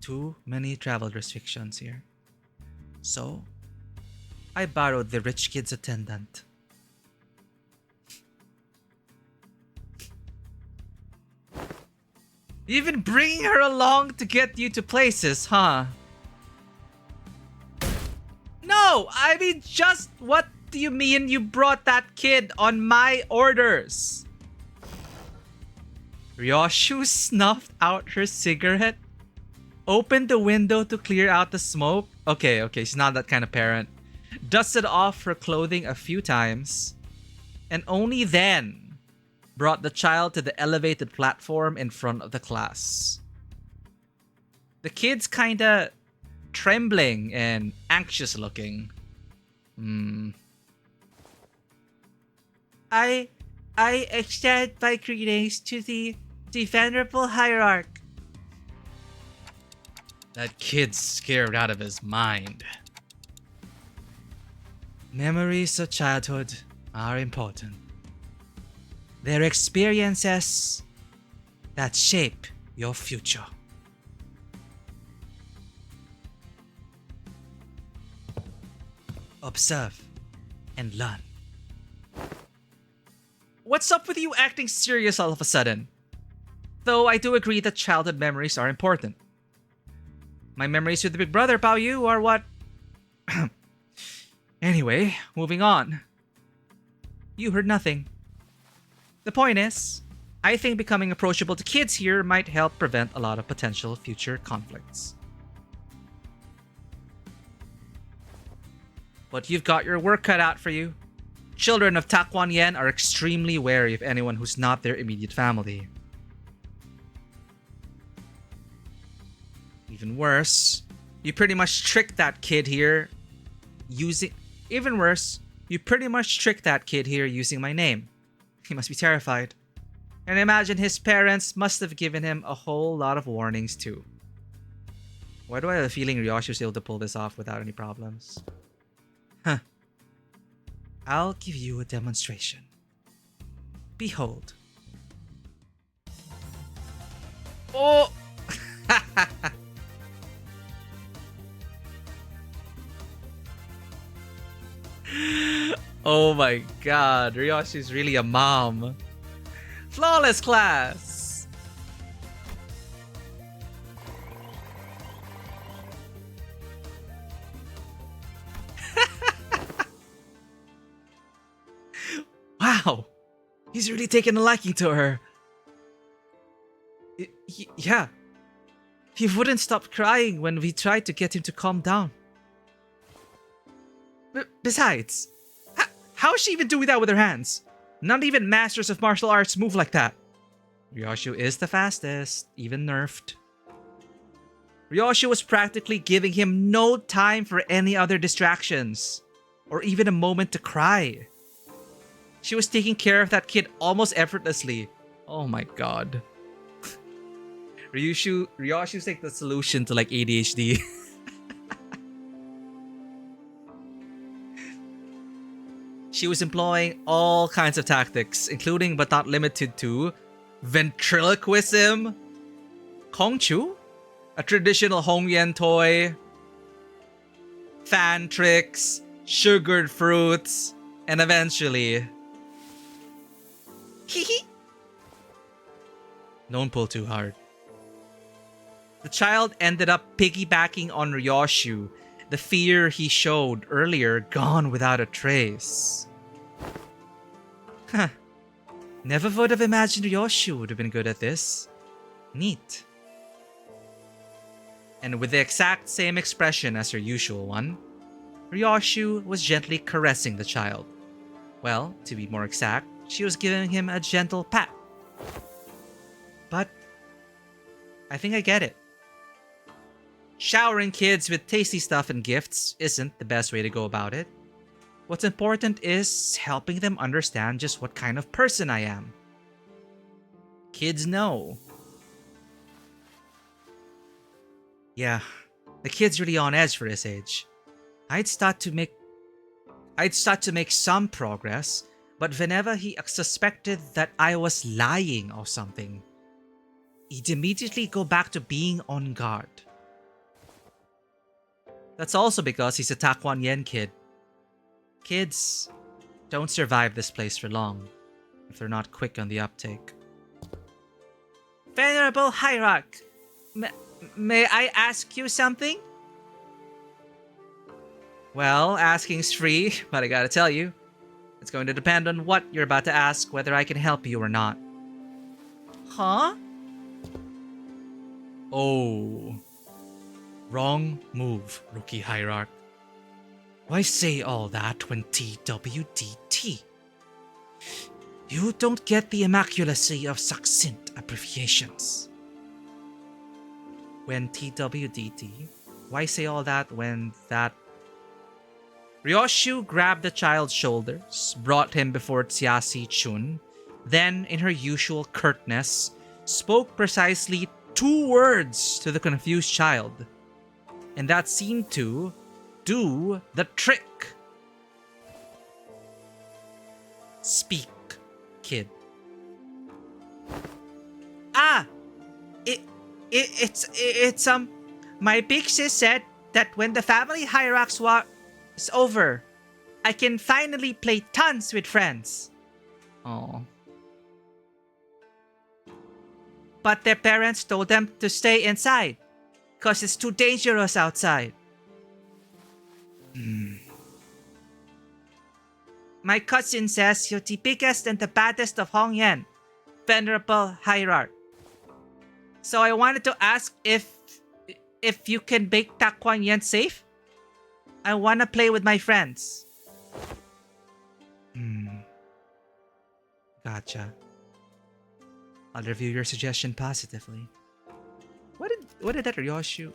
Too many travel restrictions here. So, I borrowed the rich kid's attendant. You've been bringing her along to get you to places, huh? No, I mean, just what do you mean you brought that kid on my orders? Ryoshu snuffed out her cigarette, opened the window to clear out the smoke. Okay, she's not that kind of parent. Dusted off her clothing a few times, and only then brought the child to the elevated platform in front of the class. The kid's kinda trembling and anxious looking. I extend my greetings to the venerable hierarch. That kid's scared out of his mind. Memories of childhood are important. They're experiences that shape your future. Observe and learn. What's up with you acting serious all of a sudden? Though I do agree that childhood memories are important. My memories with the big brother, Pao Yu, are what... Anyway, moving on. You heard nothing. The point is, I think becoming approachable to kids here might help prevent a lot of potential future conflicts. But you've got your work cut out for you. Children of Takwon Yen are extremely wary of anyone who's not their immediate family. Even worse, you pretty much tricked that kid here using... Even worse, you pretty much tricked that kid here using my name. He must be terrified. And I imagine his parents must have given him a whole lot of warnings too. Why do I have a feeling Ryoshi was able to pull this off without any problems? Huh. I'll give you a demonstration. Behold. Oh! Oh my god, Ryoshi's really a mom. Flawless class! Wow! He's really taken a liking to her. Yeah. He wouldn't stop crying when we tried to get him to calm down. Besides, how is she even doing that with her hands? Not even masters of martial arts move like that. Ryoshu is the fastest, even nerfed. Ryoshu was practically giving him no time for any other distractions, or even a moment to cry. She was taking care of that kid almost effortlessly. Oh my god. Ryoshu's like the solution to like ADHD. She was employing all kinds of tactics, including but not limited to ventriloquism, Kongchu, a traditional Hongyan toy, fan tricks, sugared fruits, and eventually... Don't pull too hard. The child ended up piggybacking on Ryoshu, the fear he showed earlier gone without a trace. Huh. Never would have imagined Ryoshu would have been good at this. Neat. And with the exact same expression as her usual one, Ryoshu was gently caressing the child. Well, to be more exact, she was giving him a gentle pat. But I think I get it. Showering kids with tasty stuff and gifts isn't the best way to go about it. What's important is helping them understand just what kind of person I am. Kids know. Yeah, the kid's really on edge for his age. I'd start to make I'd start to make some progress, but whenever he suspected that I was lying or something, he'd immediately go back to being on guard. That's also because he's a Taquan Yen kid. Kids don't survive this place for long if they're not quick on the uptake. Venerable Hierarch, may I ask you something? Well, asking's free, but I gotta tell you, it's going to depend on what you're about to ask, whether I can help you or not. Huh? Oh. Wrong move, Rookie Hierarch. Why say all that when TWDT? You don't get the immaculacy of succinct abbreviations. When TWDT? Why say all that when that... Ryoshu grabbed the child's shoulders, brought him before Tsiasi Chun, then, in her usual curtness, spoke precisely 2 words to the confused child. And that seemed to do the trick. Speak, kid. It's my big sis said that when the family hierarchs war is over, I can finally play tons with friends. Oh. But their parents told them to stay inside, cause it's too dangerous outside. My cousin says you're the biggest and the baddest of Hongyan, Venerable Hierarch. So I wanted to ask if you can make Taquan Yen safe? I wanna play with my friends. Gotcha. I'll review your suggestion positively. What did that Ryoshu?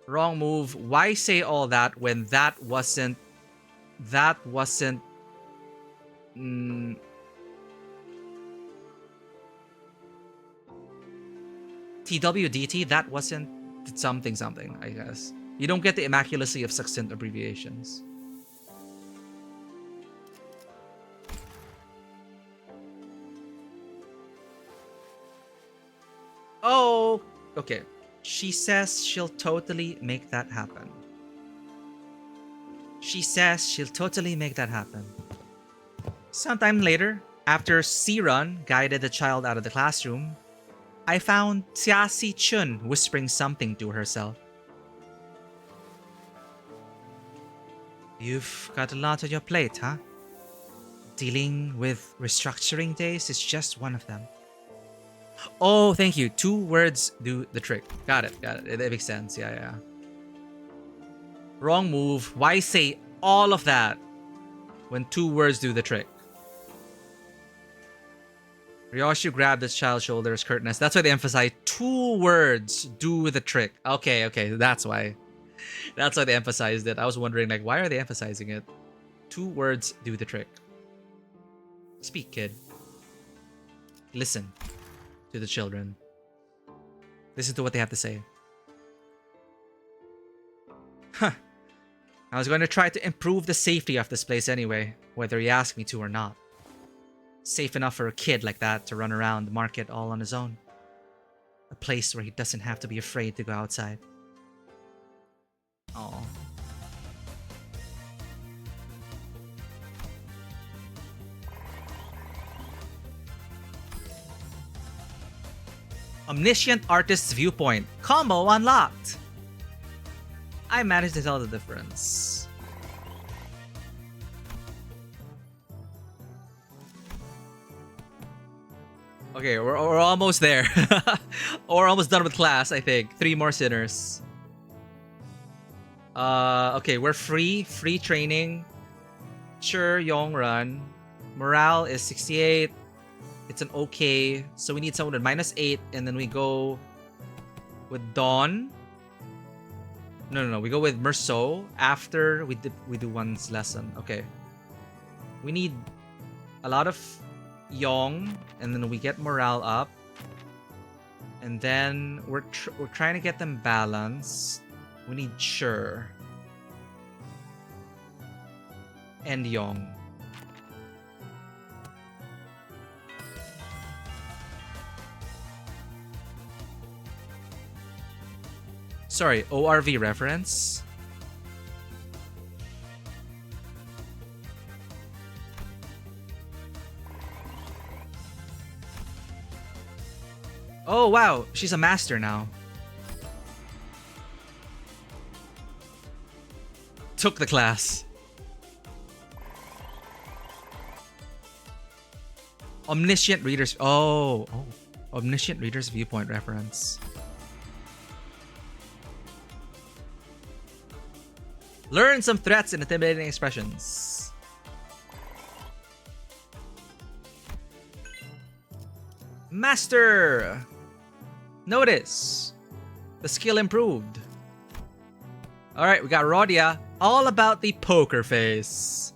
Wrong move. Why say all that when that wasn't TWDT, that wasn't something, I guess. You don't get the immaculacy of succinct abbreviations. Oh, okay. She says she'll totally make that happen. Sometime later, after Siran guided the child out of the classroom, I found Tsiasi Chun whispering something to herself. You've got a lot on your plate, huh? Dealing with restructuring days is just one of them. Oh, thank you. 2 words do the trick. Got it. It makes sense. Yeah. Wrong move. Why say all of that when 2 words do the trick? Ryoshu grabbed his child's shoulders, curtness. That's why they emphasize 2 words do the trick. Okay. That's why they emphasized it. I was wondering, like, why are they emphasizing it? 2 words do the trick. Speak, kid. Listen to the children. Listen to what they have to say. I was going to try to improve the safety of this place anyway, whether he asked me to or not. Safe enough for a kid like that to run around the market all on his own. A place where he doesn't have to be afraid to go outside. Oh. Omniscient Artist's Viewpoint. Combo unlocked! I managed to tell the difference. Okay, we're almost there. We're almost done with class, I think. 3 more sinners. Okay, we're free. Free training. Sure, Yong Run. Morale is 68. It's an okay. So we need someone with -8, and then we go with Dawn. No. We go with Merceau after we do one's lesson. Okay. We need a lot of Yong, and then we get morale up, and then we're trying to get them balanced. We need Sure. and Yong. Sorry, ORV reference? Oh wow, she's a master now. Took the class. Omniscient readers. Oh, omniscient readers viewpoint reference. Learn some threats and intimidating expressions. Master! Notice. The skill improved. Alright, we got Rodia. All about the poker face.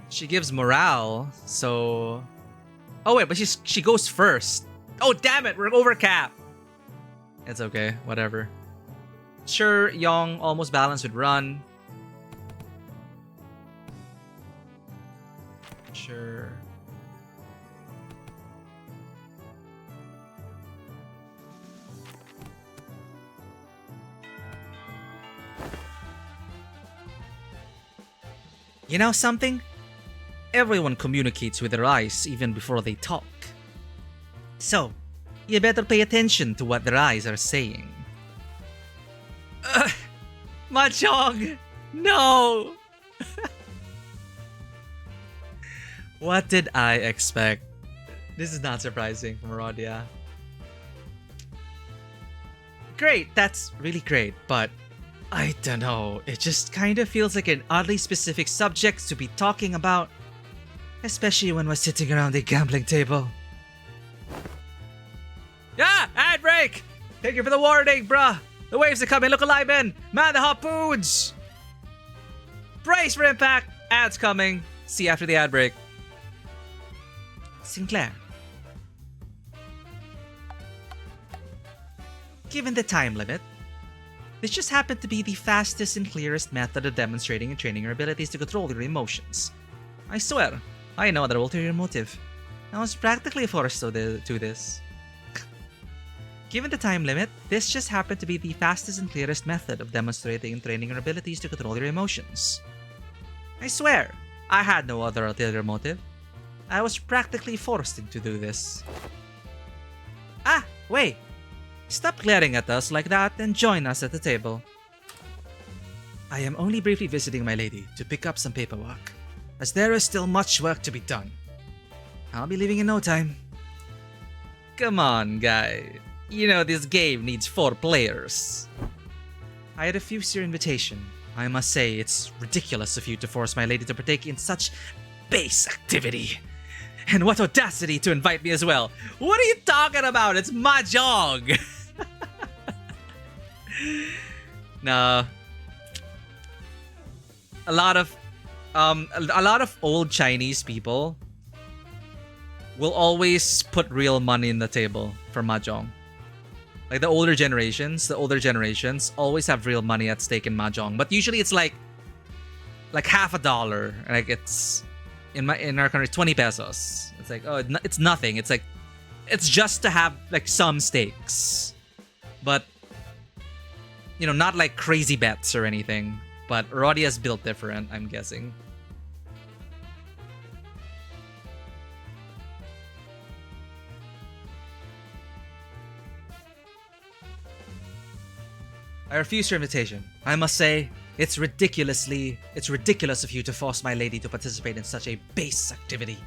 She gives morale, so... Oh wait, but she goes first. Oh damn it, we're over cap. It's okay, whatever. Sure, Yong almost balanced with run. Sure. You know something? Everyone communicates with their eyes even before they talk. So, you better pay attention to what their eyes are saying. Mahjong! No! What did I expect? This is not surprising from Rodia. Great, that's really great, but I don't know. It just kind of feels like an oddly specific subject to be talking about. Especially when we're sitting around a gambling table. Yeah! Ad break! Thank you for the warning, bruh! The waves are coming, look alive in! Man the harpoons! Brace for impact! Ads coming. See you after the ad break. Sinclair. Given the time limit, this just happened to be the fastest and clearest method of demonstrating and training your abilities to control your emotions. I swear, I know that ulterior motive. I was practically forced to do this. Given the time limit, this just happened to be the fastest and clearest method of demonstrating and training your abilities to control your emotions. I swear, I had no other ulterior motive. I was practically forced to do this. Ah, wait! Stop glaring at us like that and join us at the table. I am only briefly visiting my lady to pick up some paperwork, as there is still much work to be done. I'll be leaving in no time. Come on, guy. You know this game needs 4 players. I refuse your invitation. I must say, it's ridiculous of you to force my lady to partake in such base activity. And what audacity to invite me as well. What are you talking about? It's mahjong. No. A lot of old Chinese people will always put real money in the table for mahjong. Like the older generations always have real money at stake in mahjong. But usually it's like half a dollar. Like it's in our country 20 pesos. It's like, oh, it's nothing. It's like it's just to have like some stakes. But you know, not like crazy bets or anything. But Rodia's built different, I'm guessing. I refuse your invitation. I must say, it's ridiculous of you to force my lady to participate in such a base activity.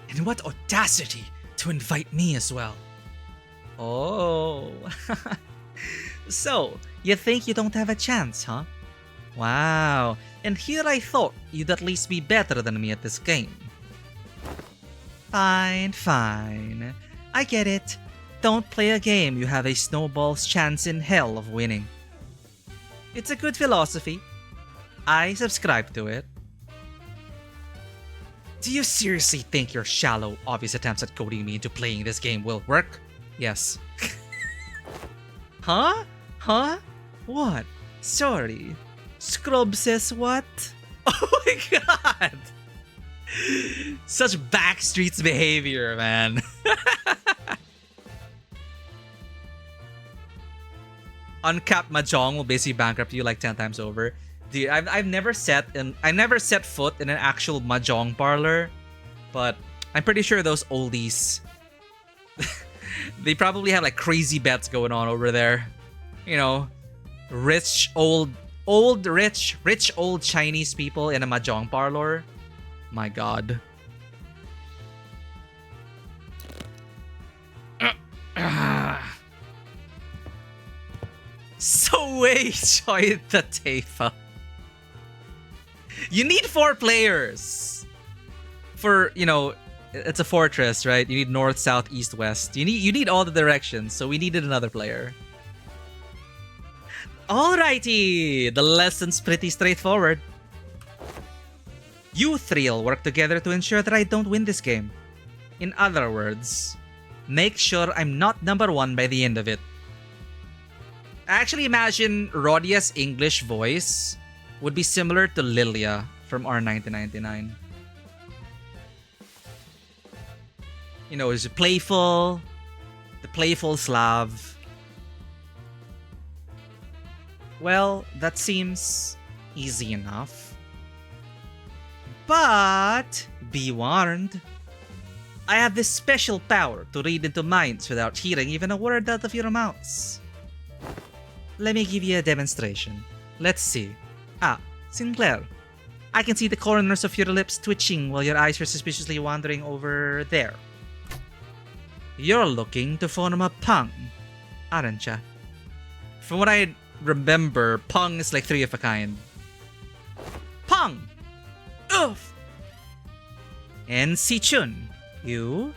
And what audacity to invite me as well. Oh. So, you think you don't have a chance, huh? Wow. And here I thought you'd at least be better than me at this game. Fine, fine. I get it. Don't play a game you have a snowball's chance in hell of winning. It's a good philosophy. I subscribe to it. Do you seriously think your shallow, obvious attempts at goading me into playing this game will work? Yes. Huh? Huh? What? Sorry. Scrub says what? Oh my god! Such backstreets behavior, man. Uncapped mahjong will basically bankrupt you like 10 times over. Dude, I've never set foot in an actual mahjong parlor, but I'm pretty sure those oldies they probably have like crazy bets going on over there. You know, rich old Chinese people in a mahjong parlor. My god. So way join the table. You need 4 players. For, you know, it's a fortress, right? You need north, south, east, west. You need all the directions, so we needed another player. Alrighty, the lesson's pretty straightforward. You three'll work together to ensure that I don't win this game. In other words, make sure I'm not number 1 by the end of it. I actually imagine Rodia's English voice would be similar to Lilia from R1999. You know, he's playful, the playful Slav. Well, that seems easy enough. But be warned. I have this special power to read into minds without hearing even a word out of your mouths. Let me give you a demonstration. Let's see. Ah, Sinclair. I can see the corners of your lips twitching while your eyes are suspiciously wandering over there. You're looking to form a pung, aren't ya? From what I remember, pung is like 3 of a kind. Pung! Oof! And Sichun, you?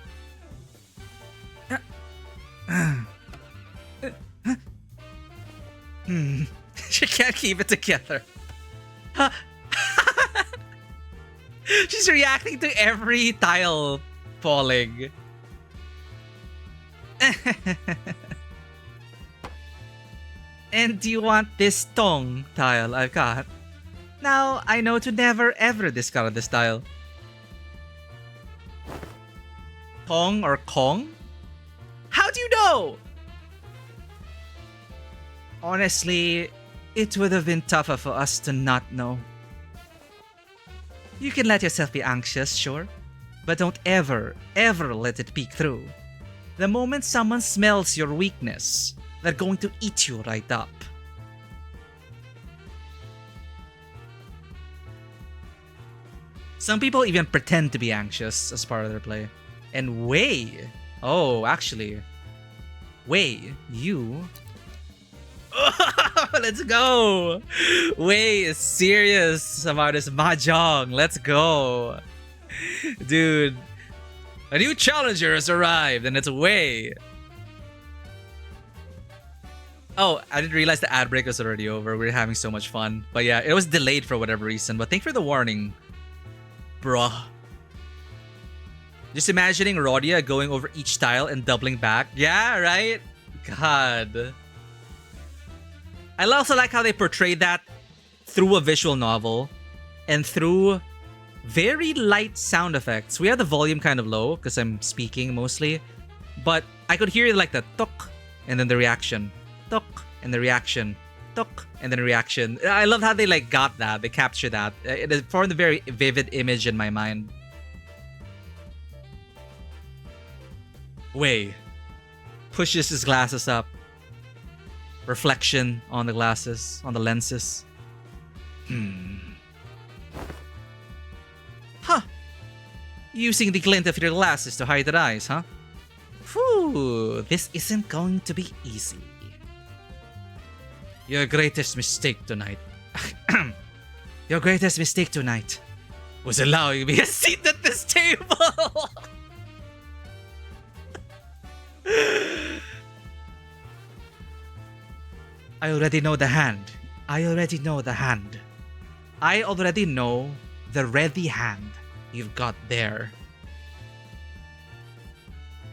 She can't keep it together. She's reacting to every tile falling. And do you want this Tong tile I've got? Now, I know to never ever discard this tile. Tong or Kong? How do you know? Honestly, it would have been tougher for us to not know. You can let yourself be anxious, sure, but don't ever let it peek through. The moment someone smells your weakness, they're going to eat you right up. Some people even pretend to be anxious as part of their play. And Wei, oh, actually, Wei, you... Let's go! Wei is serious about his mahjong. Let's go. Dude, a new challenger has arrived, and it's Wei. Oh, I didn't realize the ad break was already over. We were having so much fun. But yeah, it was delayed for whatever reason. But thank you for the warning, bruh. Just imagining Rodia going over each tile and doubling back. Yeah, right? God. I also like how they portrayed that through a visual novel and through very light sound effects. We have the volume kind of low because I'm speaking mostly, but I could hear like the tok and then the reaction, tok and the reaction, tok and then the reaction. I love how they like got that. They captured that. It formed a very vivid image in my mind. Wei pushes his glasses up. Reflection on the glasses, on the lenses. Huh. Using the glint of your glasses to hide their eyes, huh? Whew, this isn't going to be easy. Your greatest mistake tonight. Your greatest mistake tonight was allowing me a seat at this table. I already know the hand. I already know the hand. I already know the ready hand you've got there.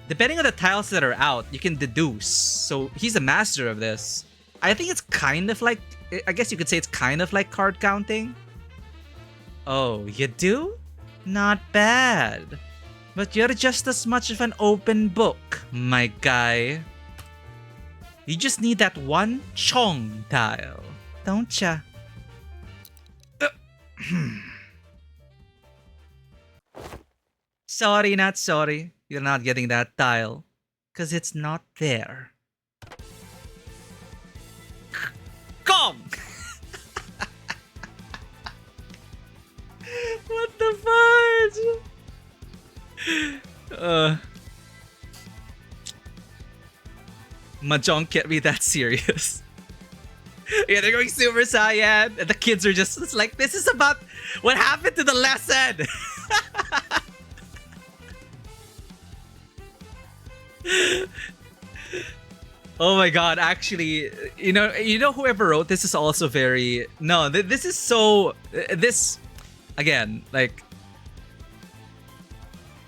Depending on the tiles that are out, you can deduce. So he's a master of this. I think it's kind of like, I guess you could say it's kind of like card counting. Oh, you do? Not bad. But you're just as much of an open book, my guy. You just need that one chong tile, don't ya? Sorry, not sorry. You're not getting that tile. Because it's not there. Gong! What the fudge? Mahjong can't be that serious. Yeah, they're going Super Saiyan, and the kids are just it's like, this is about what happened to the lesson. Oh my god, actually, you know whoever wrote this is also very this is so this again, like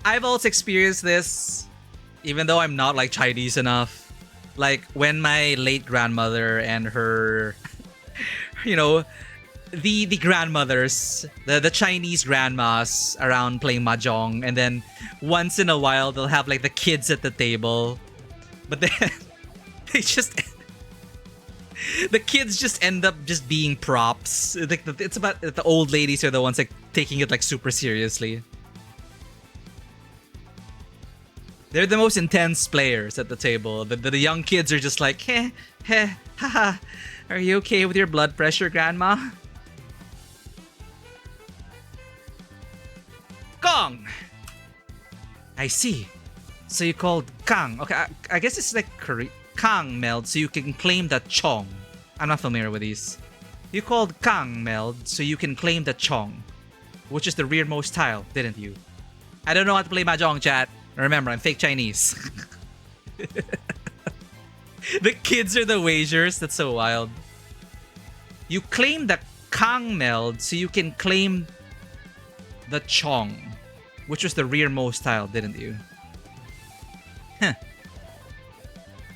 I've also experienced this even though I'm not like Chinese enough. Like when my late grandmother and her the grandmothers, the Chinese grandmas around playing mahjong, and then once in a while they'll have like the kids at the table, but then they just the kids just end up just being props. Like it's about the old ladies are the ones like taking it like super seriously. They're the most intense players at the table. The young kids are just like, heh, heh, haha. Are you okay with your blood pressure, Grandma? Gong! I see. So you called Kang. Okay, I guess it's like Kang meld so you can claim the Chong. I'm not familiar with these. You called Kang meld so you can claim the Chong, which is the rearmost tile, didn't you? I don't know how to play Mahjong, chat. Remember, I'm fake Chinese. The kids are the wagers. That's so wild. You claim the Kang meld so you can claim the Chong, which was the rearmost tile, didn't you? Huh.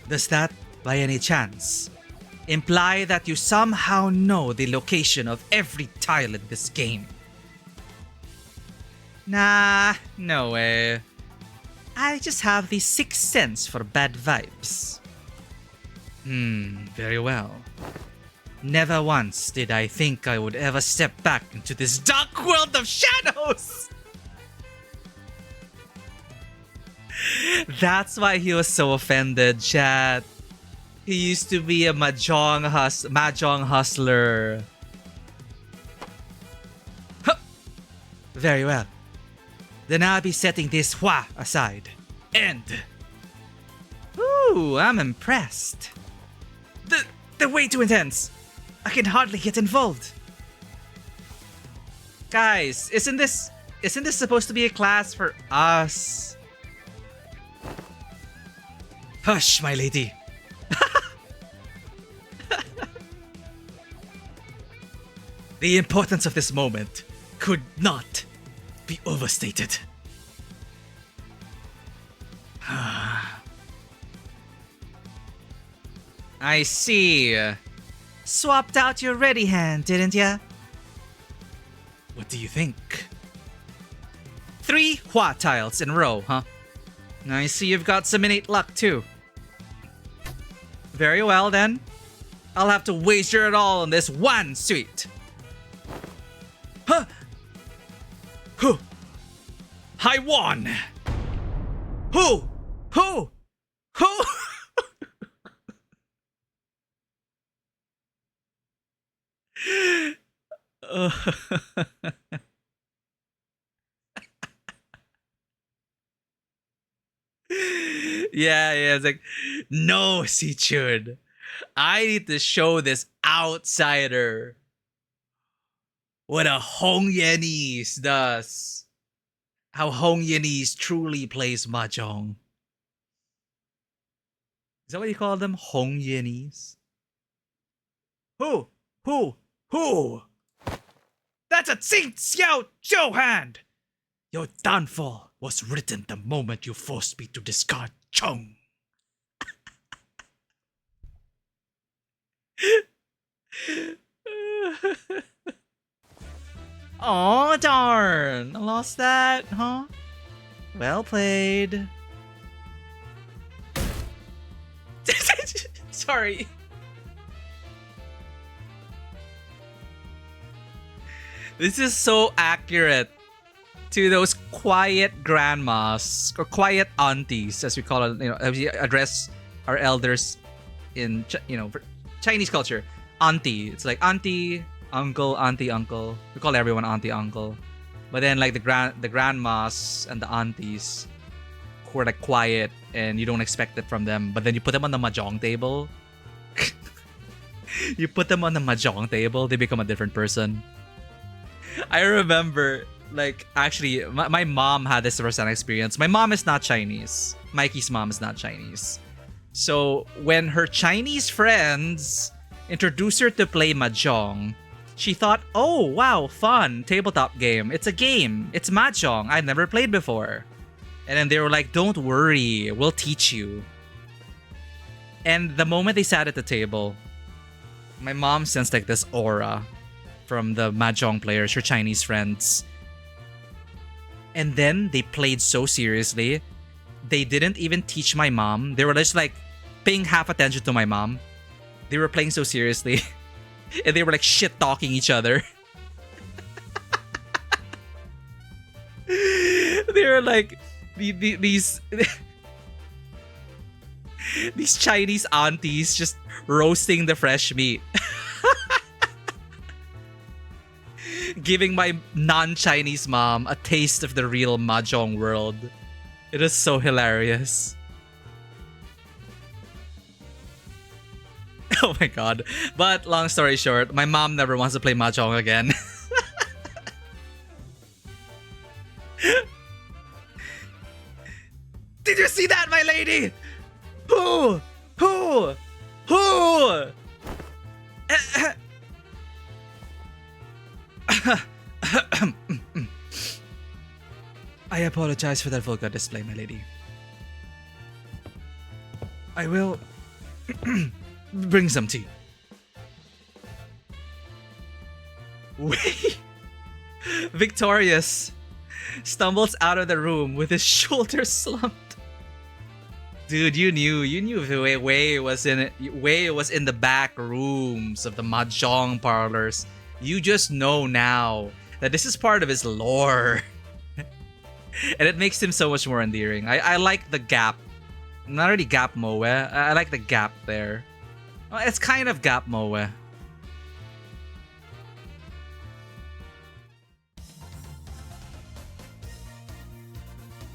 Does that, by any chance, imply that you somehow know the location of every tile in this game? Nah, no way. I just have the sixth sense for bad vibes. Very well. Never once did I think I would ever step back into this dark world of shadows! That's why he was so offended, chat. He used to be a mahjong hustler. Huh. Very well. Then I'll be setting this hua aside. And... Ooh, I'm impressed. They're way too intense. I can hardly get involved. Guys, isn't this supposed to be a class for us? Hush, my lady. The importance of this moment could not be overstated. I see. Swapped out your ready hand, didn't ya? What do you think? 3 hua tiles in a row, huh? I see you've got some innate luck too. Very well then. I'll have to wager it all on this one suite. Huh? Who? I won! Who? Who? Who? Yeah, it's like, no, Sichun. I need to show this outsider what a Hong Yenese does. How Hong Yenese truly plays mahjong. Is that what you call them? Hong Yenese? Who? Who? That's a Tsing Xiao Zhou hand! Your downfall was written the moment you forced me to discard Chong. Oh, darn. I lost that, huh? Well played. Sorry. This is so accurate to those quiet grandmas or quiet aunties, as we call it, as we address our elders in, Chinese culture. Auntie. It's like auntie, uncle, auntie, uncle. We call everyone auntie, uncle. But then like the grandmas and the aunties who are like quiet and you don't expect it from them. But then you put them on the mahjong table. You put them on the mahjong table, they become a different person. I remember, like, actually, my mom had this first-hand experience. My mom is not Chinese. Mikey's mom is not Chinese. So when her Chinese friends introduced her to play mahjong, she thought, oh, wow, fun, tabletop game. It's a game. It's mahjong. I've never played before. And then they were like, don't worry, we'll teach you. And the moment they sat at the table, my mom sensed like this aura from the mahjong players, her Chinese friends. And then they played so seriously. They didn't even teach my mom. They were just like paying half attention to my mom. They were playing so seriously. And they were like shit-talking each other. They were like these these Chinese aunties just roasting the fresh meat. Giving my non-Chinese mom a taste of the real mahjong world. It is so hilarious. Oh my god. But long story short, my mom never wants to play mahjong again. Did you see that, my lady? Who? I apologize for that vulgar display, my lady. I will bring some tea. Wait. Victorious stumbles out of the room with his shoulders slumped. Dude, you knew Wei was in it. Wei was in the back rooms of the mahjong parlors. You just know now that this is part of his lore. And it makes him so much more endearing. I like the gap. Not really gap moe. I like the gap there. It's kind of gap moe.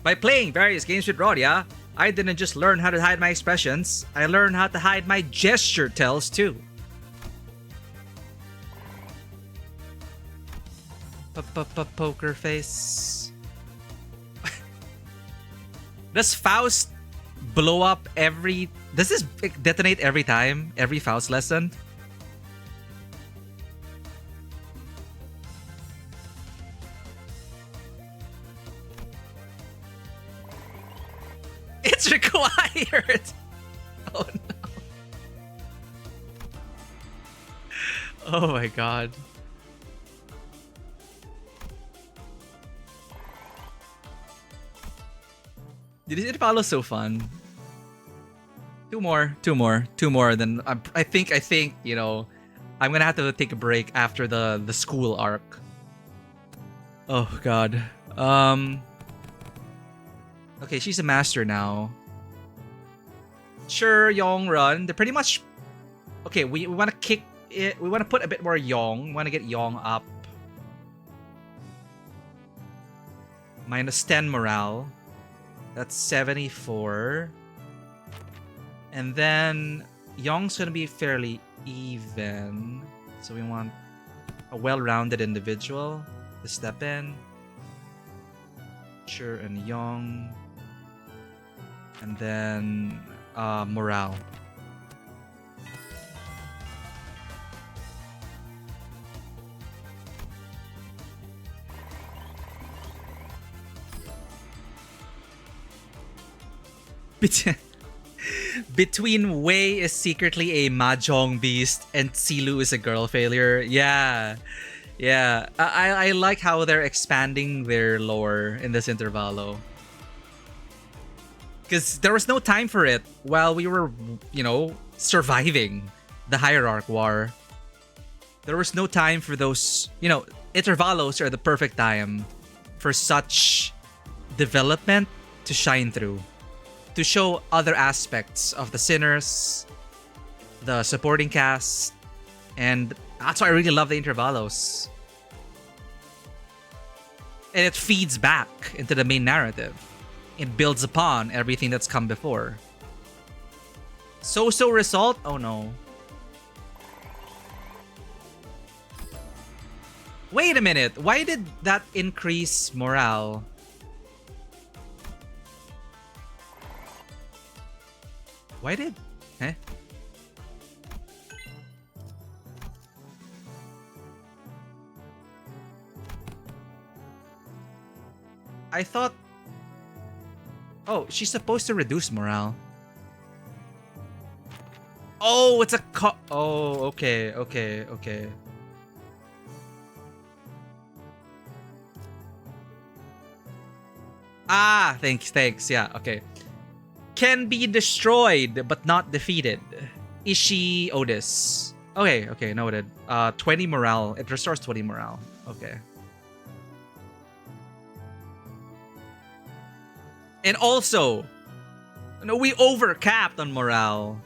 By playing various games with Rodia, I didn't just learn how to hide my expressions, I learned how to hide my gesture tells too. Poker face. Does Faust blow up every... Does this detonate every time? Every Faust lesson? It's required! Oh no. Oh my god. Intervallo so fun. Two more. Then I think you know, I'm gonna have to take a break after the school arc. Oh god. Okay, she's a master now. Sure, Yong run. They're pretty much okay. We want to kick it. We want to put a bit more Yong. We want to get Yong up. -10 morale. That's 74. And then Yong's gonna be fairly even. So we want a well-rounded individual to step in. Sure and Yong. And then morale. Between Wei is secretly a mahjong beast and Tsilu is a girl failure. Yeah. Yeah, I like how they're expanding their lore in this Intervallo. Because there was no time for it while we were, you know, surviving the Hierarch War. There was no time for those, you know, Intervallos are the perfect time for such development to shine through. To show other aspects of the sinners, the supporting cast, and that's why I really love the Intervallos. And it feeds back into the main narrative. It builds upon everything that's come before. So result? Oh no. Wait a minute. Why did that increase morale? Why did? Eh? I thought... Oh, she's supposed to reduce morale. Oh, it's a oh, okay. Ah, thanks, yeah, okay. Can be destroyed, but not defeated. Ishi Otis. Okay, noted. 20 morale. It restores 20 morale. Okay. And also, no, we overcapped on morale.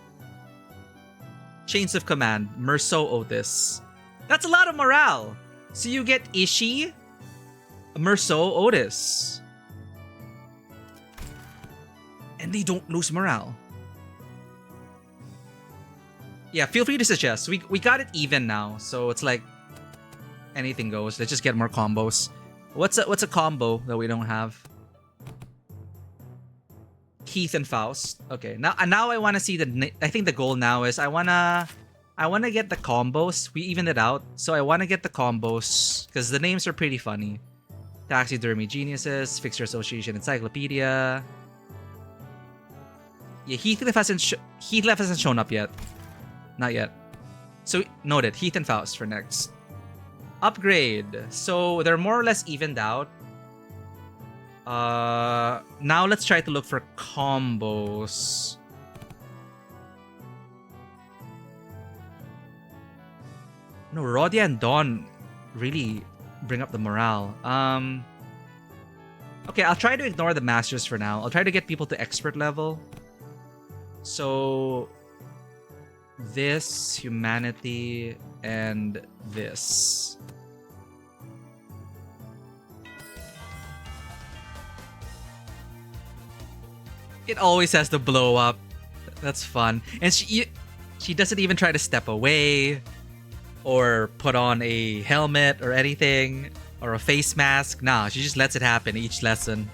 Chains of Command, Merso Otis. That's a lot of morale. So you get Ishi, Merso Otis. And they don't lose morale. Yeah, feel free to suggest. We got it even now, so it's like anything goes. Let's just get more combos. What's a combo that we don't have? Keith and Faust. Okay, now I want to see the. I think the goal now is I wanna get the combos. We even it out, so I want to get the combos because the names are pretty funny. Taxidermy Geniuses, Fixture Association Encyclopedia. Yeah, Heathcliff hasn't shown up yet. Not yet. So noted. Heath and Faust for next. Upgrade. So they're more or less evened out. Now let's try to look for combos. No, Rodia and Dawn really bring up the morale. Okay, I'll try to ignore the masters for now. I'll try to get people to expert level. So this, humanity, and this. It always has to blow up. That's fun. And she doesn't even try to step away or put on a helmet or anything or a face mask. Nah, she just lets it happen each lesson.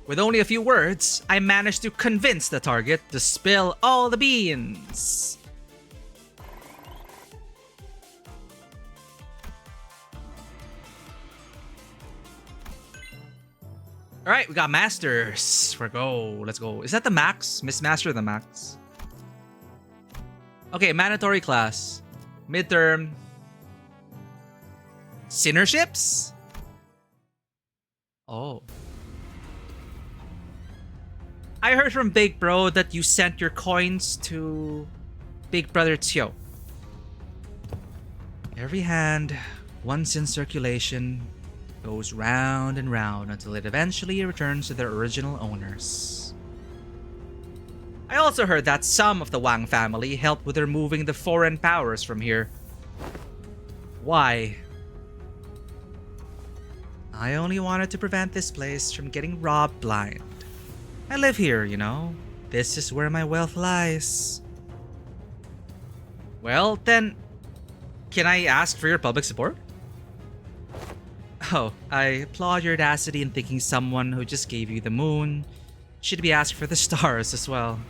With only a few words, I managed to convince the target to spill all the beans. Alright, we got masters. Let's go. Is that the max? Miss Master the max? Okay, mandatory class. Midterm. Sinnerships? Oh. I heard from Big Bro that you sent your coins to Big Brother Tio. Every hand, once in circulation, goes round and round until it eventually returns to their original owners. I also heard that some of the Wang family helped with removing the foreign powers from here. Why? I only wanted to prevent this place from getting robbed blind. I live here, you know. This is where my wealth lies. Well, then, can I ask for your public support? Oh, I applaud your audacity in thinking someone who just gave you the moon should be asked for the stars as well.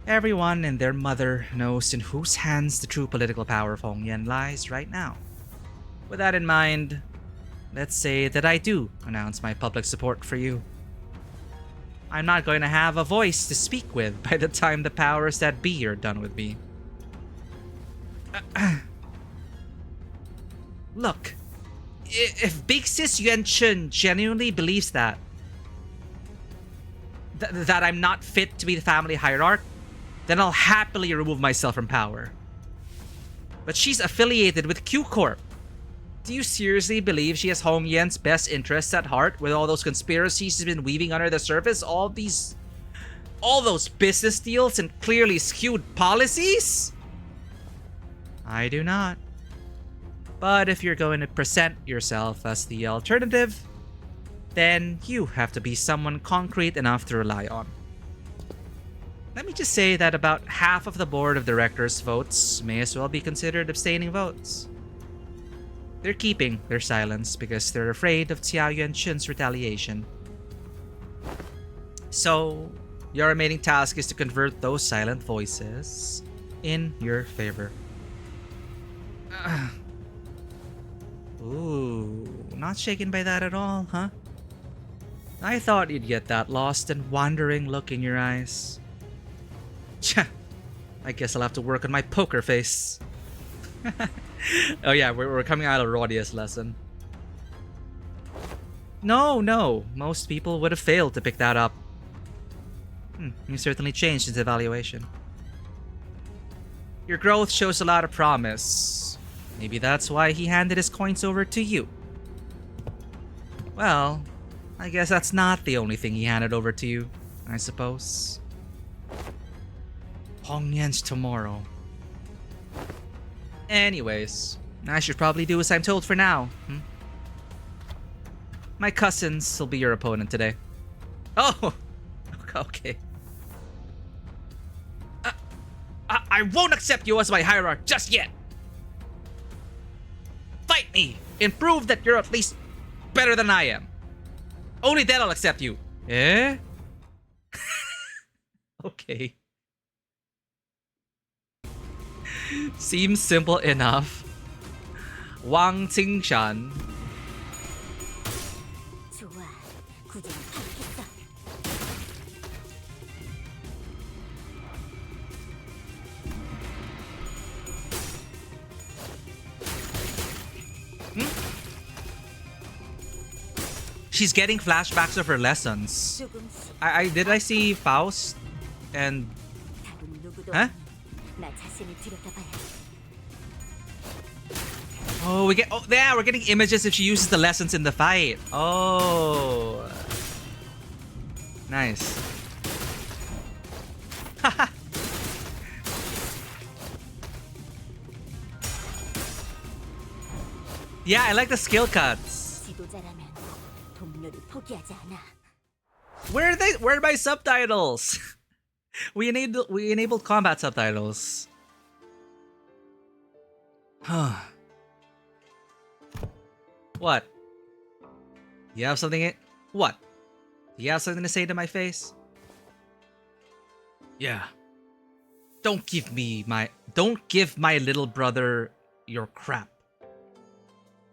Everyone and their mother knows in whose hands the true political power of Hongyan lies right now. With that in mind, let's say that I do announce my public support for you. I'm not going to have a voice to speak with by the time the powers that be are done with me. Look, if Big Sis Yuan Chun genuinely believes that I'm not fit to be the family hierarch, then I'll happily remove myself from power. But she's affiliated with Q Corp. Do you seriously believe she has Hong Yan's best interests at heart with all those conspiracies she's been weaving under the surface? All those business deals and clearly skewed policies? I do not. But if you're going to present yourself as the alternative, then you have to be someone concrete enough to rely on. Let me just say that about half of the board of directors' votes may as well be considered abstaining votes. They're keeping their silence because they're afraid of Xiao Yuanchun's retaliation. So, your remaining task is to convert those silent voices in your favor. Ooh, not shaken by that at all, huh? I thought you'd get that lost and wandering look in your eyes. Tcha, I guess I'll have to work on my poker face. Oh yeah, we're coming out of Rodia's lesson. No, most people would have failed to pick that up. You certainly changed his evaluation. Your growth shows a lot of promise. Maybe that's why he handed his coins over to you. Well, I guess that's not the only thing he handed over to you, I suppose. Hongyan's tomorrow. Anyways, I should probably do as I'm told for now. My cousins will be your opponent today. Oh! Okay. I won't accept you as my hierarch just yet! Fight me and prove that you're at least better than I am. Only then I'll accept you. Eh? Okay. Seems simple enough. Wang Qingshan. 좋아, 구경 하겠어. She's getting flashbacks of her lessons. 조금씩 Did I see Faust and 다른 누구도 Huh? 나 자신을 들여다봐야 해. oh we're getting images if she uses the lessons in the fight. Oh, nice. Yeah, I like the skill cuts. 지도자라면 동료를 포기하지 않아. Where are my subtitles? We enabled combat subtitles. Huh. What? You have something? What? You have something to say to my face? Yeah. Don't give my little brother your crap.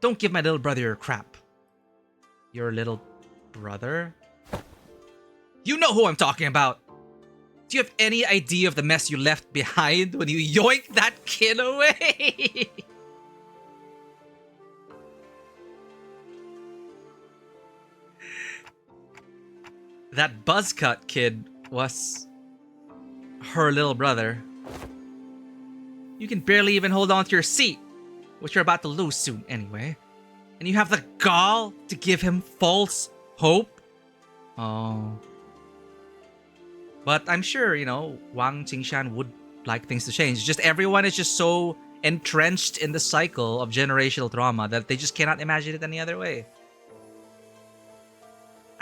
Don't give my little brother your crap. Your little brother? You know who I'm talking about. Do you have any idea of the mess you left behind when you yoinked that kid away? That buzzcut kid was her little brother. You can barely even hold on to your seat, which you're about to lose soon anyway. And you have the gall to give him false hope? Oh. But I'm sure, Wang Qingshan would like things to change. Just everyone is just so entrenched in the cycle of generational trauma that they just cannot imagine it any other way.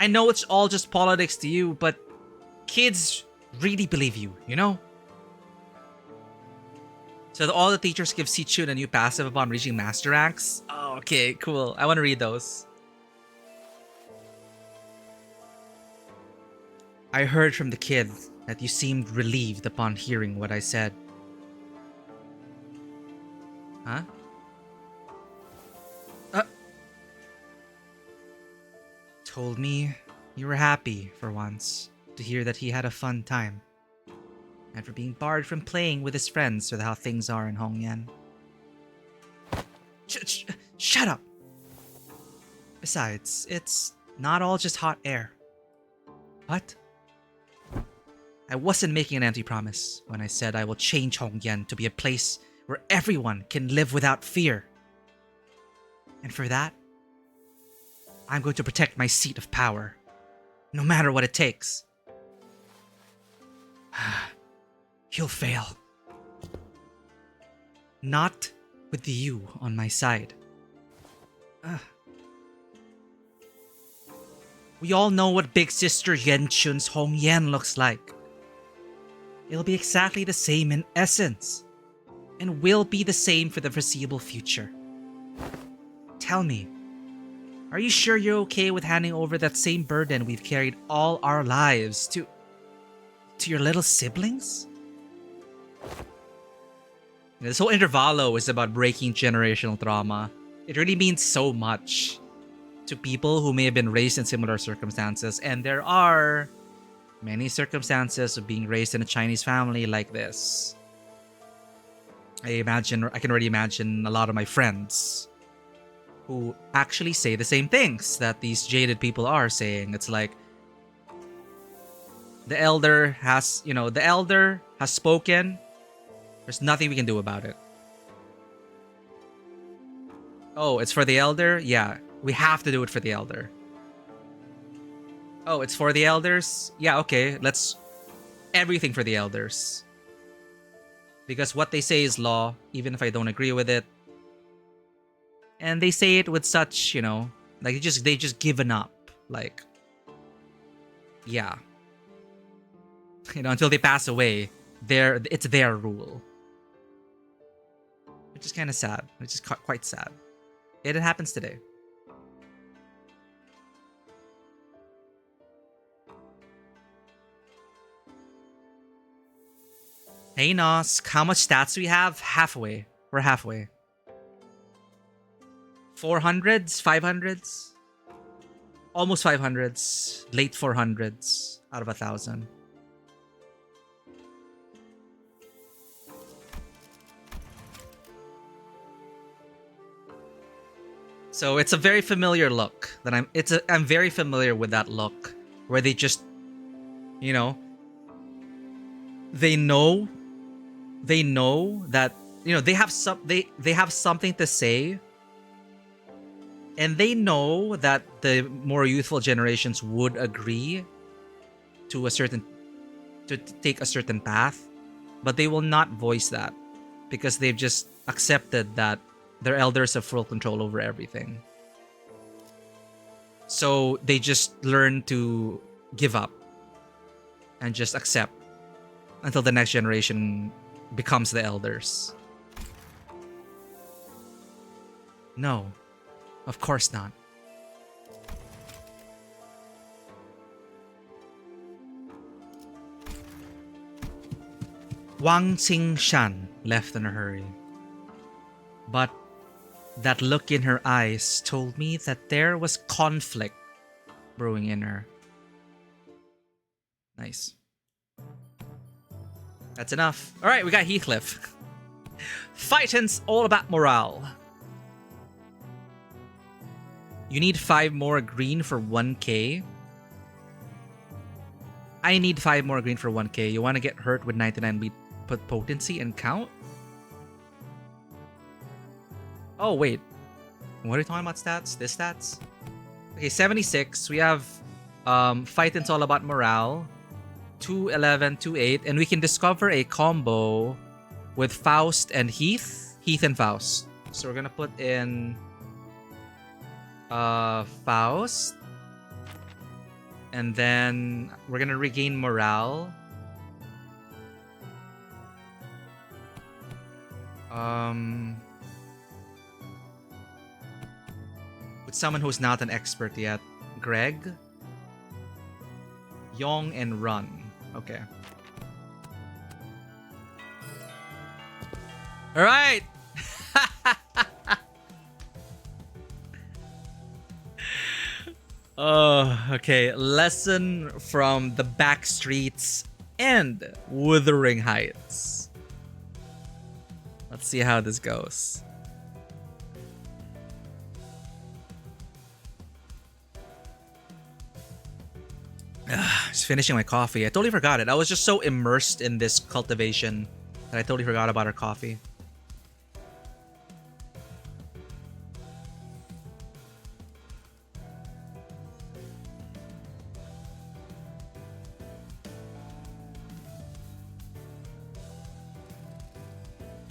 I know it's all just politics to you, but kids really believe you, So all the teachers give Sichun a new passive upon reaching master ranks? Oh, okay, cool. I want to read those. I heard from the kid that you seemed relieved upon hearing what I said. Huh? Told me you were happy for once to hear that he had a fun time. After being barred from playing with his friends with how things are in Hongyan. Shut up! Besides, it's not all just hot air. What? I wasn't making an empty promise when I said I will change Hongyan to be a place where everyone can live without fear. And for that, I'm going to protect my seat of power, no matter what it takes. You'll fail. Not with you on my side. We all know what Big Sister Yenchun's Hongyan looks like. It'll be exactly the same in essence, and will be the same for the foreseeable future. Tell me, are you sure you're okay with handing over that same burden we've carried all our lives to your little siblings? This whole Intervallo is about breaking generational trauma. It really means so much to people who may have been raised in similar circumstances, and there are many circumstances of being raised in a Chinese family like this. I can already imagine a lot of my friends who actually say the same things that these jaded people are saying. It's like, the elder has spoken. There's nothing we can do about it. Oh, it's for the elder? Yeah, we have to do it for the elder. Oh, it's for the elders? Yeah, okay, let's... everything for the elders. Because what they say is law, even if I don't agree with it. And they say it with such, like they just given up. Like, yeah. Until they pass away, it's their rule. Which is kind of sad. Which is quite sad. It happens today. Hey Nosk, how much stats do we have? Halfway. We're halfway. 400s? 500s? Almost 500s. Late 400s out of 1,000. So it's a very familiar look that I'm very familiar with that look where they just, they know that, they have something to say, and they know that the more youthful generations would agree to take a certain path, but they will not voice that because they've just accepted that their elders have full control over everything. So they just learn to give up and just accept until the next generation becomes the elders. No, of course not. Wang Qingshan left in a hurry, but that look in her eyes told me that there was conflict brewing in her. Nice. That's enough. Alright, we got Heathcliff. Fighting's all about morale. You need 5 more green for 1k. I need 5 more green for 1k. You want to get hurt with 99 bleed potency and count? Oh, wait. What are you talking about stats? This stats? Okay, 76. We have Fighting's all about morale. 211, 28, and we can discover a combo with Faust and Heath. Heath and Faust. So we're gonna put in Faust. And then we're gonna regain morale. With someone who's not an expert yet. Greg, Yong, and Run. Okay. All right. Oh, okay. Lesson from the back streets and Wuthering Heights. Let's see how this goes. Just finishing my coffee. I totally forgot it. I was just so immersed in this cultivation that I totally forgot about our coffee.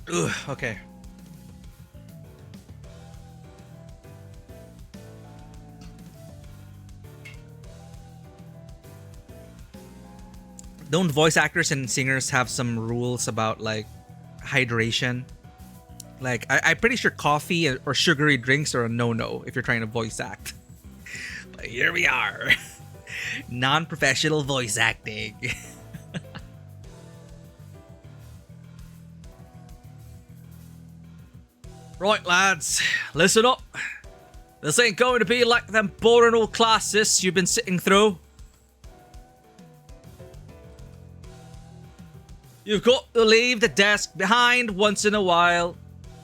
Ugh, okay. Don't voice actors and singers have some rules about like hydration? Like I'm pretty sure coffee or sugary drinks are a no-no if you're trying to voice act. But here we are. Non-professional voice acting. Right, lads, listen up. This ain't going to be like them boring old classes you've been sitting through. You've got to leave the desk behind once in a while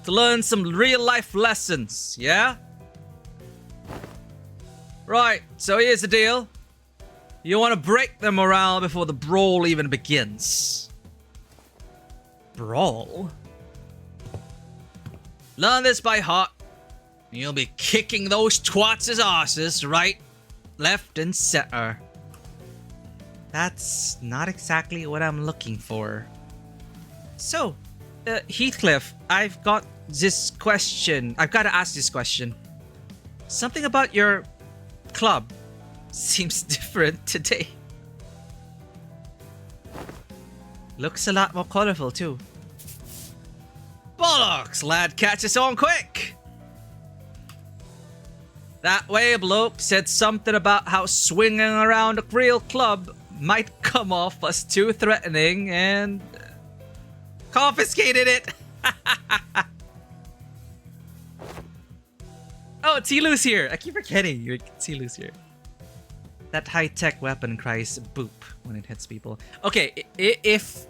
to learn some real-life lessons, yeah? Right, so here's the deal. You want to break the morale before the brawl even begins. Brawl? Learn this by heart. You'll be kicking those twats' asses right, left, and center. That's not exactly what I'm looking for. So, Heathcliff, I've got this question. I've got to ask this question. Something about your club seems different today. Looks a lot more colorful too. Bollocks, lad, catch us on quick! That way a bloke said something about how swinging around a real club might come off as too threatening and confiscated it! Oh, Tilu's here! I keep forgetting Tilu's here. That high-tech weapon cries boop when it hits people. Okay, if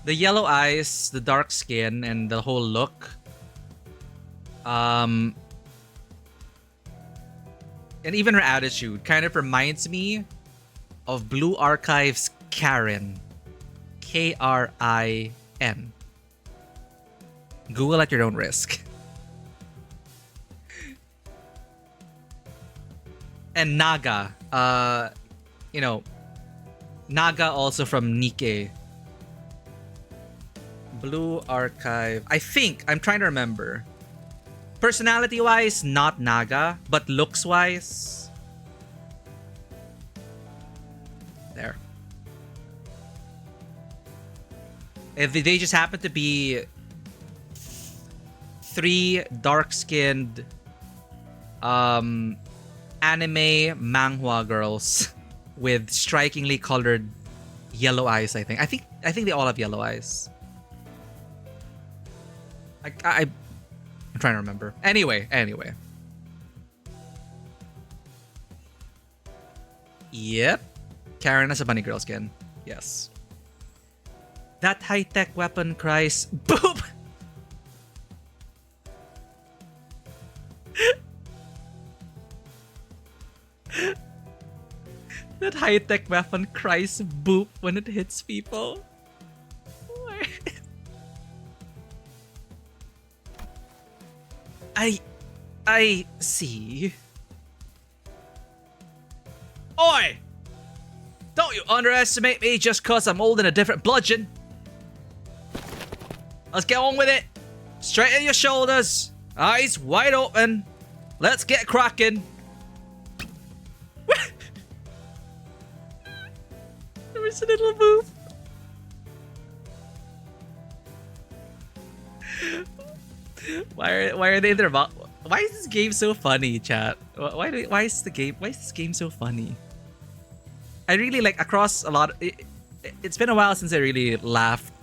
the yellow eyes, the dark skin, and the whole look, and even her attitude kind of reminds me of Blue Archive's Karen. K-R-I-N. Google at your own risk. And Naga. You know, Naga also from Nikkei. Blue Archive. I think, I'm trying to remember. Personality-wise, not Naga, but looks-wise. There. If they just happen to be three dark-skinned anime manhwa girls with strikingly colored yellow eyes, I think. I think they all have yellow eyes. I'm trying to remember. Anyway. Yep. Karen has a bunny girl skin. Yes. That high-tech weapon cries boop! That high-tech weapon cries boop when it hits people. I see. Oi! Don't you underestimate me just cause I'm holding a different bludgeon. Let's get on with it. Straighten your shoulders. Eyes wide open. Let's get cracking. There was a little move. Why are they there? Why is this game so funny, chat? Why is this game so funny? I really like across a lot. It's been a while since I really laughed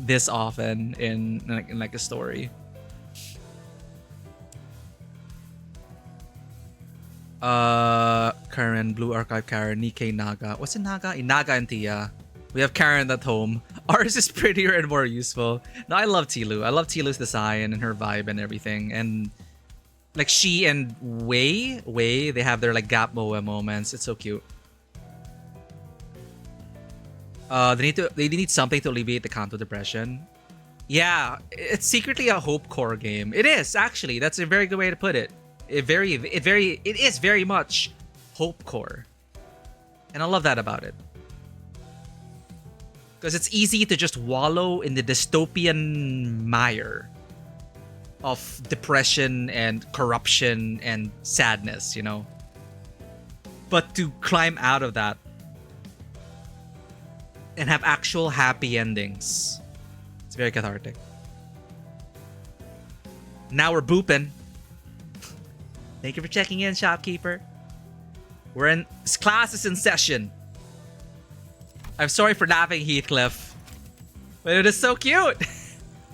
this often in like a story. Karen, Blue Archive Karen, Nikkei Naga. What's in Naga? In Naga and Tia. We have Karen at home. Ours is prettier and more useful. No, I love Tilu. I love Tilu's design and her vibe and everything. And like she and Wei, they have their like gap moa moments. It's so cute. They need something to alleviate the Kanto depression. Yeah, it's secretly a hope core game. It is actually. That's a very good way to put it. It is very much hope core, and I love that about it. Because it's easy to just wallow in the dystopian mire of depression and corruption and sadness, you know. But to climb out of that and have actual happy endings, it's very cathartic. Now we're booping. Thank you for checking in, shopkeeper. Class is in session. I'm sorry for laughing, Heathcliff, but it is so cute.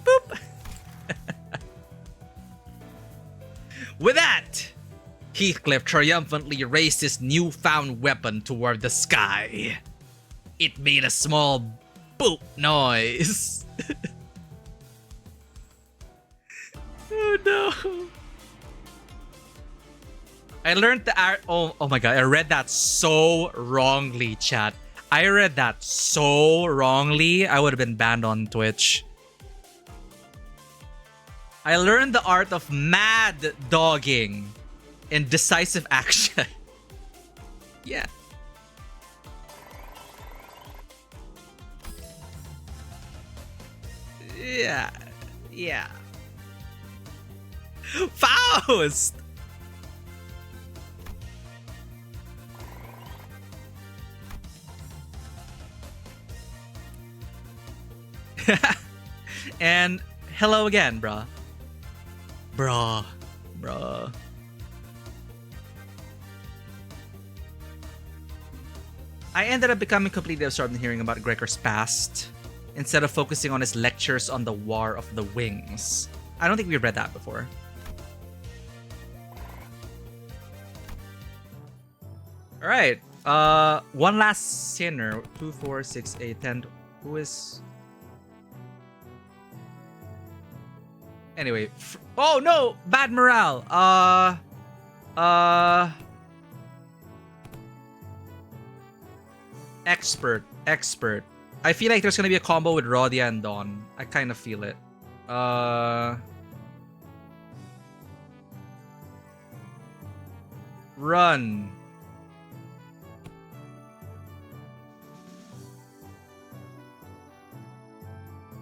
Boop. With that, Heathcliff triumphantly raised his newfound weapon toward the sky. It made a small boop noise. Oh no. I learned the art. Oh my god, I read that so wrongly, chat. I read that so wrongly. I would have been banned on Twitch. I learned the art of mad dogging and decisive action. Yeah. Yeah. Yeah. Faust! And hello again, bruh. Bruh. I ended up becoming completely absorbed in hearing about Gregor's past instead of focusing on his lectures on the War of the Wings. I don't think we read that before. Alright. One last sinner. 2, 4, 6, 8, 10. Who is... Anyway. Oh no! Bad morale. Expert. I feel like there's gonna be a combo with Rodia and Dawn. I kind of feel it. Run.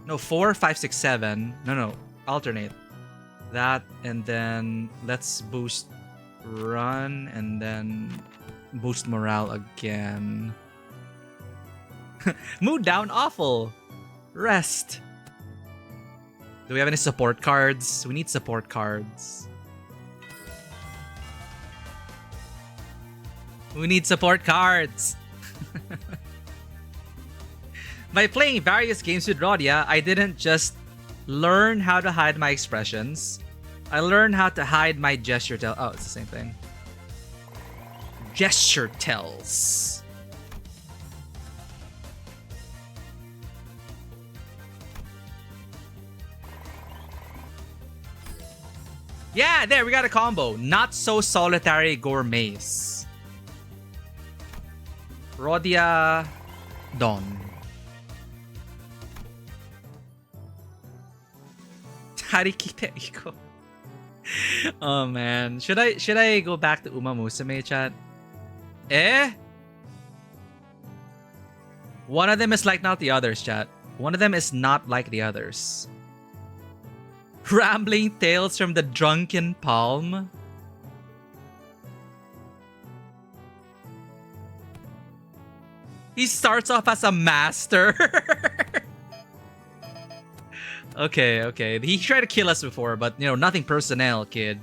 No, 4, 5, 6, 7. No. Alternate. That, and then let's boost run, and then boost morale again. Mood down, awful. Rest. Do we have any support cards? We need support cards. We need support cards. By playing various games with Rodia, I didn't just learn how to hide my expressions. I learned how to hide my gesture tells. Oh, it's the same thing. Gesture tells. Yeah, there, we got a combo. Not so solitary gourmets. Rodia Dawn. Harikite Iko. Oh man. Should I go back to Uma Musume, chat? One of them is like not the others, chat. One of them is not like the others. Rambling tales from the drunken palm. He starts off as a master. Okay. He tried to kill us before, but you know, nothing personnel, kid.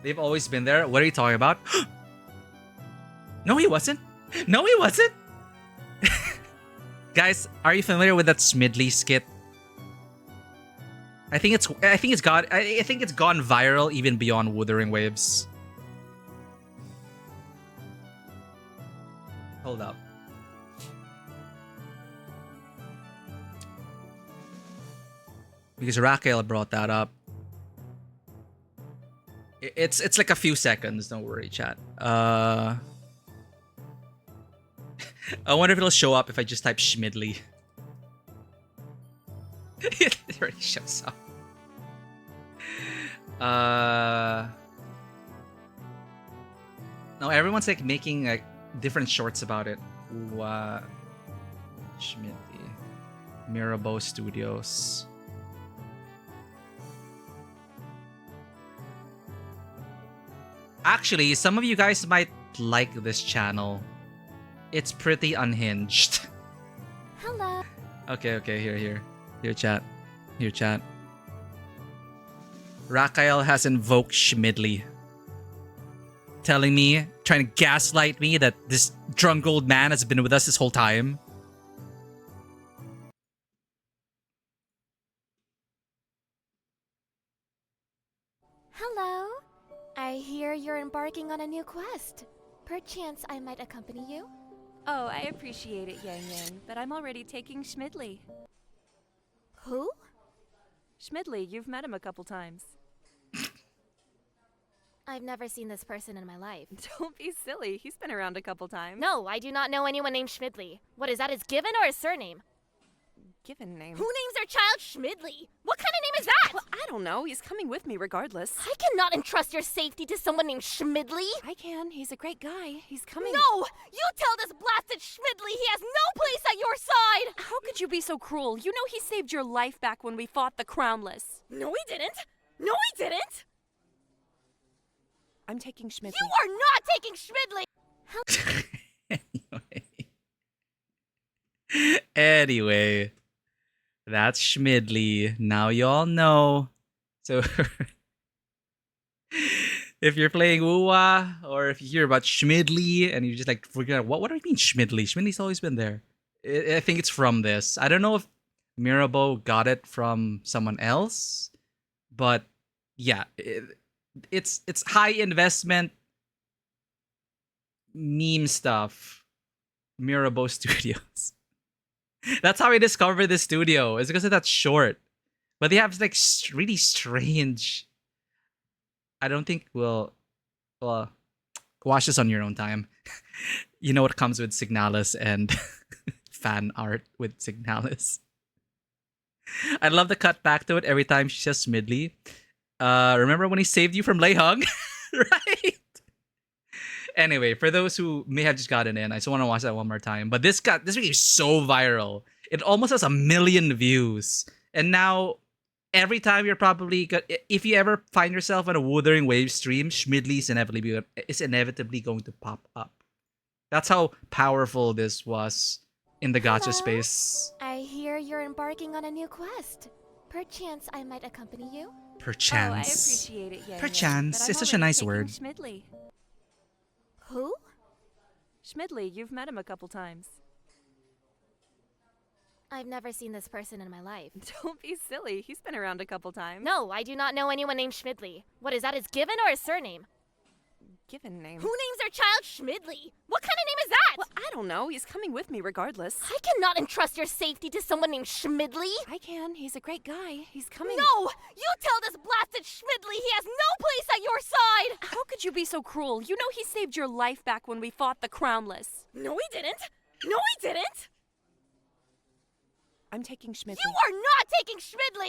They've always been there. What are you talking about? No, he wasn't. No, he wasn't. Guys, are you familiar with that Smidley skit? I think it's gone viral even beyond Wuthering Waves. Hold up. Because Raquel brought that up. It's like a few seconds, don't worry, chat. I wonder if it'll show up if I just type Schmidley. It already shows up. No, everyone's like making like different shorts about it. Schmidley. Mirabeau Studios. Actually, some of you guys might like this channel. It's pretty unhinged. Hello. Okay, here, chat. Here, chat. Raquel has invoked Schmidley. Telling me, trying to gaslight me that this drunk old man has been with us this whole time. Hello. I hear you're embarking on a new quest. Perchance I might accompany you. Oh, I appreciate it, Yang Yang, but I'm already taking Schmidley. Who? Schmidley, you've met him a couple times. I've never seen this person in my life. Don't be silly, he's been around a couple times. No, I do not know anyone named Schmidley. What is that, his given or his surname? Given name. Who names their child Schmidley? What kind of name is that? Well, I don't know, he's coming with me regardless. I cannot entrust your safety to someone named Schmidley. I can, he's a great guy. He's coming. No! You tell this blasted Schmidley he has no place at your side! How could you be so cruel? You know he saved your life back when we fought the Crownless. No, he didn't! No, he didn't! I'm taking Schmidley. You are not taking Schmidley! Anyway, that's Schmidley. Now you all know. So, if you're playing Uwa, or if you hear about Schmidley and you just like forget what do I mean Schmidley? Schmidley's always been there. I think it's from this. I don't know if Mirabeau got it from someone else, but yeah, it's high investment meme stuff. Mirabeau Studios. That's how I discovered this studio. It's because of that short. But they have like really strange. I don't think we'll watch this on your own time. You know what comes with Signalis and fan art with Signalis. I love the cut back to it every time she says Smidley. Remember when he saved you from Lei Hung? Right? Anyway, for those who may have just gotten in, I just want to watch that one more time. But this video is so viral. It almost has 1 million views. And now, every time you're probably... If you ever find yourself on a Wuthering Waves stream, Schmidley is inevitably going to pop up. That's how powerful this was in the gacha space. I hear you're embarking on a new quest. Perchance I might accompany you. Perchance. Oh, I appreciate it, Yang Perchance. Yang, It's such a nice word. Schmidley. Who? Schmidley, you've met him a couple times. I've never seen this person in my life. Don't be silly, he's been around a couple times. No, I do not know anyone named Schmidley. What is that, his given or his surname? Given name. Who names their child Schmidley? What kind of name is that? Well, I don't know, he's coming with me regardless. I cannot entrust your safety to someone named Schmidley. I can, he's a great guy. He's coming. No! You tell this blasted Schmidley he has no place at your side! How could you be so cruel? You know he saved your life back when we fought the Crownless. No, he didn't! No, he didn't! I'm taking Schmidley. You are not taking Schmidley!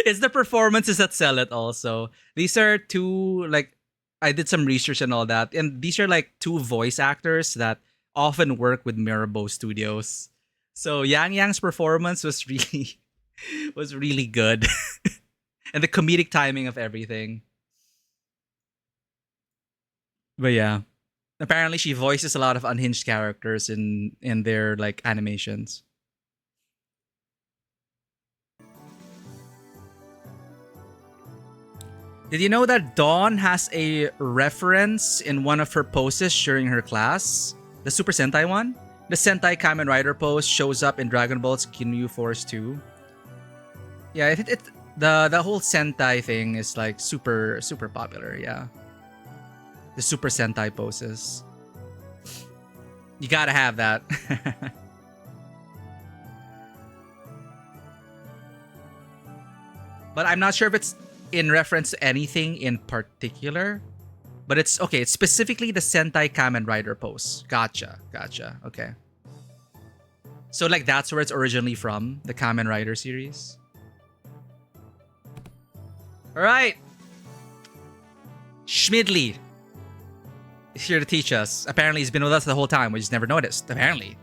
It's the performances that sell it also. These are two, like, I did some research and all that, and these are like two voice actors that often work with Mirabeau Studios. So Yang Yang's performance was really good. And the comedic timing of everything. But yeah. Apparently she voices a lot of unhinged characters in their like animations. Did you know that Dawn has a reference in one of her poses during her class? The Super Sentai one? The Sentai Kamen Rider pose shows up in Dragon Ball's Ginyu Force 2. Yeah, the whole Sentai thing is like super popular, yeah. The Super Sentai poses. You gotta have that. But I'm not sure if it's in reference to anything in particular. But it's okay, it's specifically the Sentai Kamen Rider pose. Gotcha. Okay. So like that's where it's originally from, the Kamen Rider series. Alright. Schmidley is here to teach us. Apparently he's been with us the whole time. We just never noticed. Apparently.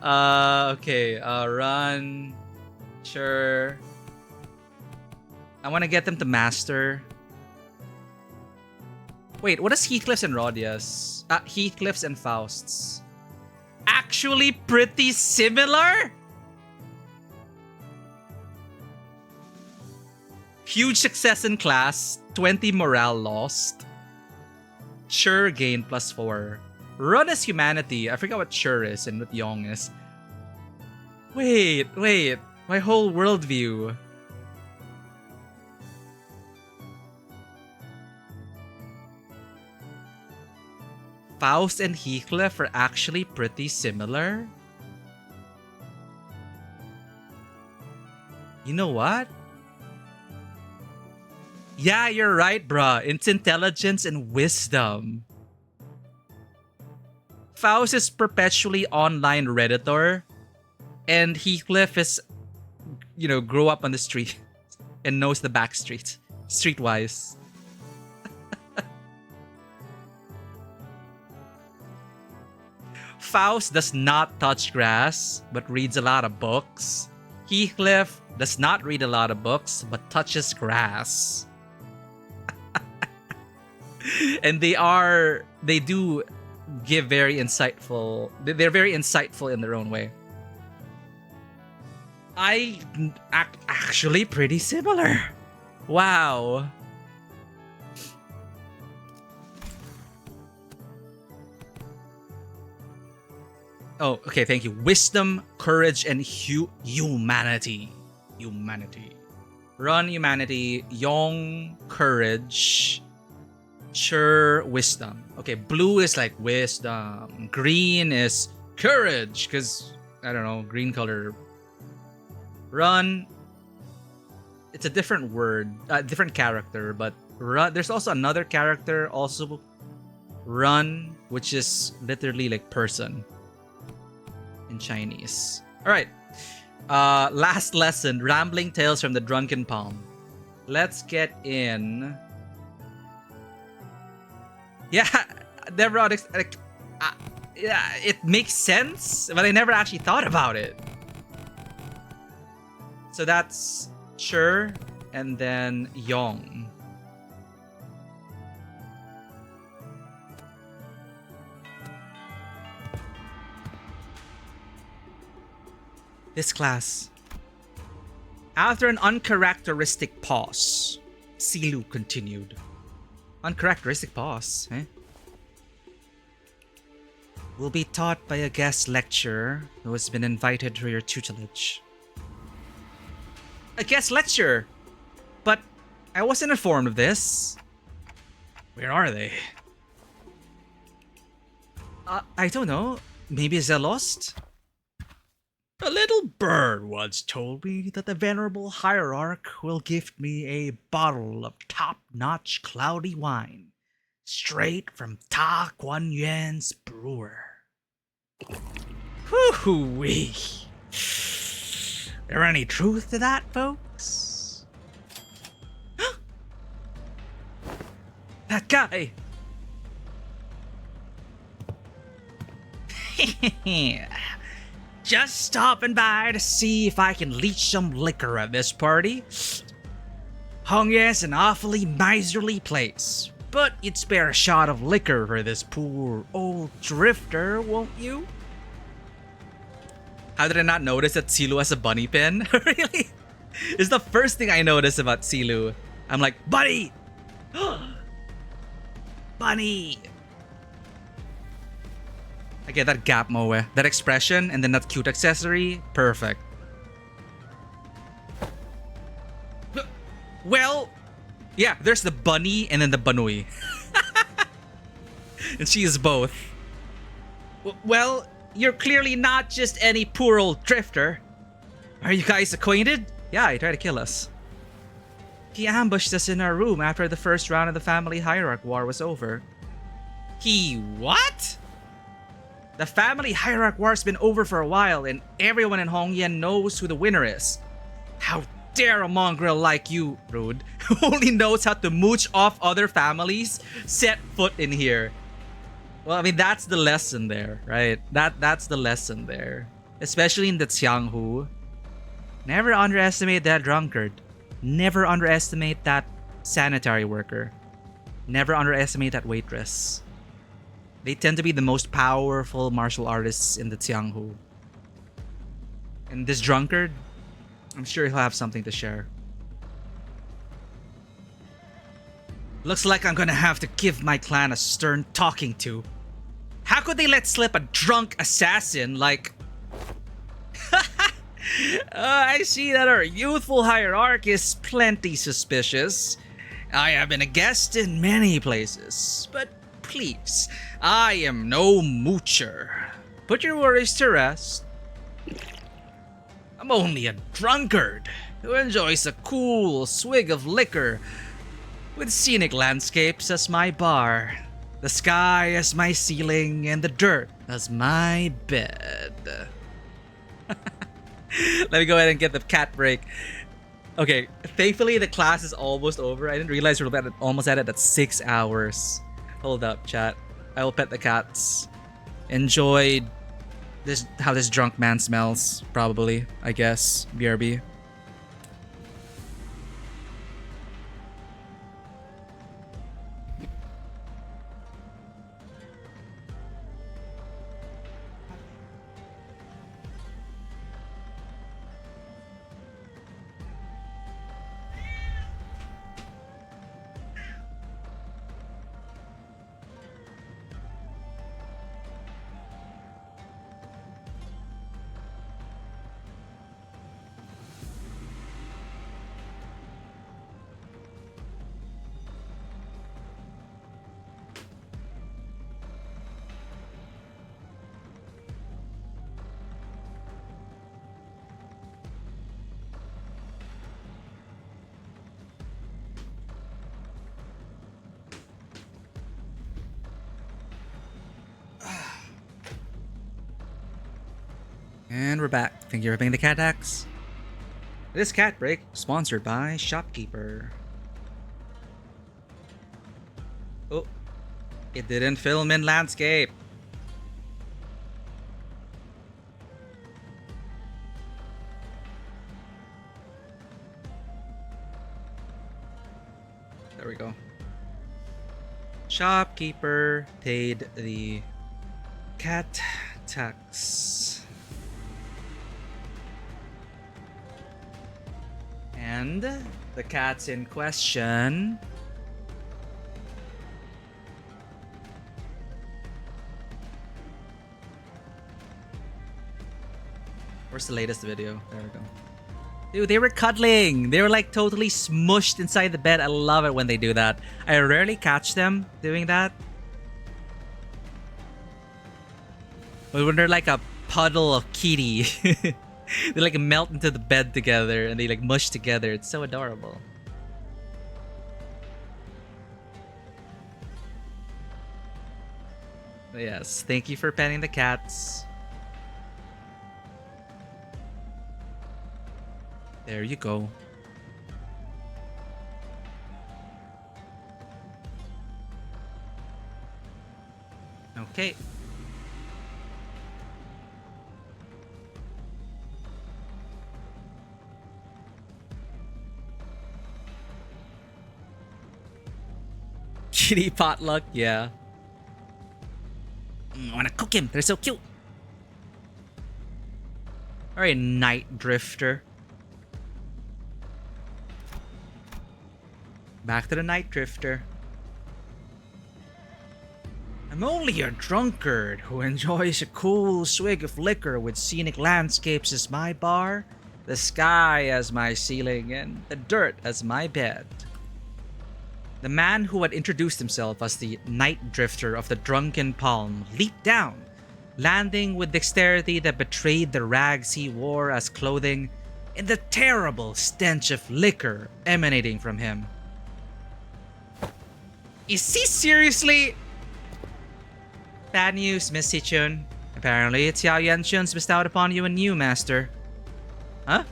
Okay. Run. Sure. I want to get them to master. Wait, what is Heathcliff's and Rodia's? Heathcliff's and Faust's. Actually pretty similar? Huge success in class. 20 morale lost. Sure gain +4. Run is humanity. I forgot what sure is and what yong is. Wait. My whole worldview. Faust and Heathcliff are actually pretty similar. You know what? Yeah, you're right, bruh. It's intelligence and wisdom. Faust is perpetually online Redditor. And Heathcliff is, grew up on the street and knows the back street. Streetwise. Faust does not touch grass, but reads a lot of books. Heathcliff does not read a lot of books, but touches grass. And they do give very insightful, they're very insightful in their own way. Actually pretty similar. Wow. Oh, okay, thank you. Wisdom, courage, and humanity. Run, humanity. Yong, courage. Sure, wisdom. Okay, blue is like wisdom. Green is courage, because, I don't know, green color. Run. It's a different word, different character, but run. There's also another character, also run, which is literally like person in Chinese. All right. Last lesson, Rambling Tales from the Drunken Palm. Let's get in. Yeah, never yeah, it makes sense, but I never actually thought about it. So that's Sure, and then Yong. This class. After an uncharacteristic pause, Silu continued. Uncharacteristic pause, eh? Will be taught by a guest lecturer who has been invited for your tutelage. A guest lecturer? But I wasn't informed of this. Where are they? I don't know. Maybe they're lost? A little bird once told me that the venerable hierarch will gift me a bottle of top-notch cloudy wine, straight from Ta Kuan Yuan's brewer. Hoo-hoo-wee. There any truth to that, folks? That guy! Just stopping by to see if I can leech some liquor at this party. Hongyuan's an awfully miserly place, but you'd spare a shot of liquor for this poor old drifter, won't you? How did I not notice that Silu has a bunny pin? Really? It's the first thing I noticed about Silu. I'm like, bunny! Bunny! I get that gap moe. That expression and then that cute accessory. Perfect. Well, yeah, there's the bunny and then the banui. And she is both. Well, you're clearly not just any poor old drifter. Are you guys acquainted? Yeah, he tried to kill us. He ambushed us in our room after the first round of the family hierarch war was over. He what? The family hierarch war's been over for a while and everyone in Hongyan knows who the winner is. How dare a mongrel like you, rude, who only knows how to mooch off other families, set foot in here. Well, I mean, that's the lesson there, right? That's the lesson there. Especially in the Xianghu. Never underestimate that drunkard. Never underestimate that sanitary worker. Never underestimate that waitress. They tend to be the most powerful martial artists in the Xianghu. And this drunkard, I'm sure he'll have something to share. Looks like I'm gonna have to give my clan a stern talking to. How could they let slip a drunk assassin like... I see that our youthful hierarch is plenty suspicious. I have been a guest in many places, but please, I am no moocher. Put your worries to rest. I'm only a drunkard who enjoys a cool swig of liquor with scenic landscapes as my bar, the sky as my ceiling, and the dirt as my bed. Let me go ahead and get the cat break. Okay, thankfully the class is almost over. I didn't realize we were almost at it at 6 hours. Hold up, chat. I will pet the cats. Enjoy this, how this drunk man smells, probably, I guess. BRB. And we're back. Thank you for paying the cat tax. This cat break sponsored by Shopkeeper. Oh, it didn't film in landscape. There we go. Shopkeeper paid the cat tax. And the cats in question where's the latest video? There we go. Dude, they were cuddling. They were like totally smushed inside the bed. I love it when they do that. I rarely catch them doing that. But when they're like a puddle of kitty, they like melt into the bed together and they like mush together. It's so adorable. But yes, thank you for petting the cats. There you go. Okay. Kitty potluck, yeah. I wanna cook him. They're so cute. Alright, Night Drifter. Back to the Night Drifter. I'm only a drunkard who enjoys a cool swig of liquor with scenic landscapes as my bar, the sky as my ceiling, and the dirt as my bed. The man who had introduced himself as the Night Drifter of the Drunken Palm leaped down, landing with dexterity that betrayed the rags he wore as clothing and the terrible stench of liquor emanating from him. Is he seriously? Bad news, Miss Sichun. Apparently, it's Xiao Yanshun's bestowed upon you a new master. Huh?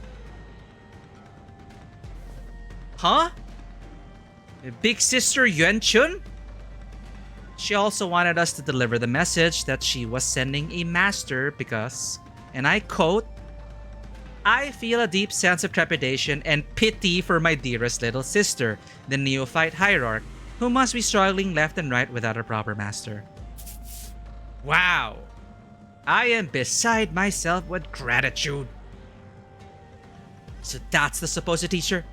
Huh? Big Sister Yuan Chun? She also wanted us to deliver the message that she was sending a master because, and I quote, I feel a deep sense of trepidation and pity for my dearest little sister, the neophyte hierarch, who must be struggling left and right without a proper master. Wow. I am beside myself with gratitude. So that's the supposed teacher?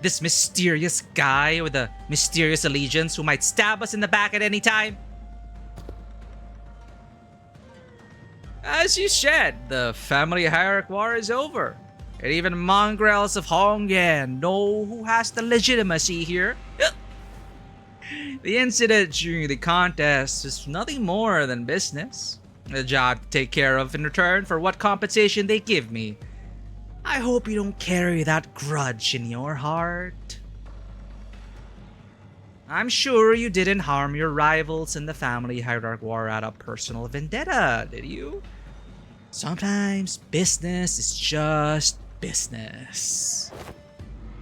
This mysterious guy with a mysterious allegiance who might stab us in the back at any time? As you said, the family hierarch war is over. And even mongrels of Hongyan know who has the legitimacy here. The incident during the contest is nothing more than business. A job to take care of in return for what compensation they give me. I hope you don't carry that grudge in your heart. I'm sure you didn't harm your rivals in the family hierarch war out of personal vendetta, did you? Sometimes business is just business.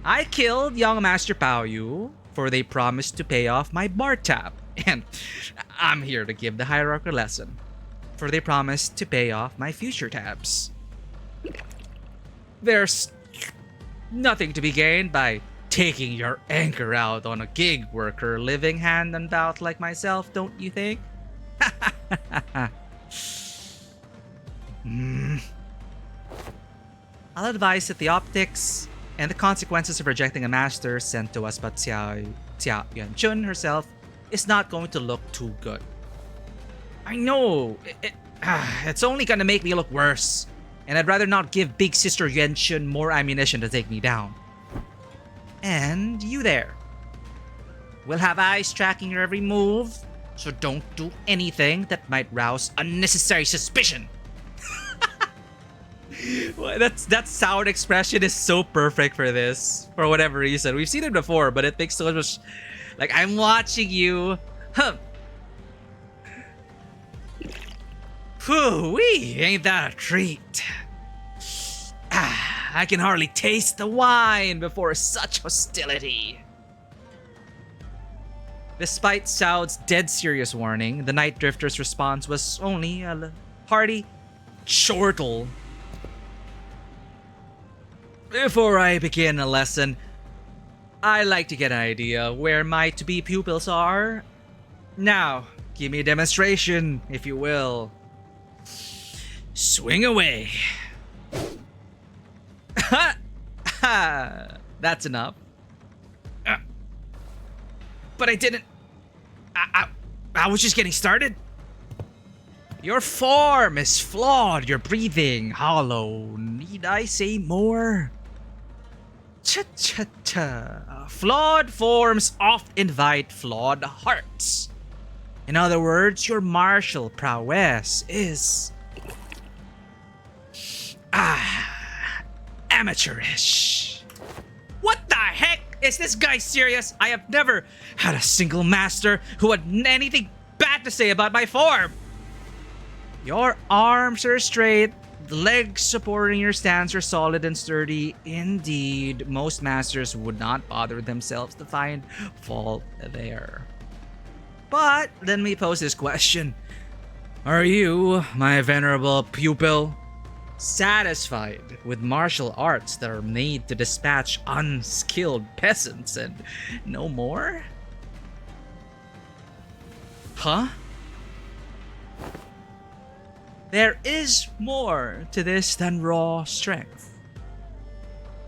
I killed young Master Pao Yu, for they promised to pay off my bar tab. And I'm here to give the hierarch a lesson, for they promised to pay off my future tabs. There's nothing to be gained by taking your anchor out on a gig worker living hand and mouth like myself, don't you think? I'll advise that the optics and the consequences of rejecting a master sent to us by Xiao Yuanchun herself is not going to look too good. I know, it's only gonna make me look worse. And I'd rather not give Big Sister Yuanchun more ammunition to take me down. And you there. We'll have eyes tracking your every move, so don't do anything that might rouse unnecessary suspicion. Well, that sound expression is so perfect for this, for whatever reason. We've seen it before, but it makes so much... Like, I'm watching you. Huh. Whew-wee, ain't that a treat? I can hardly taste the wine before such hostility. Despite Saud's dead serious warning, the Night Drifter's response was only a hearty chortle. Before I begin a lesson, I like to get an idea where my to-be pupils are. Now, give me a demonstration, if you will. Swing away. Ha! That's enough. But I didn't... I was just getting started. Your form is flawed, your breathing hollow. Need I say more? Cha-cha-cha. Flawed forms oft invite flawed hearts. In other words, your martial prowess is... amateurish. What the heck? Is this guy serious? I have never had a single master who had anything bad to say about my form. Your arms are straight, the legs supporting your stance are solid and sturdy. Indeed, most masters would not bother themselves to find fault there. But let me pose this question. Are you, my venerable pupil, satisfied with martial arts that are made to dispatch unskilled peasants and no more? Huh? there is more to this than raw strength.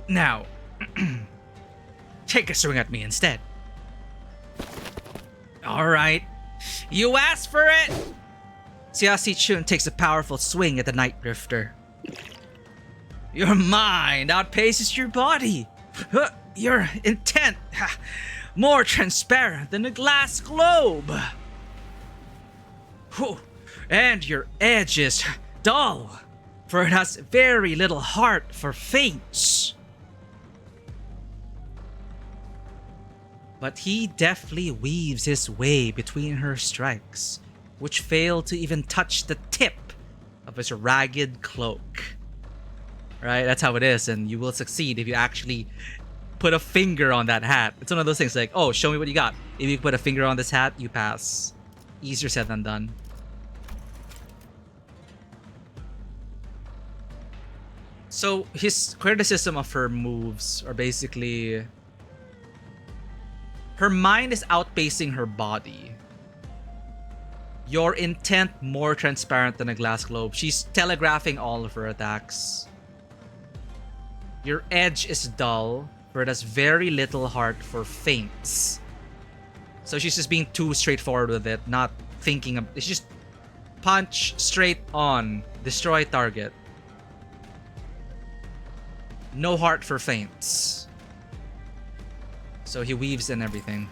Now, take a swing at me instead. Alright, you asked for it! Siasi Chun takes a powerful swing at the Night Drifter. Your mind outpaces your body. Your intent, more transparent than a glass globe. And your edge is dull, for it has very little heart for feints. But he deftly weaves his way between her strikes, which fail to even touch the tip of his ragged cloak. Right? That's how it is, and you will succeed if you actually put a finger on that hat. It's one of those things like, oh, show me what you got. If you put a finger on this hat, you pass. Easier said than done. So his criticism of her moves are basically, her mind is outpacing her body. Your intent more transparent than a glass globe. She's telegraphing all of her attacks. Your edge is dull, for it has very little heart for feints. So she's just being too straightforward with it, not thinking of, it's just punch straight on, destroy target. No heart for feints. So he weaves in everything.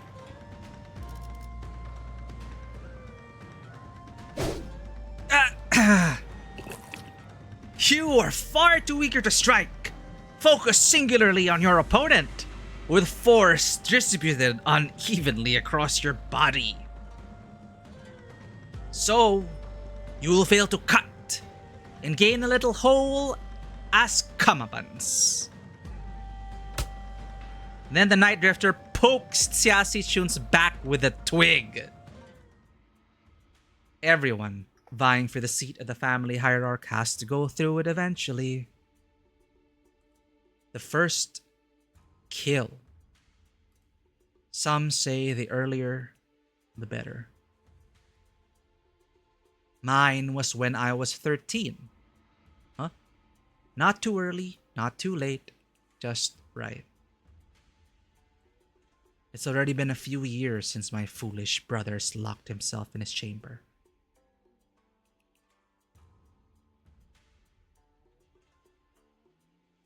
You are far too eager to strike. Focus singularly on your opponent, with force distributed unevenly across your body. So, you will fail to cut and gain a little hole as comeuppance. Then the Night Drifter pokes Siasi Chun's back with a twig. Everyone vying for the seat of the family hierarch has to go through it eventually. The first kill. Some say the earlier, the better. Mine was when I was 13. Huh? Not too early, not too late, just right. It's already been a few years since my foolish brother's locked himself in his chamber.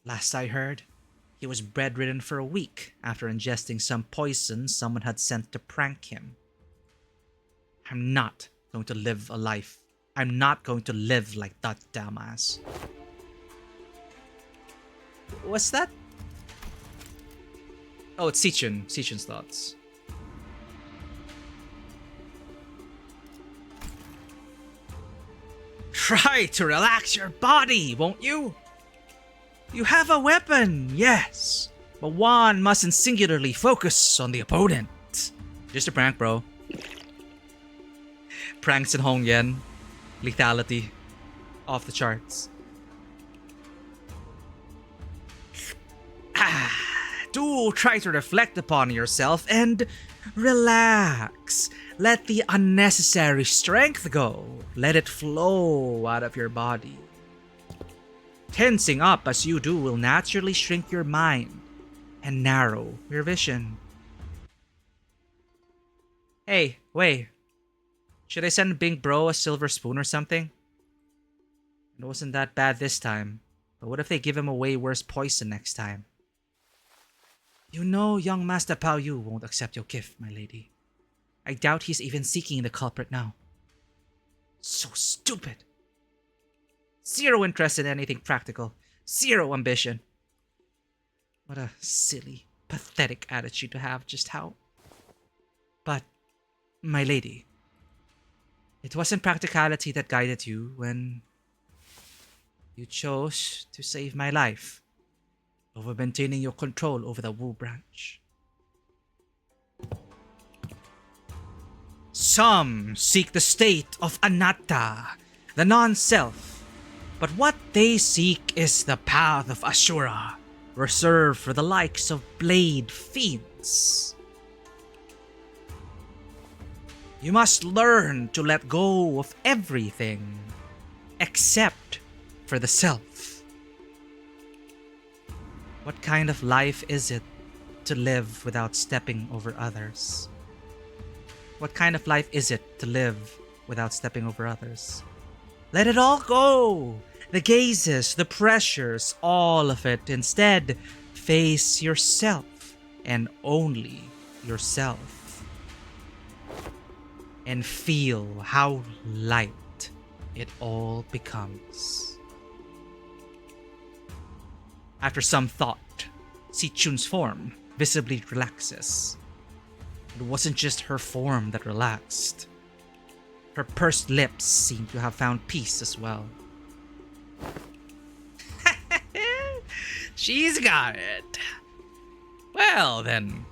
Last I heard, he was bedridden for a week after ingesting some poison someone had sent to prank him. I'm not going to live a life. I'm not going to live like that dumbass. What's that? Oh, it's Sichun. Sichun's thoughts. Try to relax your body, won't you? You have a weapon, yes. But one mustn't singularly focus on the opponent. Just a prank, bro. Pranks in Hong Yen. Lethality. Off the charts. Do try to reflect upon yourself and relax. Let the unnecessary strength go. Let it flow out of your body. Tensing up as you do will naturally shrink your mind and narrow your vision. Hey, wait. Should I send Big Bro a silver spoon or something? It wasn't that bad this time. But what if they give him a way worse poison next time? You know young Master Pao Yu won't accept your gift, my lady. I doubt he's even seeking the culprit now. So stupid. Zero interest in anything practical. Zero ambition. What a silly, pathetic attitude to have, just how. But, my lady, it wasn't practicality that guided you when you chose to save my life over maintaining your control over the Wu branch. Some seek the state of anatta, the non-self. But what they seek is the path of Ashura, reserved for the likes of blade fiends. You must learn to let go of everything. except for the self. What kind of life is it to live without stepping over others? What kind of life is it to live without stepping over others? Let it all go! The gazes, the pressures, all of it. Instead, face yourself and only yourself. And feel how light it all becomes. After some thought, Si-chun's form visibly relaxes. It wasn't just her form that relaxed. Her pursed lips seemed to have found peace as well. She's got it. Well then,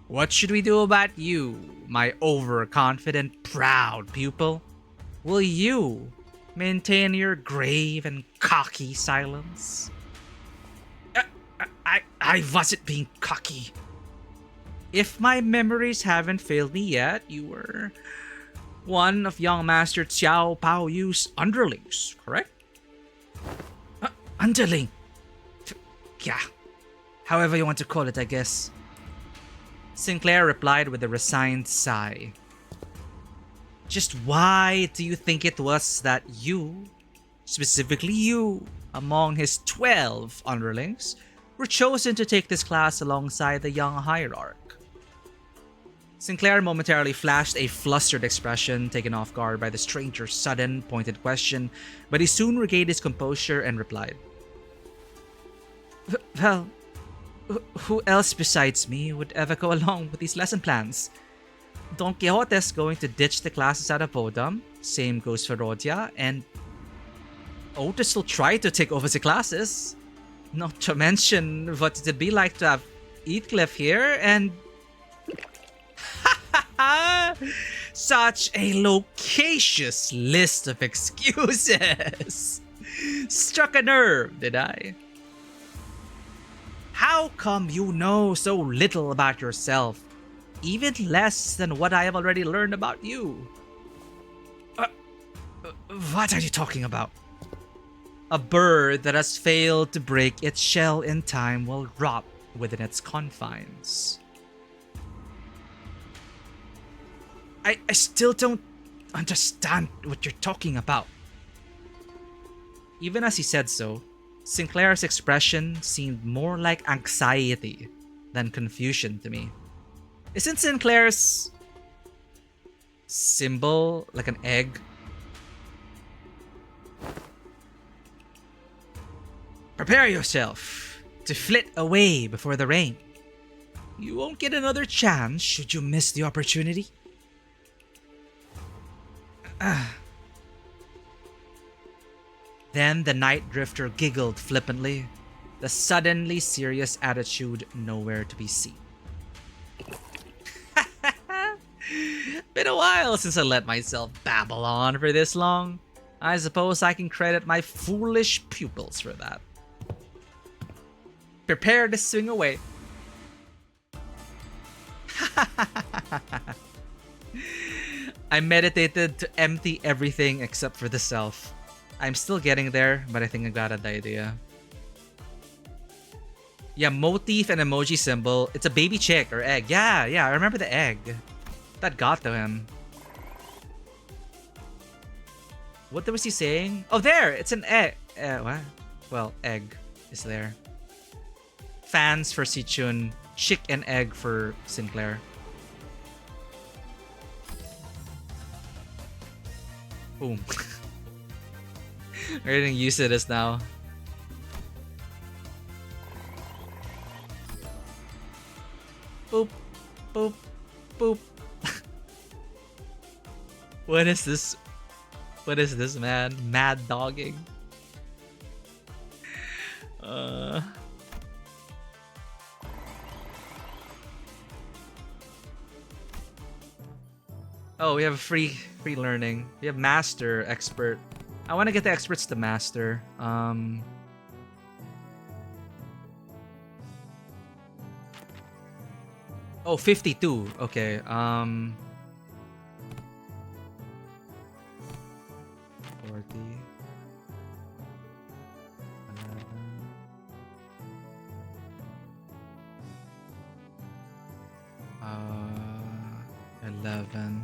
what should we do about you, my overconfident, proud pupil? Will you maintain your grave and cocky silence? I wasn't being cocky. If my memories haven't failed me yet, you were one of young Master Xiao Pao Yu's underlings, correct? Underling? Yeah. However you want to call it, I guess. Sinclair replied with a resigned sigh. Just why do you think it was that you, specifically you, among his 12 underlings, were chosen to take this class alongside the young hierarch? Sinclair momentarily flashed a flustered expression, taken off guard by the stranger's sudden, pointed question, but he soon regained his composure and replied. Well, who else besides me would ever go along with these lesson plans? Don Quixote's going to ditch the classes at Apodum, same goes for Rodia, and Otis will try to take over the classes. Not to mention what it'd be like to have Heathcliff here, and... Such a loquacious list of excuses! Struck a nerve, did I? How come you know so little about yourself? Even less than what I have already learned about you. What are you talking about? A bird that has failed to break its shell in time will rot within its confines. I still don't understand what you're talking about. Even as he said so, Sinclair's expression seemed more like anxiety than confusion to me. Isn't Sinclair's symbol like an egg? Prepare yourself to flit away before the rain. You won't get another chance should you miss the opportunity. Then the night drifter giggled flippantly, the suddenly serious attitude nowhere to be seen. Been a while since I let myself babble on for this long. I suppose I can credit my foolish pupils for that. Prepare to swing away. I meditated to empty everything except for the self. I'm still getting there, but I think I got the idea. Yeah, motif and emoji symbol. It's a baby chick or egg. Yeah, I remember the egg. That got to him. What was he saying? Oh, there! It's an egg. What? Well, egg is there. Fans for Si-chun. Chick and egg for Sinclair. Boom. We're getting used to this now. Boop. Boop. Boop. What is this? What is this, man? Mad dogging. Oh, we have free learning. We have master, expert. I want to get the experts to master. Oh, 52. Okay. 40. happen.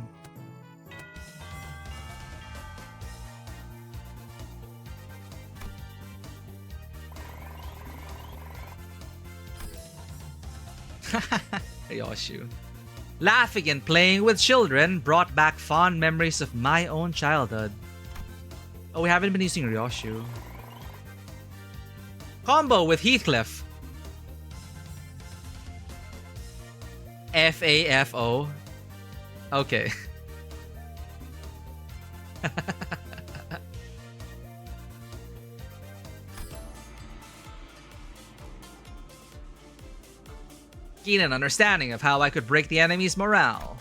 Yoshu. Laughing and playing with children brought back fond memories of my own childhood. Oh, we haven't been using Ryoshu. Combo with Heathcliff. FAFO. Okay. Gain an understanding of how I could break the enemy's morale.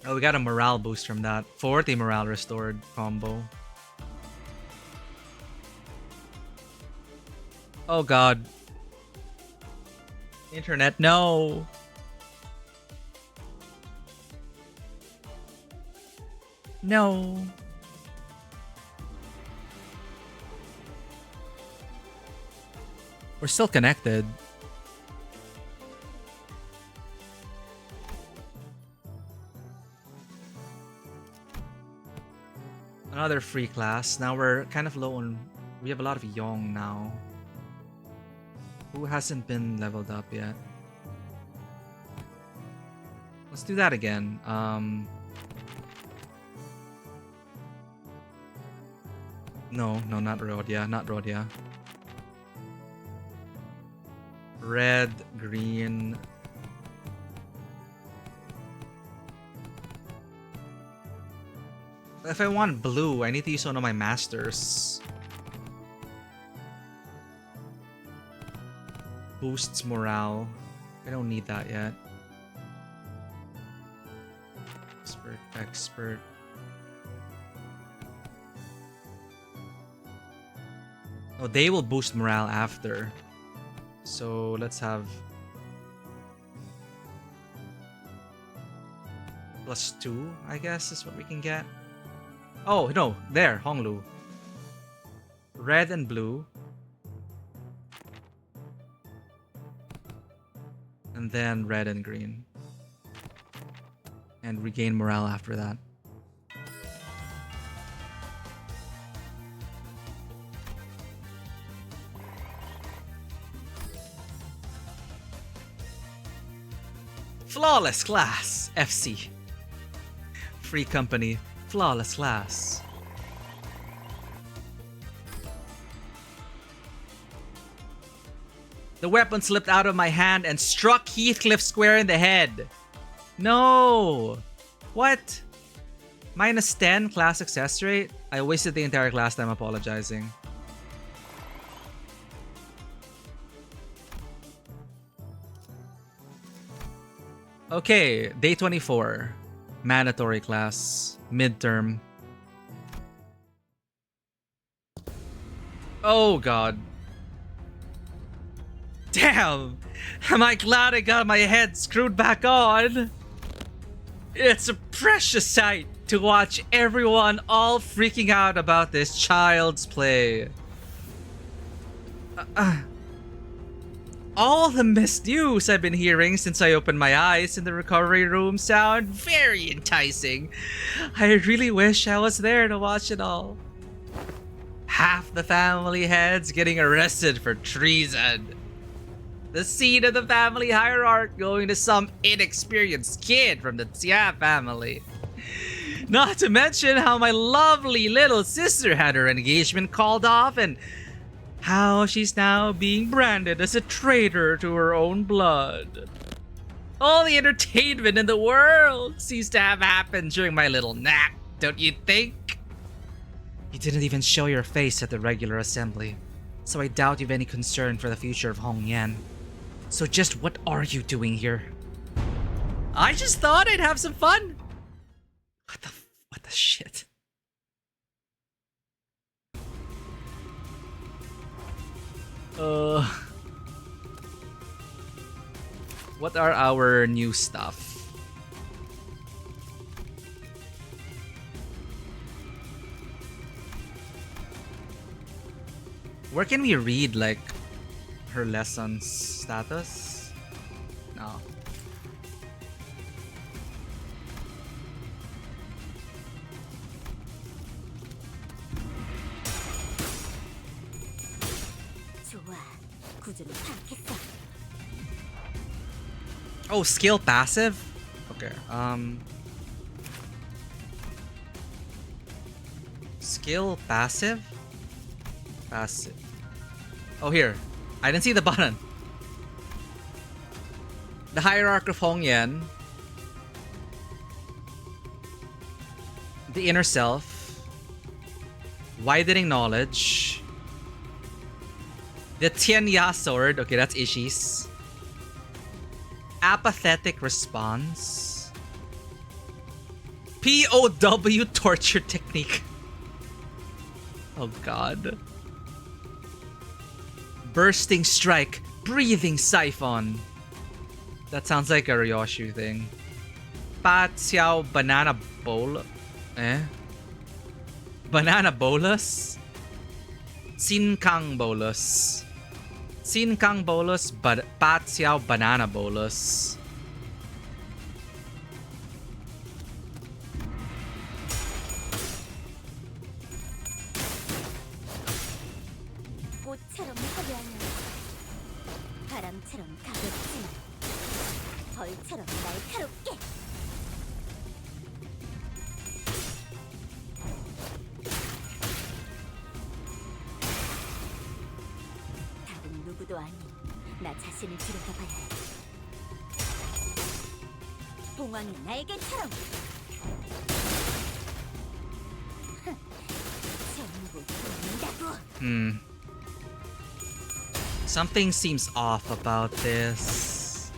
Oh, we got a morale boost from that. 40 morale restored combo. Oh god. Internet, no. No. We're still connected. Another free class. Now we're kind of low on... We have a lot of Yong now. Who hasn't been leveled up yet? Let's do that again. No, not Rhodia. Not Rhodia. Red, green. If I want blue, I need to use one of my masters. Boosts morale. I don't need that yet. Expert. Oh, they will boost morale after. So let's have +2, I guess is what we can get. Oh, no, there, Honglu. Red and blue. And then red and green. And regain morale after that. Flawless class, FC. Free company, flawless class. The weapon slipped out of my hand and struck Heathcliff square in the head. No! What? -10 class success rate? I wasted the entire class time apologizing. Okay, day 24. Mandatory class. Midterm. Oh god. Damn! Am I glad I got my head screwed back on? It's a precious sight to watch everyone all freaking out about this child's play. All the missed news I've been hearing since I opened my eyes in the recovery room sound very enticing. I really wish I was there to watch it all. Half the family heads getting arrested for treason. The seat of the family hierarchy going to some inexperienced kid from the Xia family. Not to mention how my lovely little sister had her engagement called off and how she's now being branded as a traitor to her own blood. All the entertainment in the world seems to have happened during my little nap, don't you think? You didn't even show your face at the regular assembly, so I doubt you've any concern for the future of Hong Yan. So just what are you doing here? I just thought I'd have some fun. What the shit? What are our new stuff? Where can we read like her lessons status? No. Oh, skill passive? Okay, skill passive? Passive. Oh, here. I didn't see the button. The Hierarch of Hongyan. The Inner Self. Widening Knowledge. The Tianya Sword. Okay, that's Ishi's. Apathetic Response. POW Torture Technique. Oh god. Bursting Strike. Breathing Siphon. That sounds like a Ryoshu thing. Pa Xiao Banana Bowl. Banana Bolus? Sin Kang Bolus. Sin Kang Bolus, but Pa Xiao Banana Bolus. 꽃처럼 화려하냐 바람처럼 가볍지만 벌처럼 날카롭게 다른 누구도 아닌 나 자신을 들여다봐야 해 봉황이 날개처럼 전부 보인다고 Something seems off about this.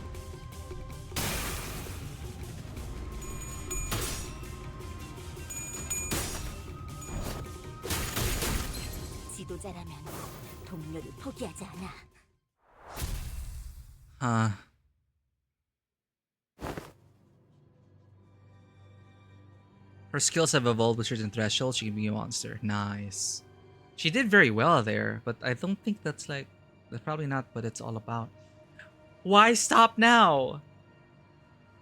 지도자라면 동료를 포기하지 않아. Huh. Her skills have evolved with certain thresholds. She can be a monster. Nice. She did very well there, but I don't think that's probably not what it's all about. Why stop now?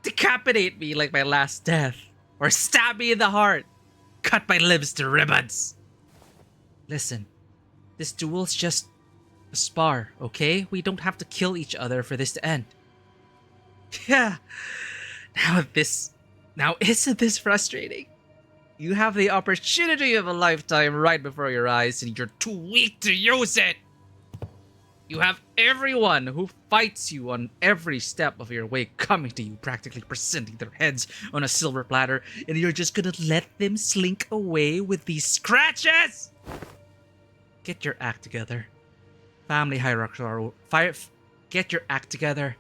Decapitate me like my last death. Or stab me in the heart. Cut my limbs to ribbons. Listen, this duel's just a spar, okay? We don't have to kill each other for this to end. Yeah. Now isn't this frustrating? You have the opportunity of a lifetime right before your eyes and you're too weak to use it. You have everyone who fights you on every step of your way coming to you, practically presenting their heads on a silver platter, and you're just gonna let them slink away with these scratches? Get your act together. Family hierarch Get your act together.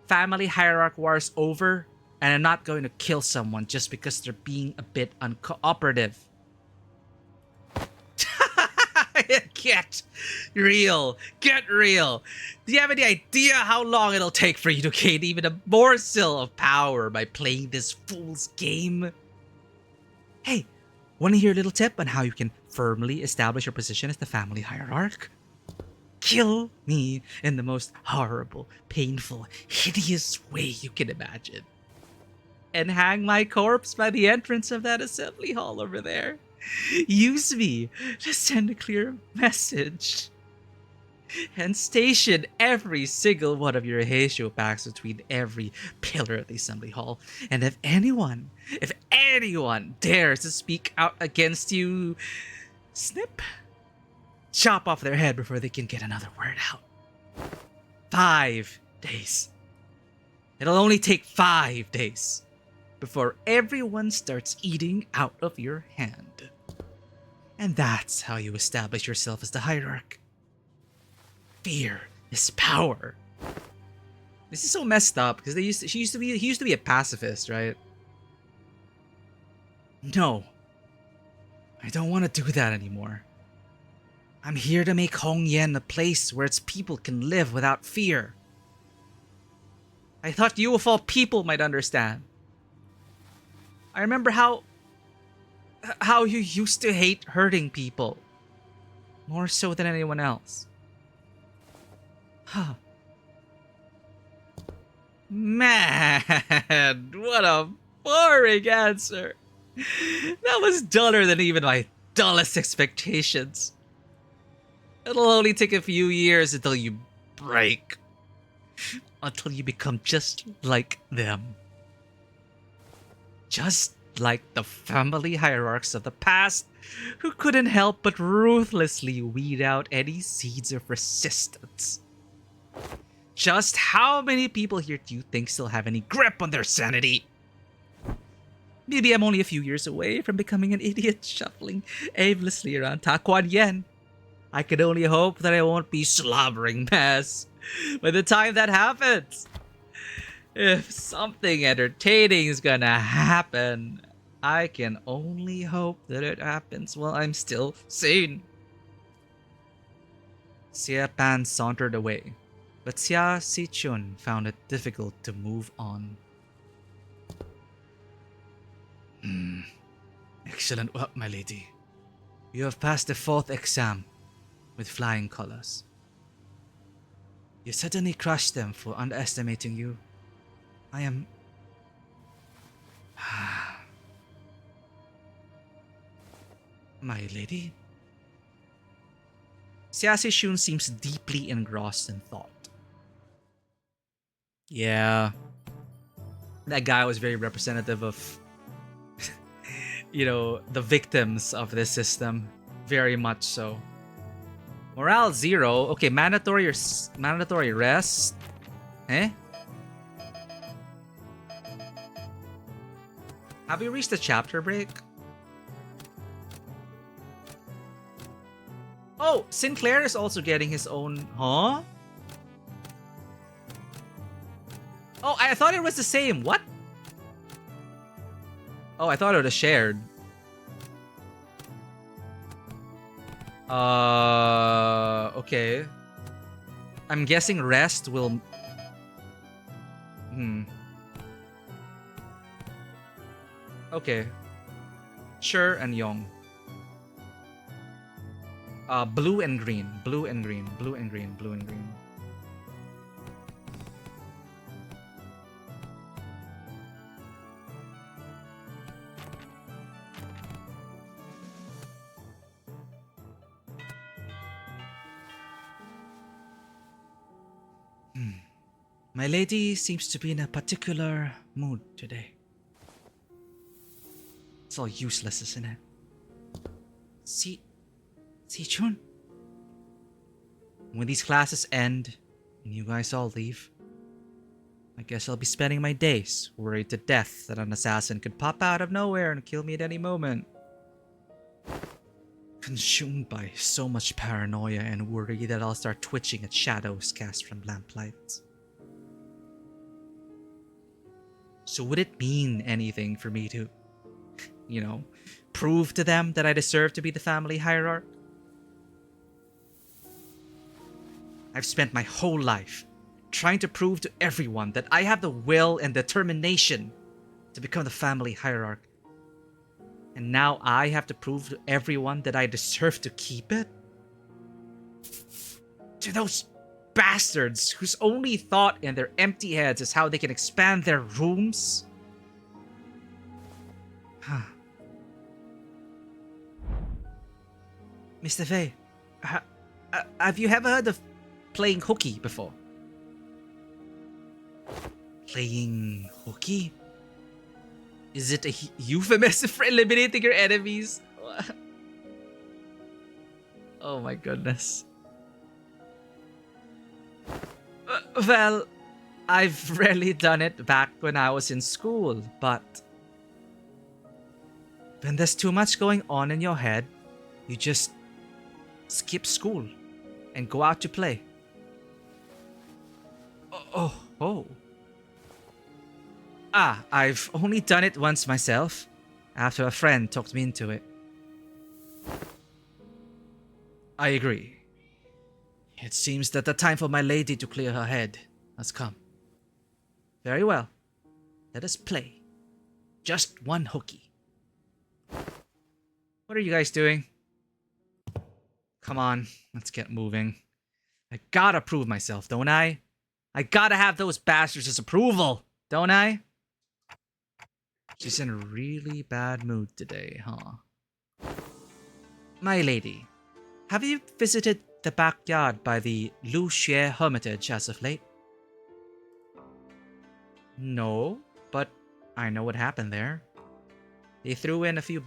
Family hierarch war's over, and I'm not going to kill someone just because they're being a bit uncooperative. Get real. Get real. Do you have any idea how long it'll take for you to gain even a morsel of power by playing this fool's game? Hey, want to hear a little tip on how you can firmly establish your position as the family hierarch? Kill me in the most horrible, painful, hideous way you can imagine. And hang my corpse by the entrance of that assembly hall over there. Use me to send a clear message. And station every single one of your Heisho packs between every pillar of the assembly hall. And if anyone dares to speak out against you, snip, chop off their head before they can get another word out. 5 days. It'll only take 5 days before everyone starts eating out of your hand. And that's how you establish yourself as the hierarch. Fear is power. This is so messed up because he used to be a pacifist, right? No. I don't want to do that anymore. I'm here to make Hongyan a place where its people can live without fear. I thought you of all people might understand. I remember how you used to hate hurting people. More so than anyone else. Huh. Man, what a boring answer. That was duller than even my dullest expectations. It'll only take a few years until you break until you become just like them. Just like the family hierarchs of the past who couldn't help but ruthlessly weed out any seeds of resistance. Just how many people here do you think still have any grip on their sanity? Maybe I'm only a few years away from becoming an idiot shuffling aimlessly around Taquan Yen. I can only hope that I won't be slobbering mess by the time that happens. If something entertaining is gonna happen, I can only hope that it happens while I'm still sane. Xia Pan sauntered away, but Xia Sichun found it difficult to move on. Excellent work, my lady. You have passed the 4th exam with flying colors. You certainly crushed them for underestimating you. I am... My lady? Xia Xishun seems deeply engrossed in thought. Yeah. That guy was very representative of, you know, the victims of this system. Very much so. Morale 0. Okay, mandatory rest. Eh? Have we reached the chapter break? Oh, Sinclair is also getting his own... Huh? Oh, I thought it was the same. What? Oh, I thought it was shared. Okay. I'm guessing rest will... Okay. Sure and Yong. Blue and green. Blue and green. Blue and green. Blue and green. My lady seems to be in a particular mood today. It's all useless, isn't it? Si-chun? When these classes end and you guys all leave, I guess I'll be spending my days worried to death that an assassin could pop out of nowhere and kill me at any moment. Consumed by so much paranoia and worry that I'll start twitching at shadows cast from lamplights. So would it mean anything for me to, you know, prove to them that I deserve to be the family hierarch? I've spent my whole life trying to prove to everyone that I have the will and determination to become the family hierarch. And now I have to prove to everyone that I deserve to keep it? To those bastards whose only thought in their empty heads is how they can expand their rooms? Mr. Fei, have you ever heard of playing hooky before? Playing hooky? Is it a euphemism for eliminating your enemies? Oh my goodness. Well, I've rarely done it back when I was in school, but when there's too much going on in your head, you just skip school and go out to play. Oh. I've only done it once myself, after a friend talked me into it. I agree. It seems that the time for my lady to clear her head has come. Very well. Let us play. Just one hooky. What are you guys doing? Come on, let's get moving. I gotta prove myself, don't I? I gotta have those bastards' approval, don't I? She's in a really bad mood today, huh? My lady, have you visited the backyard by the Lucia Hermitage as of late? No, but I know what happened there. They threw in a few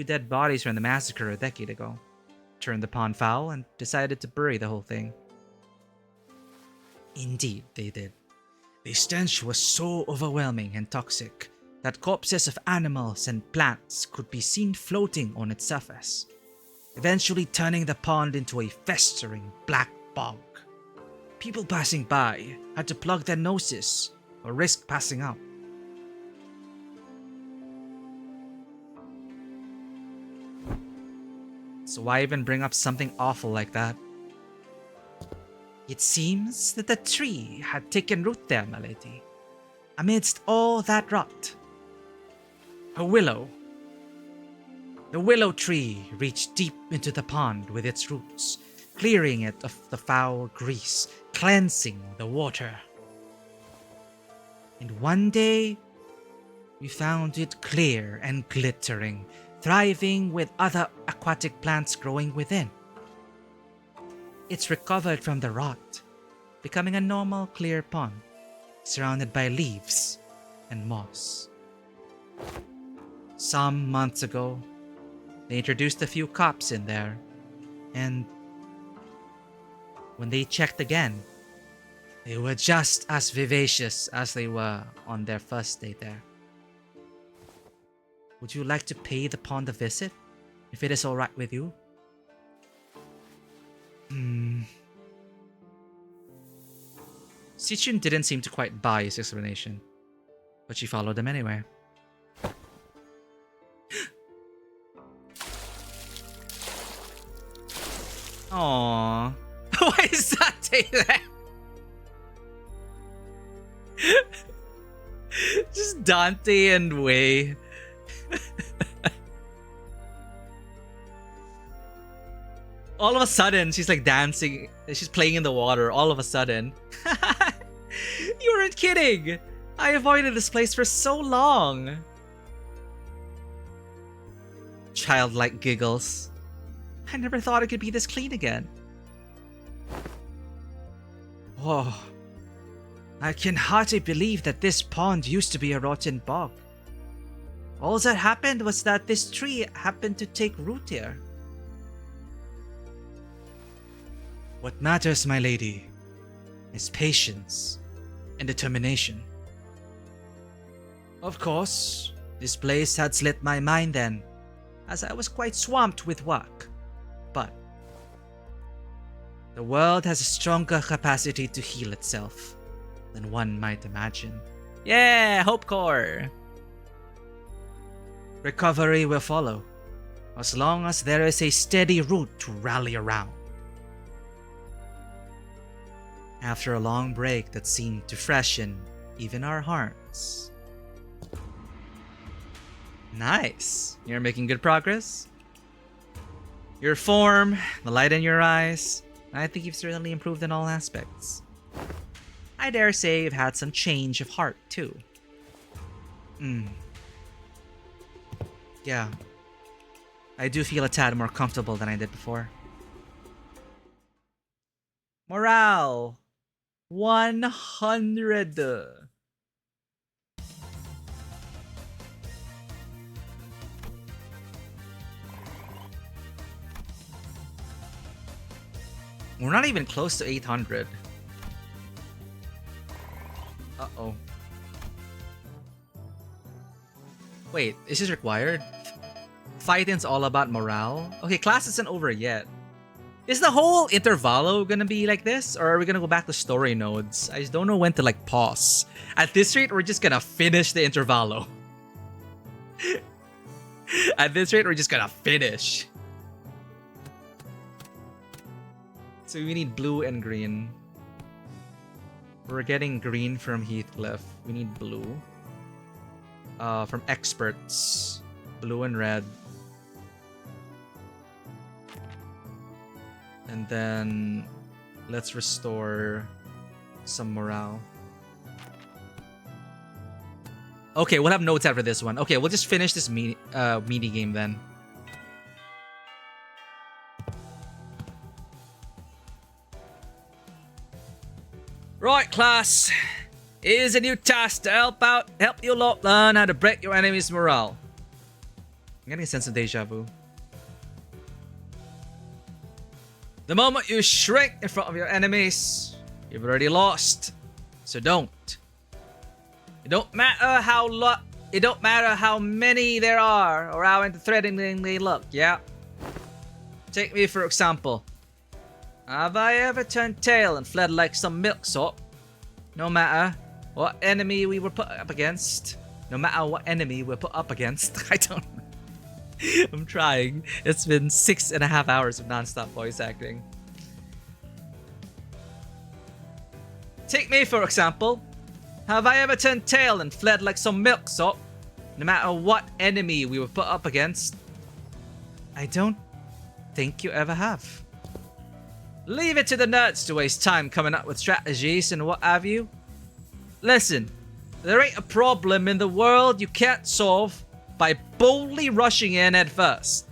dead bodies from the massacre a decade ago, turned the pond foul, and decided to bury the whole thing. Indeed, they did. The stench was so overwhelming and toxic that corpses of animals and plants could be seen floating on its surface, eventually turning the pond into a festering black bog. People passing by had to plug their noses or risk passing out. So why even bring up something awful like that? It seems that the tree had taken root there, my lady. Amidst all that rot, a willow. The willow tree reached deep into the pond with its roots, clearing it of the foul grease, cleansing the water. And one day, we found it clear and glittering, thriving with other aquatic plants growing within. It's recovered from the rot, becoming a normal clear pond, surrounded by leaves and moss. Some months ago, they introduced a few cops in there, and when they checked again, they were just as vivacious as they were on their first day there. Would you like to pay the pond a visit, if it is alright with you? Sichun didn't seem to quite buy his explanation, but she followed him anyway. Aww. Why is that there? Just Dante and Wei. All of a sudden, she's like dancing. She's playing in the water. All of a sudden. You weren't kidding. I avoided this place for so long. Childlike giggles. I never thought it could be this clean again. Oh, I can hardly believe that this pond used to be a rotten bog. All that happened was that this tree happened to take root here. What matters, my lady, is patience and determination. Of course, this place had slipped my mind then, as I was quite swamped with work. But the world has a stronger capacity to heal itself than one might imagine. Yeah, Hope Core! Recovery will follow, as long as there is a steady root to rally around. After a long break that seemed to freshen even our hearts. Nice! You're making good progress. Your form, the light in your eyes, I think you've certainly improved in all aspects. I dare say you've had some change of heart, too. Yeah. I do feel a tad more comfortable than I did before. Morale! 100! We're not even close to 800. Uh-oh. Wait, is this required? Fighting's all about morale? Okay, class isn't over yet. Is the whole Intervallo gonna be like this? Or are we gonna go back to story nodes? I just don't know when to like pause. At this rate, we're just gonna finish the Intervallo. At this rate, we're just gonna finish. So we need blue and green. We're getting green from Heathcliff. We need blue. From experts. Blue and red. And then let's restore some morale. Okay, we'll have notes after this one. Okay, we'll just finish this mini game then. Right, class. Here's a new task to help you lot learn how to break your enemy's morale. I'm getting a sense of deja vu. The moment you shrink in front of your enemies, you've already lost. So don't. It don't matter how many there are or how threatening they look, yeah? Take me for example. Have I ever turned tail and fled like some milksop? No matter what enemy we were put up against. No matter what enemy we're put up against. I don't know. I'm trying. It's been 6.5 hours of non-stop voice acting. Take me for example. Have I ever turned tail and fled like some milksop? No matter what enemy we were put up against. I don't think you ever have. Leave it to the nerds to waste time coming up with strategies and what have you. Listen, there ain't a problem in the world you can't solve by boldly rushing in head first.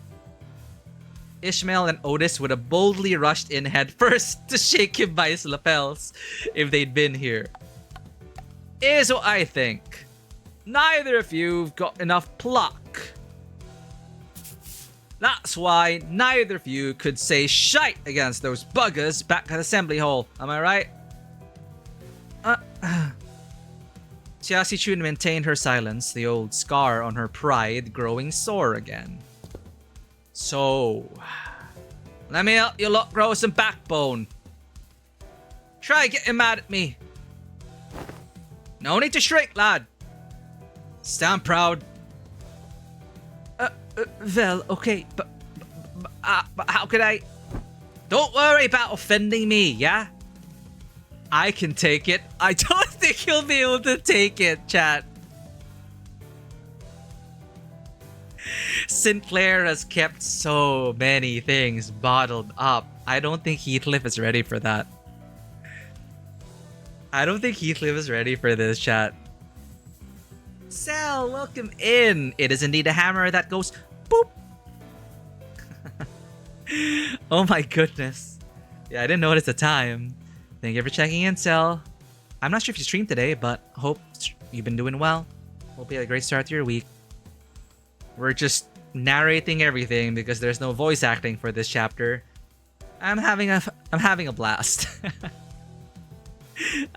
Ishmael and Otis would have boldly rushed in head first to shake him by his lapels if they'd been here. Here's what I think. Neither of you've got enough pluck. That's why neither of you could say shite against those buggers back at Assembly Hall. Am I right? Chiasi Chun maintained her silence, the old scar on her pride growing sore again. So, let me help you lot grow some backbone. Try getting mad at me. No need to shrink, lad. Stand proud. Well, okay, but how could I? Don't worry about offending me, yeah? I can take it. I don't think you'll be able to take it, chat. Sinclair has kept so many things bottled up. I don't think Heathcliff is ready for that. I don't think Heathcliff is ready for this, chat. Sal, welcome in. It is indeed a hammer that goes boop. Oh my goodness. Yeah, I didn't notice the time. Thank you for checking in, Sal. I'm not sure if you streamed today, but hope you've been doing well. Hope you had a great start to your week. We're just narrating everything because there's no voice acting for this chapter. I'm having a blast.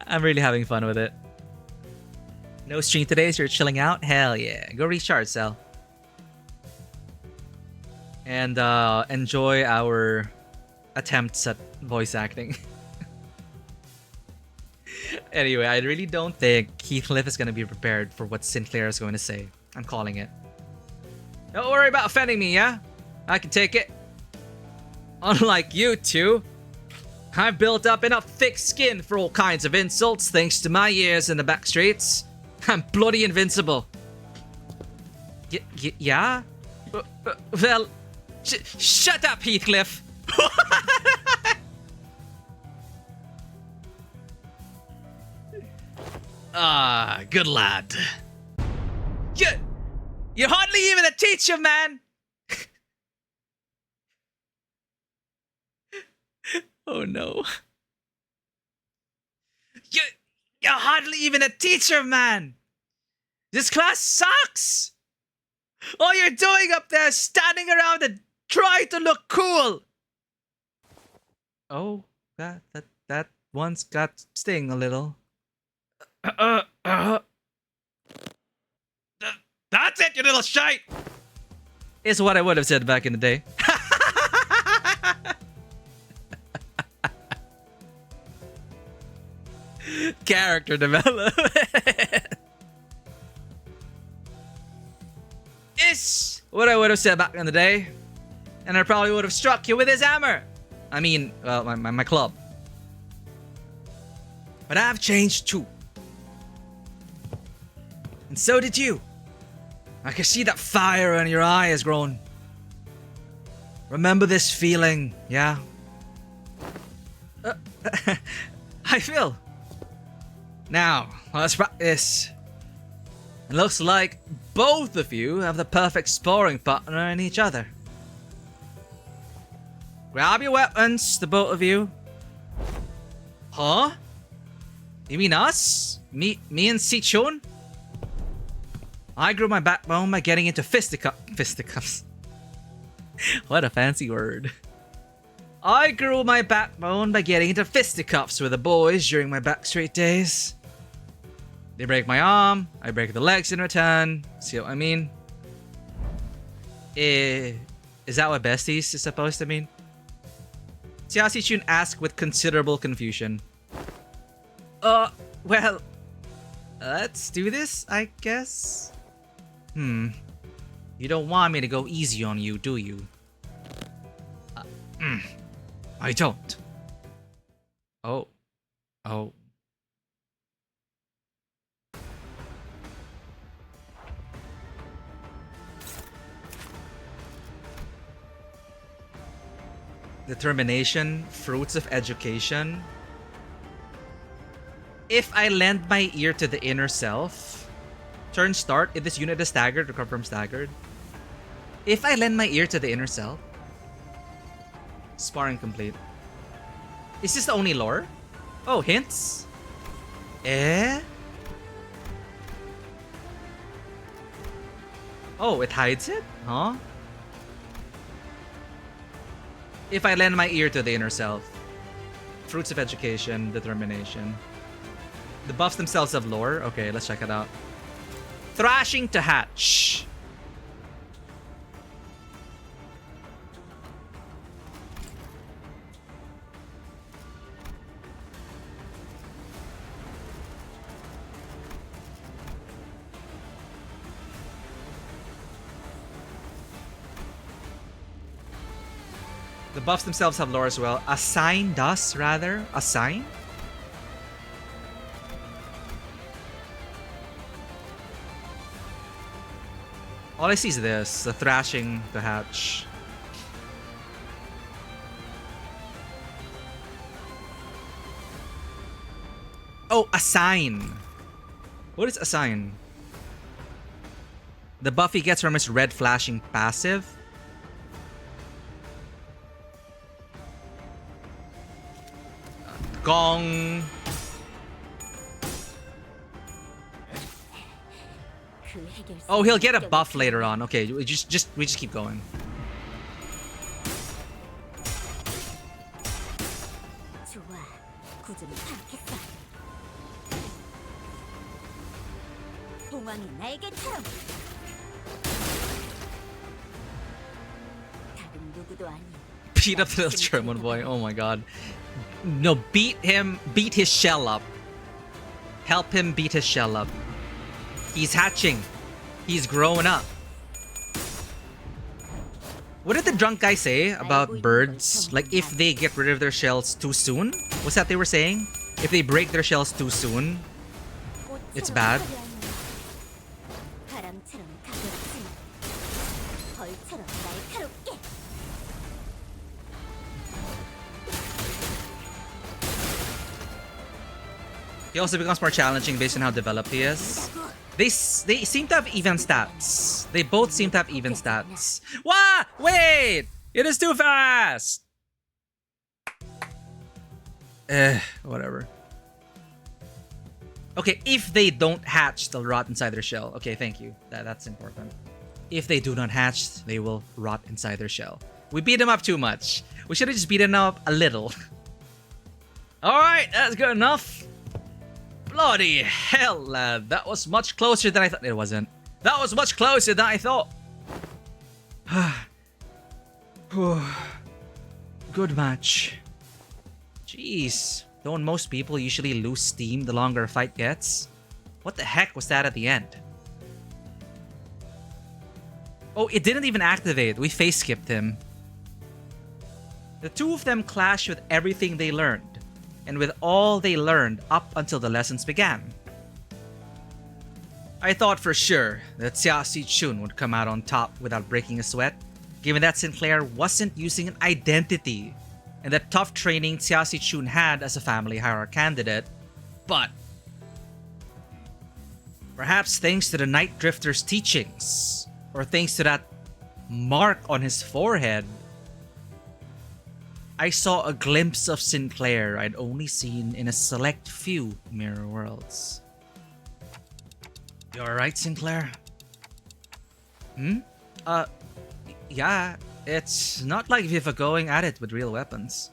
I'm really having fun with it. No stream today, so you're chilling out? Hell yeah. Go recharge, Sal. And enjoy our attempts at voice acting. Anyway, I really don't think Heathcliff is going to be prepared for what Sinclair is going to say. I'm calling it. Don't worry about offending me, yeah? I can take it. Unlike you two, I've built up enough thick skin for all kinds of insults thanks to my years in the back streets. I'm bloody invincible. Yeah? Well, shut up, Heathcliff. Good lad. You're hardly even a teacher, man. Oh no. You're hardly even a teacher, man. This class sucks. All you're doing up there is standing around and trying to look cool. Oh, that one's got sting a little. That's it, you little shite! Is what I would have said back in the day. Character development. Is what I would have said back in the day. And I probably would have struck you with his hammer. I mean, my club. But I've changed too. And so did you. I can see that fire in your eye has grown. Remember this feeling, yeah? I feel. Now, let's practice. It looks like both of you have the perfect sparring partner in each other. Grab your weapons, the both of you. Huh? You mean us? Me and Sichun? I grew my backbone by getting into fisticuffs. What a fancy word. I grew my backbone by getting into fisticuffs with the boys during my backstreet days. They break my arm, I break the legs in return. See what I mean? Is that what besties is supposed to mean? Xia Sichun asked with considerable confusion. Well, let's do this, I guess. You don't want me to go easy on you, do you? I don't. Oh. Determination, fruits of education. If I lend my ear to the inner self, turn start. If this unit is staggered, recover from staggered. If I lend my ear to the inner self, sparring complete. Is this the only lore? Oh, hints? Oh, it hides it? Huh? If I lend my ear to the inner self. Fruits of education, determination. The buffs themselves have lore. Okay, let's check it out. Thrashing to hatch. The buffs themselves have lore as well. Assign does, rather. Assign? All I see is this. The thrashing, the hatch. Oh, assign. What is assign? The buff he gets from his red flashing passive. Gong. Oh, he'll get a buff later on. Okay, we just keep going. Beat up the little German boy. Oh my god. No, beat his shell up. Help him beat his shell up. He's hatching. He's growing up. What did the drunk guy say about birds? Like, if they get rid of their shells too soon? What's that they were saying? If they break their shells too soon, it's bad. He also becomes more challenging based on how developed he is. They seem to have even stats. They both seem to have even stats. What? Wait! It is too fast! Whatever. Okay, if they don't hatch, they'll rot inside their shell. Okay, thank you. That's important. If they do not hatch, they will rot inside their shell. We beat them up too much. We should have just beaten them up a little. Alright, that's good enough. Bloody hell, lad. That was much closer than I thought. It wasn't. That was much closer than I thought. Good match. Jeez. Don't most people usually lose steam the longer a fight gets? What the heck was that at the end? Oh, it didn't even activate. We face skipped him. The two of them clashed with everything they learned. And with all they learned up until the lessons began. I thought for sure that Xia Sichun would come out on top without breaking a sweat, given that Sinclair wasn't using an identity, and the tough training Xia Sichun had as a family hierarch candidate. But perhaps thanks to the Night Drifter's teachings, or thanks to that mark on his forehead, I saw a glimpse of Sinclair I'd only seen in a select few mirror worlds. You alright, Sinclair? Yeah, it's not like we were going at it with real weapons.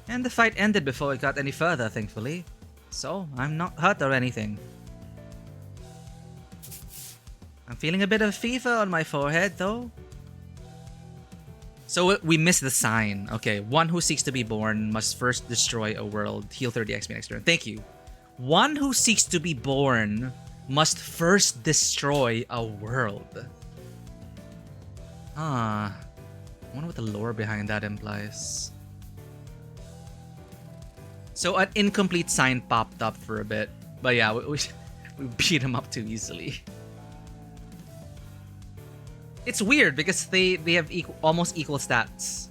And the fight ended before it got any further, thankfully. So, I'm not hurt or anything. I'm feeling a bit of fever on my forehead, though. So we missed the sign. Okay, one who seeks to be born must first destroy a world. Heal 30 XP next turn. Thank you. One who seeks to be born must first destroy a world. I wonder what the lore behind that implies. So an incomplete sign popped up for a bit. But yeah, we beat him up too easily. It's weird because they have almost equal stats.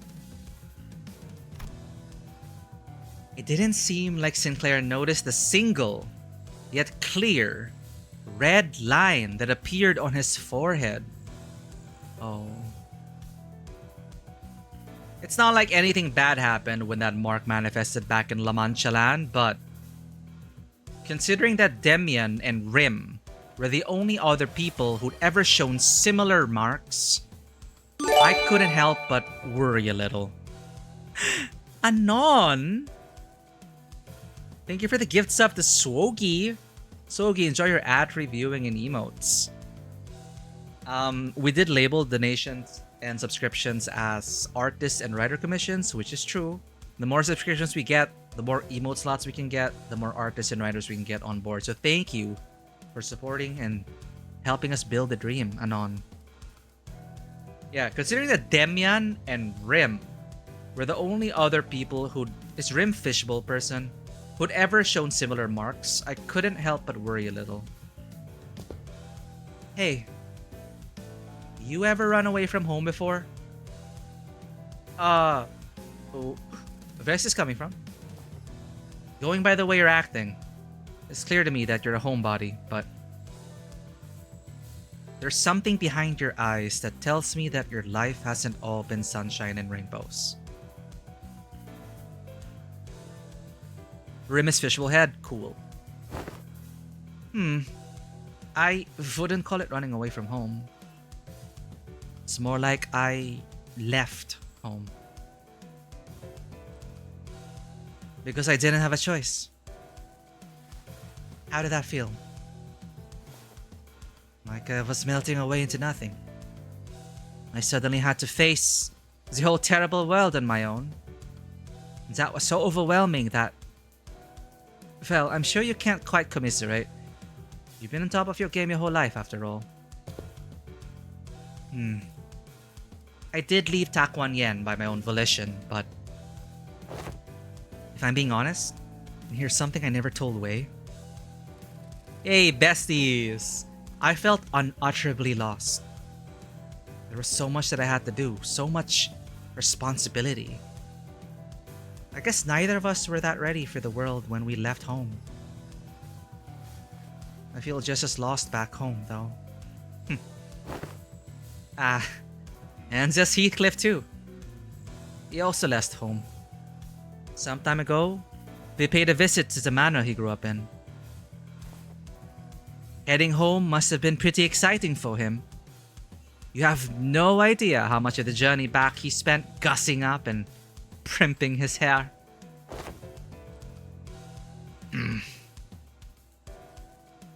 It didn't seem like Sinclair noticed the single, yet clear, red line that appeared on his forehead. Oh. It's not like anything bad happened when that mark manifested back in La Mancha land, but considering that Demian and Rim were the only other people who'd ever shown similar marks, I couldn't help but worry a little. Anon! Thank you for the gift sub to Swogi. Swogi, enjoy your ad-free viewing and emotes. We did label donations and subscriptions as artist and writer commissions, which is true. The more subscriptions we get, the more emote slots we can get, the more artists and writers we can get on board. So thank you for supporting and helping us build the dream, Anon. Yeah, considering that Demian and Rim were the only other people is Rim Fishbowl person, who'd ever shown similar marks, I couldn't help but worry a little. Hey, you ever run away from home before? Oh, where's this coming from? Going by the way you're acting, it's clear to me that you're a homebody, but there's something behind your eyes that tells me that your life hasn't all been sunshine and rainbows. Rim is Fishbowl head, cool. I wouldn't call it running away from home. It's more like I left home. Because I didn't have a choice. How did that feel? Like I was melting away into nothing. I suddenly had to face the whole terrible world on my own. And that was so overwhelming that... Well, I'm sure you can't quite commiserate. You've been on top of your game your whole life, after all. I did leave Takwon Yen by my own volition, but... if I'm being honest, and here's something I never told Wei. Hey, besties! I felt unutterably lost. There was so much that I had to do, so much responsibility. I guess neither of us were that ready for the world when we left home. I feel just as lost back home, though. And just Heathcliff too. He also left home. Some time ago, we paid a visit to the manor he grew up in. Heading home must have been pretty exciting for him. You have no idea how much of the journey back he spent gussing up and primping his hair.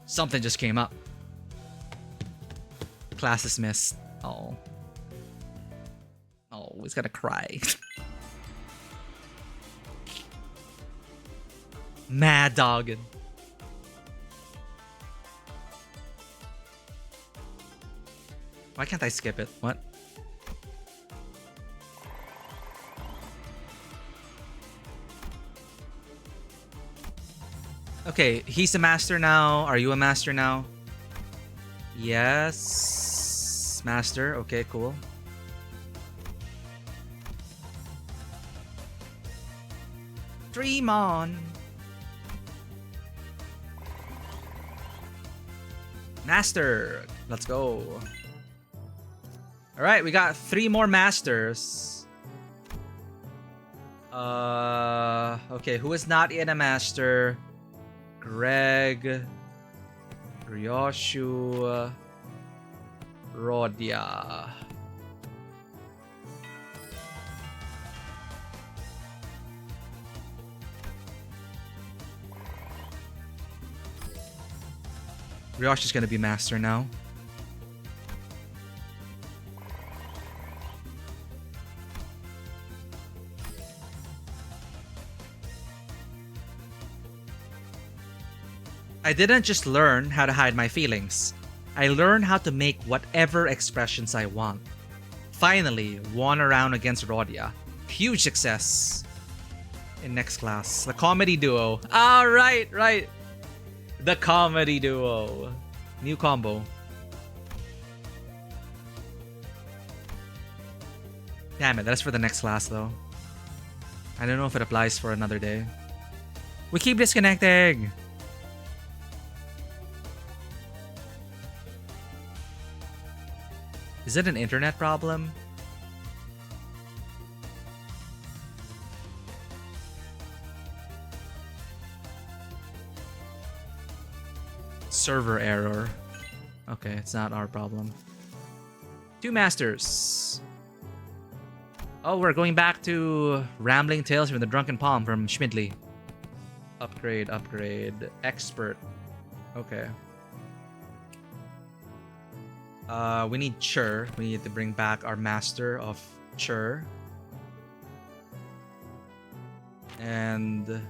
Something just came up. Class dismissed. Oh. Oh, he's gonna cry. Mad dogging. Why can't I skip it? What? Okay, he's a master now. Are you a master now? Yes. Master. Okay, cool. Dream on. Master. Let's go. Alright, we got 3 more masters. Okay, who is not yet a master? Greg, Ryoshu, Rodia. Ryoshu's gonna be master now. I didn't just learn how to hide my feelings. I learned how to make whatever expressions I want. Finally, won a round against Rodia. Huge success. In next class, the comedy duo. Ah, right. The comedy duo. New combo. Damn it, that's for the next class though. I don't know if it applies for another day. We keep disconnecting. Is it an internet problem? Server error. Okay, it's not our problem. 2 masters. Oh, we're going back to Rambling Tales from the Drunken Palm from Schmidley. Upgrade. Expert. Okay. We need Chur. We need to bring back our master of Chur. And no,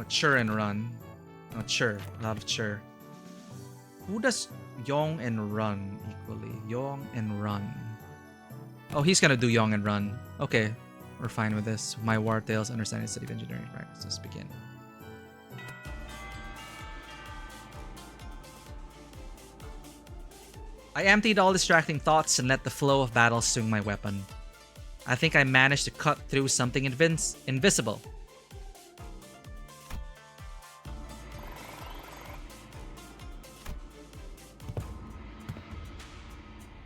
Chur and Run. No, Chur. A lot of Chur. Who does Yong and Run equally? Yong and Run. Oh, he's gonna do Yong and Run. Okay, we're fine with this. My War Tales Understanding the City of Engineering practices begin. I emptied all distracting thoughts and let the flow of battle swing my weapon. I think I managed to cut through something invisible.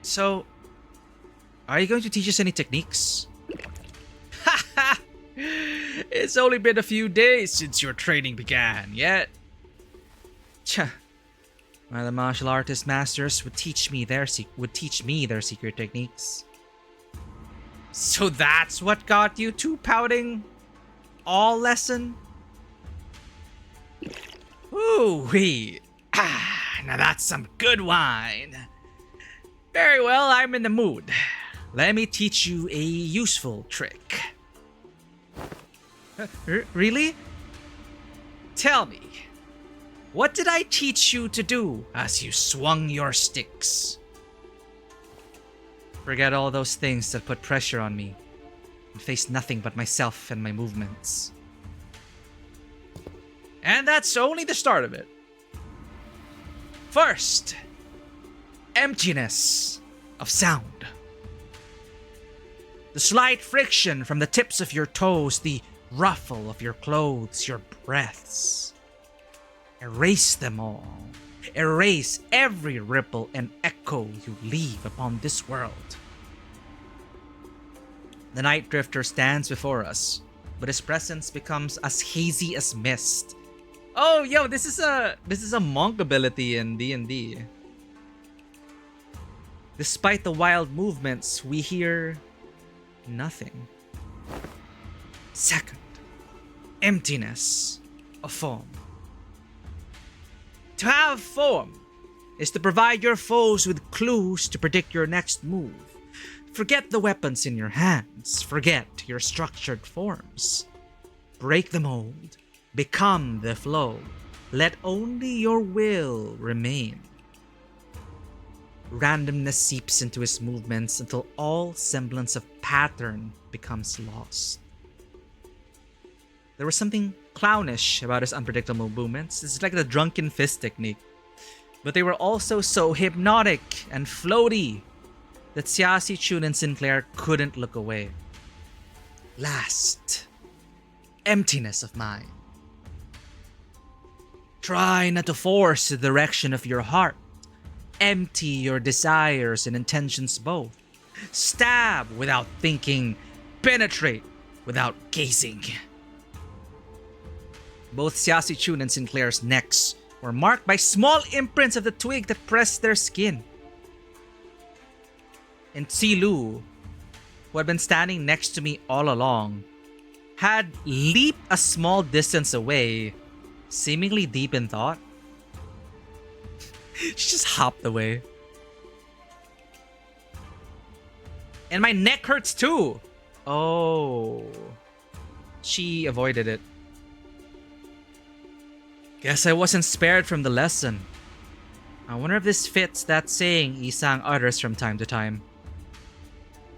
So, are you going to teach us any techniques? Haha! It's only been a few days since your training began, yet. Tch. The martial artist masters would teach me their secret techniques. So that's what got you two pouting all lesson? Ooh-wee. Now that's some good wine. Very well, I'm in the mood. Let me teach you a useful trick. Really? Tell me. What did I teach you to do as you swung your sticks? Forget all those things that put pressure on me and face nothing but myself and my movements. And that's only the start of it. First, emptiness of sound. The slight friction from the tips of your toes, the ruffle of your clothes, your breaths. Erase them all. Erase every ripple and echo you leave upon this world. The night drifter stands before us, but his presence becomes as hazy as mist. Oh, yo, this is a monk ability in D&D. Despite the wild movements, we hear nothing. Second, emptiness of form. To have form is to provide your foes with clues to predict your next move. Forget the weapons in your hands. Forget your structured forms. Break the mold. Become the flow. Let only your will remain. Randomness seeps into his movements until all semblance of pattern becomes lost. There was something clownish about his unpredictable movements. It's like the drunken fist technique. But they were also so hypnotic and floaty that Siasi, Chun, and Sinclair couldn't look away. Last, emptiness of mind. Try not to force the direction of your heart. Empty your desires and intentions both. Stab without thinking. Penetrate without gazing. Both Xiasi Chun and Sinclair's necks were marked by small imprints of the twig that pressed their skin. And Tsilu, who had been standing next to me all along, had leaped a small distance away, seemingly deep in thought. She just hopped away. And my neck hurts too! Oh. She avoided it. Guess I wasn't spared from the lesson. I wonder if this fits that saying Isang utters from time to time.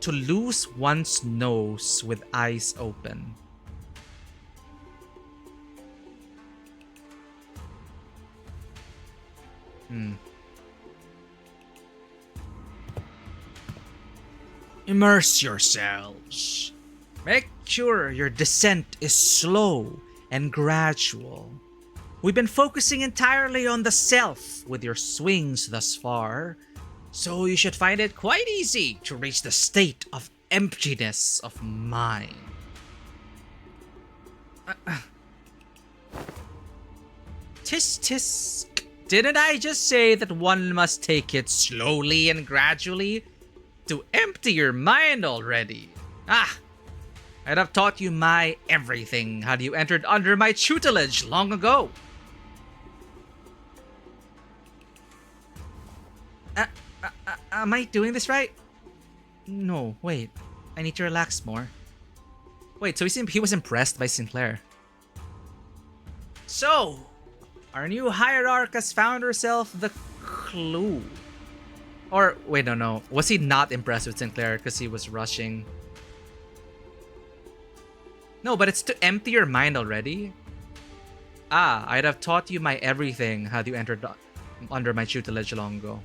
To lose one's nose with eyes open. Immerse yourselves. Make sure your descent is slow and gradual. We've been focusing entirely on the self with your swings thus far, so you should find it quite easy to reach the state of emptiness of mind. Tisk tisk. Didn't I just say that one must take it slowly and gradually? To empty your mind already. I'd have taught you my everything had you entered under my tutelage long ago. Am I doing this right? No, wait. I need to relax more. Wait, so he was impressed by Sinclair. So, our new hierarch has found herself the clue. Or, wait, no. Was he not impressed with Sinclair because he was rushing? No, but it's to empty your mind already. I'd have taught you my everything had you entered under my tutelage long ago.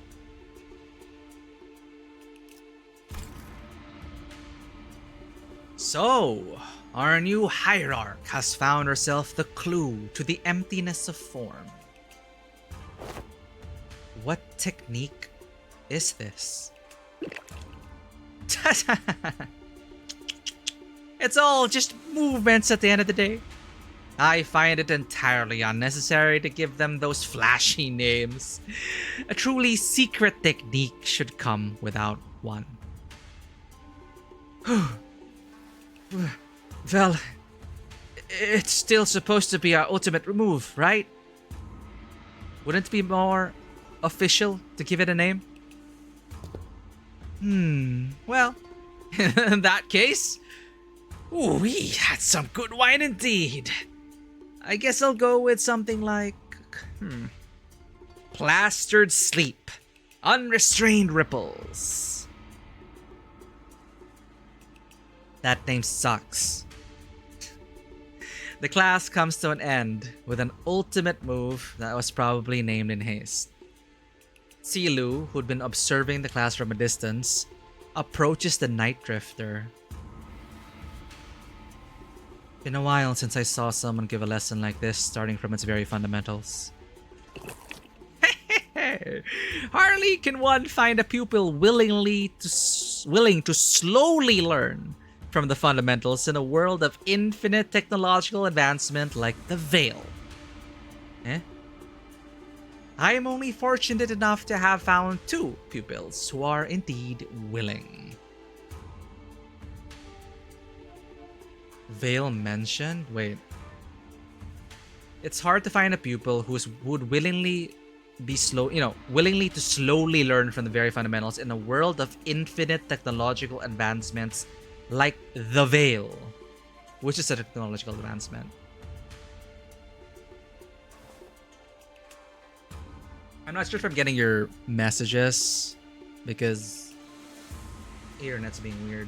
So, our new hierarch has found herself the clue to the emptiness of form. What technique is this? It's all just movements at the end of the day. I find it entirely unnecessary to give them those flashy names. A truly secret technique should come without one. Well, it's still supposed to be our ultimate move, right? Wouldn't it be more official to give it a name? Well, in that case, we had some good wine indeed. I guess I'll go with something like, Plastered Sleep, Unrestrained Ripples. That name sucks. The class comes to an end with an ultimate move that was probably named in haste. Tsilu, who'd been observing the class from a distance, approaches the Night Drifter. Been a while since I saw someone give a lesson like this, starting from its very fundamentals. Hardly can one find a pupil willing to slowly learn from the fundamentals in a world of infinite technological advancement like the Veil. I am only fortunate enough to have found 2 pupils who are indeed willing. Veil mentioned? Wait. It's hard to find a pupil would willingly be willingly to slowly learn from the very fundamentals in a world of infinite technological advancements like the Veil, which is a technological advancement. I'm not sure if I'm getting your messages because the internet's being weird.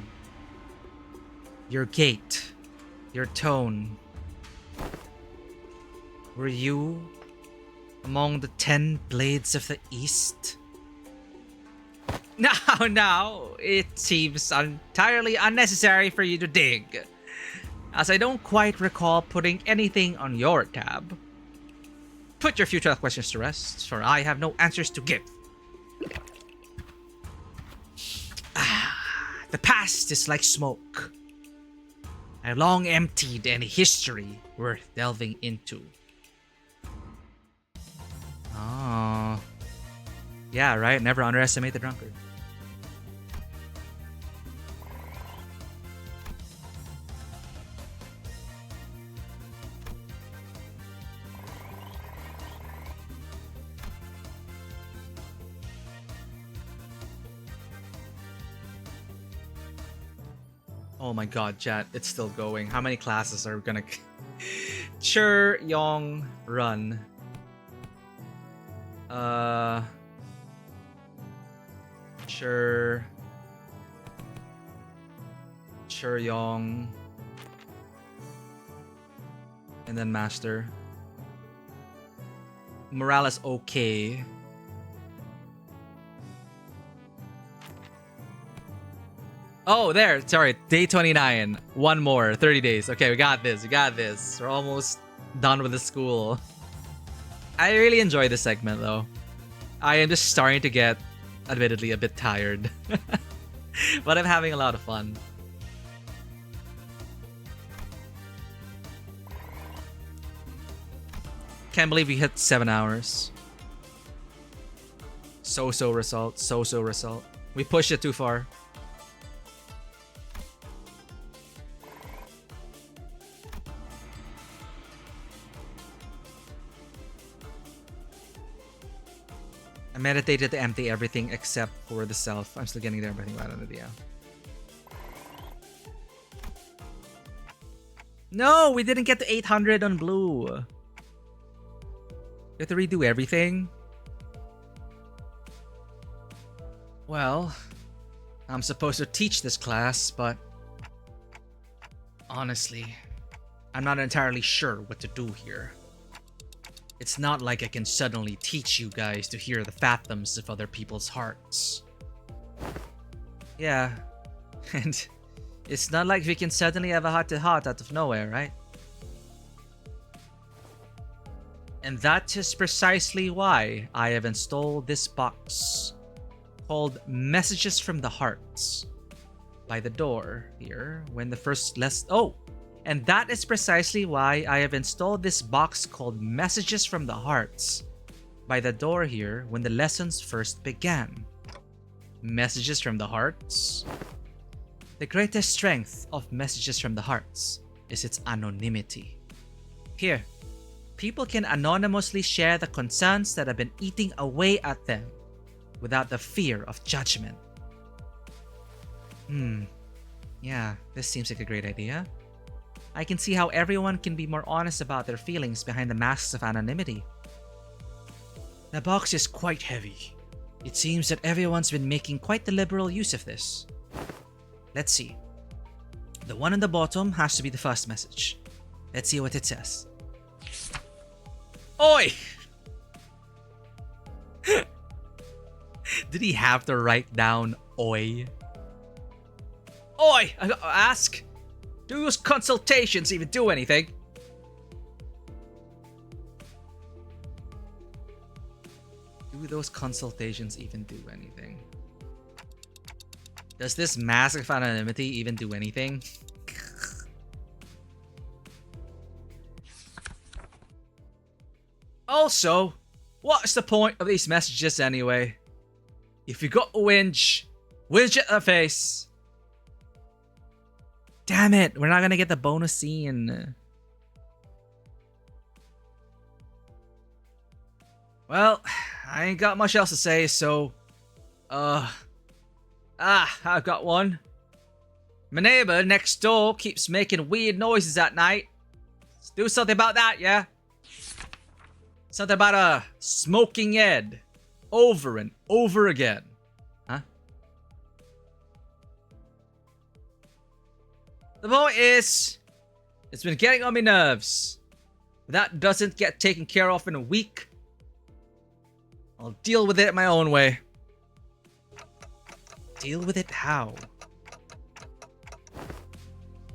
Your gait, your tone. Were you among the 10 blades of the East? Now, it seems entirely unnecessary for you to dig, as I don't quite recall putting anything on your tab. Put your futile questions to rest, for I have no answers to give. The past is like smoke. I've long emptied any history worth delving into. Oh. Yeah, right? Never underestimate the drunkard. Oh my god, chat, it's still going. How many classes are gonna... Chur Yong Run. Chur Yong. And then Master. Morales okay. Oh, there. Sorry. Day 29. One more. 30 days. Okay, we got this. We got this. We're almost done with the school. I really enjoy this segment, though. I am just starting to get, admittedly, a bit tired. But I'm having a lot of fun. Can't believe we hit 7 hours. So-so result. So-so result. We pushed it too far. I meditated to empty everything except for the self. I'm still getting there, but I think I don't know. Yeah. No, we didn't get to 800 on blue. You have to redo everything. Well, I'm supposed to teach this class, but honestly, I'm not entirely sure what to do here. It's not like I can suddenly teach you guys to hear the fathoms of other people's hearts. Yeah, and it's not like we can suddenly have a heart-to-heart out of nowhere, right? And that is precisely why I have installed this box called Messages from the Hearts by the door here when the first and that is precisely why I have installed this box called Messages from the Hearts by the door here when the lessons first began. Messages from the Hearts? The greatest strength of Messages from the Hearts is its anonymity. Here, people can anonymously share the concerns that have been eating away at them without the fear of judgment. Yeah, this seems like a great idea. I can see how everyone can be more honest about their feelings behind the masks of anonymity. The box is quite heavy. It seems that everyone's been making quite the liberal use of this. Let's see. The one on the bottom has to be the first message. Let's see what it says. Oi! Did he have to write down oi? Oi! Ask! Do those consultations even do anything? Do those consultations even do anything? Does this mask of anonymity even do anything? Also, what's the point of these messages anyway? If you got a whinge it in the face. Damn it, we're not gonna get the bonus scene. Well, I ain't got much else to say, so... I've got one. My neighbor next door keeps making weird noises at night. Let's do something about that, yeah? Something about a smoking head. Over and over again. Huh? The point is, it's been getting on my nerves. If that doesn't get taken care of in a week, I'll deal with it my own way. Deal with it how?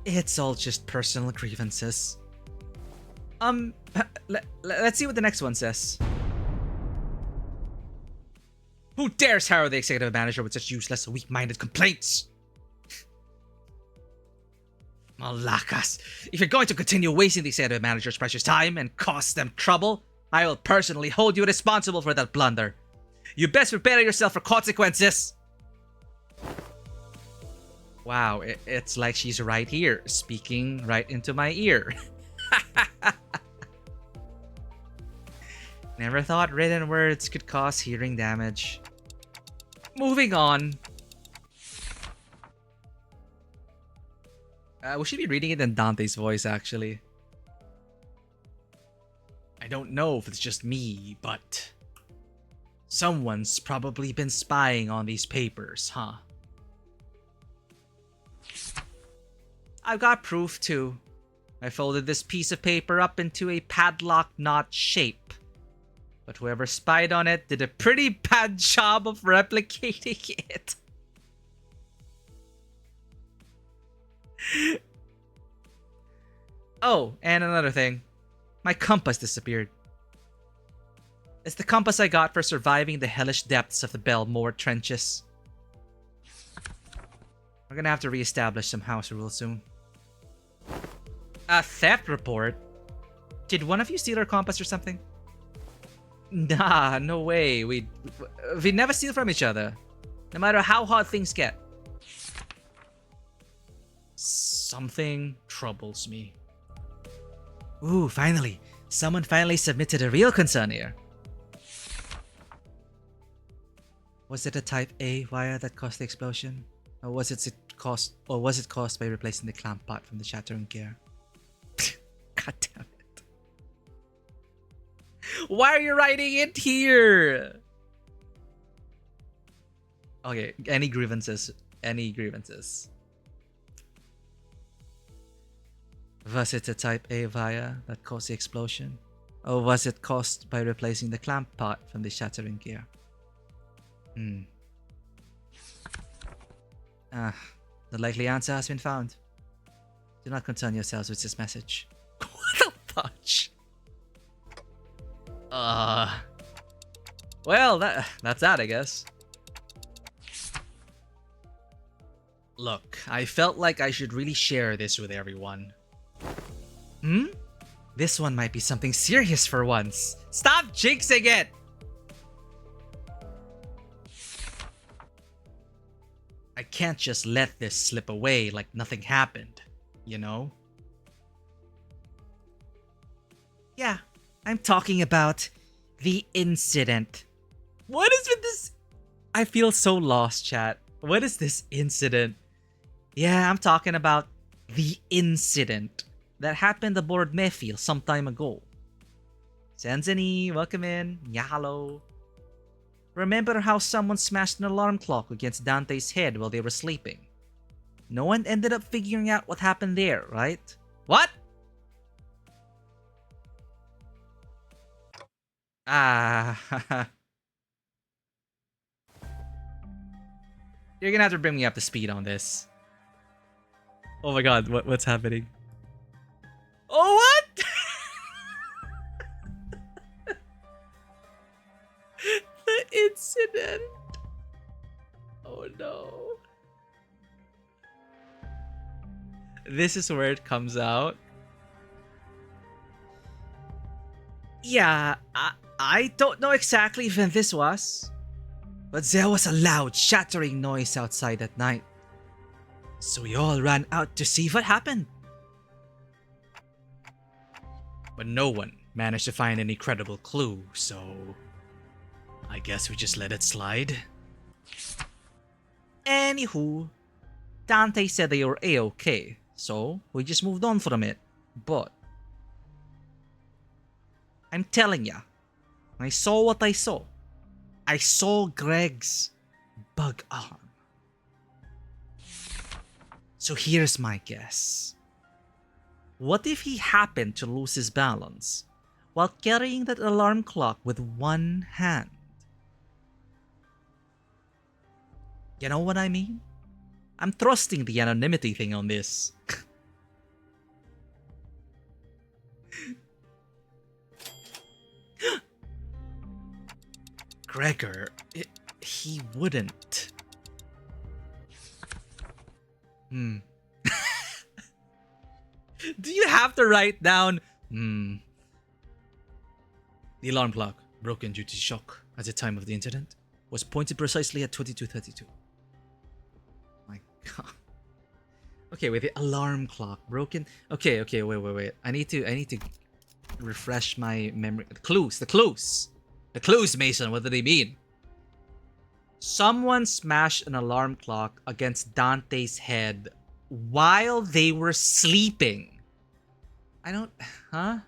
It's all just personal grievances. Let's see what the next one says. Who dares hire the executive manager with such useless, weak-minded complaints? Malakas. If you're going to continue wasting the executive manager's precious time and cause them trouble, I will personally hold you responsible for that blunder. You best prepare yourself for consequences. Wow, it's like she's right here, speaking right into my ear. Never thought written words could cause hearing damage. Moving on. We should be reading it in Dante's voice, actually. I don't know if it's just me, but someone's probably been spying on these papers, huh? I've got proof too. I folded this piece of paper up into a padlock knot shape. But whoever spied on it did a pretty bad job of replicating it. Oh, and another thing. My compass disappeared. It's the compass I got for surviving the hellish depths of the Belmore trenches. We're gonna have to reestablish some house rules soon. A theft report? Did one of you steal our compass or something? Nah, no way. We never steal from each other. No matter how hard things get. Something troubles me. Ooh, finally. Someone finally submitted a real concern here. Was it a Type A wire that caused the explosion? Or was it caused by replacing the clamp part from the shattering gear? God damn it. Why are you writing it here? Okay, any grievances? Any grievances? Was it a Type A wire that caused the explosion? Or was it caused by replacing the clamp part from the shattering gear? The likely answer has been found. Do not concern yourselves with this message. What the fudge? Well, that's that, I guess. Look, I felt like I should really share this with everyone. This one might be something serious for once. Stop jinxing it! I can't just let this slip away like nothing happened, you know? Yeah, I'm talking about the incident. What is with this? I feel so lost, chat. What is this incident? Yeah, I'm talking about the incident that happened aboard Mayfield some time ago. Senzini, welcome in. Yahalo. Remember how someone smashed an alarm clock against Dante's head while they were sleeping? No one ended up figuring out what happened there, right? What? You're gonna have to bring me up to speed on this. Oh my god, what's happening? Oh, what? The incident. Oh no. This is where it comes out. Yeah, I don't know exactly when this was, but there was a loud shattering noise outside at night. So we all ran out to see what happened. But no one managed to find any credible clue, so I guess we just let it slide. Anywho, Dante said they were A-okay, so we just moved on from it. But I'm telling ya, I saw what I saw. I saw Greg's bug arm. So here's my guess. What if he happened to lose his balance while carrying that alarm clock with one hand? You know what I mean? I'm trusting the anonymity thing on this. Gregor, he wouldn't. Do you have to write down? The alarm clock, broken due to shock at the time of the incident, was pointed precisely at 22:32. My God. Okay, wait, the alarm clock broken. Okay, wait. I need to refresh my memory. The clues, Mason. What do they mean? Someone smashed an alarm clock against Dante's head while they were sleeping. Huh?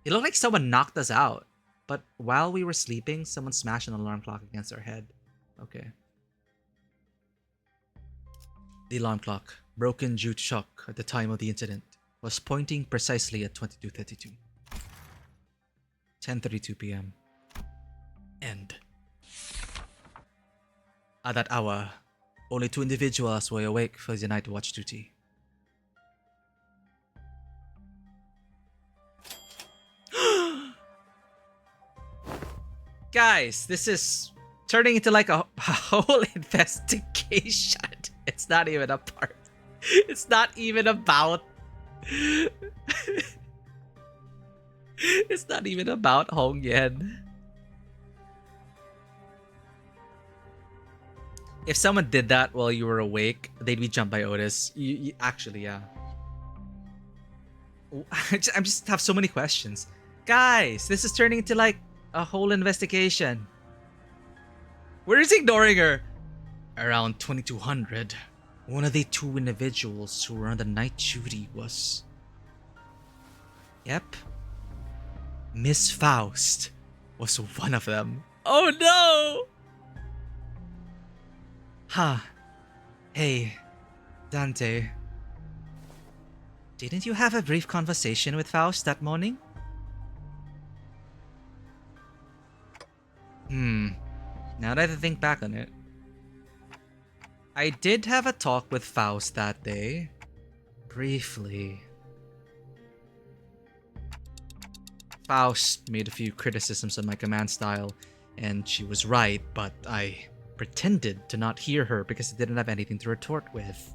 It looked like someone knocked us out. But while we were sleeping, someone smashed an alarm clock against our head. Okay. The alarm clock, broken due to shock at the time of the incident, was pointing precisely at 22:32. 10:32 p.m. End. At that hour, only 2 individuals were awake for the night watch duty. Guys, this is turning into like a whole investigation. It's not even a part. It's not even about... It's not even about Hong Yen. If someone did that while you were awake, they'd be jumped by Otis. Actually, yeah. I just have so many questions. Guys, this is turning into like a whole investigation. We're just ignoring her. Around 2200, one of the 2 individuals who were on the night duty was... Yep. Miss Faust was one of them. Oh no! Hey, Dante. Didn't you have a brief conversation with Faust that morning? Now that I think back on it, I did have a talk with Faust that day. Briefly. Faust made a few criticisms on my command style, and she was right, but I pretended to not hear her because I didn't have anything to retort with.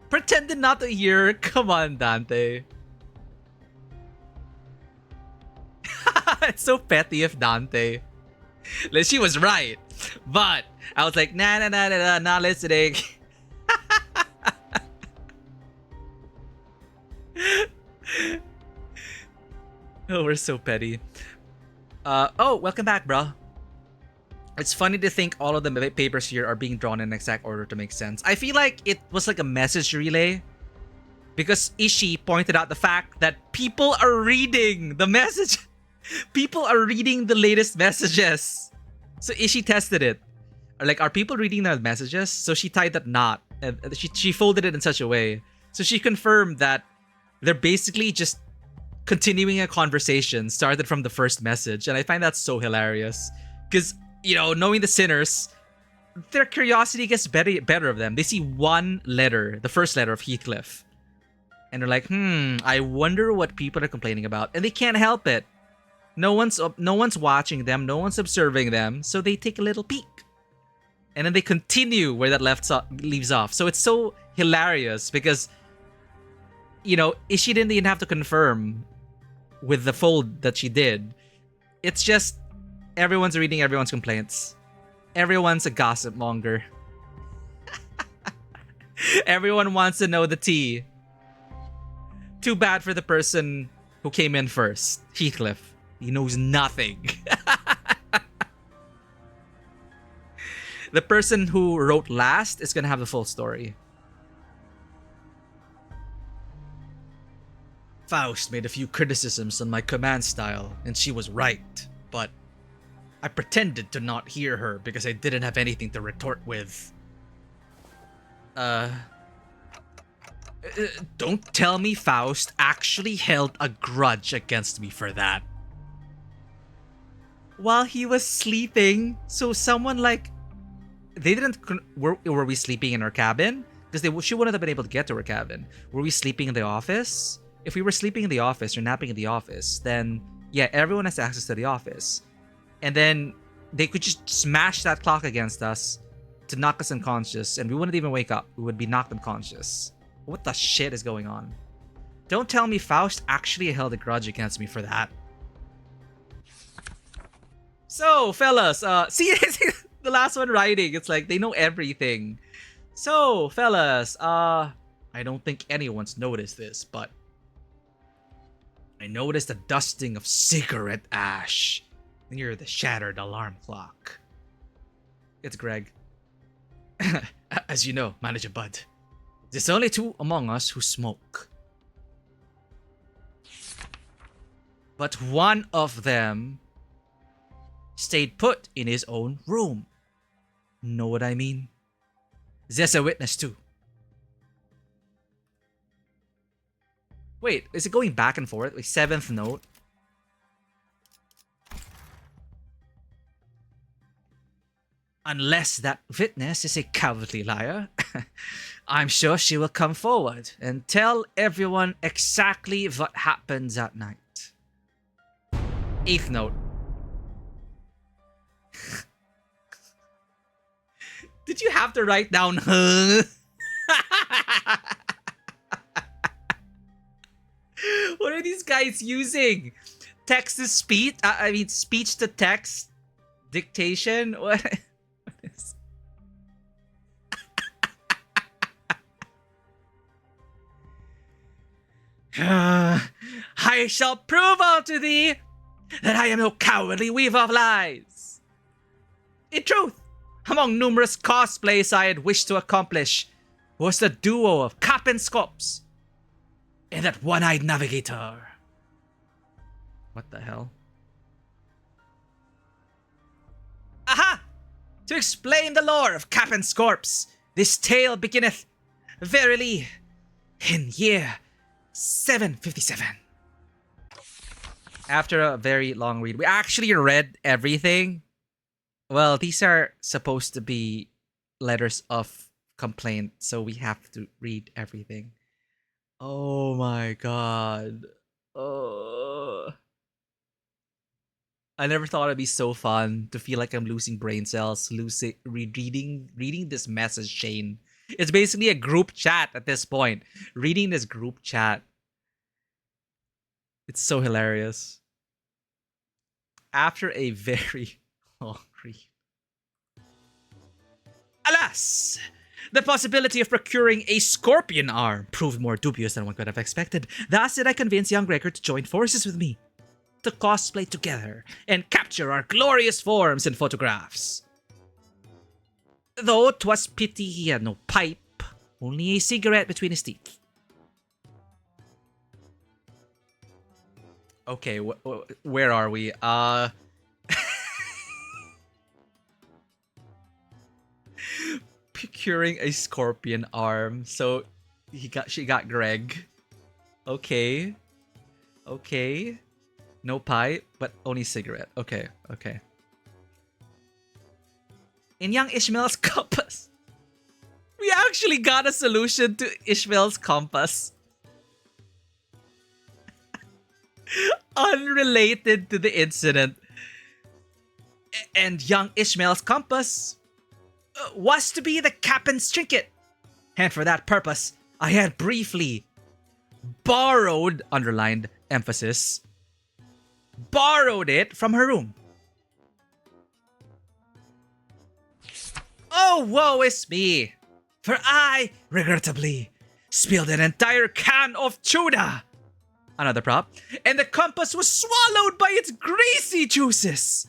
Pretended not to hear her? Come on, Dante. It's so petty of Dante. Like, she was right, but I was like, nah, not listening. Oh, we're so petty. Oh, welcome back, bro. It's funny to think all of the papers here are being drawn in exact order to make sense. I feel like it was like a message relay, because Ishii pointed out the fact that people are reading the message. People are reading the latest messages. So Ishii tested it. Like, are people reading the messages? So she tied that knot. And she folded it in such a way. So she confirmed that they're basically just continuing a conversation started from the first message. And I find that so hilarious. Because, you know, knowing the sinners, their curiosity gets better of them. They see one letter, the first letter of Heathcliff. And they're like, I wonder what people are complaining about. And they can't help it. No one's watching them, no one's observing them, so they take a little peek. And then they continue where that leaves off. So it's so hilarious because, you know, she didn't even have to confirm with the fold that she did. It's just everyone's reading everyone's complaints. Everyone's a gossip monger. Everyone wants to know the tea. Too bad for the person who came in first, Heathcliff. He knows nothing. The person who wrote last is gonna have the full story. Faust made a few criticisms on my command style, and she was right, but I pretended to not hear her because I didn't have anything to retort with. Don't tell me Faust actually held a grudge against me for that. While he was sleeping, so someone like... They didn't... Were we sleeping in our cabin? Because because she wouldn't have been able to get to her cabin. Were we sleeping in the office? If we were sleeping in the office or napping in the office, then yeah, everyone has access to the office. And then they could just smash that clock against us to knock us unconscious, and we wouldn't even wake up. We would be knocked unconscious. What the shit is going on? Don't tell me Faust actually held a grudge against me for that. So, fellas, see, the last one writing, it's like they know everything. So, fellas, I don't think anyone's noticed this, but I noticed a dusting of cigarette ash near the shattered alarm clock. It's Greg. As you know, Manager Bud, there's only two among us who smoke. But one of them stayed put in his own room. Know what I mean? There's a witness too. Wait, is it going back and forth? Like, seventh note? Unless that witness is a cowardly liar, I'm sure she will come forward and tell everyone exactly what happened that night. Eighth note. Did you have to write down huh? What are these guys using? Text to speech? I mean, speech to text? Dictation? What is... I shall prove unto thee that I am no cowardly weaver of lies. In truth, among numerous cosplays I had wished to accomplish was the duo of Cap and Scops and that one-eyed navigator. What the hell? Aha! To explain the lore of Cap and Scorps, this tale beginneth, verily, in year 757. After a very long read, we actually read everything. Well, these are supposed to be letters of complaint, so we have to read everything. Oh my god. Oh. I never thought it'd be so fun to feel like I'm losing brain cells, reading this message chain. It's basically a group chat at this point. Reading this group chat. It's so hilarious. After a very long read. Alas! The possibility of procuring a scorpion arm proved more dubious than one could have expected. Thus did I convince young Gregor to join forces with me, to cosplay together and capture our glorious forms in photographs. Though 'twas pity he had no pipe, only a cigarette between his teeth. Okay, where are we? Procuring a scorpion arm. So she got Greg. Okay. Okay. No pipe, but only cigarette. Okay, okay. In young Ishmael's compass. We actually got a solution to Ishmael's compass. Unrelated to the incident. And young Ishmael's compass was to be the captain's trinket. And for that purpose, I had briefly borrowed, underlined emphasis, borrowed it from her room. Oh, woe is me, for I, regrettably, spilled an entire can of tuna, another prop, and the compass was swallowed by its greasy juices.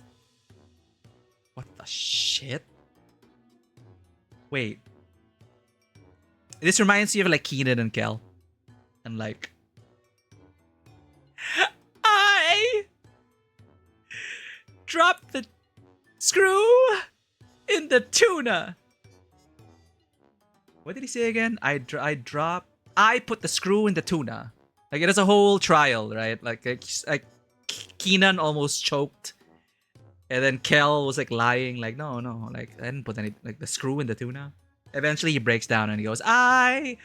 What the shit? Wait. This reminds me of like Keenan and Kel. And like... I dropped the screw in the tuna. What did he say again? I put the screw in the tuna. Like it is a whole trial, right? Like Keenan almost choked. And then Kel was like lying, like, no, like I didn't put any, like the screw in the tuna. Eventually he breaks down and he goes, I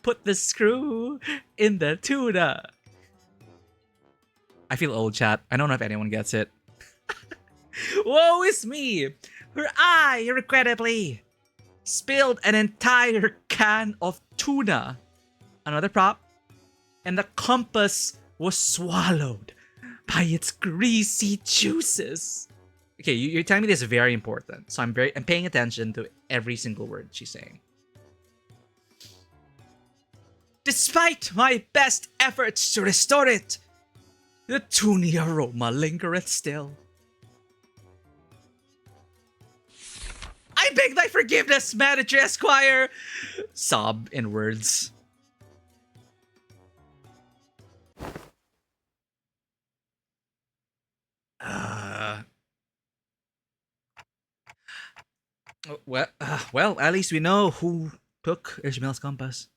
put the screw in the tuna. I feel old, chat. I don't know if anyone gets it. Woe is me! For I, regrettably, spilled an entire can of tuna. Another prop. And the compass was swallowed by its greasy juices. Okay, you're telling me this is very important. So I'm paying attention to every single word she's saying. Despite my best efforts to restore it, the tuny aroma lingereth still. I beg thy forgiveness, Manager Esquire! Sob in words. Well, at least we know who took Ishmael's compass.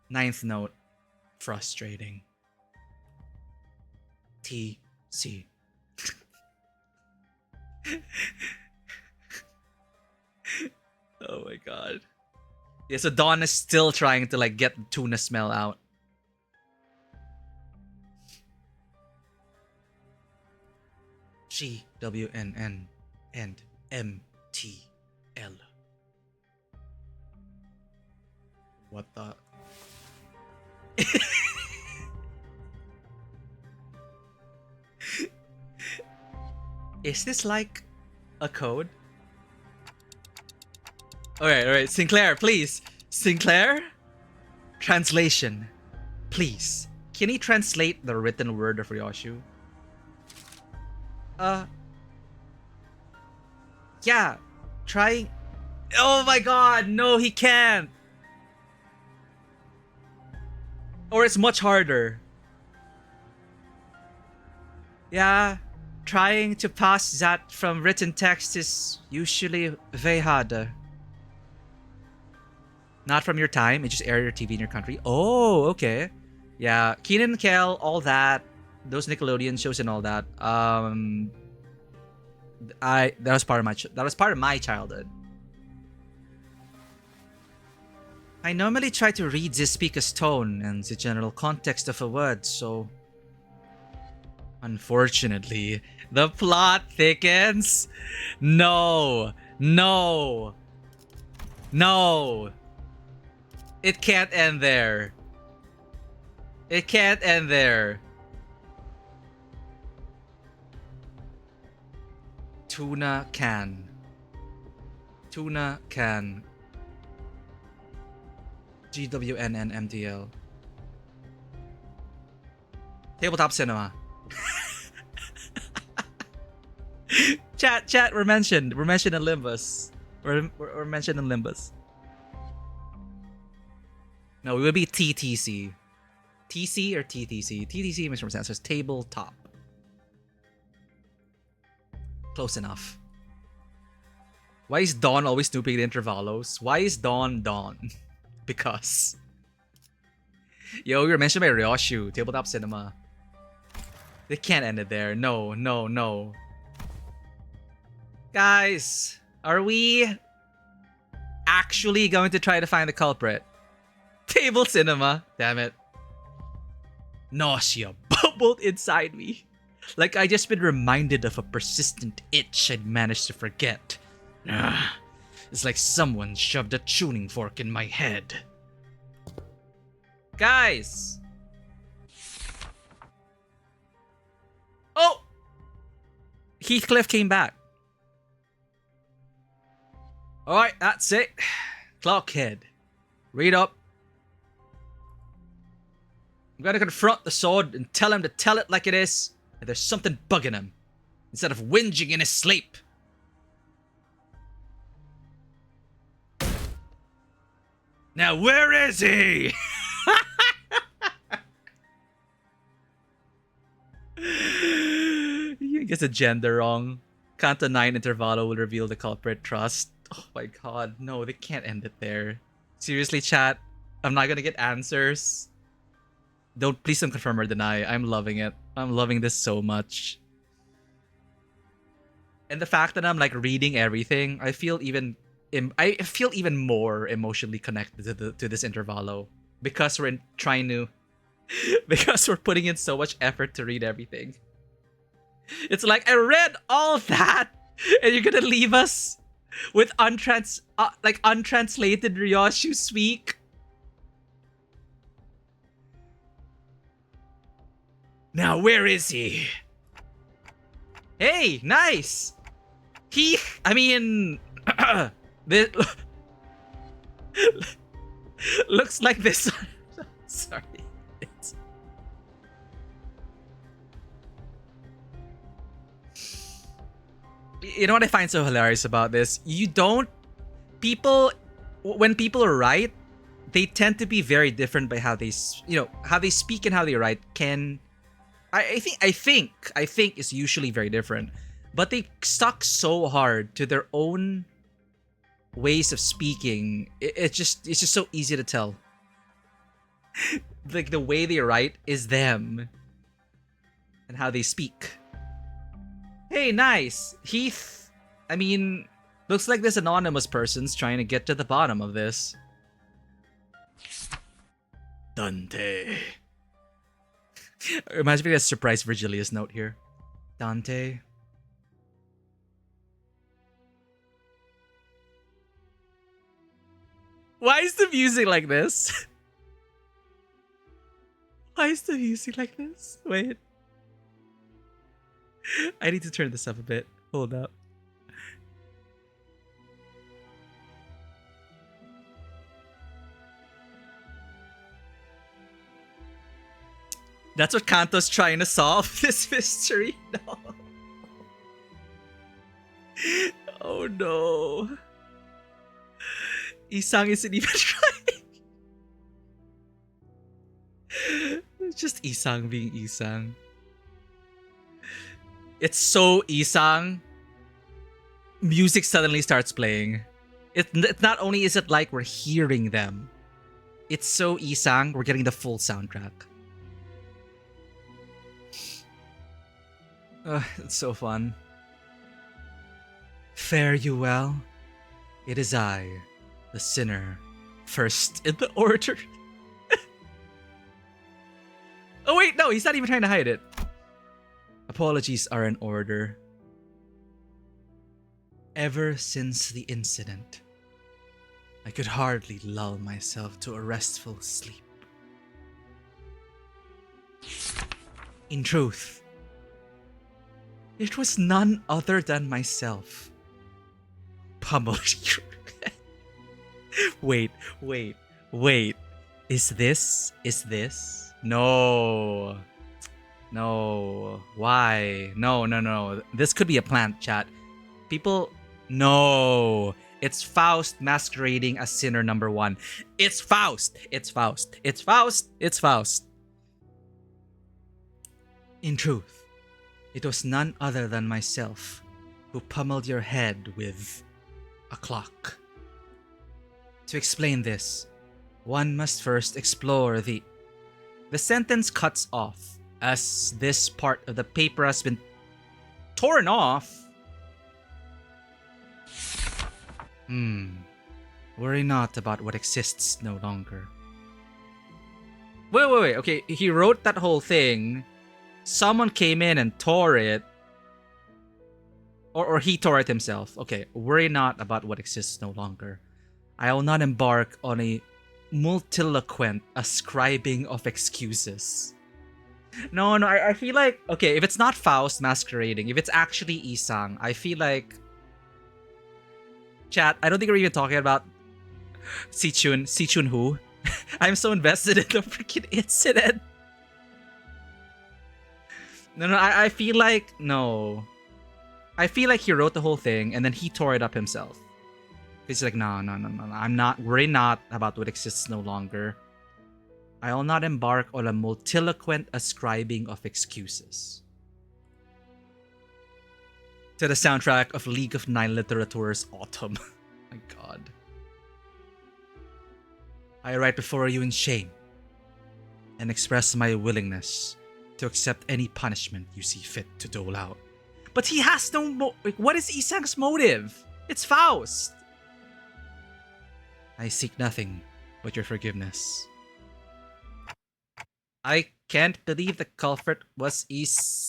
Ninth note. Frustrating. TC. Oh my god. Yeah, so Dawn is still trying to like get the tuna smell out. GWNN and MTL. What the? Is this like a code? Alright, Sinclair, please. Sinclair? Translation. Please. Can he translate the written word of Ryoshu? Yeah. Trying. Oh my god, no, he can't. Or it's much harder. Yeah. Trying to pass that from written text is usually very hard. Not from your time, it just aired your TV in your country. Oh, okay. Yeah, Kenan and Kel, all that. Those Nickelodeon shows and all that. That was part of my childhood. I normally try to read the speaker's tone and the general context of a word, so unfortunately, the plot thickens. No. It can't end there. It can't end there. Tuna can. GWNNMDL. Tabletop Cinema. Chat, we're mentioned. We're mentioned in Limbus. We're mentioned in Limbus. No, we would be TTC. TC or TTC? TTC makes more sense. So it's tabletop. Close enough. Why is Dawn always snooping the Intervallos? Why is Dawn Dawn? Because. Yo, you were mentioned by Ryoshu. Tabletop Cinema. They can't end it there. No. Guys, are we actually going to try to find the culprit? Table Cinema. Damn it. Nausea bubbled inside me. Like I just been reminded of a persistent itch I'd managed to forget. It's like someone shoved a tuning fork in my head. Guys! Oh! Heathcliff came back. Alright, that's it. Clockhead. Read up. I'm gonna confront the sword and tell him to tell it like it is, and there's something bugging him, instead of whinging in his sleep. Now where is he? You get the gender wrong. Canto 9 Intervallo will reveal the culprit. Trust. Oh my god, no, they can't end it there. Seriously, chat, I'm not gonna get answers. Please don't confirm or deny. I'm loving it. I'm loving this so much. And the fact that I'm like reading everything, I feel even more emotionally connected to this Intervallo because trying to because we're putting in so much effort to read everything. It's like I read all that, and you're gonna leave us with untranslated Ryoshu speak. Now where is he? Hey, nice. I mean, this looks like this. Sorry. You know what I find so hilarious about this? When people write, they tend to be very different by how they speak and how they write. I think is usually very different, but they stuck so hard to their own ways of speaking. It's just so easy to tell. Like the way they write is them, and how they speak. Hey, nice. Heath. I mean, looks like this anonymous person's trying to get to the bottom of this. Dante. Imagine if we had a surprise Virgilius note here. Dante. Why is the music like this? Why is the music like this? Wait. I need to turn this up a bit. Hold up. That's what Kanto's trying to solve, this mystery. No. Oh no. Isang isn't even trying. It's just Isang being Isang. It's so Isang. Music suddenly starts playing. It's not only is it like we're hearing them, it's so Isang, we're getting the full soundtrack. It's so fun. Fare you well. It is I, the sinner, first in the order. Oh wait, no, he's not even trying to hide it. Apologies are in order. Ever since the incident, I could hardly lull myself to a restful sleep. In truth, it was none other than myself. Pummeled you. Wait. Is this? No. Why? No. This could be a plant, chat. People, no. It's Faust masquerading as sinner number 1. It's Faust. In truth, it was none other than myself who pummeled your head with a clock. To explain this, one must first explore the sentence cuts off as this part of the paper has been torn off. Worry not about what exists no longer. Wait. Okay, he wrote that whole thing. Someone came in and tore it. Or he tore it himself. Okay, worry not about what exists no longer. I will not embark on a multiloquent ascribing of excuses. No, I feel like, okay, if it's not Faust masquerading, if it's actually Isang, I feel like... Chat, I don't think we're even talking about Sichun who? I'm so invested in the freaking incident. No, I feel like, no. I feel like he wrote the whole thing and then he tore it up himself. He's like, no. Worry not about what exists no longer. I will not embark on a multiloquent ascribing of excuses. To the soundtrack of League of Nine Literature's Autumn. My god. I write before you in shame and express my willingness to accept any punishment you see fit to dole out. But he has no what is Isang's motive? It's Faust. I seek nothing but your forgiveness. I can't believe the culprit was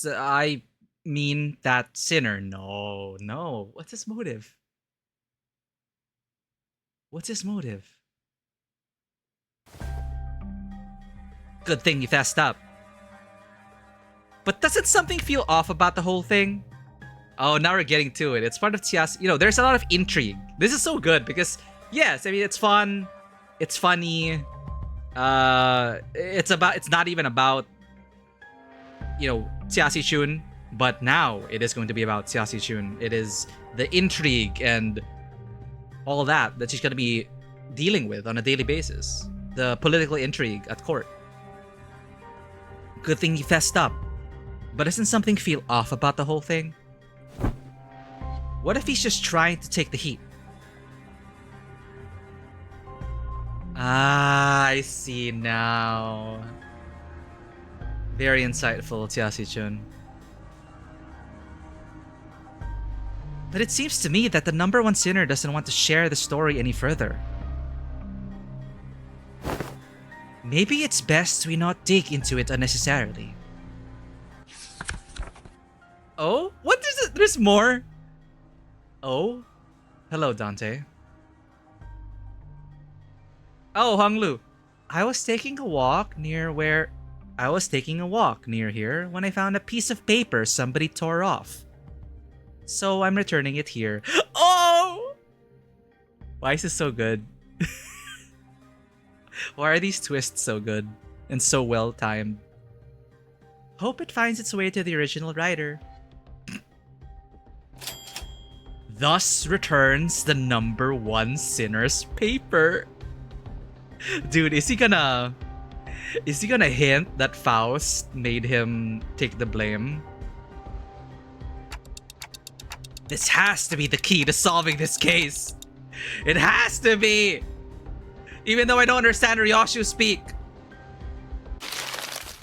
I mean that sinner. No, no. What's his motive? What's his motive? Good thing you fessed up. But doesn't something feel off about the whole thing? Oh, now we're getting to it. It's part of Tias. You know, there's a lot of intrigue. This is so good because, yes, I mean, it's fun. It's funny. It's not even about, you know, Tiasi Chun, but now it is going to be about Tiasi Chun. It is the intrigue and all that she's going to be dealing with on a daily basis. The political intrigue at court. Good thing he fessed up. But doesn't something feel off about the whole thing? What if he's just trying to take the heat? Ah, I see now. Very insightful, Tiasi-chun. But it seems to me that the number one sinner doesn't want to share the story any further. Maybe it's best we not dig into it unnecessarily. Oh? What is it? There's more? Oh? Hello, Dante. Oh, Honglu. I was taking a walk near here when I found a piece of paper somebody tore off. So I'm returning it here. Oh! Why is this so good? Why are these twists so good and so well timed? Hope it finds its way to the original writer. Thus returns the number one sinner's paper. Dude, is he gonna hint that Faust made him take the blame? This has to be the key to solving this case. It has to be. Even though I don't understand Ryoshu speak.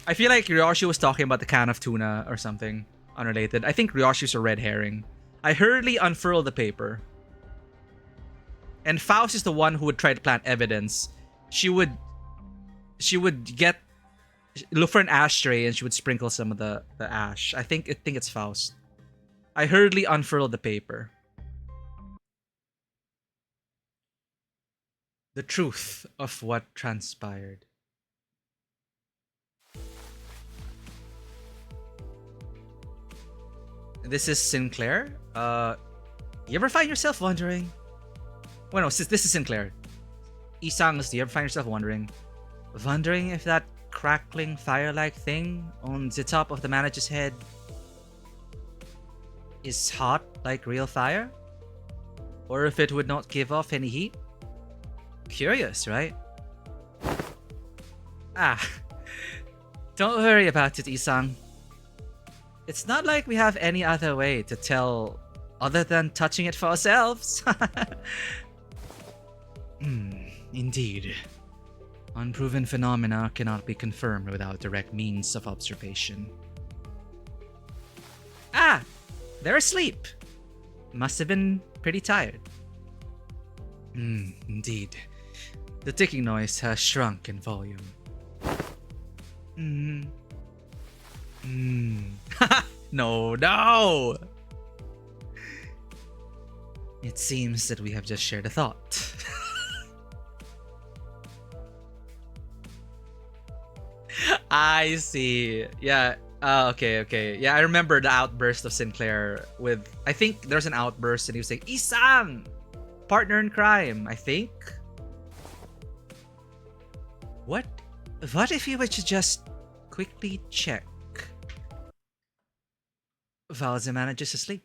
I feel like Ryoshu was talking about the can of tuna or something unrelated. I think Ryoshu's a red herring. I hurriedly unfurled the paper. And Faust is the one who would try to plant evidence. She would look for an ashtray and she would sprinkle some of the ash. I think it's Faust. I hurriedly unfurled the paper. The truth of what transpired. This is Sinclair. You ever find yourself wondering? Well, no, this is Sinclair. Isang's, do you ever find yourself wondering if that crackling fire-like thing on the top of the manager's head is hot like real fire? Or if it would not give off any heat? Curious, right? Ah, don't worry about it, Isang. It's not like we have any other way to tell other than touching it for ourselves. Indeed. Unproven phenomena cannot be confirmed without direct means of observation. Ah! They're asleep. Must have been pretty tired. Indeed. The ticking noise has shrunk in volume. No! It seems that we have just shared a thought. I see. Yeah. Okay. Yeah, I remember the outburst of Sinclair with... I think there's an outburst and he was like, Isang! Partner in crime, I think. What if you were to just quickly check? Val's manager's asleep.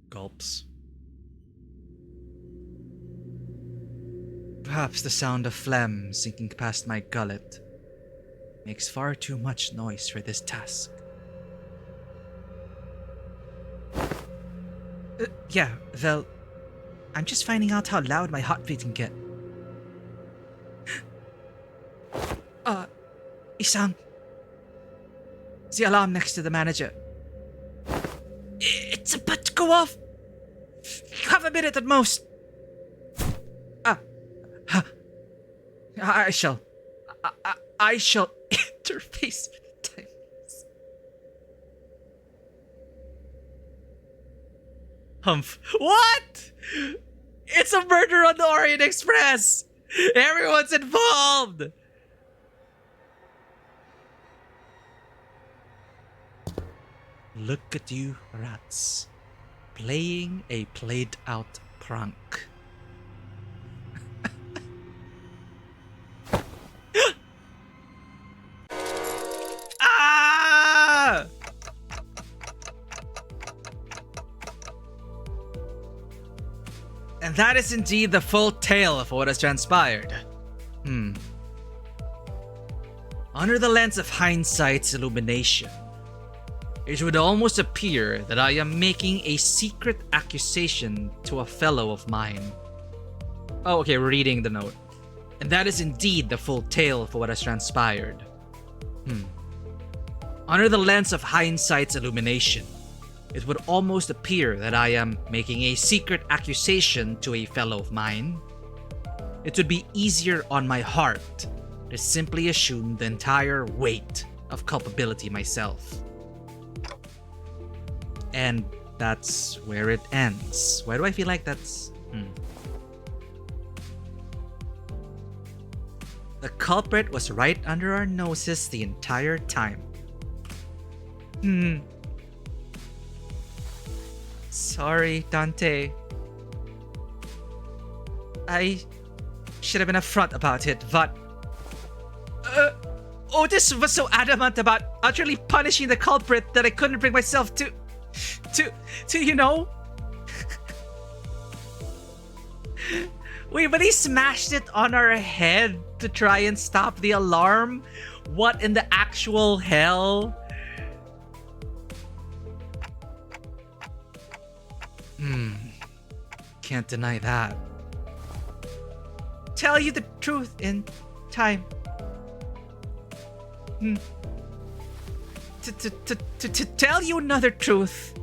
Gulps. Perhaps the sound of phlegm sinking past my gullet makes far too much noise for this task. Yeah, well, I'm just finding out how loud my heartbeat can get. Isang, It's the alarm next to the manager. It's about to go off. Half a minute at most. I shall interface with time. Humph. What? It's a murder on the Orient Express. Everyone's involved. Look at you, rats. Playing a played-out prank. Ah! And that is indeed the full tale of what has transpired. Under the lens of hindsight's illumination, it would almost appear that I am making a secret accusation to a fellow of mine. Oh, okay, reading the note. And that is indeed the full tale of what has transpired. Under the lens of hindsight's illumination, it would almost appear that I am making a secret accusation to a fellow of mine. It would be easier on my heart to simply assume the entire weight of culpability myself. And that's where it ends. Why do I feel like that's... The culprit was right under our noses the entire time. Sorry, Dante. I should have been upfront about it, but... Otis was so adamant about utterly punishing the culprit that I couldn't bring myself to you know... Wait, but he smashed it on our head to try and stop the alarm? What in the actual hell? Can't deny that. Tell you the truth in time. To tell you another truth,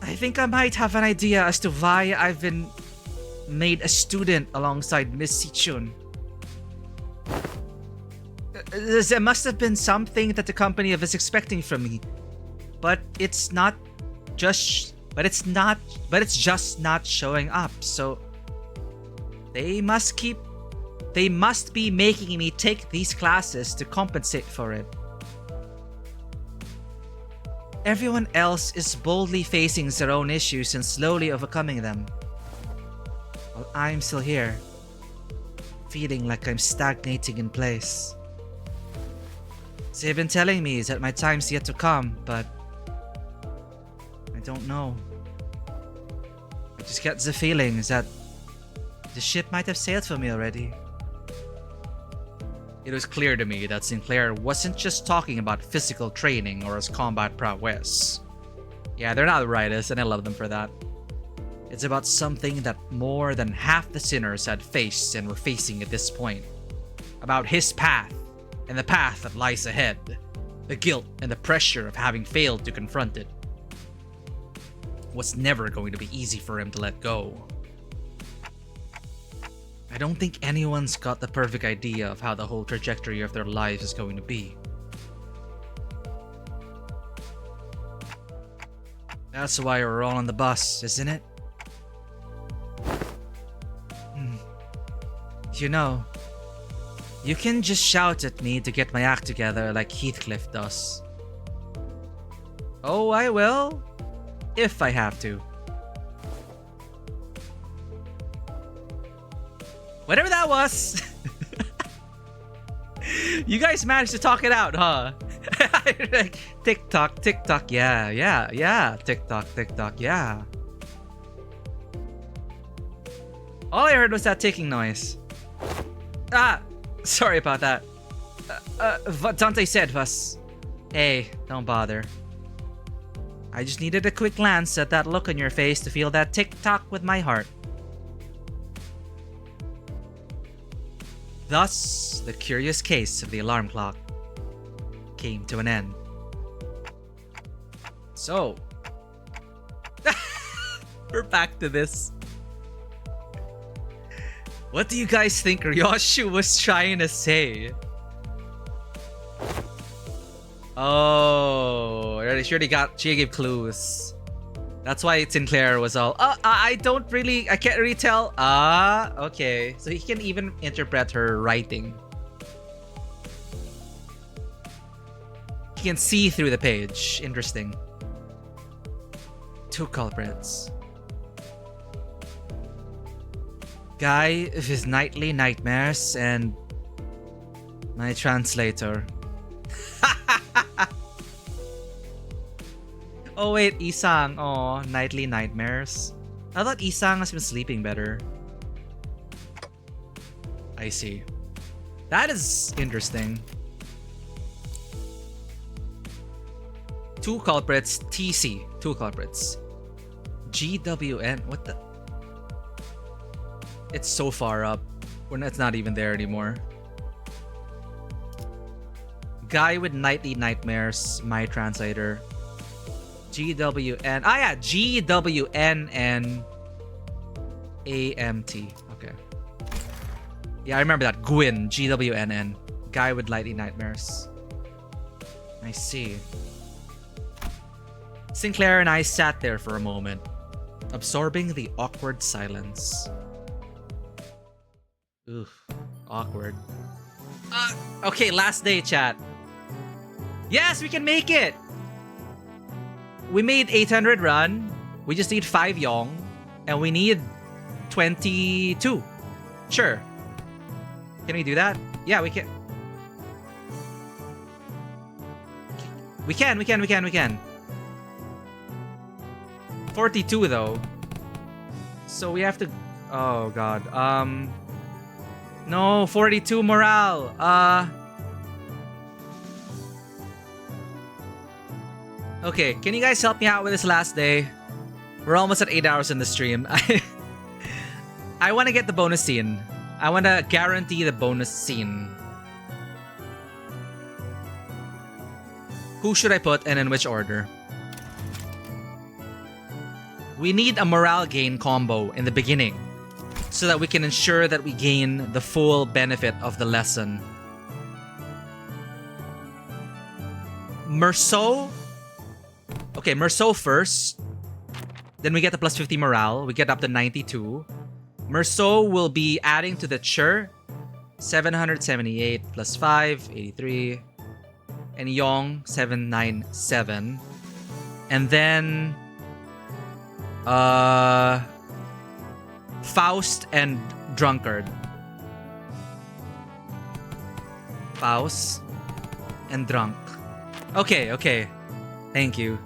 I think I might have an idea as to why I've been made a student alongside Miss Sichun. There must have been something that the company was expecting from me, but it's just not showing up. So they must be making me take these classes to compensate for it. Everyone else is boldly facing their own issues and slowly overcoming them, while I'm still here, feeling like I'm stagnating in place. They've been telling me that my time's yet to come, but I don't know. I just get the feeling that the ship might have sailed for me already. It was clear to me that Sinclair wasn't just talking about physical training or his combat prowess. Yeah, they're not rightists, and I love them for that. It's about something that more than half the sinners had faced and were facing at this point. About his path, and the path that lies ahead. The guilt and the pressure of having failed to confront it. Was never going to be easy for him to let go. I don't think anyone's got the perfect idea of how the whole trajectory of their lives is going to be. That's why we're all on the bus, isn't it? You know, you can just shout at me to get my act together like Heathcliff does. Oh, I will, if I have to. Whatever that was. You guys managed to talk it out, huh? TikTok, TikTok, yeah. TikTok, TikTok, yeah. All I heard was that ticking noise. Sorry about that. What Dante said was, hey, don't bother. I just needed a quick glance at that look on your face to feel that tick-tock with my heart. Thus, the curious case of the alarm clock. came to an end. So, we're back to this. What do you guys think Ryoshu was trying to say? Oh, she gave clues. That's why Sinclair was all, I can't really tell. Okay. So he can even interpret her writing. He can see through the page. Interesting. 2 culprits. Guy with his nightly nightmares and my translator. Oh wait, Isang. Oh, nightly nightmares. I thought Isang has been sleeping better. I see. That is interesting. 2 culprits. TC. 2 culprits. GWN. What the? It's so far up. It's not even there anymore. Guy with nightly nightmares. My translator. GWN. Yeah, GWNN AMT. Okay. Yeah, I remember that. Gwyn. GWNN. Guy with nightly nightmares. I see. Sinclair and I sat there for a moment, absorbing the awkward silence. Oof. Awkward. Okay, last day, chat. Yes, we can make it! We made 800 run. We just need 5 yong. And we need 22. Sure. Can we do that? Yeah, we can. We can. 42 though. So we have to... Oh god. No, 42 morale. Okay, can you guys help me out with this last day? We're almost at 8 hours in the stream. I want to get the bonus scene. I want to guarantee the bonus scene. Who should I put and in which order? We need a morale gain combo in the beginning so that we can ensure that we gain the full benefit of the lesson. Merceau? Okay, Merceau first. Then we get the plus 50 morale. We get up to 92. Merceau will be adding to the Chur. 778 plus 5, 83. And Yong, 797. And then... Faust and Drunkard. Faust and Drunk. Okay. Thank you.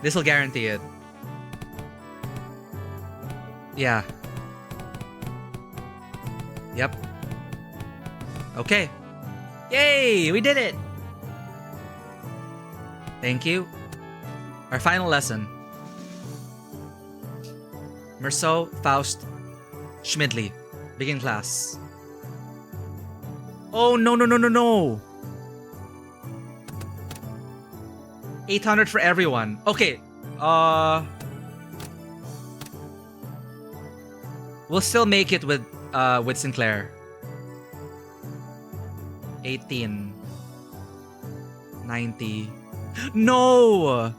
This will guarantee it. Yeah. Yep. Okay. Yay! We did it! Thank you. Our final lesson. Merceau, Faust, Schmidley. Begin class. Oh, no. 800 for everyone. Okay. We'll still make it with Sinclair. 18. 90. No!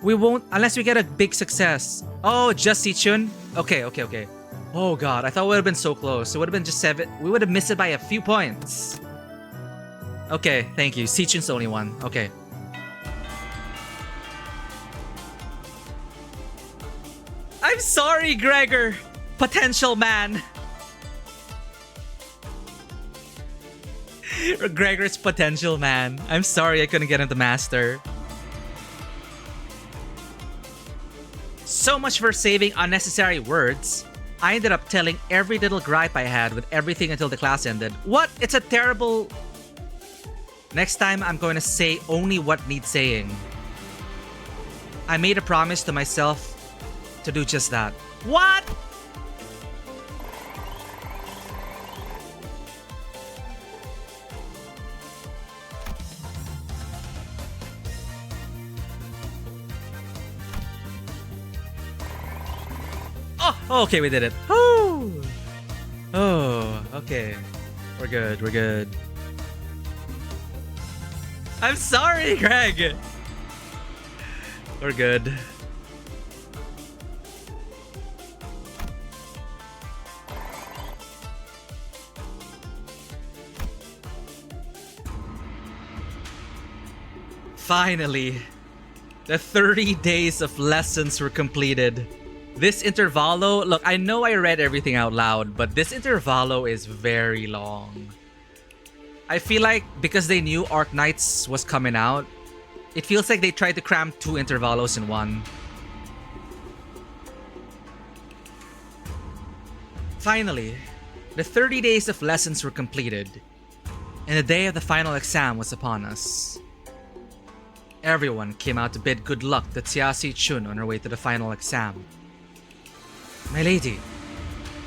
We won't unless we get a big success. Oh, just Sichun? Okay. Oh god, I thought it would have been so close. It would have been just 7. We would have missed it by a few points. Okay, thank you. Sichun's the only one. Okay. I'm sorry, Gregor. Potential man. Gregor's potential man. I'm sorry I couldn't get into master. So much for saving unnecessary words. I ended up telling every little gripe I had with everything until the class ended. What? It's a terrible... Next time, I'm going to say only what needs saying. I made a promise to myself to do just that. What? Oh, okay, we did it. Woo! Oh, okay. We're good, we're good. I'm sorry, Greg! We're good. Finally, the 30 days of lessons were completed. This Intervallo, look, I know I read everything out loud, but this Intervallo is very long. I feel like because they knew Arc Knights was coming out, it feels like they tried to cram 2 Intervallos in one. Finally, the 30 days of lessons were completed, and the day of the final exam was upon us. Everyone came out to bid good luck to Xiasi Chun on her way to the final exam. My lady,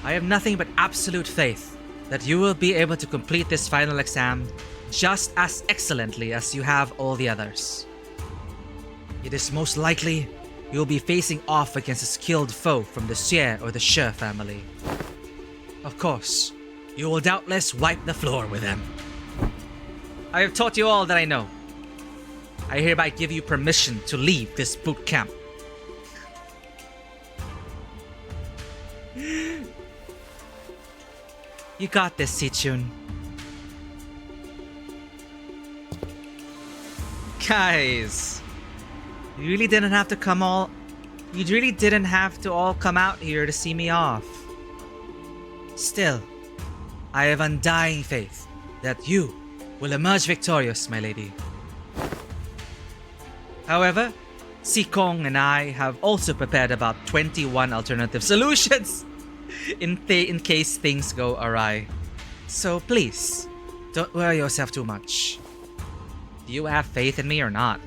I have nothing but absolute faith that you will be able to complete this final exam just as excellently as you have all the others. It is most likely you will be facing off against a skilled foe from the Xie or the She family. Of course, you will doubtless wipe the floor with them. I have taught you all that I know. I hereby give you permission to leave this boot camp. You got this, Sichun. Guys, you really didn't have to all come out here to see me off. Still, I have undying faith that you will emerge victorious, my lady. However, Sikong and I have also prepared about 21 alternative solutions in case things go awry. So please, don't worry yourself too much. Do you have faith in me or not?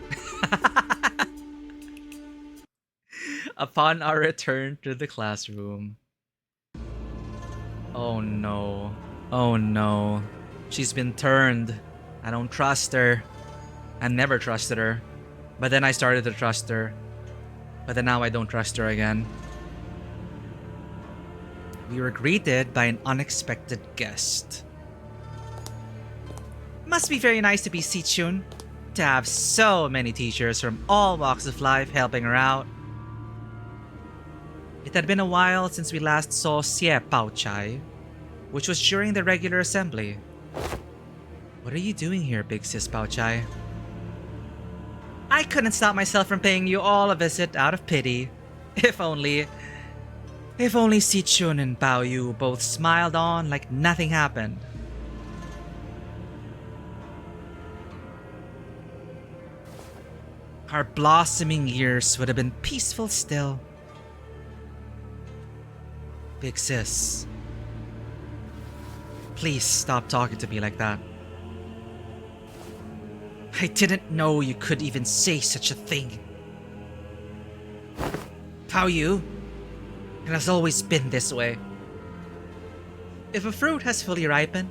Upon our return to the classroom. Oh no. Oh no. She's been turned. I don't trust her. I never trusted her. But then I started to trust her. But then now I don't trust her again. We were greeted by an unexpected guest. Must be very nice to be Sichun. To have so many teachers from all walks of life helping her out. It had been a while since we last saw Xie Paochai, which was during the regular assembly. What are you doing here, big sis Paochai? I couldn't stop myself from paying you all a visit out of pity. If only Sichun and Bao Yu both smiled on like nothing happened. Our blossoming years would have been peaceful still. Big sis, please stop talking to me like that. I didn't know you could even say such a thing. Bao Yu, it has always been this way. If a fruit has fully ripened,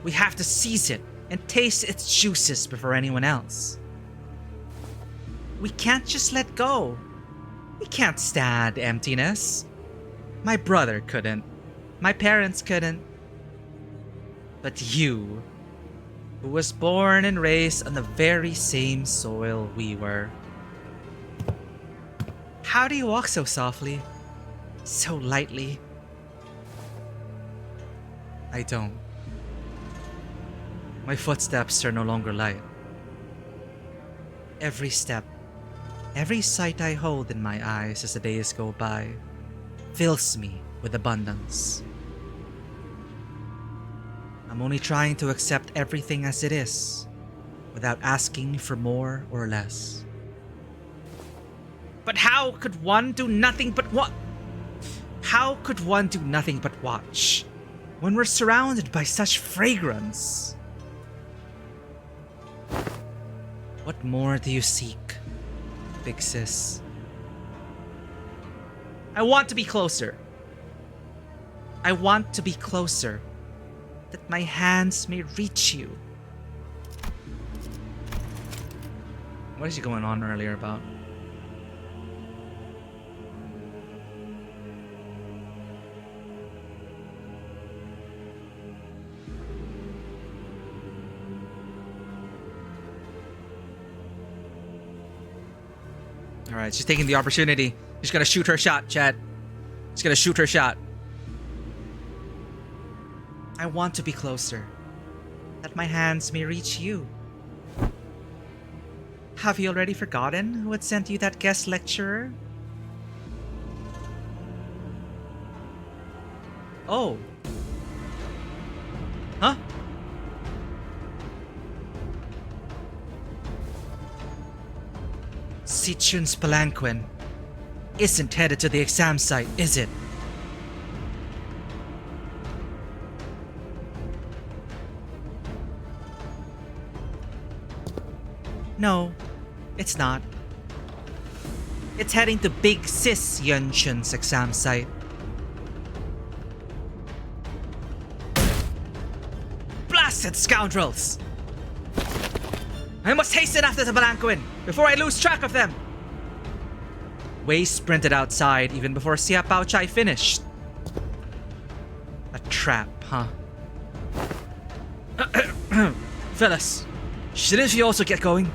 we have to seize it and taste its juices before anyone else. We can't just let go. We can't stand emptiness. My brother couldn't. My parents couldn't. But you, who was born and raised on the very same soil we were. How do you walk so softly? So lightly? I don't. My footsteps are no longer light. Every step, every sight I hold in my eyes as the days go by fills me with abundance. I'm only trying to accept everything as it is, without asking for more or less. But how could one do nothing but what? How could one do nothing but watch when we're surrounded by such fragrance? What more do you seek, big sis? I want to be closer. I want to be closer, that my hands may reach you. What is she going on earlier about? Alright, she's taking the opportunity. She's gonna shoot her shot, Chad. She's gonna shoot her shot. I want to be closer, that my hands may reach you. Have you already forgotten who had sent you that guest lecturer? Oh. Huh? Sichun's palanquin isn't headed to the exam site, is it? No, it's not. It's heading to Big Sis Yunchun's exam site. Blasted scoundrels! I must hasten after the palanquin before I lose track of them! Wei sprinted outside even before Xia Baochai finished. A trap, huh? Fellas, shouldn't you also get going?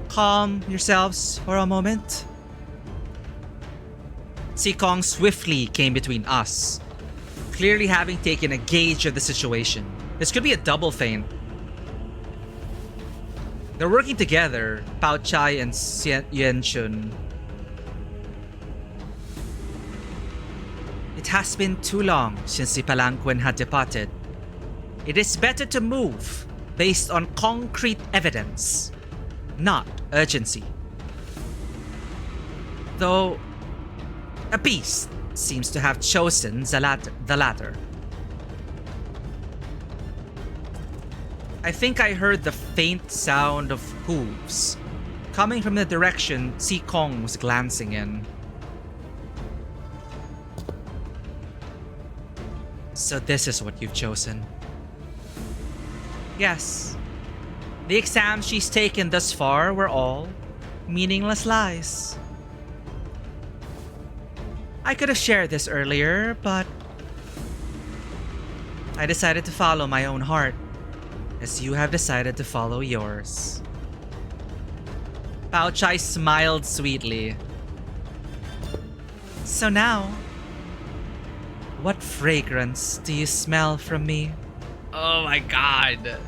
Calm yourselves for a moment. Sikong swiftly came between us, clearly having taken a gauge of the situation. This could be a double feint. They're working together, Pao Chai and Yuanchun. It has been too long since the palanquin had departed. It is better to move based on concrete evidence, not urgency. Though, a beast seems to have chosen the latter. I think I heard the faint sound of hooves coming from the direction Sikong was glancing in. So this is what you've chosen. Yes. The exams she's taken thus far were all meaningless lies. I could have shared this earlier, but I decided to follow my own heart, as you have decided to follow yours. Pao Chai smiled sweetly. So now, what fragrance do you smell from me? Oh my god.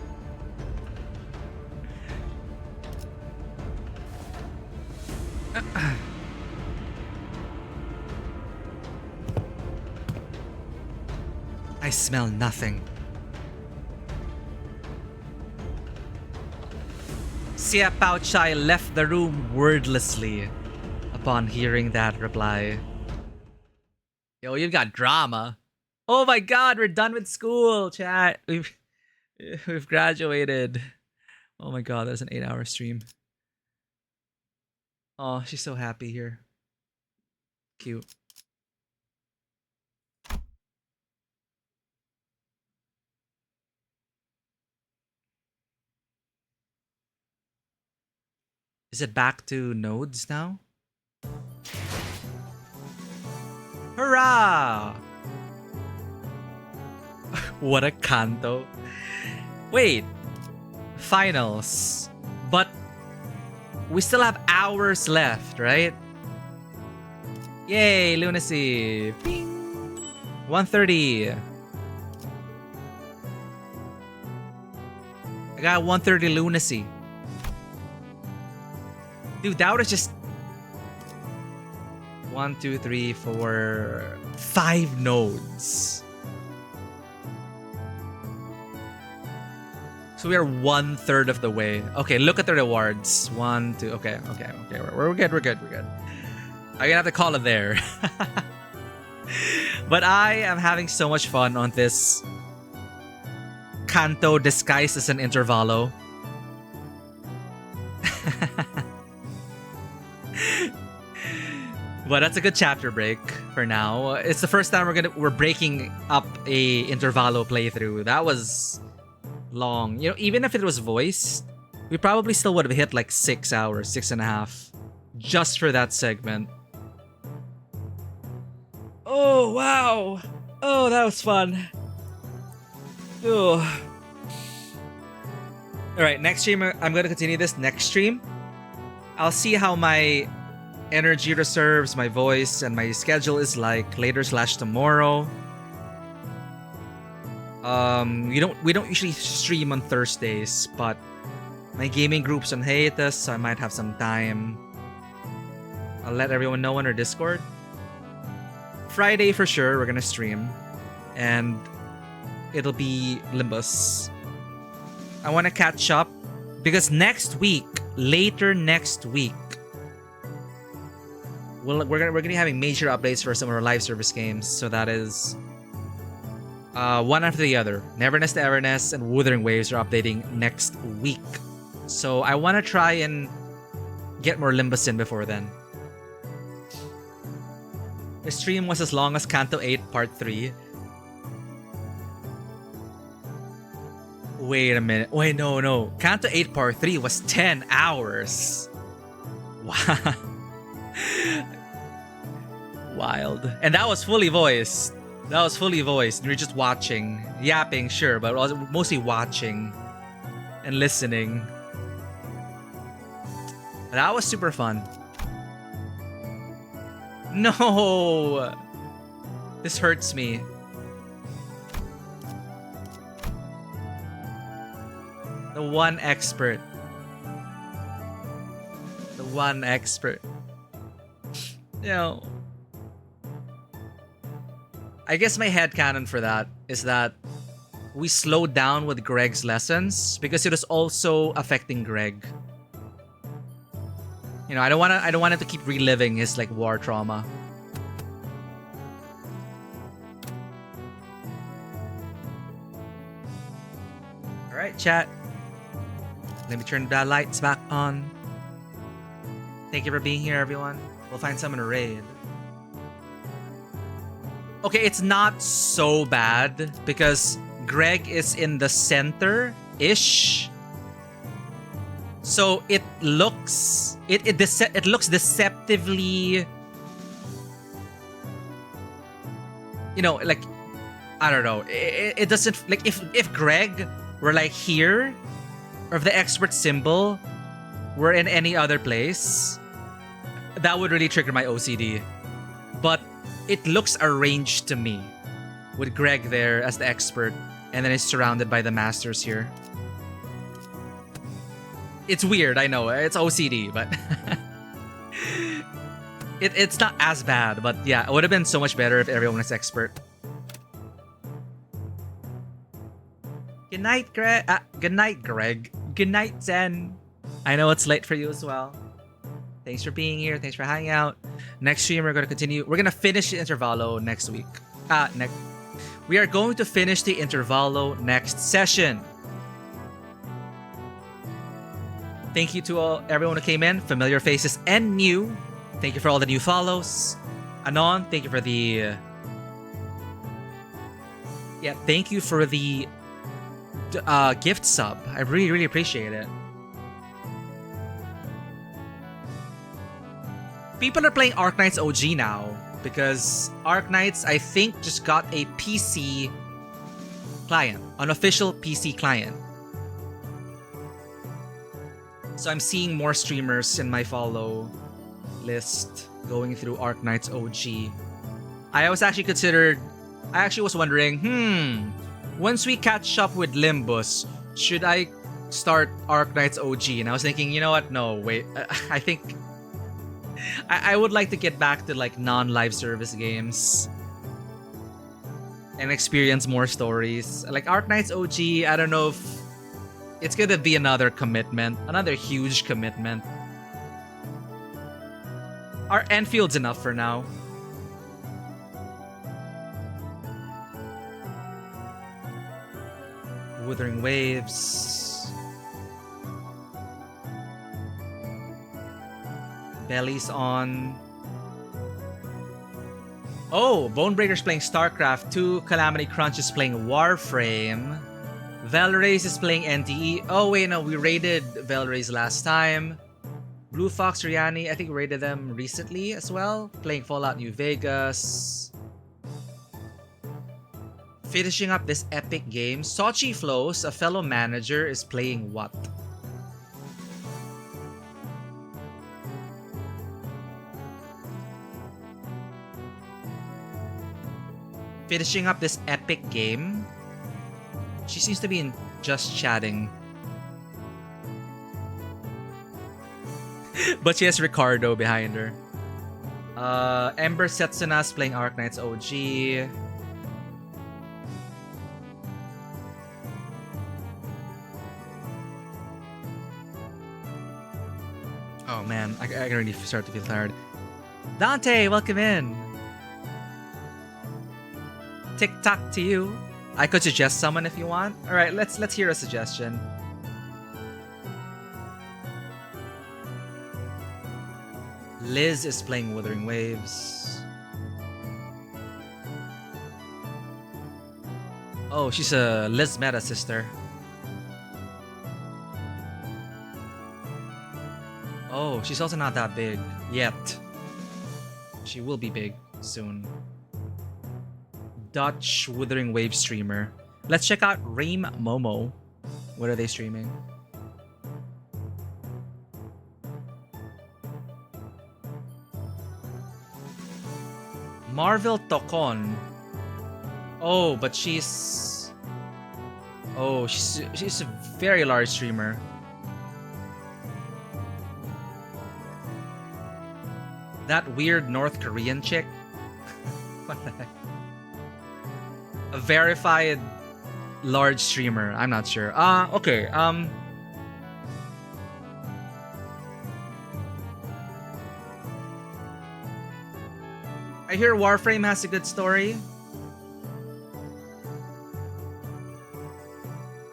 I smell nothing. Xia Pao Chai left the room wordlessly upon hearing that reply. Yo, you've got drama. Oh my god, we're done with school, chat. We've graduated. Oh my god, that's an 8-hour stream. Oh, she's so happy here. Cute. Is it back to nodes now? Hurrah! What a canto. Wait. Finals. But we still have hours left, right? Yay, lunacy. Bing. 1:30. I got 1:30 lunacy. Dude, that was just 1, 2, 3, 4, 5 nodes. So we are 1/3 of the way. Okay, look at the rewards. 1, 2. Okay. We're good. We're good. I'm gonna have to call it there. But I am having so much fun on this Kanto disguised as an Intervallo. But that's a good chapter break for now. It's the first time we're breaking up a Intervallo playthrough. That was long. You know, even if it was voiced, we probably still would have hit like 6 hours, 6.5, just for that segment. Oh wow! Oh, that was fun. Oh. All right, next stream I'm going to continue this next stream. I'll see how my energy reserves, my voice, and my schedule is like later/tomorrow. We don't usually stream on Thursdays, but my gaming group's on hiatus, so I might have some time. I'll let everyone know on our Discord. Friday for sure, we're gonna stream, and it'll be Limbus. I want to catch up because later next week, we're gonna be having major updates for some of our live service games. So that is one after the other. Neverness to Everness and Wuthering Waves are updating next week. So I want to try and get more Limbus in before then. The stream was as long as Canto 8 Part 3. Wait a minute. Wait, no. Canto 8 Part 3 was 10 hours. Wow. Wild. And that was fully voiced. You're just watching. Yapping, sure, but mostly watching and listening. That was super fun. No! This hurts me. The one expert. You know, I guess my headcanon for that is that we slowed down with Greg's lessons because it was also affecting Greg. You know, I don't want him to keep reliving his like war trauma. All right, chat. Let me turn the lights back on. Thank you for being here, everyone. We'll find someone to raid. Okay, it's not so bad because Greg is in the center-ish. So it looks deceptively, you know, like, I don't know. It doesn't, like, if Greg were like here, or if the expert symbol were in any other place, that would really trigger my OCD. But it looks arranged to me with Greg there as the expert, and then it's surrounded by the masters here. It's weird, I know. It's OCD, but it's not as bad. But yeah, it would have been so much better if everyone was expert. Good night, Greg. Good night, Greg. Good night, Zen. I know it's late for you as well. Thanks for being here. Thanks for hanging out. Next stream, we're going to continue. We're going to finish the Intervallo next week. We are going to finish the Intervallo next session. Thank you to everyone who came in, familiar faces and new. Thank you for all the new follows. Anon, thank you for the... thank you for the gift sub. I really, really appreciate it. People are playing Arknights OG now because Arknights, I think, just got a PC client, an official PC client. So I'm seeing more streamers in my follow list going through Arknights OG. I was wondering, once we catch up with Limbus, should I start Arknights OG? And I was thinking, you know what? No, wait. I think I would like to get back to like non-live service games and experience more stories. Like Arknights OG, I don't know if it's gonna be another commitment, another huge commitment. Our Enfield's enough for now. Wuthering Waves. Belly's on. Oh, Bonebreaker's playing StarCraft 2. Calamity Crunch is playing Warframe. Valrace is playing NTE. Oh wait, no, we raided Valrace last time. Blue Fox Riani, I think we raided them recently as well. Playing Fallout New Vegas. Finishing up this epic game. Sochi Flows, a fellow manager, is playing what? finishing up this epic game. She seems to be in just chatting. But she has Ricardo behind her. Ember Setsuna's playing Arknights OG. Oh man, I can already start to feel tired. Dante, welcome in. TikTok to you. I could suggest someone if you want. All right, let's hear a suggestion. Liz is playing Wuthering Waves. Oh, she's a Liz Meta sister. Oh, she's also not that big yet. She will be big soon. Dutch Wuthering Wave streamer. Let's check out Raim Momo. What are they streaming? Marvel Tokon. Oh, but she's... Oh, she's a very large streamer. That weird North Korean chick? What the heck? A verified large streamer. I'm not sure. Okay. I hear Warframe has a good story.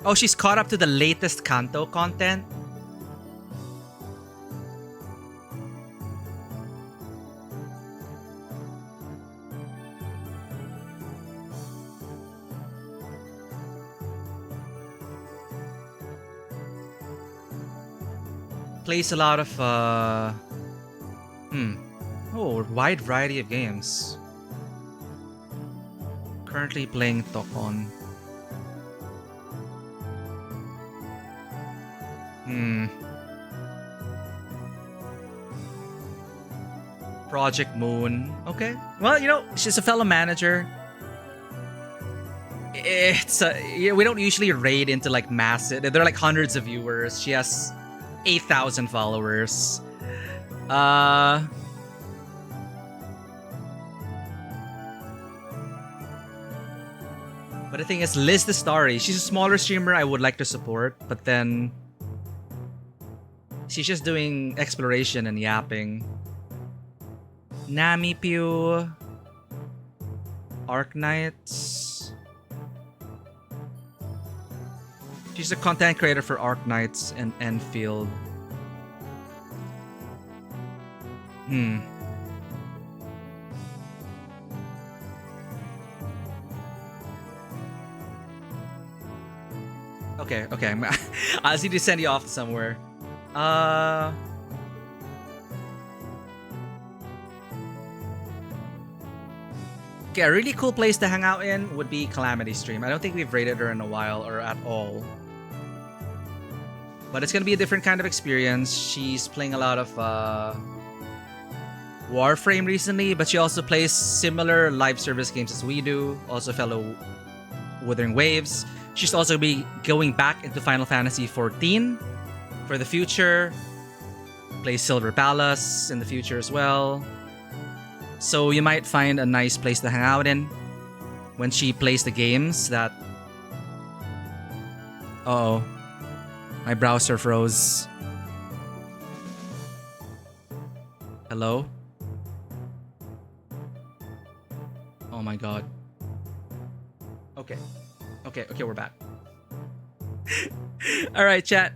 Oh, she's caught up to the latest Kanto content. Plays a lot of oh, wide variety of games. Currently playing Tokon. Project Moon. Okay. Well, you know, she's a fellow manager. It's we don't usually raid into like massive. There are like hundreds of viewers. She has 8,000 followers. But the thing is, Liz the Starry, she's a smaller streamer I would like to support, but then she's just doing exploration and yapping. Nami Pew, Arknights. She's a content creator for Arknights and Enfield. Okay. I just need to send you off somewhere. Okay, a really cool place to hang out in would be Calamity Stream. I don't think we've raided her in a while or at all. But it's gonna be a different kind of experience. She's playing a lot of Warframe recently, but she also plays similar live service games as we do. Also fellow Wuthering Waves. She's also be going back into Final Fantasy XIV for the future. Plays Silver Palace in the future as well. So you might find a nice place to hang out in when she plays the games that... Uh-oh. My browser froze. Hello? Oh my god. Okay, we're back. Alright, chat.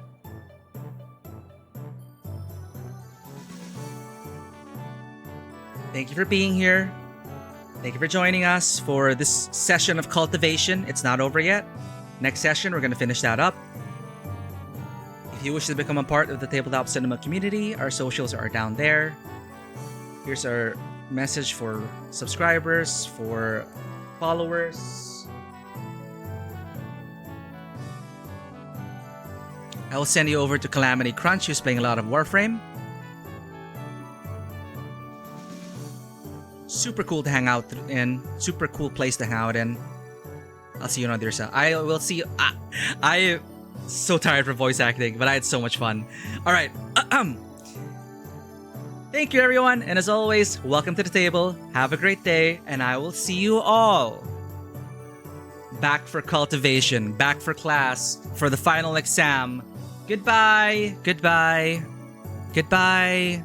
Thank you for being here. Thank you for joining us for this session of cultivation. It's not over yet. Next session, we're going to finish that up. If you wish to become a part of the Tabletop Cinema community, our socials are down there. Here's our message for subscribers, for followers. I will send you over to Calamity Crunch, who's playing a lot of Warframe. super cool to hang out in. Super cool place to hang out in. I'll see you on the other side. I will see you. I am so tired from voice acting, but I had so much fun. All right. Thank you, everyone. And as always, welcome to the table. Have a great day. And I will see you all back for cultivation, back for class, for the final exam. Goodbye. Goodbye. Goodbye.